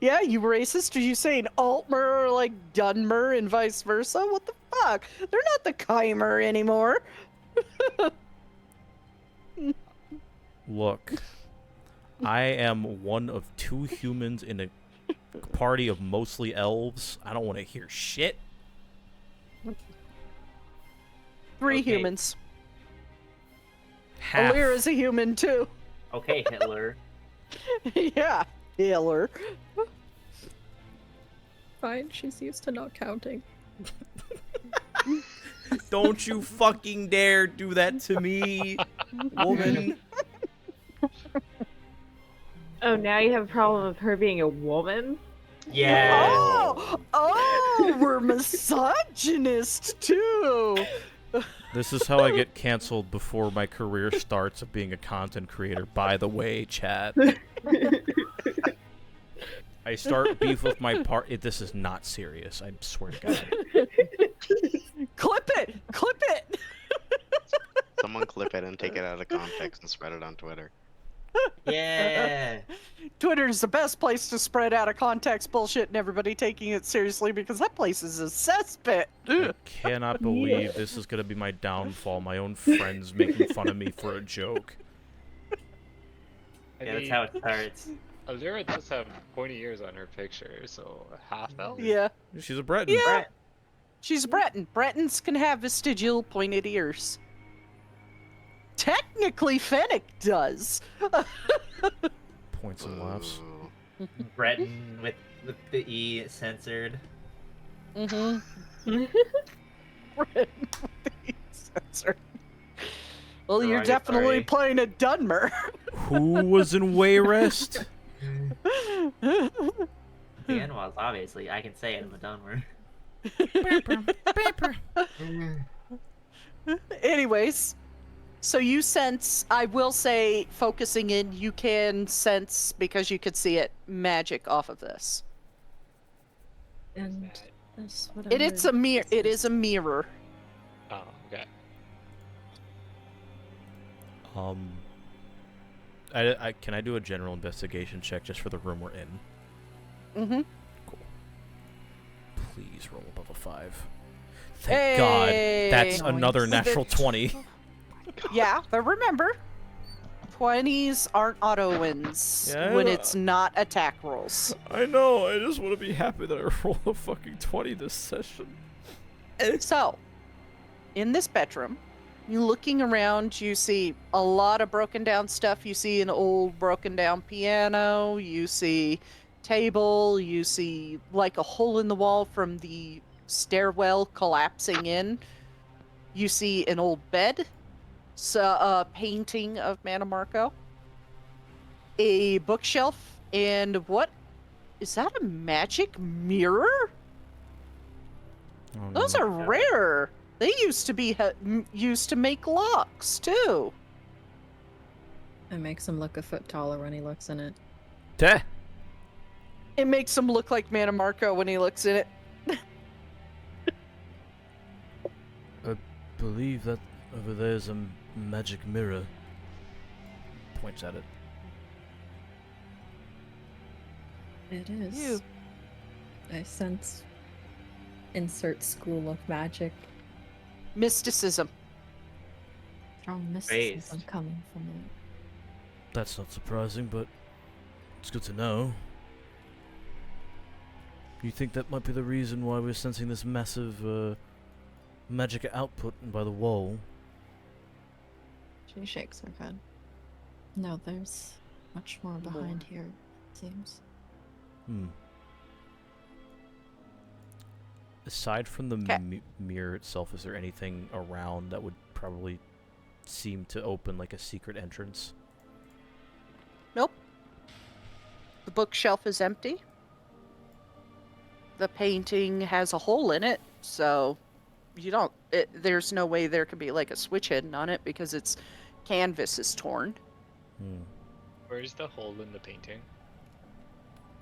Yeah, you racist? Are you saying Altmer or like Dunmer and vice versa? What the fuck? They're not the Keimer anymore. Look, I am one of 2 humans in a party of mostly elves. I don't want to hear shit. 3 Okay. humans. Half. Alira's a human too. Okay, Hitler. Yeah, Hitler. Fine, she's used to not counting. Don't you fucking dare do that to me, woman. Oh, now you have a problem with her being a woman? Yeah. Oh, we're misogynist too. This is how I get canceled before my career starts of being a content creator. By the way, chat. I start beef with my part. This is not serious. I swear to God. Clip it. Someone clip it and take it out of context and spread it on Twitter. Yeah. Twitter's the best place to spread out of context bullshit and everybody taking it seriously because that place is a cesspit. I cannot believe this is gonna be my downfall. My own friends making fun of me for a joke. I Yeah, that's mean, how it starts. Alira does have pointy ears on her picture, so half elf. Yeah. She's a Breton. Yeah. Right. She's a Breton. Bretons can have vestigial pointed ears. Technically, Fennec does. Points and laughs. Ooh. Breton with the E censored. Mm-hmm. Breton with the censored. Well, you're definitely playing a Dunmer. Who was in Wayrest? The N-Walls, obviously. I can say it in the Dunmer. Anyways, so you sense, I will say, focusing in, you can sense, because you could see it, magic off of this. And that's what It's a mirror. It is a mirror. Oh, okay. Can I do a general investigation check just for the room we're in? Mm-hmm. Cool. Please roll above a 5. Thank God. That's another natural 20. Yeah, but remember, 20s aren't auto wins when it's not attack rolls. I know. I just want to be happy that I rolled a fucking 20 this session. So, in this bedroom, you looking around, you see a lot of broken down stuff. You see an old broken down piano. You see table. You see like a hole in the wall from the stairwell collapsing in. You see an old bed. So, a painting of Mannimarco. A bookshelf. And what? Is that a magic mirror? Oh, Those no. are rare. They used to be used to make locks too. It makes him look a foot taller when he looks in it. Duh. It makes him look like Mannimarco when he looks in it. I believe that over there's a magic mirror. Points at it. It is. You. I sense insert school of magic. Mysticism. Strong mysticism coming from it. That's not surprising, but it's good to know. You think that might be the reason why we're sensing this massive magic output by the wall? She shakes her head. No, there's much more behind here, it seems. Aside from the 'Kay. mirror itself, is there anything around that would probably seem to open like a secret entrance? Nope. The bookshelf is empty. The painting has a hole in it, so you don't. There's no way there could be like a switch hidden on it because its canvas is torn. Where's the hole in the painting?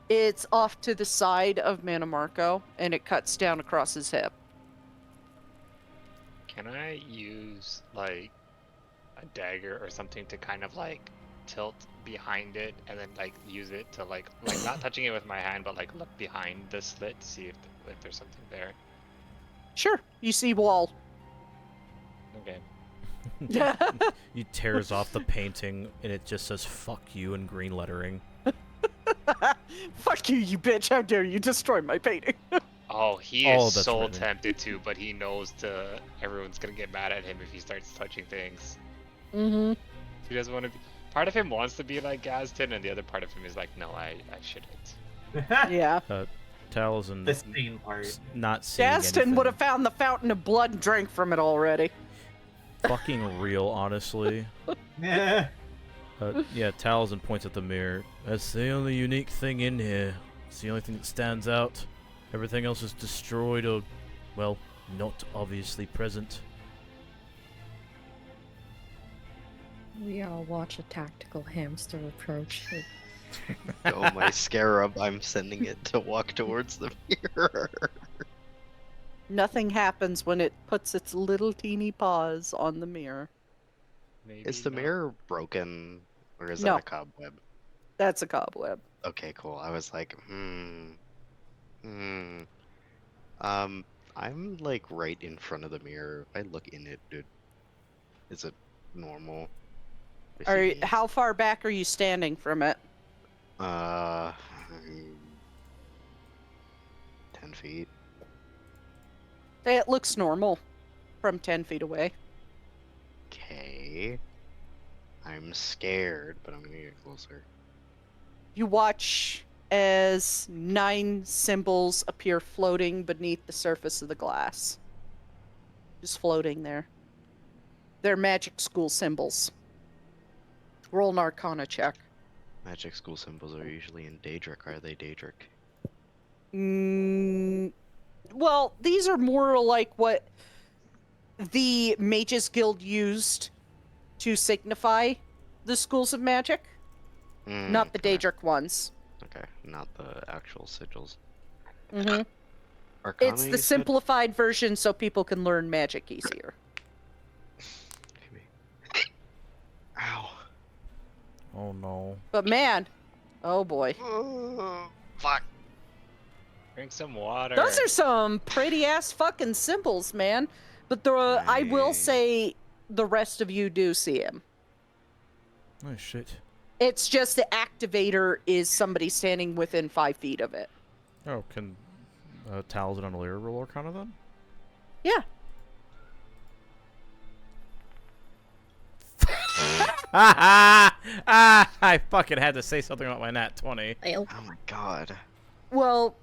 It's off to the side of Mannimarco, and it cuts down across his hip. Can I use like a dagger or something to kind of like tilt behind it and then like use it to like not touching it with my hand, but like look behind the slit to see if there's something there? Sure, you see wall. Okay. He tears off the painting, and it just says "fuck you" in green lettering. Fuck you, you bitch! How dare you destroy my painting? Oh, he Oh, is that's so written. tempted to, but he knows everyone's gonna get mad at him if he starts touching things. Mm-hmm. He doesn't want to be. Part of him wants to be like Gaston, and the other part of him is like, no, I shouldn't. Yeah. Taliesin The same part. not seeing Gaston anything. would have found the fountain of blood and drank from it already. Fucking real, honestly. Yeah. Yeah, Taliesin points at the mirror. That's the only unique thing in here. It's the only thing that stands out. Everything else is destroyed or, well, not obviously present. We all watch a tactical hamster approach it. Oh, my scarab, I'm sending it to walk towards the mirror. Nothing happens when it puts its little teeny paws on the mirror. Maybe Is the not. mirror broken, or is No. that a cobweb? That's a cobweb. Okay, cool. I was like, I'm like right in front of the mirror. If I look in it, dude, is it normal? I see me. How far back are you standing from it? Uh, 10 feet. It looks normal from 10 feet away. Okay. I'm scared, but I'm gonna get closer. You watch as 9 symbols appear floating beneath the surface of the glass. Just floating there. They're magic school symbols. Roll an Arcana check. Magic school symbols are usually in Daedric. Are they Daedric? Well, these are more like what the Mages Guild used to signify the schools of magic, not the Okay. Daedric ones. Okay, not the actual sigils. Mm-hmm. Arcana, It's you the said? simplified version so people can learn magic easier. Maybe. Ow. Oh no. But man, oh boy. Fuck. Drink some water. Those are some pretty ass fucking symbols, man. But I will say the rest of you do see him. Oh shit. It's just the activator is somebody standing within 5 feet of it. Oh, can Talzin and Alira roll Arcana then? Yeah. I fucking had to say something about my nat 20. Oh my god. Well,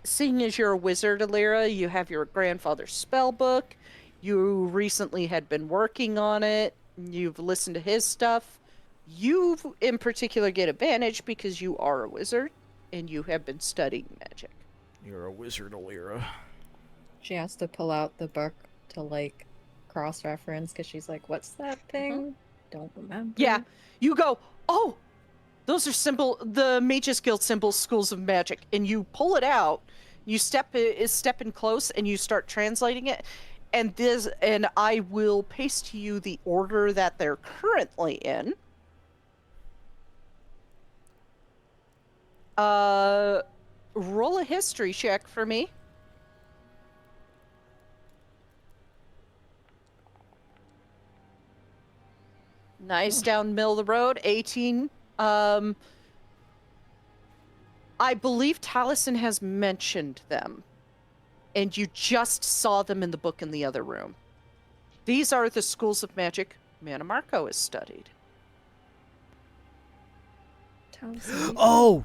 seeing as you're a wizard, Alira, you have your grandfather's spell book. You recently had been working on it. You've listened to his stuff. You, in particular, get advantage because you are a wizard and you have been studying magic. You're a wizard, Alira. She has to pull out the book to like cross-reference because she's like, "What's that thing? Don't remember." Yeah, you go, oh, those are the Mages Guild symbols, schools of magic, and you pull it out. You step in close, and you start translating it. And I will paste to you the order that they're currently in. Roll a history check for me. Nice down middle of the road, 18. I believe Taliesin has mentioned them, and you just saw them in the book in the other room. These are the schools of magic Mannimarco has studied. Oh!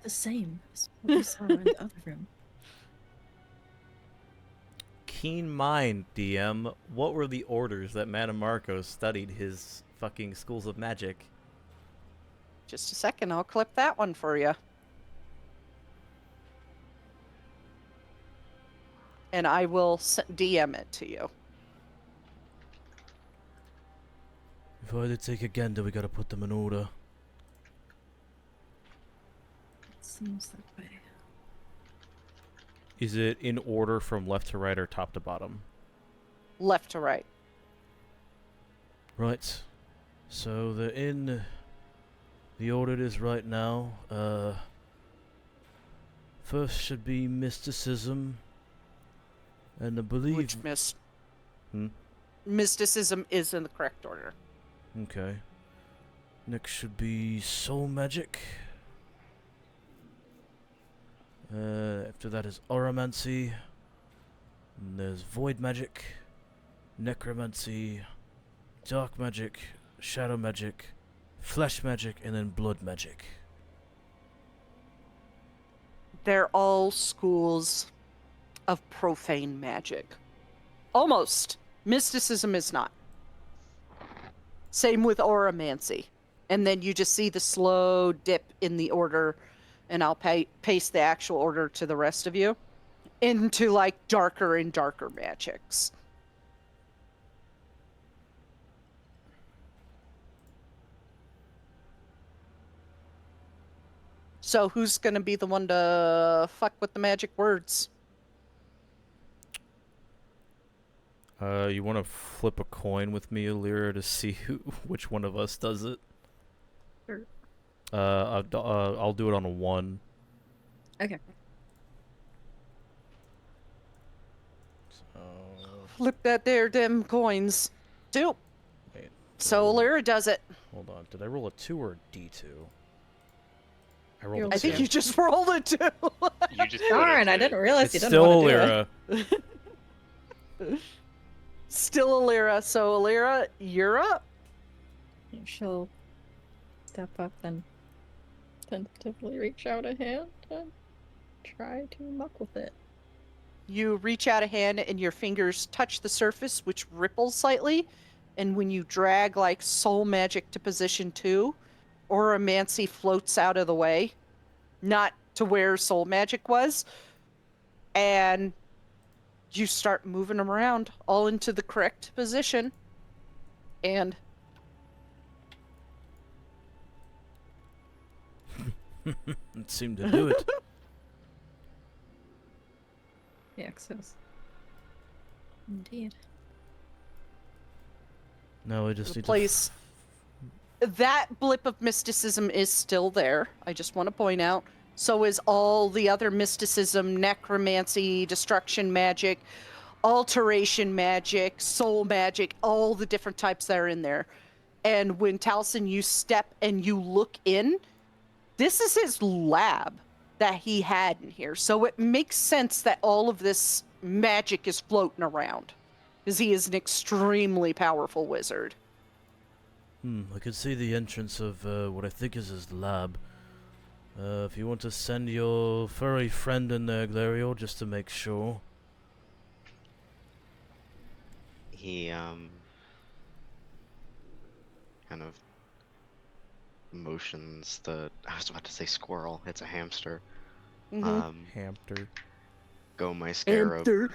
The same as what we saw in the other room. Keen mind, DM. What were the orders that Mannimarco studied his fucking schools of magic? Just a second, I'll clip that one for you. And I will DM it to you. If I did take again, then we gotta put them in order. It seems that way. Is it in order from left to right or top to bottom? Left to right. Right. So they're in the order it is right now. First should be mysticism. And I believe... Which mysticism is in the correct order. Okay. Next should be soul magic. After that is auramancy. And there's void magic, necromancy, dark magic, shadow magic, flesh magic, and then blood magic. They're all schools of profane magic. Almost. Mysticism is not. Same with auramancy. And then you just see the slow dip in the order, and I'll paste the actual order to the rest of you, into like darker and darker magics. So who's gonna be the one to fuck with the magic words? You want to flip a coin with me, Alira, to see which one of us does it? Sure. I'll do it on a 1. Okay. So, Flip that there, them coins. Do. wait. So Lyra does it. Hold on. Did I roll a 2 or a D2? I rolled You a rolled I a 2. think you just rolled it too. You just Darn, I didn't realize you It's didn't still want to do it. Alira. Still Alira. So Alira, you're up. She'll step up and tentatively reach out a hand and try to muck with it. You reach out a hand and your fingers touch the surface, which ripples slightly. And when you drag like soul magic to position 2, Oromancy floats out of the way, not to where soul magic was. And you start moving them around all into the correct position. And It seemed to do it. The X's. Indeed. No, I just the need place. That blip of mysticism is still there. I just want to point out. So is all the other mysticism, necromancy, destruction magic, alteration magic, soul magic, all the different types that are in there. And when Taliesin, you step and you look in, this is his lab that he had in here. So it makes sense that all of this magic is floating around, because he is an extremely powerful wizard. I can see the entrance of what I think is his lab. If you want to send your furry friend in there, Glario, just to make sure. He kind of motions the, I was about to say squirrel, it's a hamster. Hamster. Go my scarab. Hamster.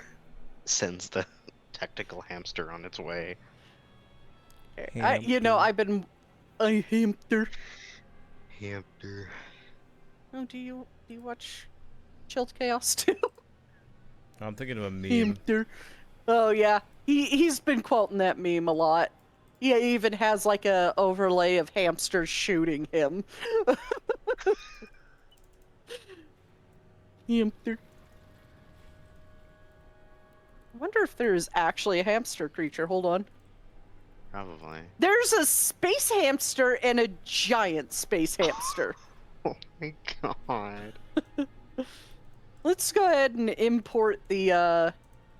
Sends the tactical hamster on its way. I've been a hamster. Hamster. Oh, do you watch Chilled Chaos too? I'm thinking of a meme. Hamster. Oh yeah, he's been quoting that meme a lot. He even has like a overlay of hamsters shooting him. Hamster. I wonder if there's actually a hamster creature. Hold on. Probably. There's a space hamster and a giant space hamster. Oh my god. Let's go ahead and import the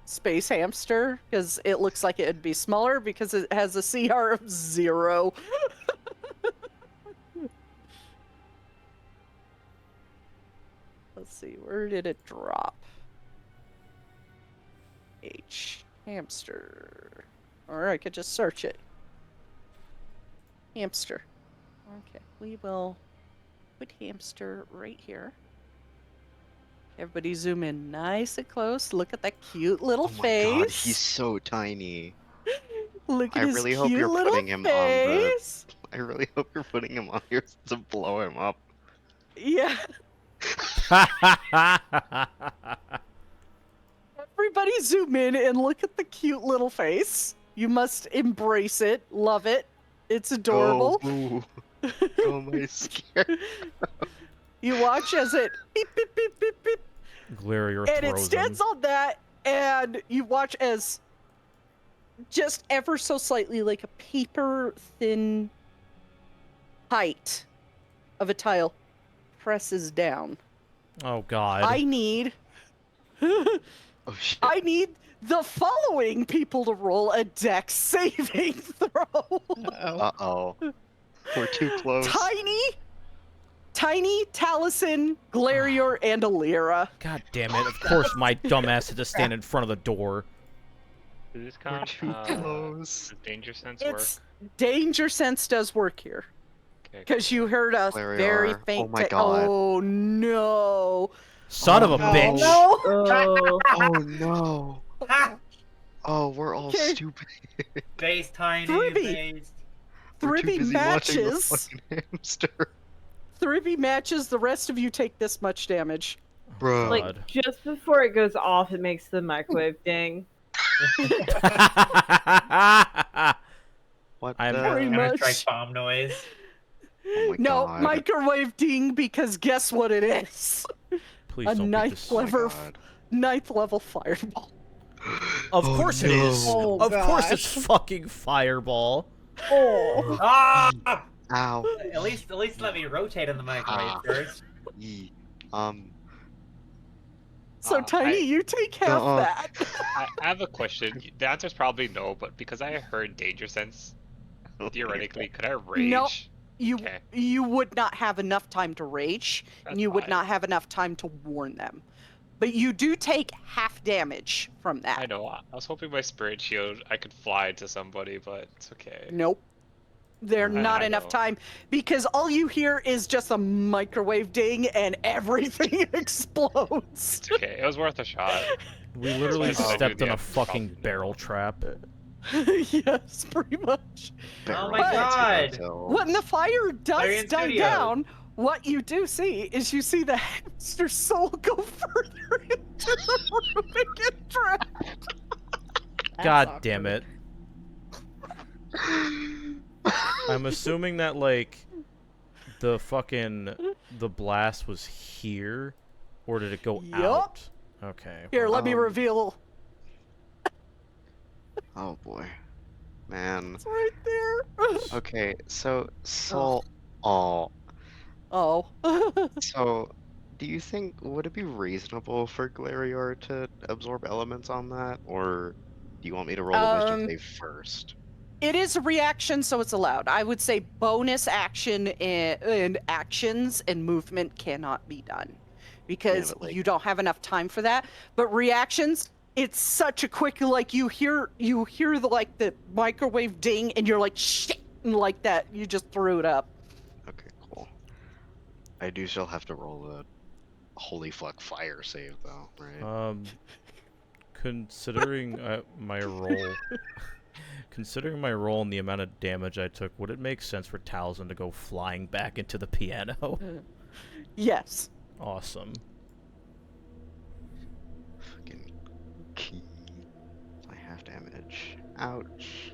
space hamster, because it looks like it'd be smaller because it has a CR of 0. Let's see, where did it drop? H hamster. Or I could just search it. Hamster. Okay, we will put hamster right here. Everybody zoom in nice and close. Look at that cute little Oh my face. god, he's so tiny. Look at I his really cute hope you're little putting him face. I really hope you're putting him on here to blow him up. Yeah. Everybody zoom in and look at the cute little face. You must embrace it, love it. It's adorable. Oh, boo. Oh my scare. You watch as it beep beep beep beep beep, Glario and it throws stands him. on that, and you watch as just ever so slightly, like a paper thin height of a tile, presses down. Oh god. I need Oh shit. I need the following people to roll a dex saving throw. Uh-oh. We're too close. Tiny, Taliesin, Glarior, and Alira. God damn it. Of course my dumbass had to stand in front of the door. Does this We're count? too close. Does danger sense work? It's danger sense does work here. Okay. Because you heard a Glarior. very Oh faint. my god. Oh no! Son of a no. bitch. Oh. Oh no. Ha! Oh, we're all Okay. stupid. Base tiny, Thribby. base. We're too Thribby busy watching the matches. fucking hamster. Thribby matches. The rest of you take this much damage. Bro. Like, God. just before it goes off, it makes the microwave ding. What I'm the? Pretty much. Counter-Strike bomb noise. Oh my No, god. microwave ding, because guess what it is? Please A don't beat ninth this. Oh my level, god. ninth level fireball. Of Oh course it is. Oh, Of course it's gosh. fucking fireball. Oh. Ah! Ow. At least let me rotate in the microwave Ah. first. Yee. So Tiny, you take half Uh-uh. that. I have a question. The answer's probably no, but because I heard danger sense, theoretically, could I rage? No. You Okay. you would not have enough time to rage, and That's you would fine. not have enough time to warn them. But you do take half damage from that. I know. I was hoping my spirit shield I could fly to somebody, but it's okay. Nope. There's not I enough know. time because all you hear is just a microwave ding and everything explodes. It's okay. It was worth a shot. We literally That's what I do stepped the in a other fucking problem. barrel trap. Yes, pretty much. Oh my But- god! When the fire does Clarion die Studios. down, what you do see is you see the hamster soul go further into the room and get trapped. God damn it. I'm assuming that, like, the blast was here, or did it go Yup. out? Okay. Here, well, let me reveal. Oh boy. Man. It's right there. Okay, so oh. Oh. So do you think would it be reasonable for Glarior to absorb elements on that, or do you want me to roll a wisdom save first? It is a reaction, so it's allowed. I would say bonus action and actions and movement cannot be done because but, like- you don't have enough time for that. But reactions, it's such a quick, like you hear the microwave ding and you're like shit, and like that you just threw it up. Okay, cool. I do still have to roll a holy fuck fire save though, right? Considering my roll, considering my roll and the amount of damage I took, would it make sense for Talzin to go flying back into the piano? Yes. Awesome. Fucking key. I have damage. Ouch.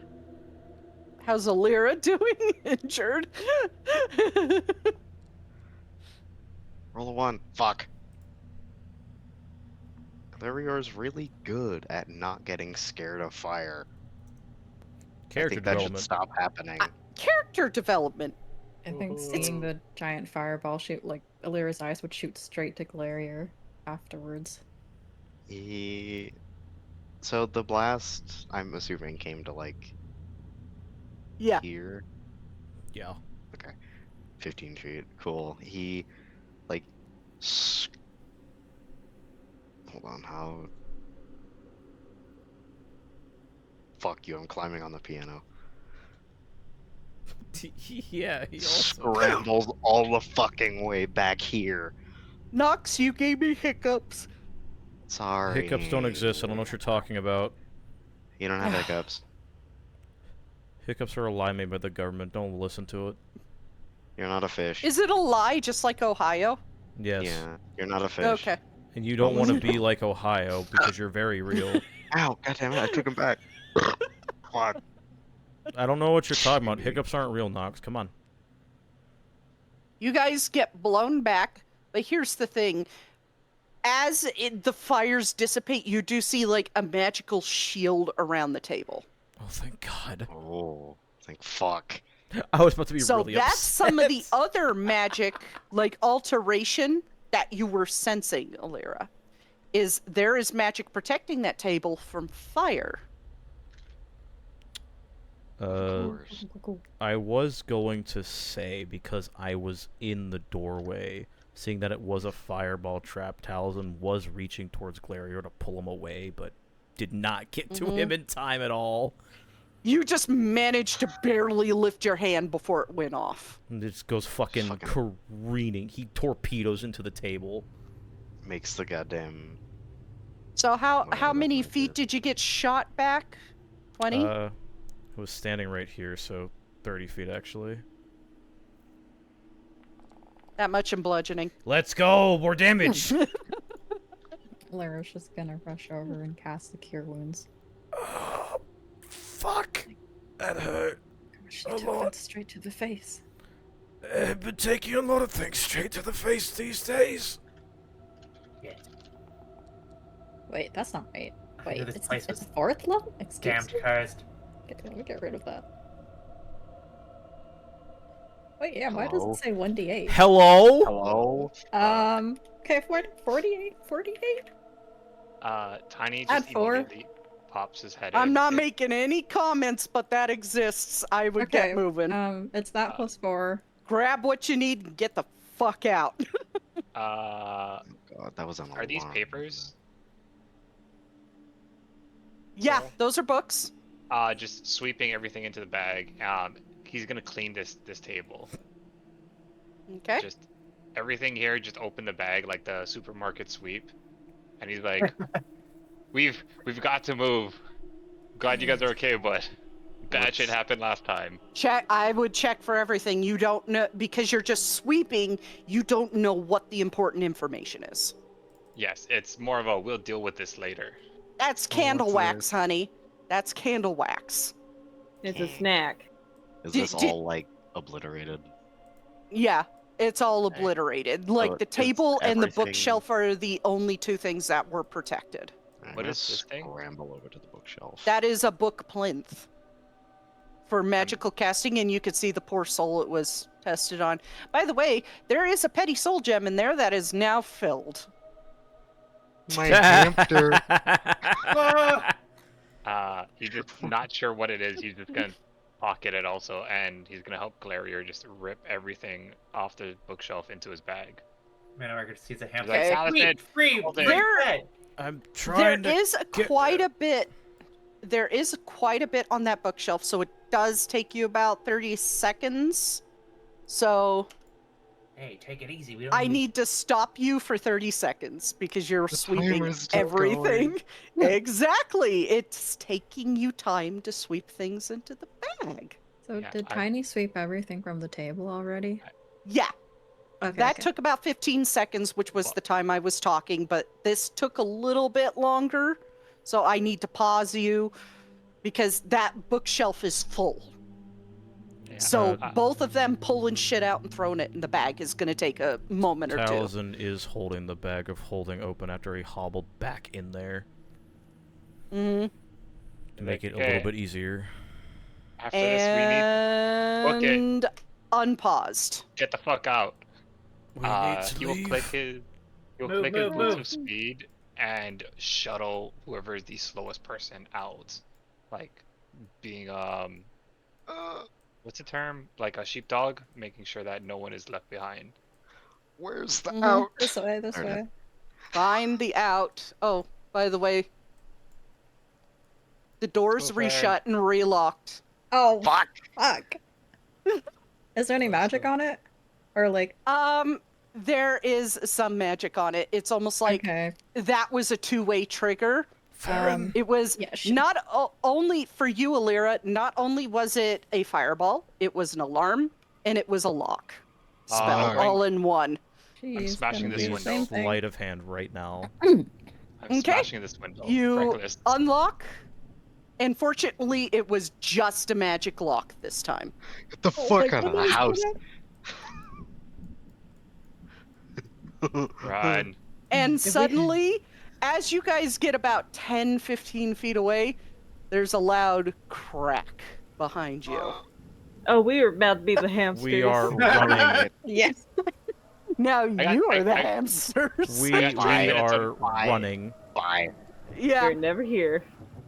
How's Alira doing? Injured? Roll a 1. Fuck. Glarior's really good at not getting scared of fire. Character I think that should development. stop happening. Character development. I think Ooh. seeing the giant fireball shoot, like, Alira's eyes would shoot straight to Galarior afterwards. So the blast, I'm assuming, came to, like, Yeah. here? Yeah. Okay. 15 feet. Cool. He, like, hold on, how... Fuck you, I'm climbing on the piano. Yeah, he also... Scrambles all the fucking way back here. Nox, you gave me hiccups. Sorry. Hiccups don't exist. I don't know what you're talking about. You don't have hiccups. Hiccups are a lie made by the government. Don't listen to it. You're not a fish. Is it a lie, just like Ohio? Yes. Yeah, you're not a fish. Okay. And you don't want to be like Ohio because you're very real. Ow, goddammit, I took him back. Fuck. I don't know what you're talking about. Hiccups aren't real, Nox. Come on. You guys get blown back, but here's the thing. As the fires dissipate, you do see, like, a magical shield around the table. Oh, thank God. Oh, thank fuck. I was about to be So really that's upset. some of the other magic, like, alteration that you were sensing, Alira. Is there is magic protecting that table from fire. Of course. I was going to say, because I was in the doorway, seeing that it was a fireball trap, Talzin was reaching towards Glarior to pull him away, but did not get to him in time at all. You just managed to barely lift your hand before it went off. And it just goes fucking careening. He torpedoes into the table. Makes the goddamn... So how Whatever that many might feet be. did you get shot back? 20? I was standing right here, so 30 feet actually. That much in bludgeoning. Let's go! More damage! Galarior's just gonna rush over and cast the Cure Wounds. Fuck! That hurt. She A took lot. that straight to the face. I've been taking a lot of things straight to the face these days. Yeah. Wait, that's not right. I knew Wait, this it's place it's was 4th level? Excuse damned me? cursed. Let me get rid of that. Wait, yeah, why does Hello? it say 1d8? Hello? Hello? Okay, 48? 48? Tiny Add just 4. immediately pops his head I'm in. not making any comments, but that exists. I would Okay, get moving. it's that plus 4. Grab what you need and get the fuck out. Uh, God, that was an alarm. are these papers? Yeah, Cool. those are books. Just sweeping everything into the bag. He's gonna clean this table. Okay. Just everything here. Just open the bag like the supermarket sweep, and he's like, "We've got to move. Glad you guys are okay, but bad shit happened last time." Check. I would check for everything. You don't know because you're just sweeping. You don't know what the important information is. Yes, it's more of a we'll deal with this later. That's Oh, candle what's wax, this? honey. That's candle wax. It's a snack. Is Did- this did- all like obliterated? Yeah, it's all obliterated. Like So the is table and the everything- bookshelf are the only two things that were protected. I'm What gonna is this thing? Scramble over to the bookshelf. That is a book plinth for magical casting, and you could see the poor soul it was tested on. By the way, there is a petty soul gem in there that is now filled. My hamster. He's just not sure what it is. He's just gonna pocket it also, and he's gonna help Glarier just rip everything off the bookshelf into his bag. Mannimarco sees a He's hamster. like, Okay. "Talisman, Free! hold it." There- I'm There trying to is get quite there. a bit. There is quite a bit on that bookshelf, so it does take you about 30 seconds. So Hey, take it easy. We don't I need to stop you for 30 seconds because you're The sweeping timer's still everything. Exactly. It's taking you time to sweep things into the bag. So Yeah, did I- Tiny sweep everything from the table already? Yeah, Okay. that okay. took about 15 seconds, which was the time I was talking, but this took a little bit longer. So I need to pause you because that bookshelf is full. Yeah. So both of them pulling shit out and throwing it in the bag is going to take a moment or two. Taliesin is holding the bag of holding open after he hobbled back in there Mhm. to make it a Okay. little bit easier. After this, we need And unpaused. get the fuck out. We need to He will leave. click his Move, boots move. of speed and shuttle whoever is the slowest person out. Like being what's the term? Like a sheepdog, making sure that no one is left behind. Where's the Mhm. out? This way, this Alright. way. Find the out. Oh, by the way, the doors Okay. reshut and relocked. Oh, Fuck! fuck. Is there any magic on it? Or like, There is some magic on it. It's almost like okay. that was a two-way trigger. It was Yeah, not only for you, Alira. Not only was it a fireball, it was an alarm and it was a lock spell Alright. all in one. She's smashing gonna this do the window. same thing. Sleight of hand right now. I'm Okay. smashing this window. You Reckless. unlock, and fortunately, it was just a magic lock this time. Get the Oh fuck my out of the goodness, house! Run. And suddenly, as you guys get about 10, 15 feet away, there's a loud crack behind you. Oh, we were about to be the hamsters. We are running. Yes. Now got- you are the I- hamsters. We got 10 minutes are of running. Bye. Yeah, You're never here.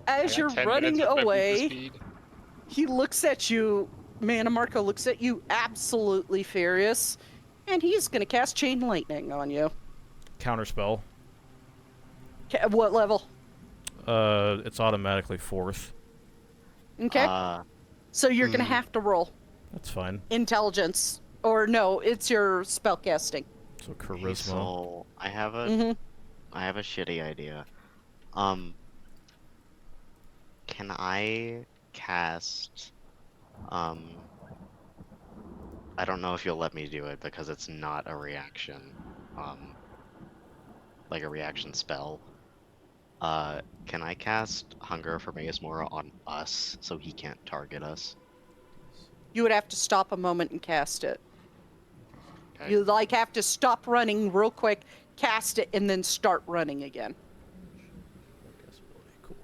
I as got you're 10 running minutes of my boots of away, speed. he looks at you. Mannimarco looks at you absolutely furious, and he's going to cast Chain Lightning on you. Counterspell. What level? It's automatically 4th. Okay, so you're going to have to roll That's fine. intelligence. Or no, it's your spell casting. So Okay, charisma. so I have a Mm-hmm. I have a shitty idea. Can I cast I don't know if you'll let me do it because it's not a reaction. Like a reaction spell. Can I cast Hunger for Magus Mora on us so he can't target us? You would have to stop a moment and cast it. Okay. You like have to stop running real quick, cast it, and then start running again. Cool.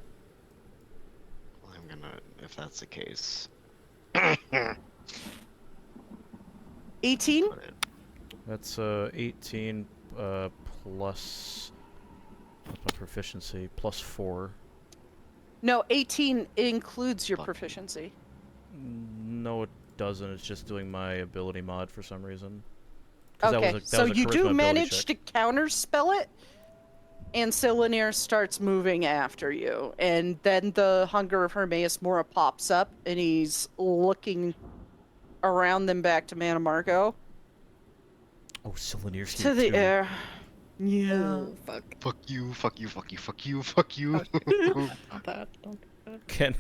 Well, I'm gonna, if that's the case. 18? That's 18 plus what's my proficiency plus 4. No, 18 includes your Fuck. proficiency. No, it doesn't. It's just doing my ability mod for some reason. 'Cause Okay, that so was a you charisma do ability manage check. to counterspell it, and Silenir starts moving after you. And then the Hunger of Hermaeus Mora pops up, and he's looking around them back to Mannimarco. Oh, Silenir's here To the too. air. Yeah. Oh, fuck. Fuck you, fuck you, fuck you, fuck you, fuck you. Not that. Don't do that. Can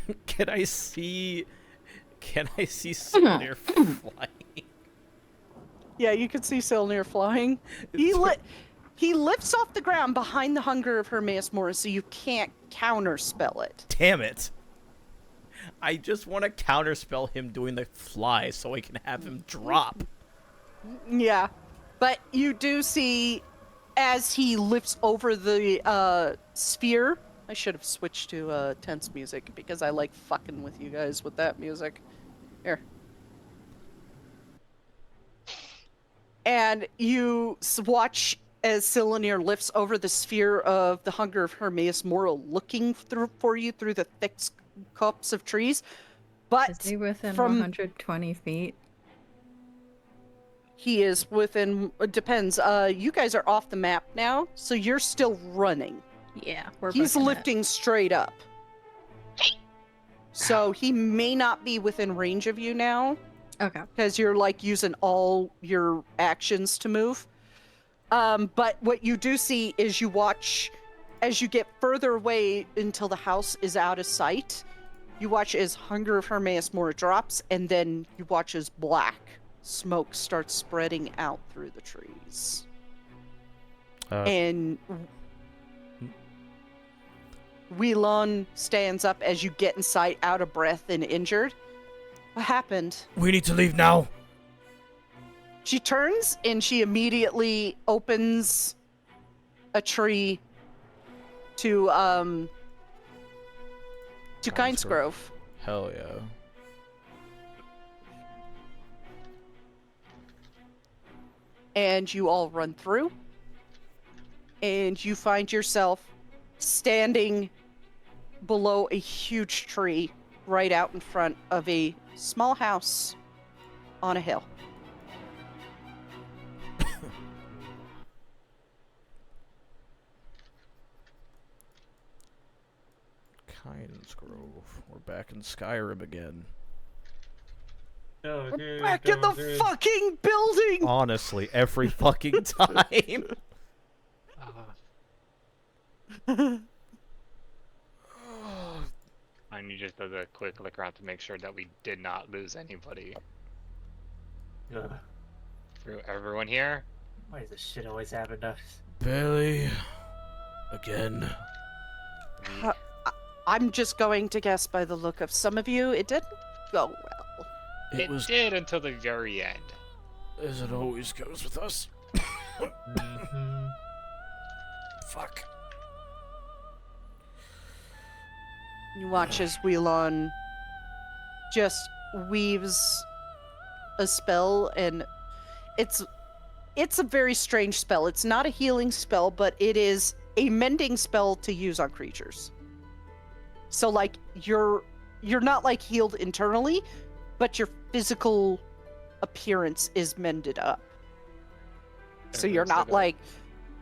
I see Silenir flying? Yeah, you can see Silenir flying. He lifts off the ground behind the Hunger of Hermaeus Mora, so you can't counterspell it. Damn it! I just want to counterspell him doing the fly so I can have him drop. Yeah, but you do see, as he lifts over the sphere. I should have switched to tense music because I like fucking with you guys with that music. Here. And you watch as Silenir lifts over the sphere of the Hunger of Hermaeus Mora, looking for you through the thick copse of trees. But Is he within from 120 feet? he is within. It depends. You guys are off the map now, so you're still running. Yeah, we're He's booking it. lifting straight up. So he may not be within range of you now, Okay. because you're like using all your actions to move. But what you do see is you watch as you get further away until the house is out of sight. You watch as Hunger of Hermaeus Mora drops, and then you watch as black smoke starts spreading out through the trees. And Wheelon stands up as you get in sight, out of breath and injured. What happened? We need to leave now. She turns and she immediately opens a tree to Kynes Grove. Hell yeah. And you all run through. And you find yourself standing below a huge tree right out in front of a small house on a hill. Kynes Grove. We're back in Skyrim again. Oh, We're back in the fucking building! Honestly, every fucking time. And you just does a quick look around to make sure that we did not lose anybody. Through everyone here. Why does this shit always happen to us? Bailey. Again. I'm just going to guess by the look of some of you, it didn't go well. It did until the very end. As it always goes with us. Fuck. You watch as Wheelon just weaves a spell, and it's a very strange spell. It's not a healing spell, but it is a mending spell to use on creatures. So like you're not like healed internally, but your physical appearance is mended up. So you're not like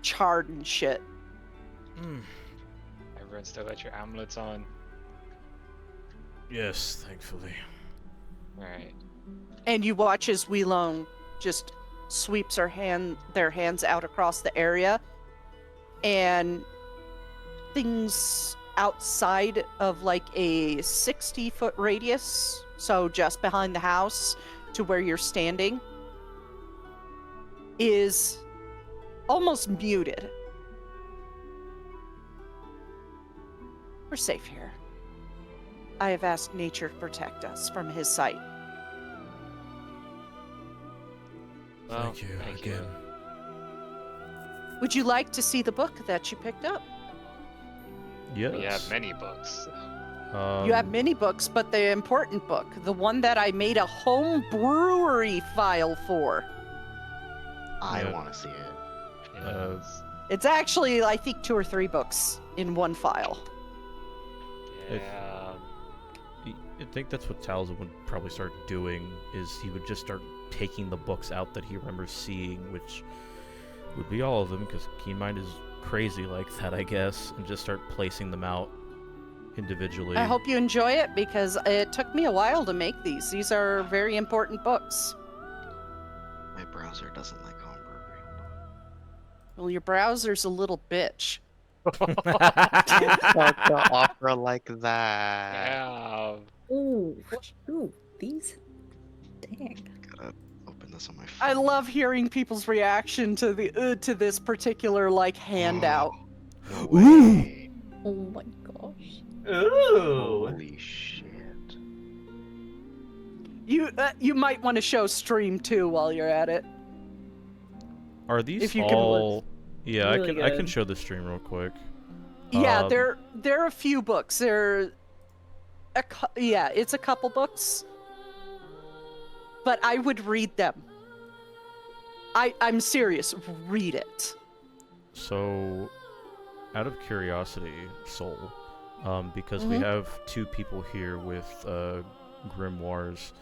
charred and shit. Everyone still got your amulets on. Yes, thankfully. Alright. And you watch as Wheelon just sweeps their hands out across the area, and things outside of like a 60-foot radius, so just behind the house to where you're standing, is almost muted. We're safe here. I have asked nature to protect us from his sight. Well, Thank you again. Would you like to see the book that you picked up? Yes. We have many books. You have many books, but the important book, the one that I made a home brewery file for. I Yeah. want to see it. Yes. It's actually, I think, 2 or 3 books in one file. Yeah. I think that's what Talzin would probably start doing, is he would just start taking the books out that he remembers seeing, which would be all of them, because Keen Mind is crazy like that, I guess, and just start placing them out individually. I hope you enjoy it, because it took me a while to make these. These are very important books. My browser doesn't like homebrew. Well, your browser's a little bitch. Fuck the opera like that. Yeah. Ooh, these. Dang. Gotta open this on my phone. I love hearing people's reaction to the to this particular handout. No way. Oh my gosh. Ooh. Holy shit. You might want to show stream too while you're at it. Are these If you can all... Yeah, Really I can good. show the stream real quick. Yeah, Um, there are a few books. It's a couple books, but I would read them. I'm serious. Read it. So, out of curiosity, Soul, because we Mhm. have 2 people here with grimoires,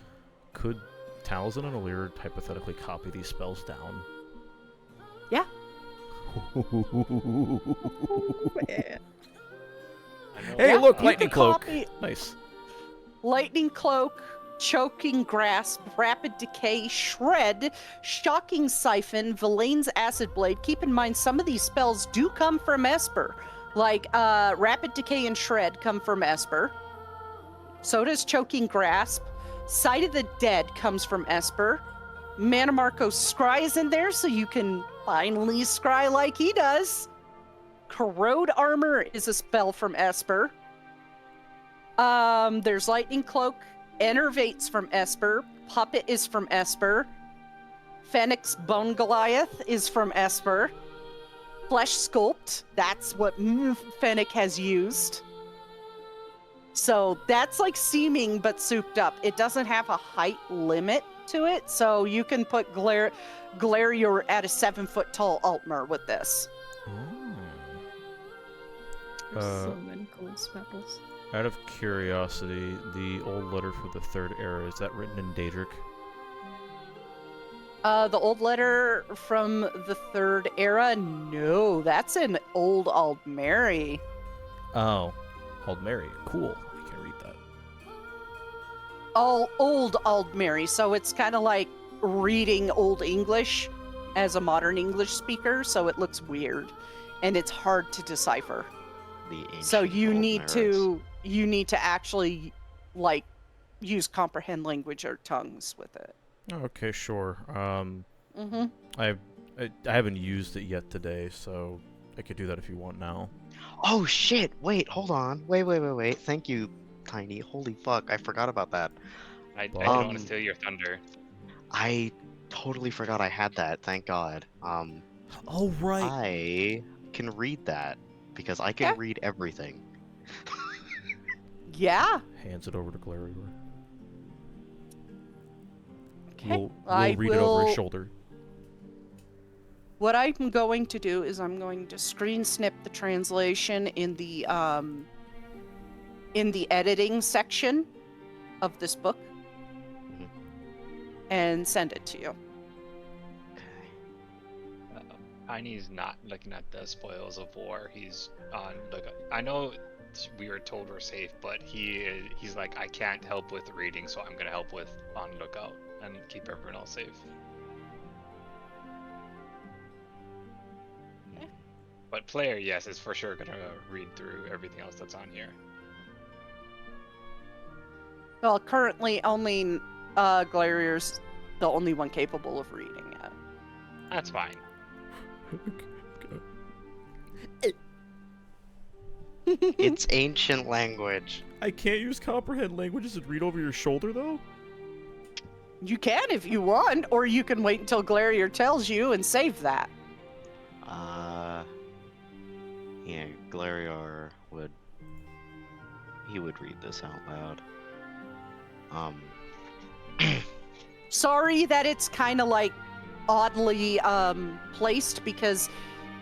could Talzin and Alir hypothetically copy these spells down? Yeah. Yeah. Hey, Yeah, look, you lightning could cloak. copy- Nice. Lightning Cloak, Choking Grasp, Rapid Decay, Shred, Shocking Siphon, Villain's Acid Blade. Keep in mind, some of these spells do come from Esper. Like, Rapid Decay and Shred come from Esper. So does Choking Grasp. Sight of the Dead comes from Esper. Mannimarco Scry is in there, so you can finally scry like he does. Corrode Armor is a spell from Esper. There's Lightning Cloak. Enervate's from Esper. Puppet is from Esper. Fenix Bone Goliath is from Esper. Flesh Sculpt, that's what Fennec has used. So that's like seeming but souped up. It doesn't have a height limit to it, so you can put Glare you're at a 7-foot tall Altmer with this. There's so many cool spells. Out of curiosity, the old letter for the 3rd era, is that written in Daedric? The old letter from the 3rd era? No, that's an old Aldmeri. Oh, Aldmeri. Cool. I can read that. Old Aldmeri, so it's kind of like reading Old English as a modern English speaker, so it looks weird, and it's hard to decipher. The So ancient you old need merits. to actually use comprehend language or tongues with it. Okay, sure. Mm-hmm. I haven't used it yet today, so I could do that if you want now. Oh shit! Wait, hold on. Wait. Thank you, Tiny. Holy fuck, I forgot about that. I don't want Um, to steal your thunder. I totally forgot I had that. Thank God. Oh, right. I can read that because I can Yeah. read everything. Yeah. Hands it over to Glarior. Okay. We'll I read it over his will- shoulder. What I'm going to do is I'm going to screen snip the translation in the editing section of this book and send it to you. Tiny's not looking at the spoils of war. He's on lookout. I know we were told we're safe, but he's like, I can't help with reading, so I'm gonna help with on lookout and keep everyone else safe. Okay. But player, yes, is for sure gonna read through everything else that's on here. Well, currently only Glarior's the only one capable of reading it. That's fine. It's ancient language. I can't use comprehend languages and read over your shoulder, though? You can if you want, or you can wait until Glarier tells you and save that. Yeah, Glarior would... He would read this out loud. Sorry that it's kind of like oddly placed, because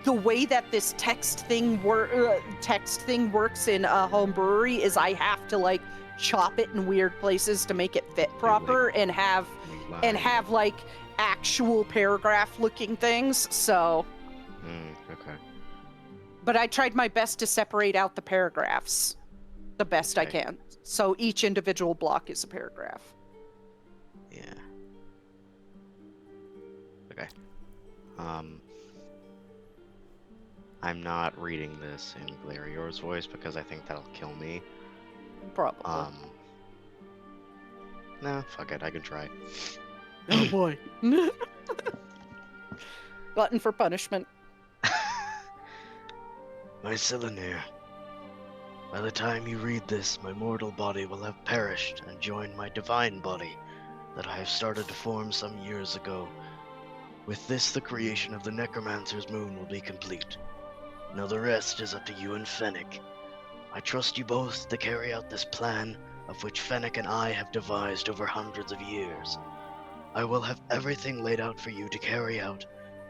the way that this text thing works in a home brewery is I have to like chop it in weird places to make it fit proper and have like actual paragraph looking things. So Okay. but I tried my best to separate out the paragraphs the best I Okay. can, so each individual block is a paragraph. Yeah. Okay. I'm not reading this in Glarior's voice because I think that'll kill me. Probably. No, fuck it, I can try. Oh boy. Glutton for punishment. My Cylinder, by the time you read this, my mortal body will have perished and joined my divine body that I have started to form some years ago. With this, the creation of the Necromancer's moon will be complete. Now the rest is up to you and Fennec. I trust you both to carry out this plan, of which Fennec and I have devised over hundreds of years. I will have everything laid out for you to carry out,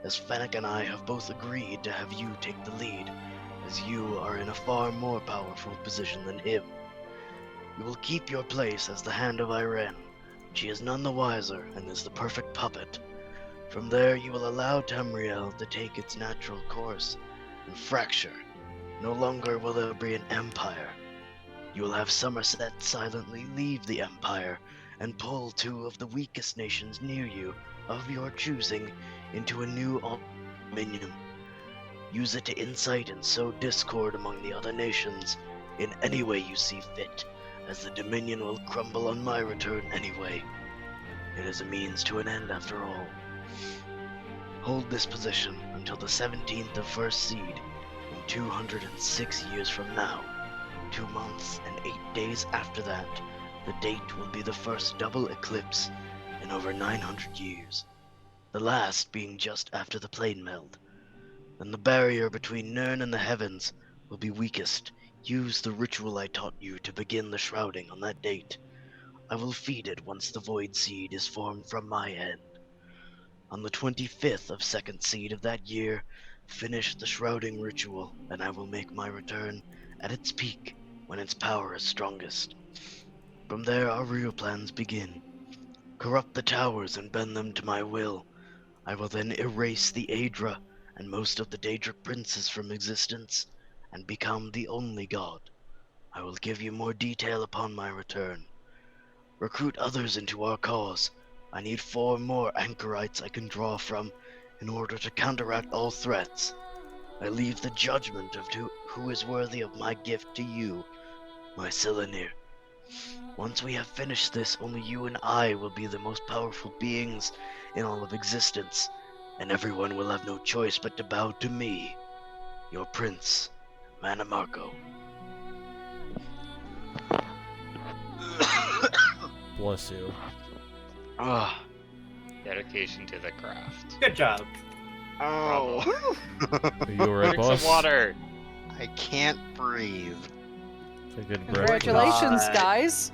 as Fennec and I have both agreed to have you take the lead, as you are in a far more powerful position than him. You will keep your place as the Hand of Irene. She is none the wiser and is the perfect puppet. From there you will allow Tamriel to take its natural course and fracture. No longer will there be an empire. You will have Somerset silently leave the empire and pull two of the weakest nations near you, of your choosing, into a new dominion. Use it to incite and sow discord among the other nations in any way you see fit, as the Dominion will crumble on my return anyway. It is a means to an end after all. Hold this position until the 17th of First Seed, in 206 years from now. 2 months and 8 days after that, the date will be the first double eclipse in over 900 years, the last being just after the plane meld. Then the barrier between Nirn and the heavens will be weakest. Use the ritual I taught you to begin the shrouding on that date. I will feed it once the void seed is formed from my end. On the 25th of Second Seed of that year, finish the shrouding ritual, and I will make my return at its peak when its power is strongest. From there our real plans begin. Corrupt the towers and bend them to my will. I will then erase the Aedra and most of the Daedric princes from existence, and become the only god. I will give you more detail upon my return. Recruit others into our cause. I need 4 more anchorites I can draw from in order to counteract all threats. I leave the judgment of who is worthy of my gift to you, my Cylinder. Once we have finished this, only you and I will be the most powerful beings in all of existence, and everyone will have no choice but to bow to me, your prince, Mannimarco. Bless you. Ah. Dedication to the craft. Good job. Oh. Are you alright, Drink boss? some water. I can't breathe. Take a good breath. Congratulations, God. guys.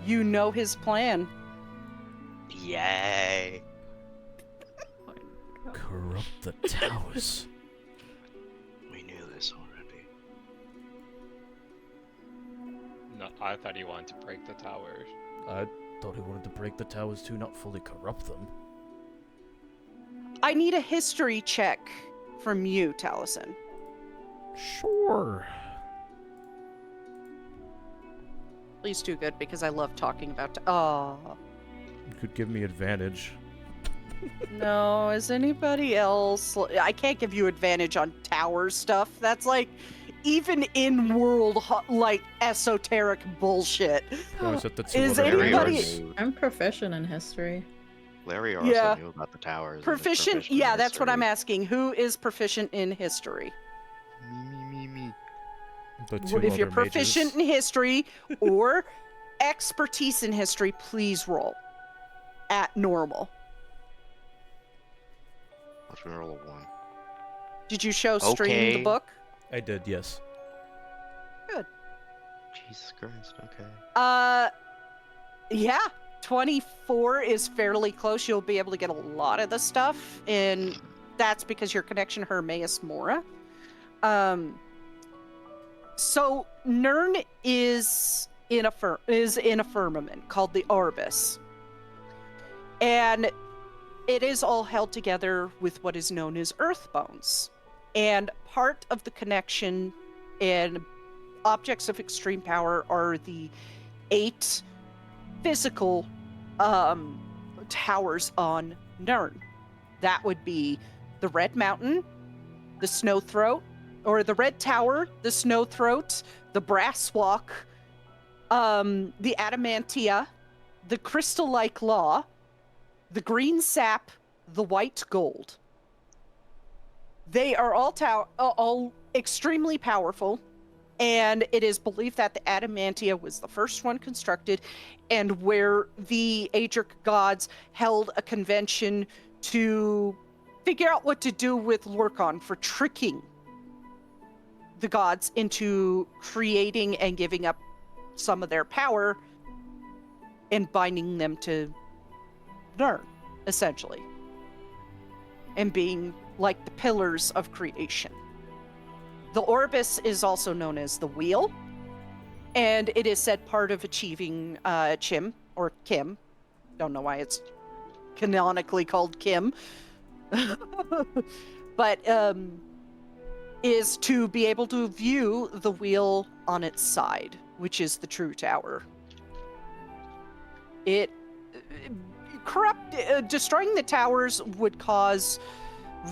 You know his plan. Yay. Corrupt the towers. We knew this already. No, I thought he wanted to break the towers. I thought he wanted to break the towers too, not fully corrupt them. I need a history check from you, Taliesin. Sure. Please do good, because I love talking about... Oh. You could give me advantage. No, is anybody else... I can't give you advantage on tower stuff. That's like... Even in-world, like, esoteric bullshit. No, I said the two Is other anybody- areas. I'm proficient in history. Larry also Yeah. knew about the towers. and is Proficient? in Yeah, that's what I'm history. asking. Who is proficient in history? Me. The two If you're other proficient mages. in history or expertise in history, please roll at normal. Let's roll a 1. Did you show stream the Okay. book? I did, yes. Good. Jesus Christ, okay. Yeah, 24 is fairly close. You'll be able to get a lot of the stuff, and that's because your connection to Hermaeus Mora. So Nirn is in a firmament called the Orbis, and it is all held together with what is known as earth bones. And part of the connection and objects of extreme power are the 8 physical towers on Nirn. That would be the Red Mountain, the Snow Throat, or the Red Tower, the Snow Throat, the Brass Walk, the Adamantia, the Crystal-like Law, the Green Sap, the White Gold. They are all extremely powerful, and it is believed that the Adamantia was the first one constructed, and where the Aedric gods held a convention to figure out what to do with Lorkhan for tricking the gods into creating and giving up some of their power and binding them to Nirn, essentially, and being like the pillars of creation. The Orbis is also known as the Wheel, and it is said part of achieving Chim, or Kim. Don't know why it's canonically called Kim. But is to be able to view the wheel on its side, which is the true tower. Destroying the towers would cause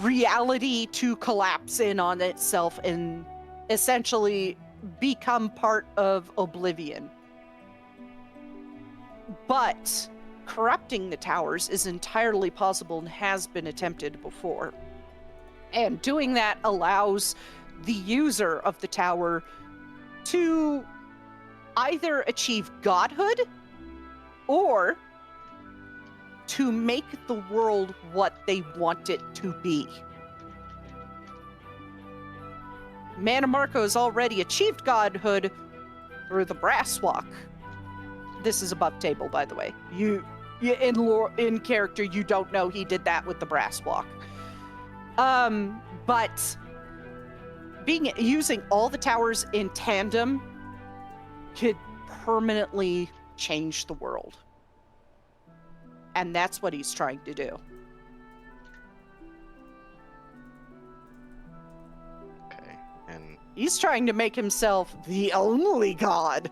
reality to collapse in on itself and essentially become part of oblivion. But corrupting the towers is entirely possible and has been attempted before. And doing that allows the user of the tower to either achieve godhood or to make the world what they want it to be. Mannimarco has already achieved godhood through the Brass Walk. This is above table, by the way. In character, you don't know he did that with the Brass Walk. But using all the towers in tandem could permanently change the world. And that's what he's trying to do. Okay, and He's trying to make himself the only god.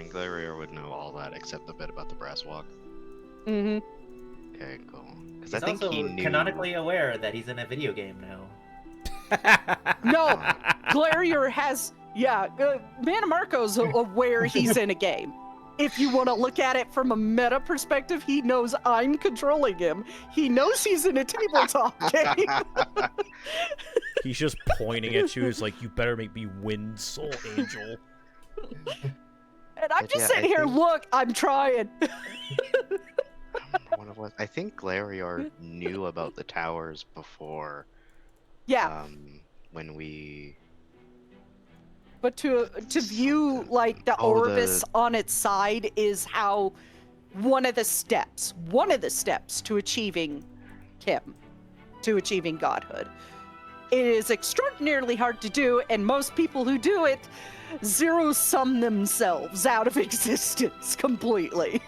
Glarior would know all that except the bit about the Brass Walk. Mm-hmm. Okay, cool. Because He's I think also he knew. canonically aware that he's in a video game now. No, Glarior has... Yeah, Mannimarco's aware he's in a game. If you want to look at it from a meta perspective, he knows I'm controlling him. He knows he's in a tabletop game. He's just pointing at you. He's like, you better make me win, Soul Angel. And I'm just Yeah, sitting here, look, I'm trying. I think Glarior knew about the towers before. Yeah. When we. But to view like the Orbis on its side is how one of the steps to achieving Kim, to achieving godhood. It is extraordinarily hard to do, and most people who do it zero-sum themselves out of existence completely.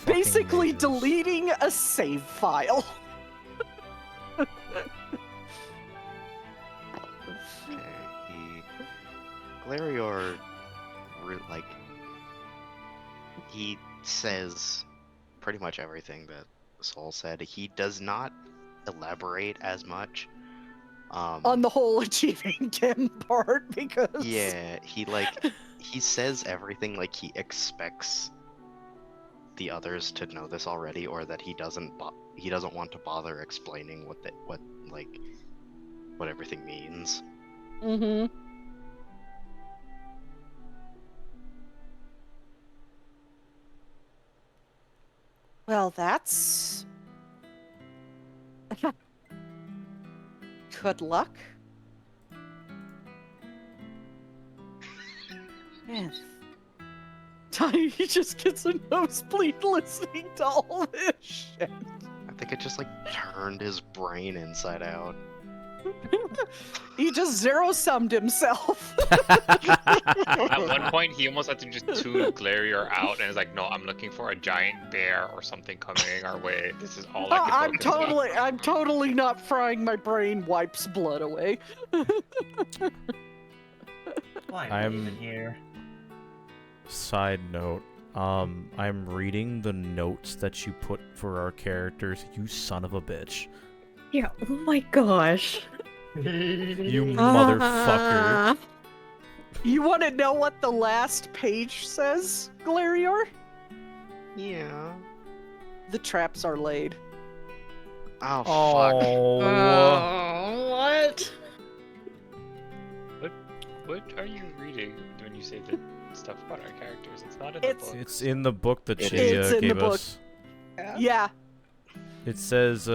Basically deleting a save file. Glarior, he says pretty much everything that Soul said. He does not elaborate as much. On the whole achieving Kim part, because... Yeah, he says everything like he expects the others to know this already, or that he doesn't want to bother explaining what everything means. Mm-hmm. Well, that's... Good luck. Man. He just gets a nosebleed listening to all this shit. I think it just like turned his brain inside out. He just zero-summed himself. At one point, he almost had to just tune Glarior out, and is like, "No, I'm looking for a giant bear or something coming our way. This is all I can focus on." I'm totally not frying my brain. Wipes blood away. Why am I I'm- even here? Side note, I'm reading the notes that you put for our characters. You son of a bitch. Yeah, oh my gosh. You motherfucker. You want to know what the last page says, Glarior? Yeah. The traps are laid. Oh, fuck. Oh. What? What are you reading when you say the stuff about our characters? It's not in the It's- book. It's in the book that It she is. It's in the gave book. us. Yeah, It says,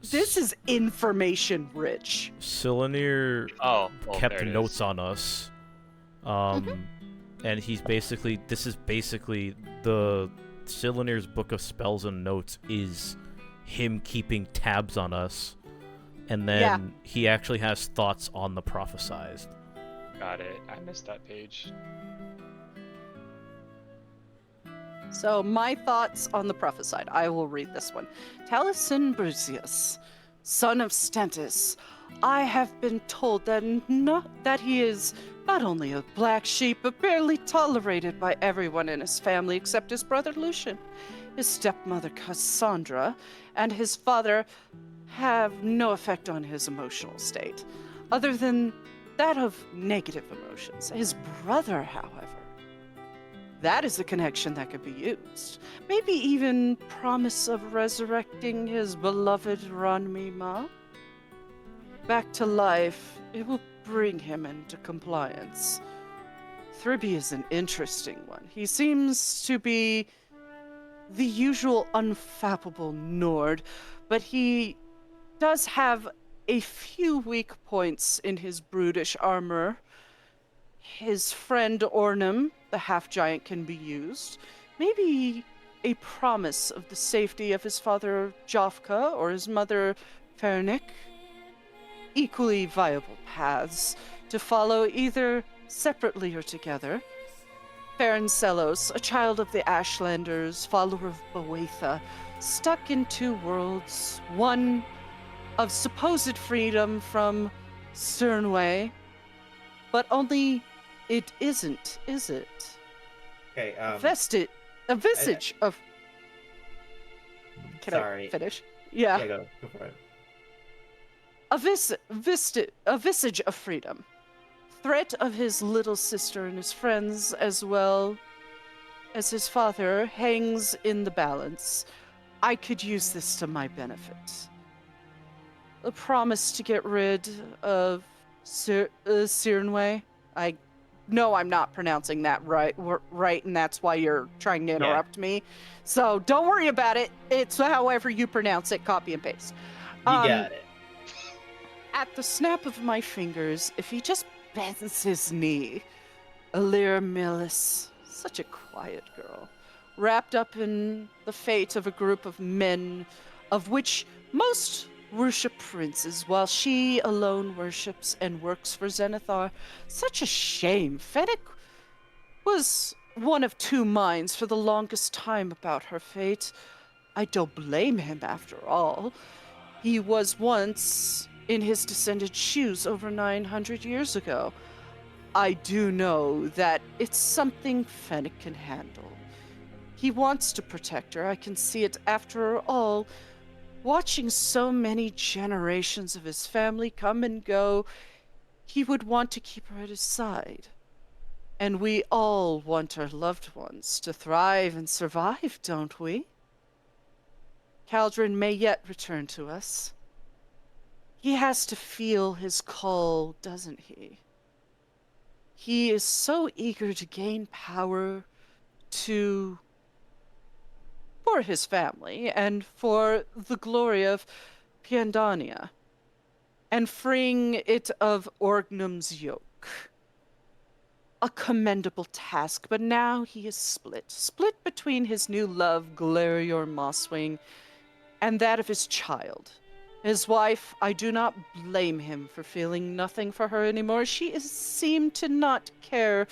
this is information rich. Silenir Oh, well, kept there it notes is. on us. And this is basically the Silenir's book of spells and notes is him keeping tabs on us. And then Yeah. he actually has thoughts on the prophesized. Got it. I missed that page. So my thoughts on the prophesied. I will read this one. Taliesin Brusius, son of Stentis, I have been told that he is not only a black sheep, but barely tolerated by everyone in his family except his brother Lucian. His stepmother Cassandra and his father have no effect on his emotional state, other than that of negative emotions. His brother, however, that is a connection that could be used. Maybe even promise of resurrecting his beloved Ranmima back to life. It will bring him into compliance. Thribby is an interesting one. He seems to be the usual unfappable Nord, but he does have a few weak points in his brutish armor. His friend Ornum, the half-giant, can be used. Maybe a promise of the safety of his father Jofka or his mother Fernick. Equally viable paths to follow either separately or together. Ferencelos, a child of the Ashlanders, follower of Boetha, stuck in two worlds, one of supposed freedom from Cernway, but only it isn't, is it? Okay, A visage of... Can sorry. I finish? Yeah, go for it. A visage of freedom. Threat of his little sister and his friends, as well as his father, hangs in the balance. I could use this to my benefit. A promise to get rid of Cernway. I know I'm not pronouncing that right, and that's why you're trying to interrupt me. So don't worry about it. It's however you pronounce it, copy and paste. You got it. At the snap of my fingers, if he just bends his knee, Alir Millis, such a quiet girl, wrapped up in the fate of a group of men, of which most worship princes, while she alone worships and works for Zenithar. Such a shame. Fennec was one of two minds for the longest time about her fate. I don't blame him, after all. He was once in his descendant's shoes over 900 years ago. I do know that it's something Fennec can handle. He wants to protect her. I can see it. After all, watching so many generations of his family come and go, he would want to keep her at his side. And we all want our loved ones to thrive and survive, don't we? Caldron may yet return to us. He has to feel his call, doesn't he? He is so eager to gain power for his family and for the glory of Piandania, and freeing it of Orgnum's yoke. A commendable task, but now he is split between his new love, Glarior Mosswing, and that of his child. His wife, I do not blame him for feeling nothing for her anymore. She seemed to not care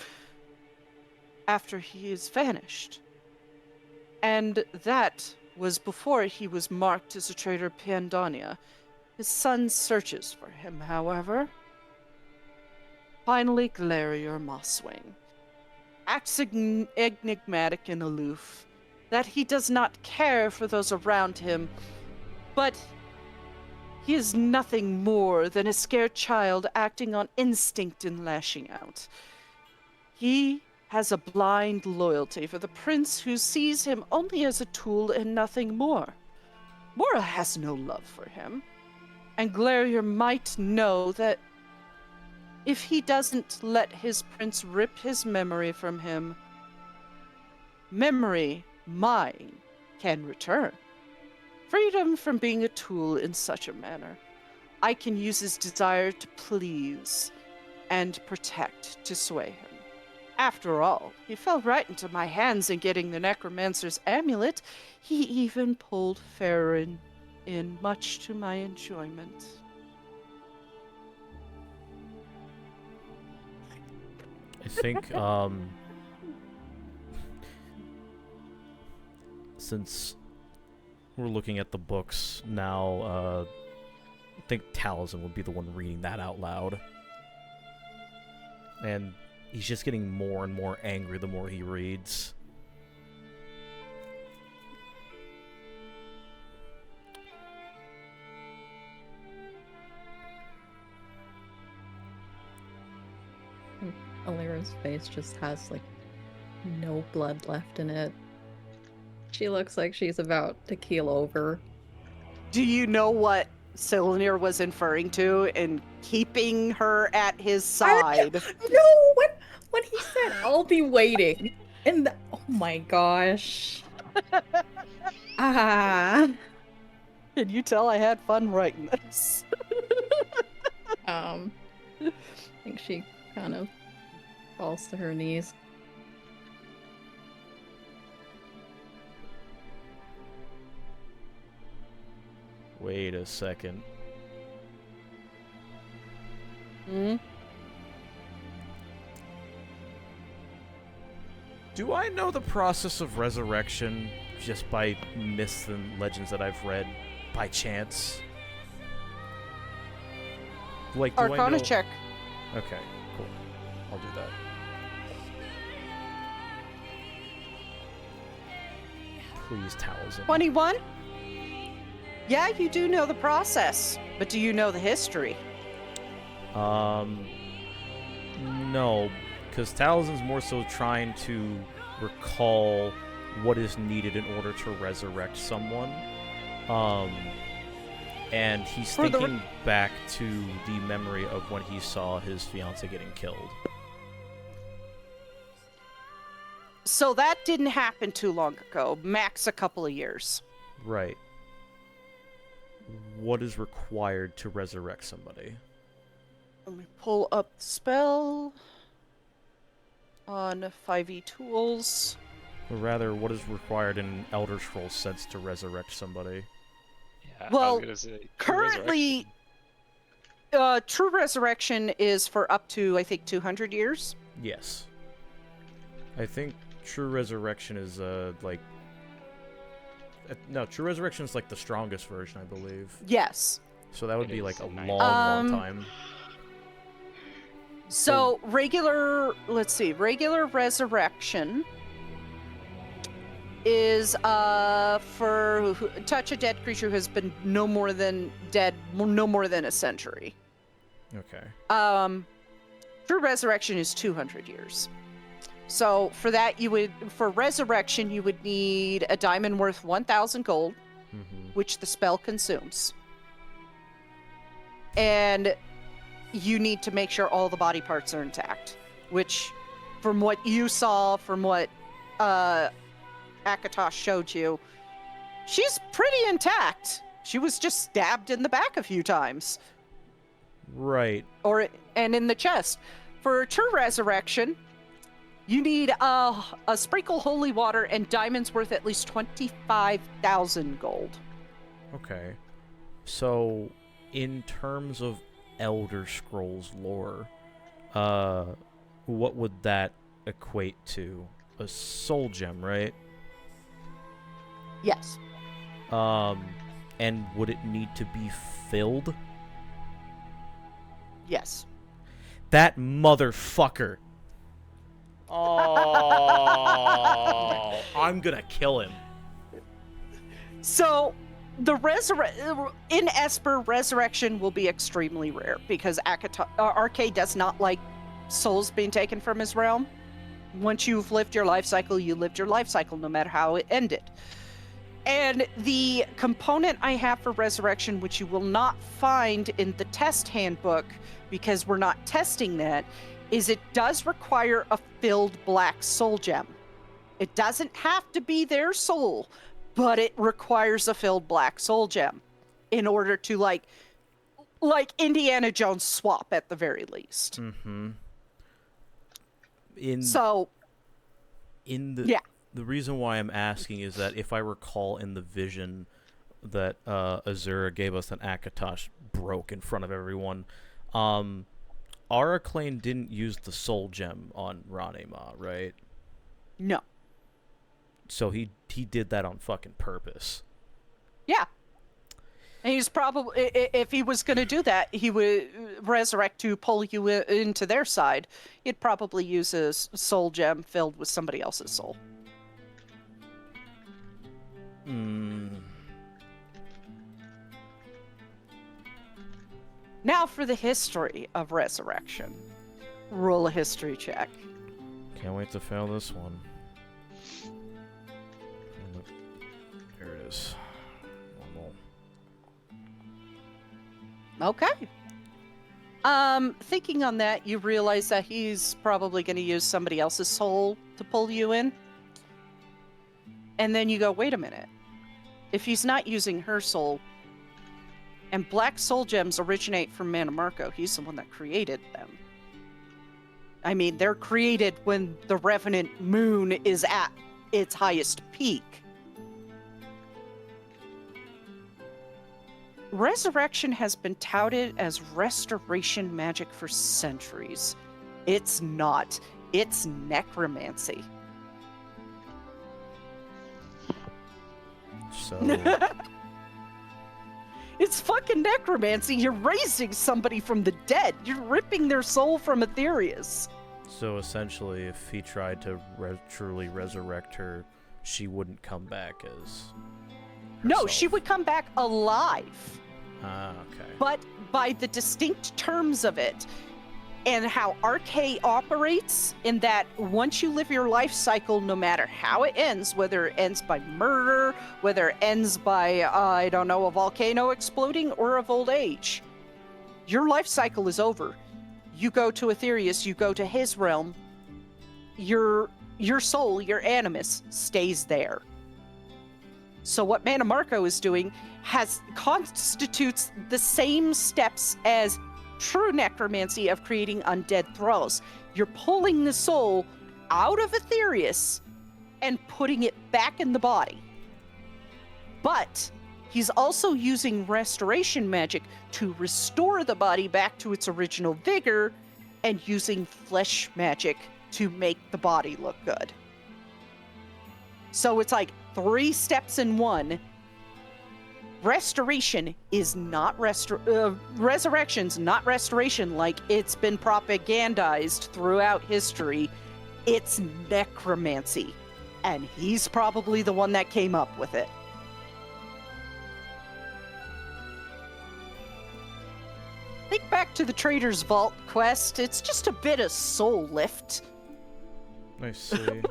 after he is vanished. And that was before he was marked as a traitor Piandania. His son searches for him, however. Finally, Glarior Mosswing acts enigmatic and aloof, that he does not care for those around him, but he is nothing more than a scared child acting on instinct and lashing out. He has a blind loyalty for the prince who sees him only as a tool and nothing more. Mora has no love for him, and Glarior might know that if he doesn't let his prince rip his memory from him, memory, mine, can return. Freedom from being a tool in such a manner. I can use his desire to please and protect to sway him. After all, he fell right into my hands in getting the necromancer's amulet. He even pulled Farron in, much to my enjoyment. I think, since we're looking at the books now, I think Taliesin would be the one reading that out loud. And he's just getting more and more angry the more he reads. Alira's face just has, like, no blood left in it. She looks like she's about to keel over. Do you know what Silnir was inferring to in keeping her at his side? No! When he said, I'll be waiting. And oh my gosh. Ah. Can you tell I had fun writing this? I think she kind of falls to her knees. Wait a second. Do I know the process of resurrection just by myths and legends that I've read by chance? Like, do Arcana I know... check. Okay, cool. I'll do that. Please, Taliesin. 21? Yeah, you do know the process, but do you know the history? No, because Taliesin's more so trying to recall what is needed in order to resurrect someone. And he's thinking back to the memory of when he saw his fiance getting killed. So that didn't happen too long ago, max a couple of years. Right. What is required to resurrect somebody? Let me pull up the spell on 5e tools. Or rather, what is required in an Elder Scrolls sense to resurrect somebody? Yeah, Well, I was gonna say, currently, true resurrection is for up to, I think, 200 years. Yes. I think true resurrection is, like... No, true resurrection is, like, the strongest version, I believe. Yes. So that would It be, is like, a nice. long time. So, regular resurrection is for touch a dead creature who has been no more than a century. Okay. True resurrection is 200 years. So for that for resurrection you would need a diamond worth 1,000 gold, which the spell consumes. and you need to make sure all the body parts are intact. Which, from what you saw, from what Akatosh showed you, she's pretty intact. She was just stabbed in the back a few times. Right. And in the chest. For true resurrection, you need a sprinkle holy water and diamonds worth at least 25,000 gold. Okay. So, in terms of Elder Scrolls lore, what would that equate to? A soul gem, right? Yes. And would it need to be filled? Yes. That motherfucker. Oh, I'm gonna kill him. So, in Esper, resurrection will be extremely rare because RK does not like souls being taken from his realm. Once you've lived your life cycle, you lived your life cycle, no matter how it ended. And the component I have for resurrection, which you will not find in the test handbook because we're not testing that, is it does require a filled black soul gem. It doesn't have to be their soul, but it requires a filled black soul gem in order to like Indiana Jones swap at the very least. Mm-hmm. The reason why I'm asking is that if I recall in the vision that Azura gave us that Akatosh broke in front of everyone, Araclane didn't use the soul gem on Ranema, right? No. So he did that on fucking purpose. Yeah. And he's probably, if he was going to do that, he would resurrect to pull you into their side. He'd probably use a soul gem filled with somebody else's soul. Now for the history of resurrection. Roll a history check. Can't wait to fail this one. There it is. Normal. Okay. Thinking on that, you realize that he's probably going to use somebody else's soul to pull you in. And then you go, wait a minute. If he's not using her soul, and black soul gems originate from Mannimarco, he's the one that created them. I mean, they're created when the Revenant moon is at its highest peak. Resurrection has been touted as restoration magic for centuries. It's not. It's necromancy. So... It's fucking necromancy. You're raising somebody from the dead. You're ripping their soul from Aetherius. So essentially, if he tried to truly resurrect her, she wouldn't come back as No, herself. she would come back alive. Ah, okay. But by the distinct terms of it, and how RK operates, in that once you live your life cycle, no matter how it ends, whether it ends by murder, whether it ends by, I don't know, a volcano exploding, or of old age, your life cycle is over. You go to Aetherius, you go to his realm, your soul, your animus, stays there. So what Mannimarco is doing constitutes the same steps as true necromancy of creating undead thralls. You're pulling the soul out of Aetherius and putting it back in the body. But he's also using restoration magic to restore the body back to its original vigor, and using flesh magic to make the body look good. So it's like 3 steps in one. Restoration is not resurrection's not restoration like it's been propagandized throughout history. It's necromancy, and he's probably the one that came up with it. Think back to the Trader's Vault quest. It's just a bit of soul lift. I see.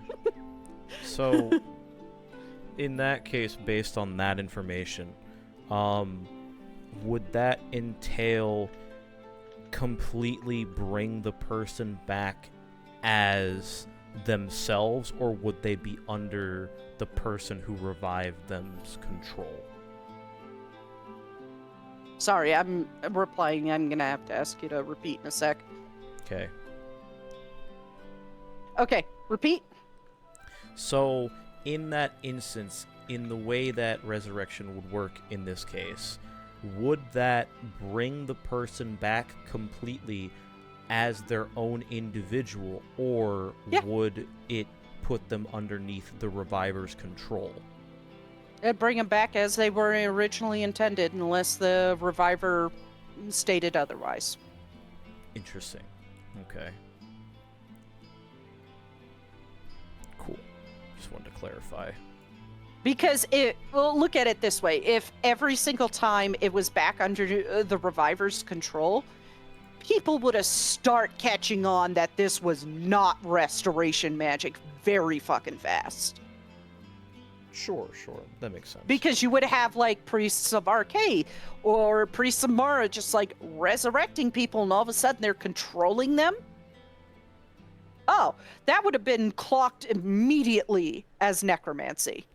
So, in that case, based on that information, would that entail completely bring the person back as themselves, or would they be under the person who revived them's control? Sorry, I'm replying. I'm gonna have to ask you to repeat in a sec. Okay. Okay, repeat. So, in that instance, in the way that resurrection would work in this case, would that bring the person back completely as their own individual, or Yeah. would it put them underneath the reviver's control? It'd bring them back as they were originally intended, unless the reviver stated otherwise. Interesting. Okay. Cool. Just wanted to clarify. Because well, look at it this way. If every single time it was back under the reviver's control, people would have start catching on that this was not restoration magic very fucking fast. Sure. That makes sense. Because you would have, like, priests of Arcade or priests of Mara just, like, resurrecting people, and all of a sudden they're controlling them. Oh, that would have been clocked immediately as necromancy.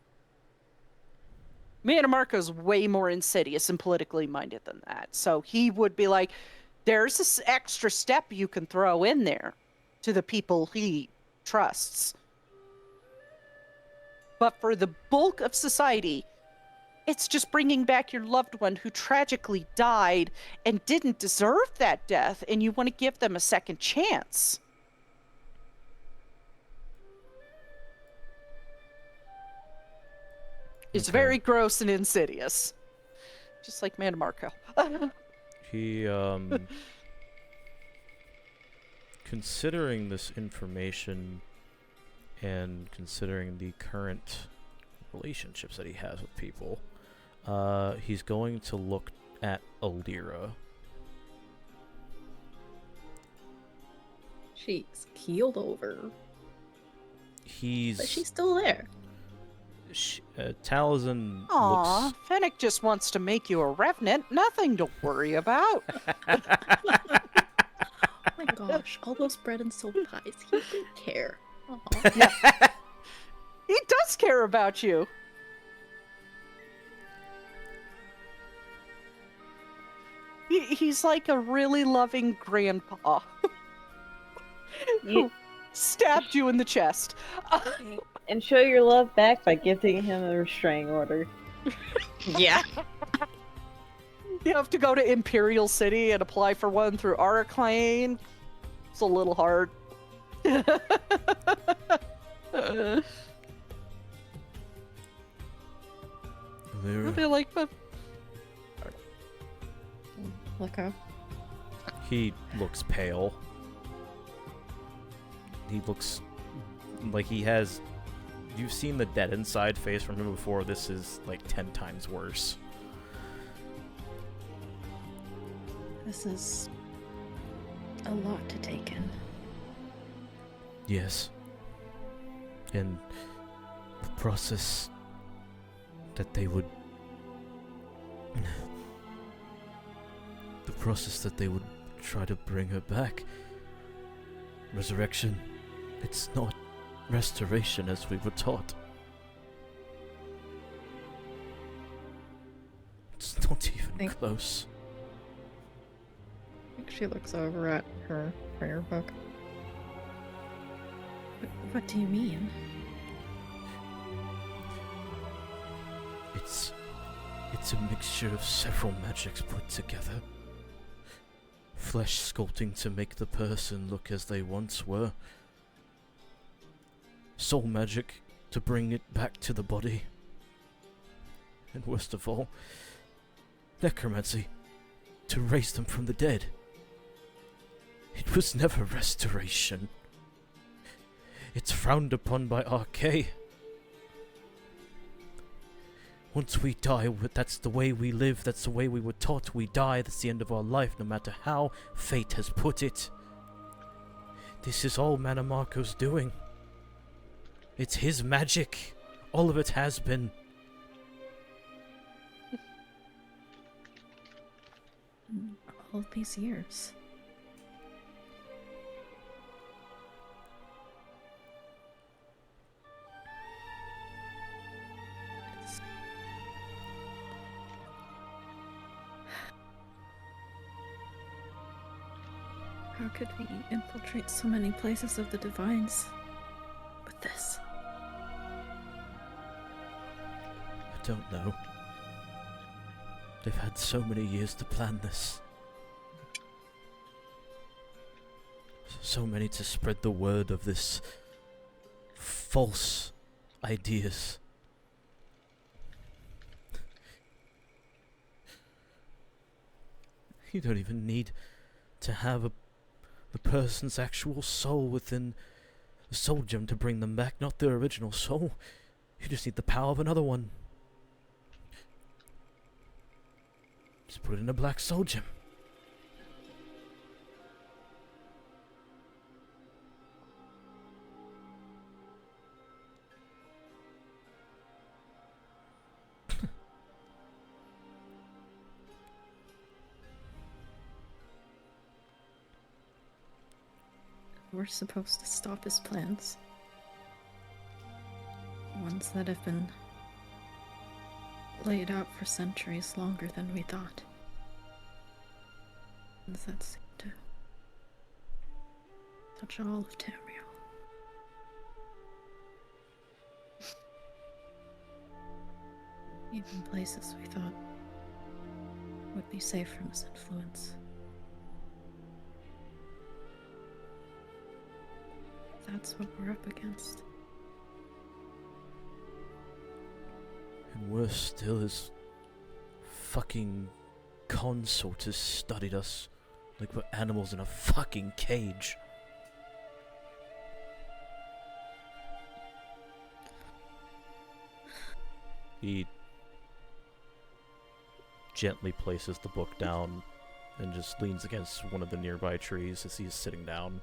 Mannimarco's way more insidious and politically minded than that. So he would be like, there's this extra step you can throw in there to the people he trusts. But for the bulk of society, it's just bringing back your loved one who tragically died and didn't deserve that death, and you want to give them a second chance. It's Okay. very gross and insidious. Just like Mannimarco. He, considering this information and considering the current relationships that he has with people, he's going to look at Aldira. She's keeled over, but He's... she's still there. Taliesin Aw, looks... Fennec just wants to make you a revenant. Nothing to worry about. Oh my gosh, all those bread and soap pies. He did care. Aw. He does care about you. He's like a really loving grandpa. Who stabbed you in the chest. And show your love back by gifting him a restraining order. Yeah. You have to go to Imperial City and apply for one through Arcane. It's a little hard. I'll be like, but Okay. He looks pale. He looks like he has... You've seen the dead inside face from him before. This is like 10 times worse. This is a lot to take in. Yes. And the process that they would... The process that they would try to bring her back. Resurrection. It's not restoration as we were taught. It's not even close. I think she looks over at her prayer book. What do you mean? It's a mixture of several magics put together. Flesh sculpting to make the person look as they once were. Soul magic to bring it back to the body. And worst of all, necromancy to raise them from the dead. It was never restoration. It's frowned upon by RK. Once we die, that's the way we live, that's the way we were taught. We die, that's the end of our life, no matter how fate has put it. This is all Mannimarco's doing. It's his magic. All of it has been. all these years? How could we infiltrate so many places of the Divines with this? I don't know. They've had so many years to plan this. So many to spread the word of this false ideas. You don't even need to have the person's actual soul within the soul gem to bring them back, not their original soul. You just need the power of another one. Just put it in a black soul gem. We're supposed to stop his plans. Ones that have been laid out for centuries longer than we thought. Ones that seem to touch all of Tamriel. Even places we thought would be safe from his influence. That's what we're up against. And worse still, his fucking consort has studied us like we're animals in a fucking cage. He gently places the book down and just leans against one of the nearby trees as he's sitting down.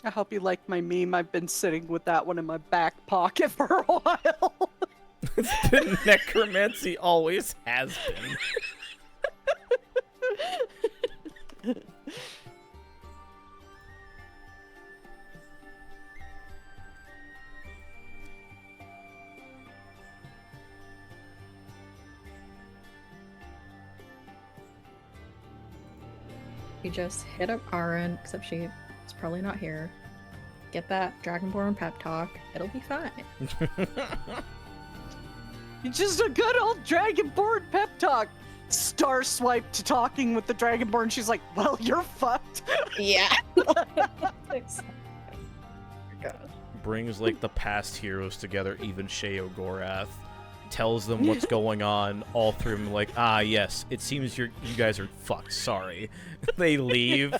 I hope you like my meme. I've been sitting with that one in my back pocket for a while. It's been necromancy, always has been. You just hit up Aaron, except she's probably not here. Get that Dragonborn pep talk. It'll be fine. Just a good old Dragonborn pep talk. Star swipe to talking with the Dragonborn. She's like, well, you're fucked. Yeah. Brings like the past heroes together, even Sheogorath. Tells them what's going on. All three of them like, ah, yes, it seems you guys are fucked. Sorry. They leave.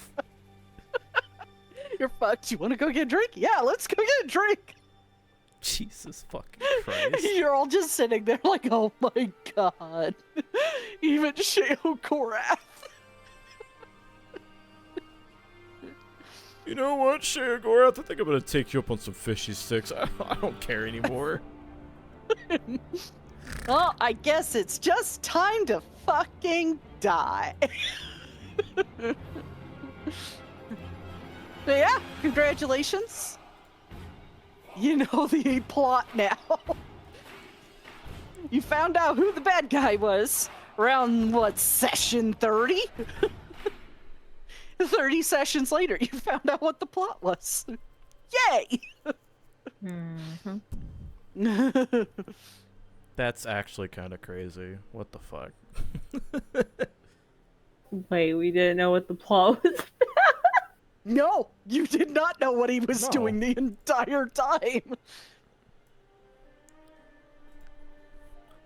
You're fucked. You want to go get a drink? Yeah, let's go get a drink. Jesus fucking Christ. You're all just sitting there like, oh my god. Even Sheogorath. You know what, Sheogorath? I think I'm gonna take you up on some fishy sticks. I don't care anymore. Well, I guess it's just time to fucking die. But yeah, congratulations. You know the plot now. You found out who the bad guy was around, what, session 30? 30 sessions later, you found out what the plot was. Yay! Mm-hmm. That's actually kind of crazy. What the fuck? Wait, we didn't know what the plot was. No, you did not know what he was doing the entire time.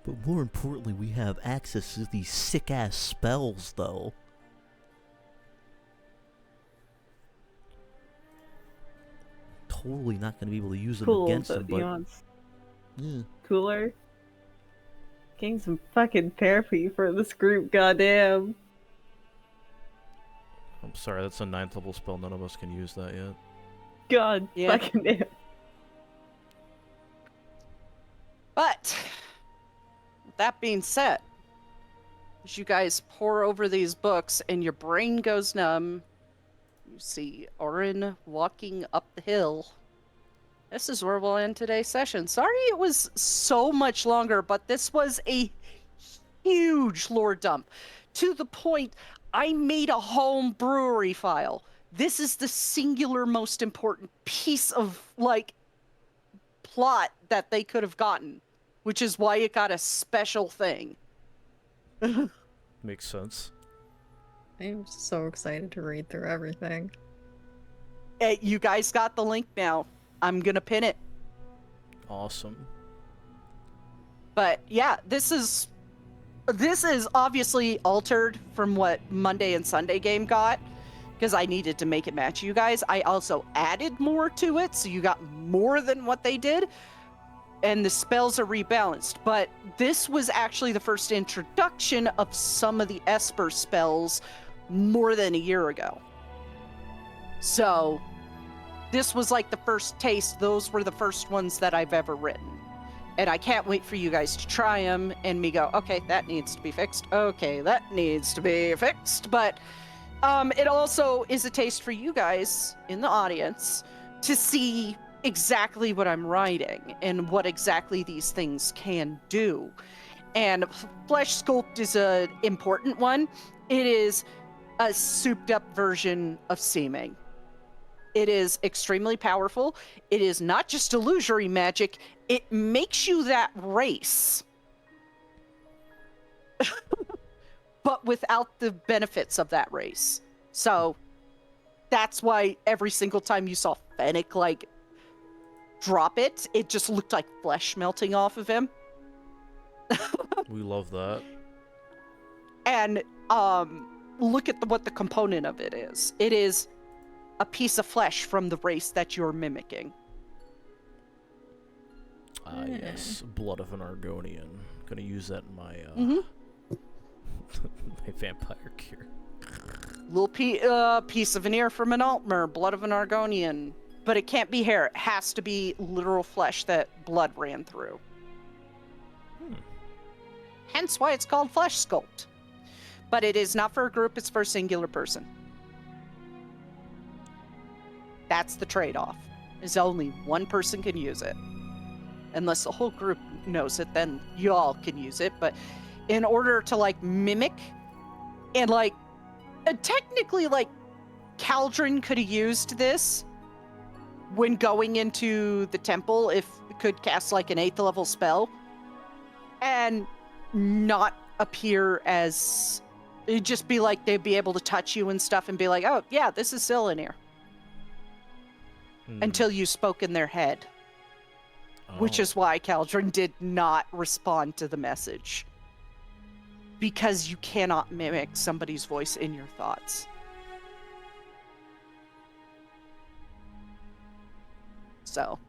But more importantly, we have access to these sick-ass spells, though. Totally not going to be able to use them Cool, against but them, but... you know, it's Yeah. cooler. Getting some fucking therapy for this group, goddamn. I'm sorry, that's a 9th level spell. None of us can use that yet. God Yeah. fucking damn. that being said, as you guys pore over these books and your brain goes numb, you see Orin walking up the hill. This is where we'll end today's session. Sorry it was so much longer, but this was a huge lore dump. To the point, I made a home brewery file. This is the singular most important piece of, like, plot that they could have gotten, which is why it got a special thing. Makes sense. I'm so excited to read through everything. You guys got the link now. I'm gonna pin it. Awesome. But yeah, this is obviously altered from what Monday and Sunday game got, because I needed to make it match you guys. I also added more to it, so you got more than what they did, and the spells are rebalanced. But this was actually the first introduction of some of the Esper spells more than a year ago. So this was like the first taste. Those were the first ones that I've ever written. And I can't wait for you guys to try them and me go, okay, that needs to be fixed. Okay, that needs to be fixed. But it also is a taste for you guys in the audience to see exactly what I'm writing and what exactly these things can do. And flesh sculpt is an important one. It is a souped up version of seeming. It is extremely powerful. It is not just illusory magic. It makes you that race. But without the benefits of that race. So that's why every single time you saw Fennec, like, drop it, it just looked like flesh melting off of him. We love that. And look at what the component of it is. It is a piece of flesh from the race that you're mimicking. Ah, yes. Blood of an Argonian. Gonna use that in my, my vampire gear. Little piece of an ear from an Altmer, blood of an Argonian. But it can't be hair. It has to be literal flesh that blood ran through. Hence why it's called flesh sculpt. But it is not for a group, it's for a singular person. That's the trade-off, is only one person can use it. Unless the whole group knows it, then you all can use it. But in order to, like, mimic, and, like, technically, like, Caldron could have used this when going into the temple, if it could cast, like, an 8th level spell, and not appear as... It'd just be like they'd be able to touch you and stuff and be like, oh, yeah, this is Cylanir. Until you spoke in their head. Which is why Caldron did not respond to the message. Because you cannot mimic somebody's voice in your thoughts. So.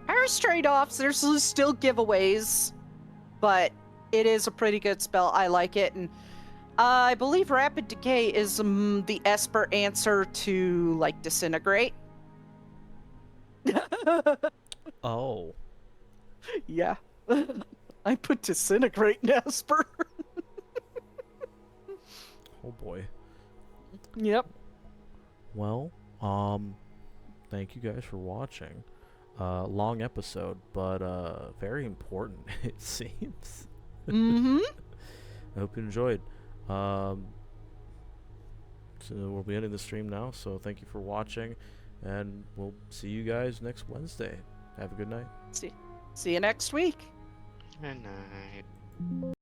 There's trade-offs. There's still giveaways. But it is a pretty good spell. I like it. And I believe Rapid Decay is the Esper answer to, like, Disintegrate. Oh. Yeah. I put Disintegrate in Esper. Oh boy. Yep. Well, thank you guys for watching. Long episode, but very important, it seems. Mm-hmm. I hope you enjoyed. So we'll be ending the stream now, so thank you for watching, and we'll see you guys next Wednesday. Have a good night. See you next week. Good night.